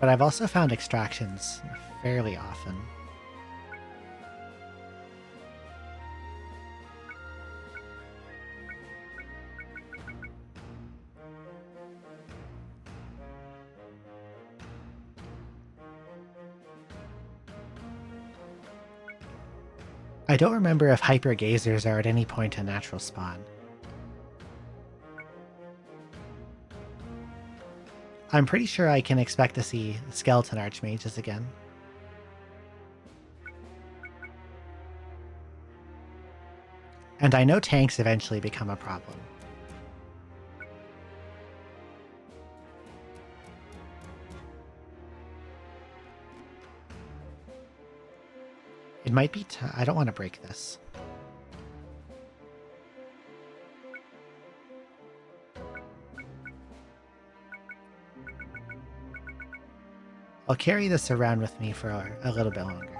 But I've also found extractions fairly often. I don't remember if hyper gazers are at any point a natural spawn. I'm pretty sure I can expect to see skeleton archmages again. And I know tanks eventually become a problem. It might be I don't want to break this. I'll carry this around with me for a little bit longer.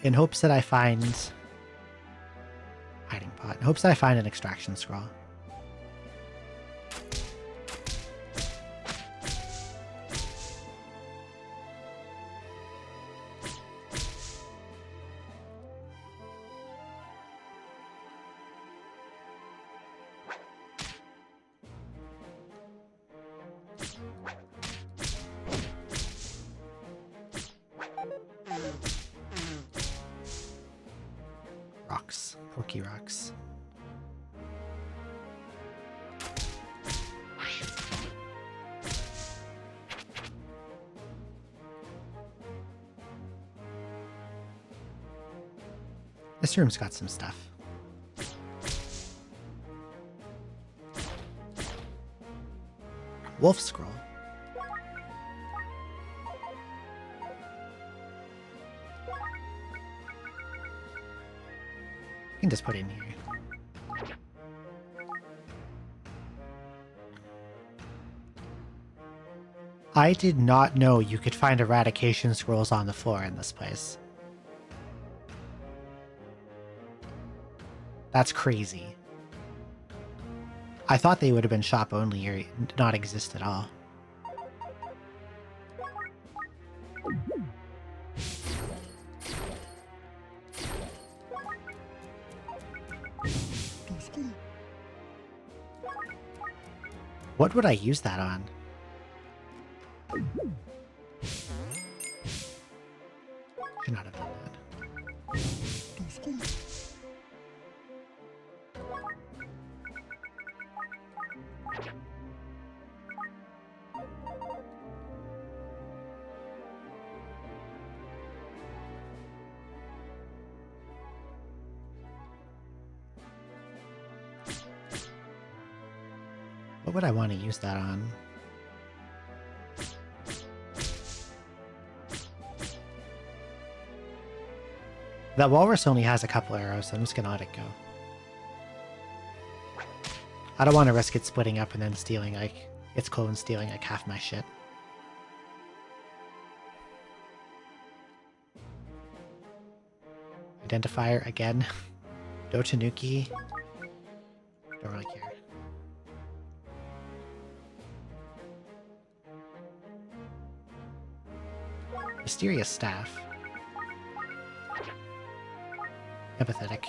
In hopes that I find hiding pot. In hopes that I find an extraction scroll. Rocks. Porky rocks. This room's got some stuff. Wolf scroll. You can just put it in here. I did not know you could find eradication scrolls on the floor in this place. That's crazy. I thought they would have been shop only or not exist at all. What would I use that on? Should not have done that. What would I want to use that on? That walrus only has a couple arrows, so I'm just gonna let it go. I don't want to risk it splitting up and then stealing, like, its clone stealing, like, half my shit. Identifier again. Dotanuki. Don't really care. Mysterious Staff. Empathetic.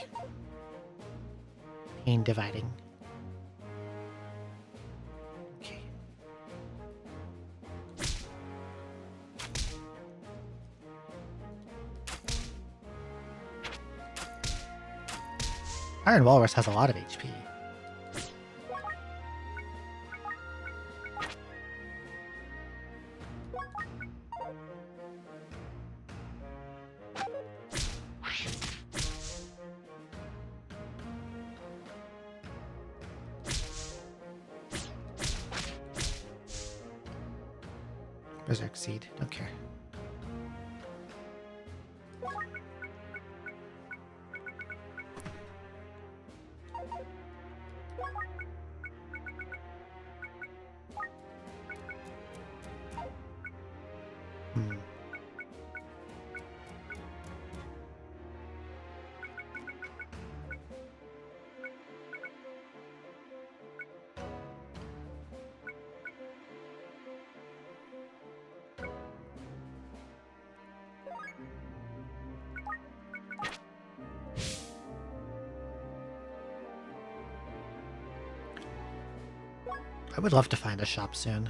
Pain Dividing. Okay. Iron Walrus has a lot of HP. Berserk Seed, don't care. I would love to find a shop soon.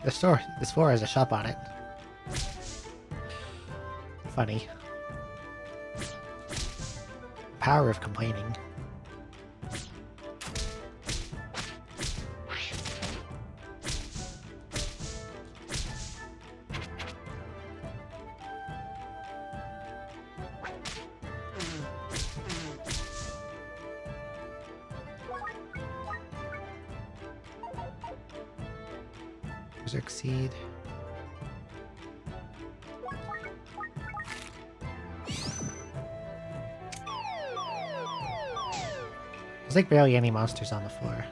This floor has a shop on it. Funny. Power of complaining. Berserk Seed. There's like barely any monsters on the floor.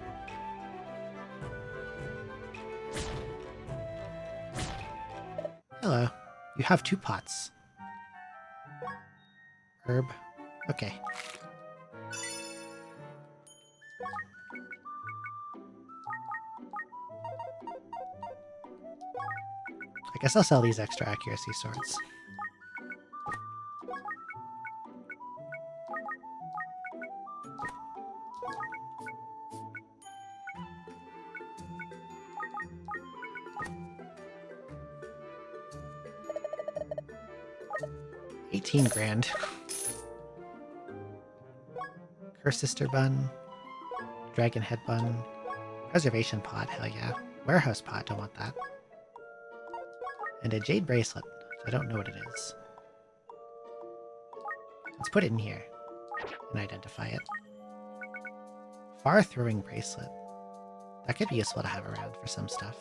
Hello. You have 2 pots. Herb. Okay. I guess I'll sell these extra accuracy swords. $18,000. Curse Sister Bun. Dragon Head Bun. Preservation Pot, hell yeah. Warehouse Pot, don't want that. And a Jade Bracelet. I don't know what it is. Let's put it in here and identify it. Far Throwing Bracelet. That could be useful to have around for some stuff.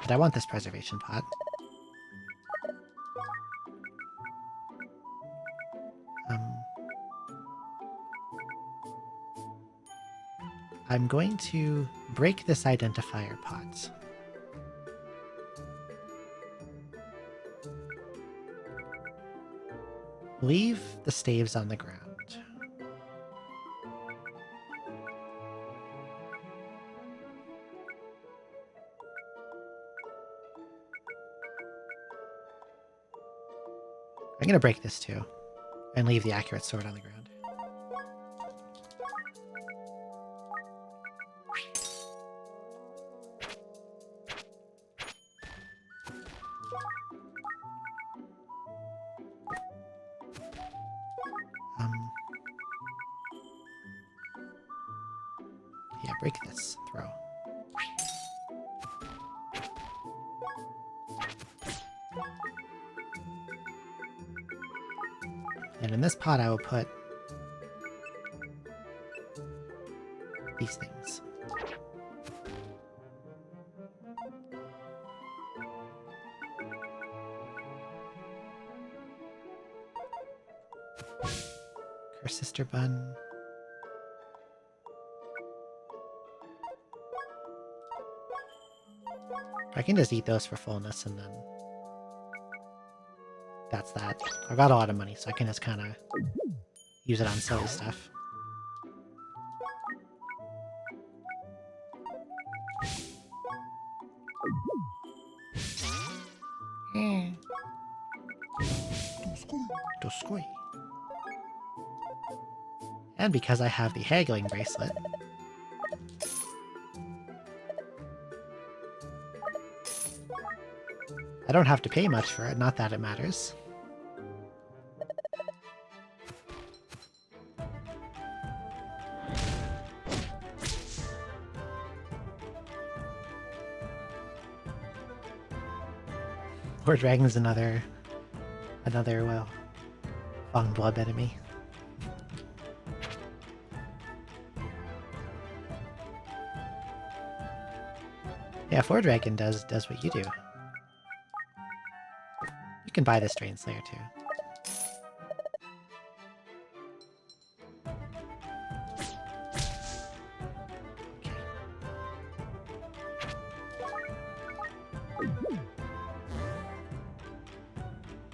But I want this Preservation Pot. I'm going to break this identifier pot. Leave the staves on the ground. I'm going to break this too, and leave the accurate sword on the ground. Yeah, break this. Throw. And in this pot I will put these things. Curse Sister Bun. I can just eat those for fullness and then that's that. I've got a lot of money, so I can just kind of use it on silly stuff. Doskoi. And because I have the haggling bracelet, I don't have to pay much for it, not that it matters. Or Dragon's another, well, Fang Blood enemy. Yeah, Four Dragon does what you do. You can buy this Drain Slayer too. Okay.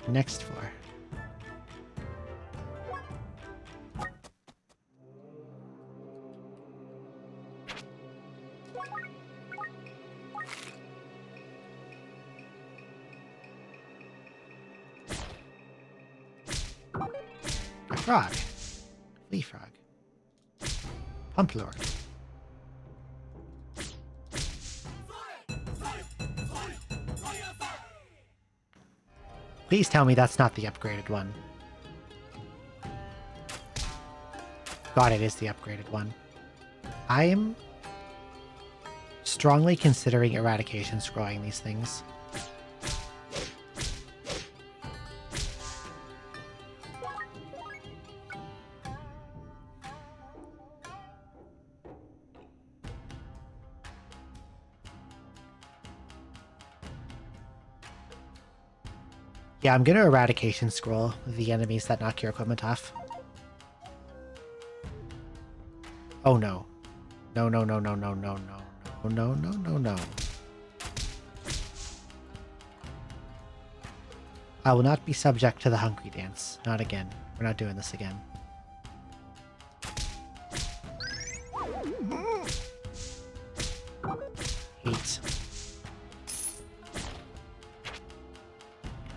Next floor. Frog. Flea Frog. Pump Lord. Please tell me that's not the upgraded one. God, it is the upgraded one. I am strongly considering eradication scrolling these things. Yeah, I'm gonna eradication scroll the enemies that knock your equipment off. Oh no. No, no, no, no, no, no, no, no, no, no, no, no. I will not be subject to the hungry dance. Not again. We're not doing this again. Hate.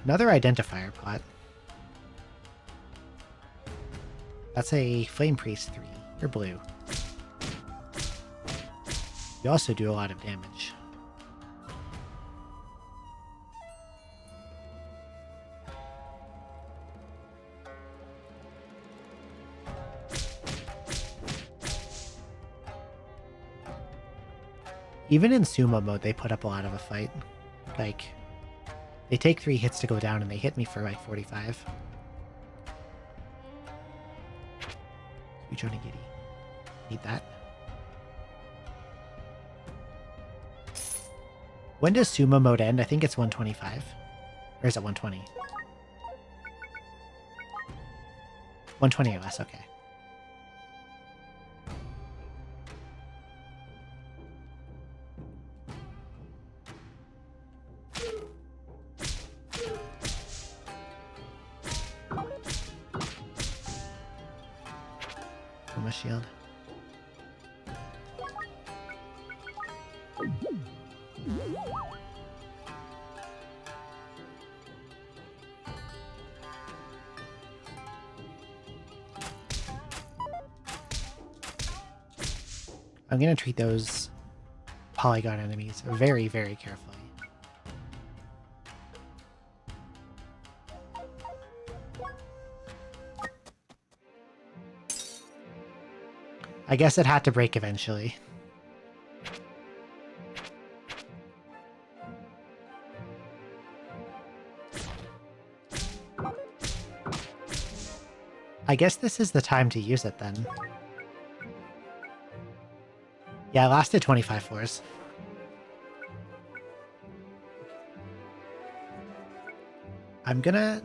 Another identifier pot. That's a Flame Priest 3. You're blue. You also do a lot of damage. Even in sumo mode, they put up a lot of a fight. Like, they take 3 hits to go down and they hit me for like 45. You trying to giddy. Need that. When does sumo mode end? I think it's 125. Or is it 120? 120 or less, okay. Oh, my shield. I'm going to treat those polygon enemies very, very carefully. I guess it had to break eventually. I guess this is the time to use it then. Yeah, it lasted 25 floors. I'm gonna...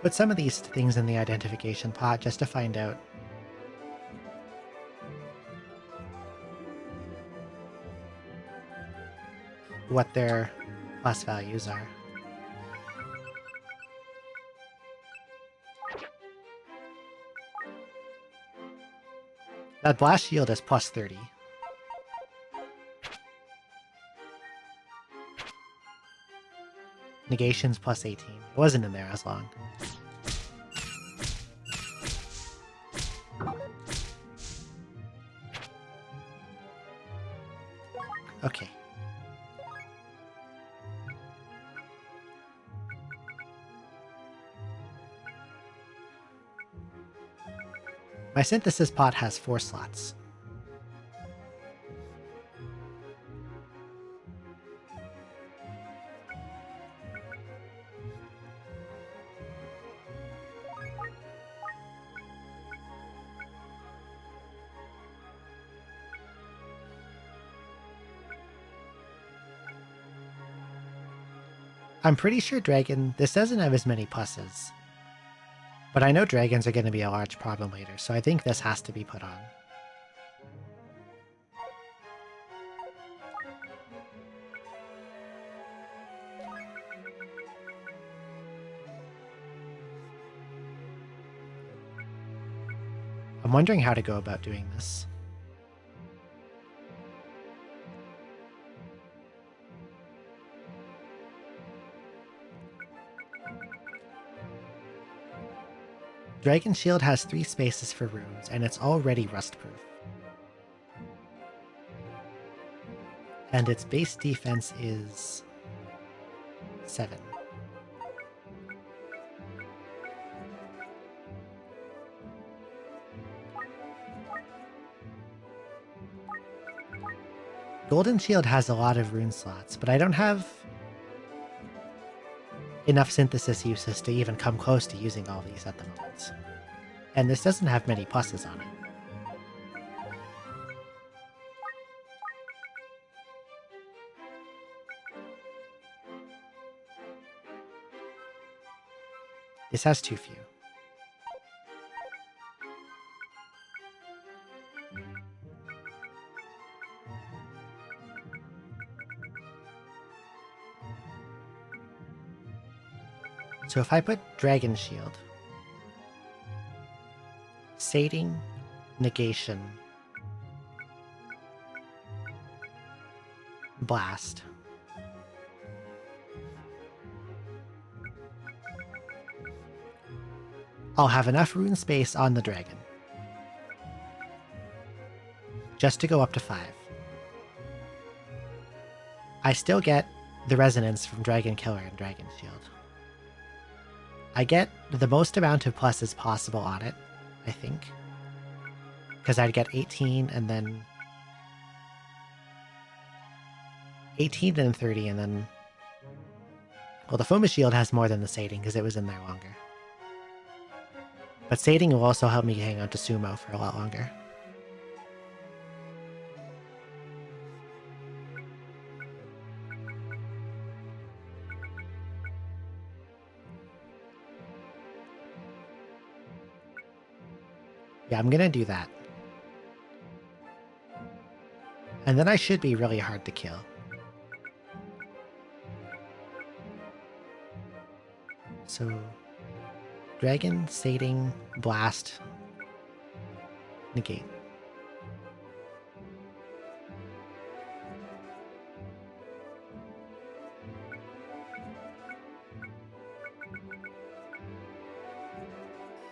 put some of these things in the identification pot just to find out what their plus values are. That blast shield is plus 30. Negation's plus 18. It wasn't in there as long. Okay. My synthesis pot has 4 slots. I'm pretty sure this doesn't have as many pluses. But I know dragons are going to be a large problem later, so I think this has to be put on. I'm wondering how to go about doing this. Dragon Shield has 3 spaces for runes, and it's already rust-proof. And its base defense is 7. Golden Shield has a lot of rune slots, but I don't have enough synthesis uses to even come close to using all these at the moment. And this doesn't have many pluses on it. This has too few. So if I put Dragon Shield, Sating, Negation, Blast, I'll have enough rune space on the dragon just to go up to 5. I still get the resonance from Dragon Killer and Dragon Shield. I get the most amount of pluses possible on it, I think. Because I'd get 18 and then 18 and 30 and then... Well, the Foma Shield has more than the Sating because it was in there longer. But Sating will also help me hang on to Sumo for a lot longer. Yeah, I'm gonna do that. And then I should be really hard to kill. So... Dragon, Sating, Blast, Negate.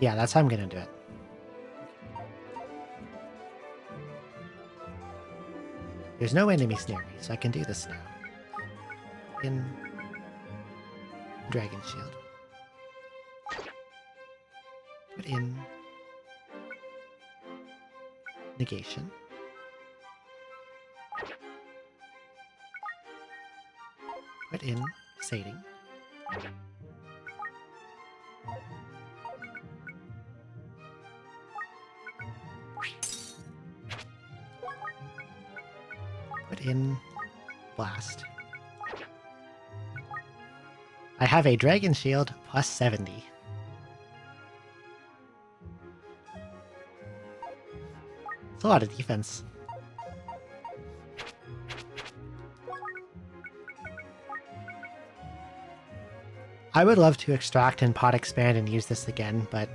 Yeah, that's how I'm gonna do it. There's no enemies near me, so I can do this now. In Dragon Shield. Put in Negation. Put in Sating. Put in Blast. I have a Dragon Shield plus 70. It's a lot of defense. I would love to extract and pot expand and use this again, but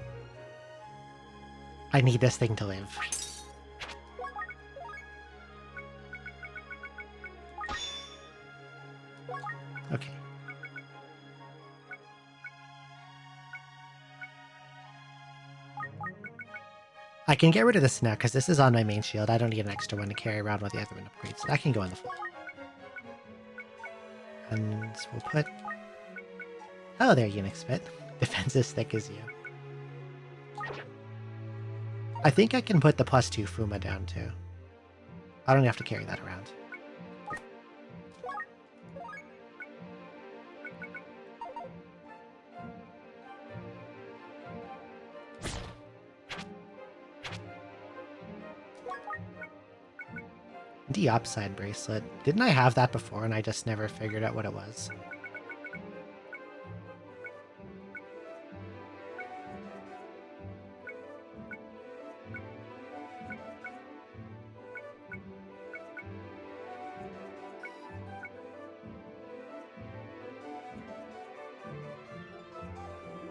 I need this thing to live. Okay. I can get rid of this now because this is on my main shield. I don't need an extra one to carry around while the other one upgrades. So that can go in the floor. And we'll put... Oh, there, Unix Fit. Defense as thick as you. I think I can put the +2 Fuma down too. I don't have to carry that around. Deopside bracelet. Didn't I have that before and I just never figured out what it was?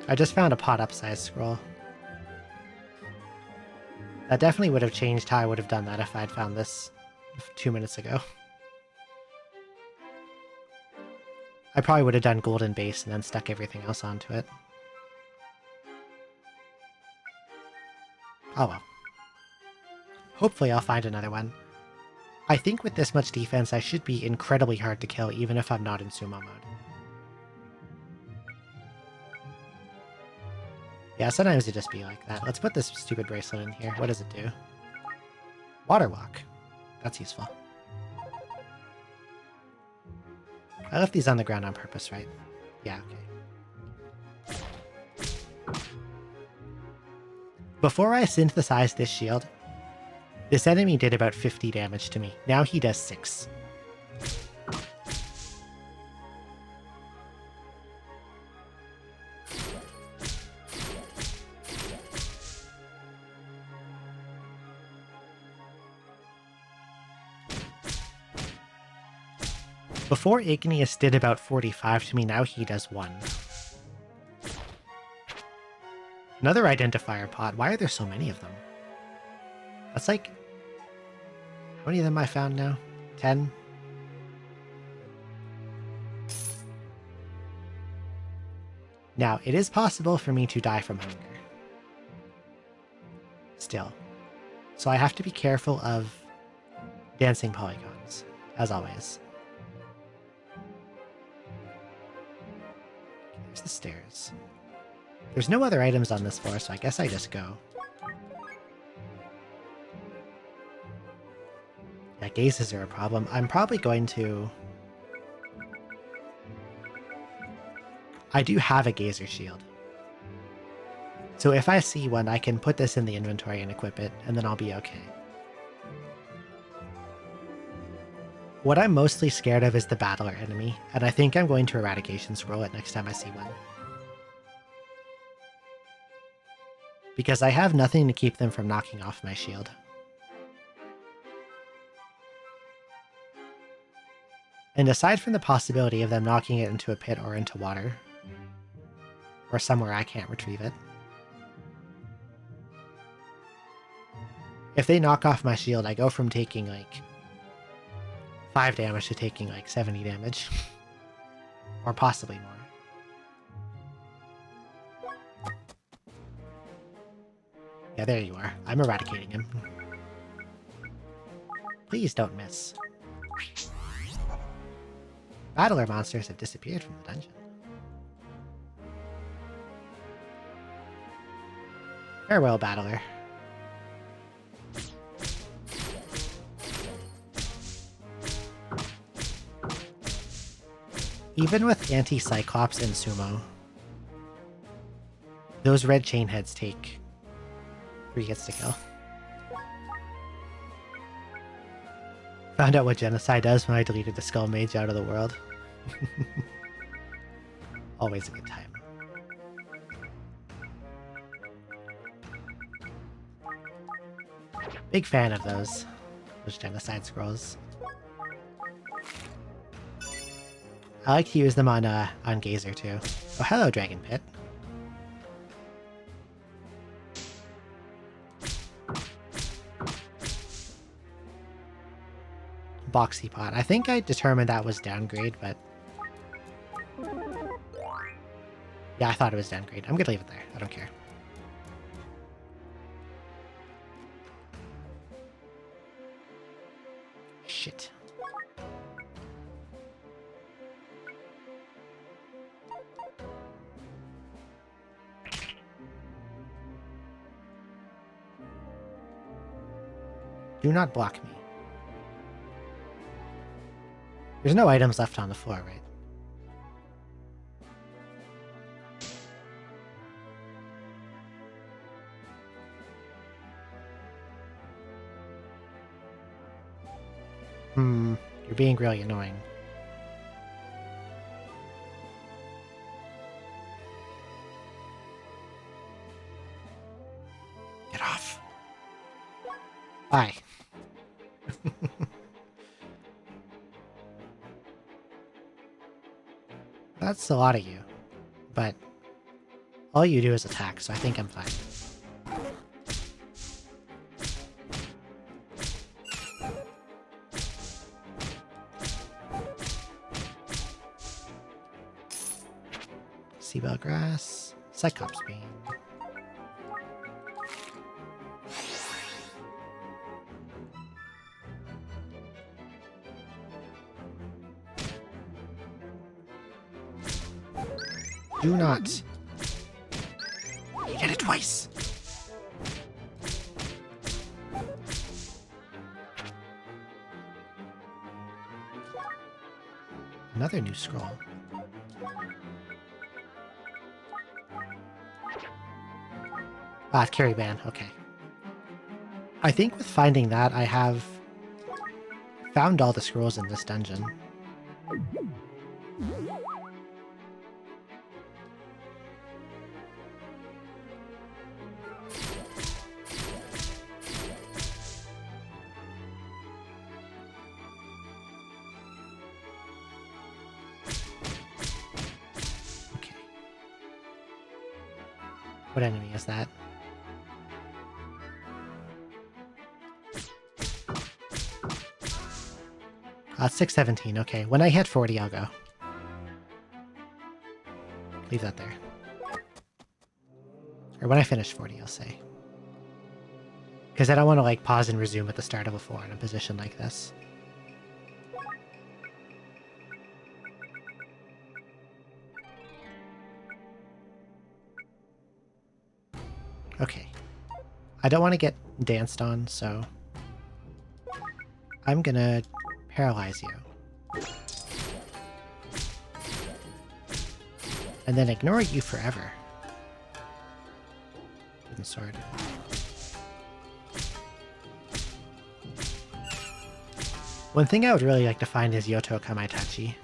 I just found a pot upsize scroll. That definitely would have changed how I would have done that if I'd found this 2 minutes ago. I probably would have done golden base and then stuck everything else onto it. Oh well. Hopefully I'll find another one. I think with this much defense I should be incredibly hard to kill even if I'm not in sumo mode. Yeah, sometimes it just be like that. Let's put this stupid bracelet in here. What does it do? Water walk. That's useful. I left these on the ground on purpose, right? Yeah, okay. Before I synthesized this shield, this enemy did about 50 damage to me. Now he does 6. Before Igneous did about 45 to me, now he does 1. Another identifier pot. Why are there so many of them? That's like... How many of them I found now? 10? Now, it is possible for me to die from hunger. Still. So I have to be careful of dancing polygons, as always. There's the stairs. There's no other items on this floor, so I guess I just go. Yeah, gazes are a problem. I'm probably going to... I do have a gazer shield. So if I see one, I can put this in the inventory and equip it, and then I'll be okay. What I'm mostly scared of is the battler enemy, and I think I'm going to Eradication Scroll it next time I see one. Because I have nothing to keep them from knocking off my shield. And aside from the possibility of them knocking it into a pit or into water, or somewhere I can't retrieve it, if they knock off my shield, I go from taking like 5 damage to taking like 70 damage. Or possibly more. Yeah, there you are. I'm eradicating him. Please don't miss. Battler monsters have disappeared from the dungeon. Farewell, Battler. Even with anti-Cyclops and Sumo, those red chain heads take 3 hits to kill. Found out what Genocide does when I deleted the Skull Mage out of the world. Always a good time. Big fan of those Genocide scrolls. I like to use them on Gazer too. Oh, hello, Dragon Pit. Boxy Pot. I think I determined that was downgrade, but... Yeah, I thought it was downgrade. I'm gonna leave it there. I don't care. Shit. Do not block me. There's no items left on the floor, right? You're being really annoying. Get off. Bye. That's a lot of you, but all you do is attack, so I think I'm fine. Seabell Grass, Cyclops Beam. Do not. You did it twice. Another new scroll. Ah, it's Carry Ban. Okay. I think with finding that, I have found all the scrolls in this dungeon. Okay. What enemy is that? Ah, 617. Okay. When I hit 40, I'll go. Leave that there. Or when I finish 40, I'll say. Because I don't want to like pause and resume at the start of a floor in a position like this. Okay. I don't want to get danced on, so I'm gonna paralyze you. And then ignore you forever. Wooden sword. One thing I would really like to find is Yoto Kamaitachi.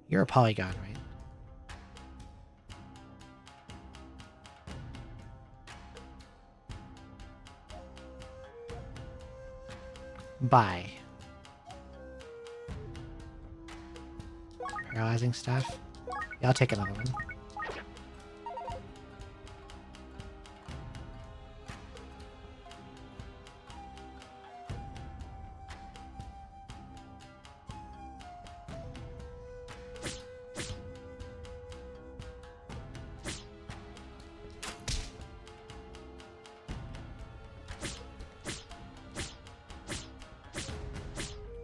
You're a polygon, right? Bye. Paralyzing staff? Yeah, I'll take another one.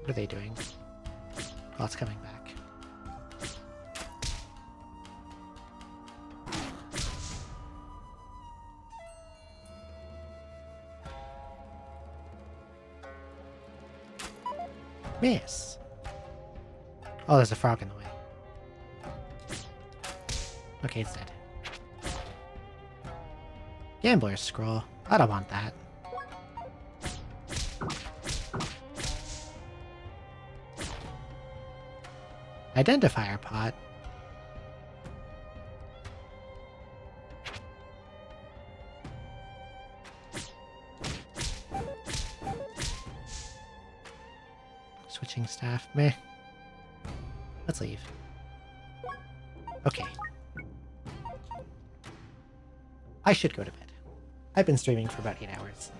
What are they doing? Oh, it's coming back. Miss. Oh, there's a frog in the way. Okay, it's dead. Gambler's scroll. I don't want that. Identifier pot. Twitching staff. Meh. Let's leave. Okay. I should go to bed. I've been streaming for about 8 hours.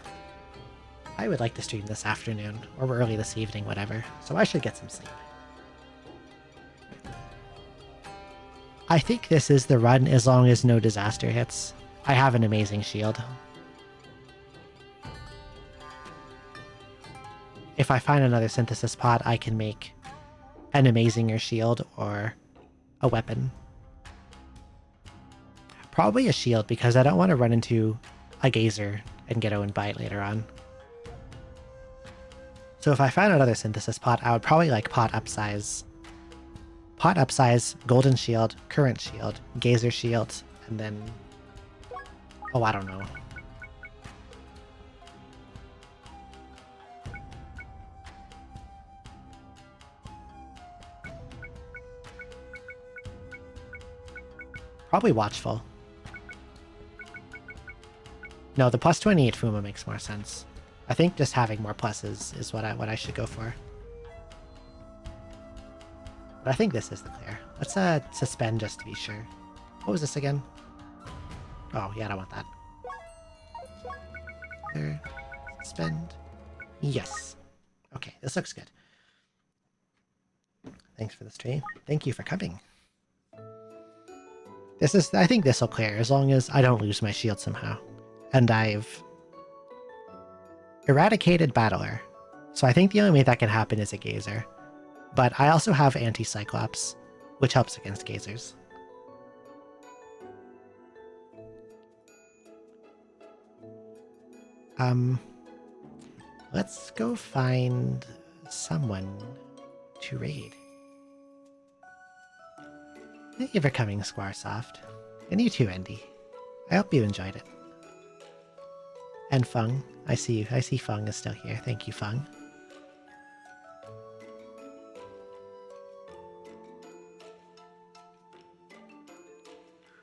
I would like to stream this afternoon, or early this evening, whatever, so I should get some sleep. I think this is the run as long as no disaster hits. I have an amazing shield. If I find another synthesis pod, I can make an amazinger shield or a weapon. Probably a shield, because I don't want to run into a gazer and get owned by it later on. So if I found another synthesis pod, I would probably like pot upsize, golden shield, current shield, gazer shield, and then... oh, I don't know. Probably watchful. No, the plus 28 Fuma makes more sense. I think just having more pluses is what I should go for. But I think this is the clear. Let's suspend just to be sure. What was this again? Oh, yeah, I don't want that. There. Suspend. Yes. Okay, this looks good. Thanks for the stream. Thank you for coming. I think this will clear as long as I don't lose my shield somehow. And I've eradicated Battler. So I think the only way that can happen is a Gazer. But I also have Anti-Cyclops, which helps against Gazers. Let's go find someone to raid. Thank you for coming, Squaresoft. And you too, Andy. I hope you enjoyed it. And Fung, I see you. I see Fung is still here. Thank you, Fung.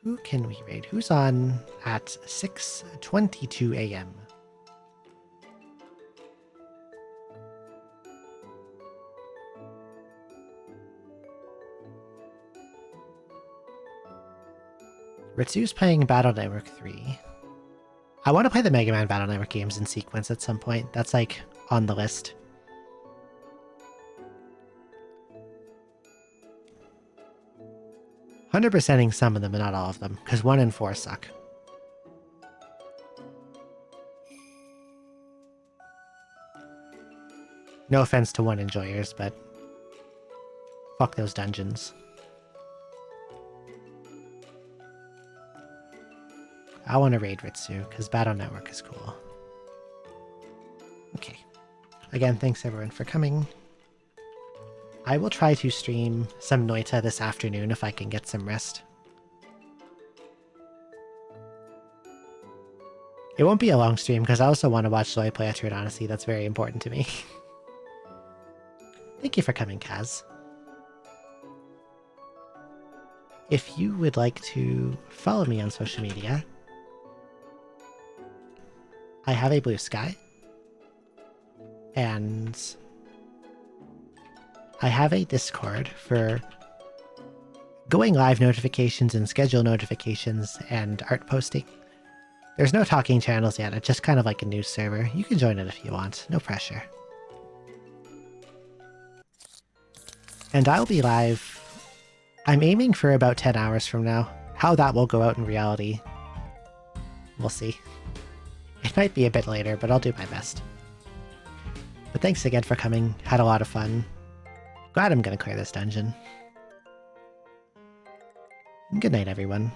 Who can we raid? Who's on at 6:22 a.m.? Ritsu's playing Battle Network 3. I want to play the Mega Man Battle Network games in sequence at some point. That's like on the list. %ing some of them, but not all of them, because 1 and 4 suck. No offense to 1 enjoyers, but fuck those dungeons. I want to raid Ritsu, because Battle Network is cool. Okay. Again, thanks everyone for coming. I will try to stream some Noita this afternoon if I can get some rest. It won't be a long stream, because I also want to watch Zoe play Etude Odyssey. That's very important to me. Thank you for coming, Kaz. If you would like to follow me on social media, I have a Blue Sky, and I have a Discord for going live notifications and schedule notifications and art posting. There's no talking channels yet, it's just kind of like a news server. You can join it if you want, no pressure. And I'll be live, I'm aiming for about 10 hours from now. How that will go out in reality, we'll see. It might be a bit later, but I'll do my best. But thanks again for coming, had a lot of fun. Glad I'm gonna clear this dungeon. Good night, everyone.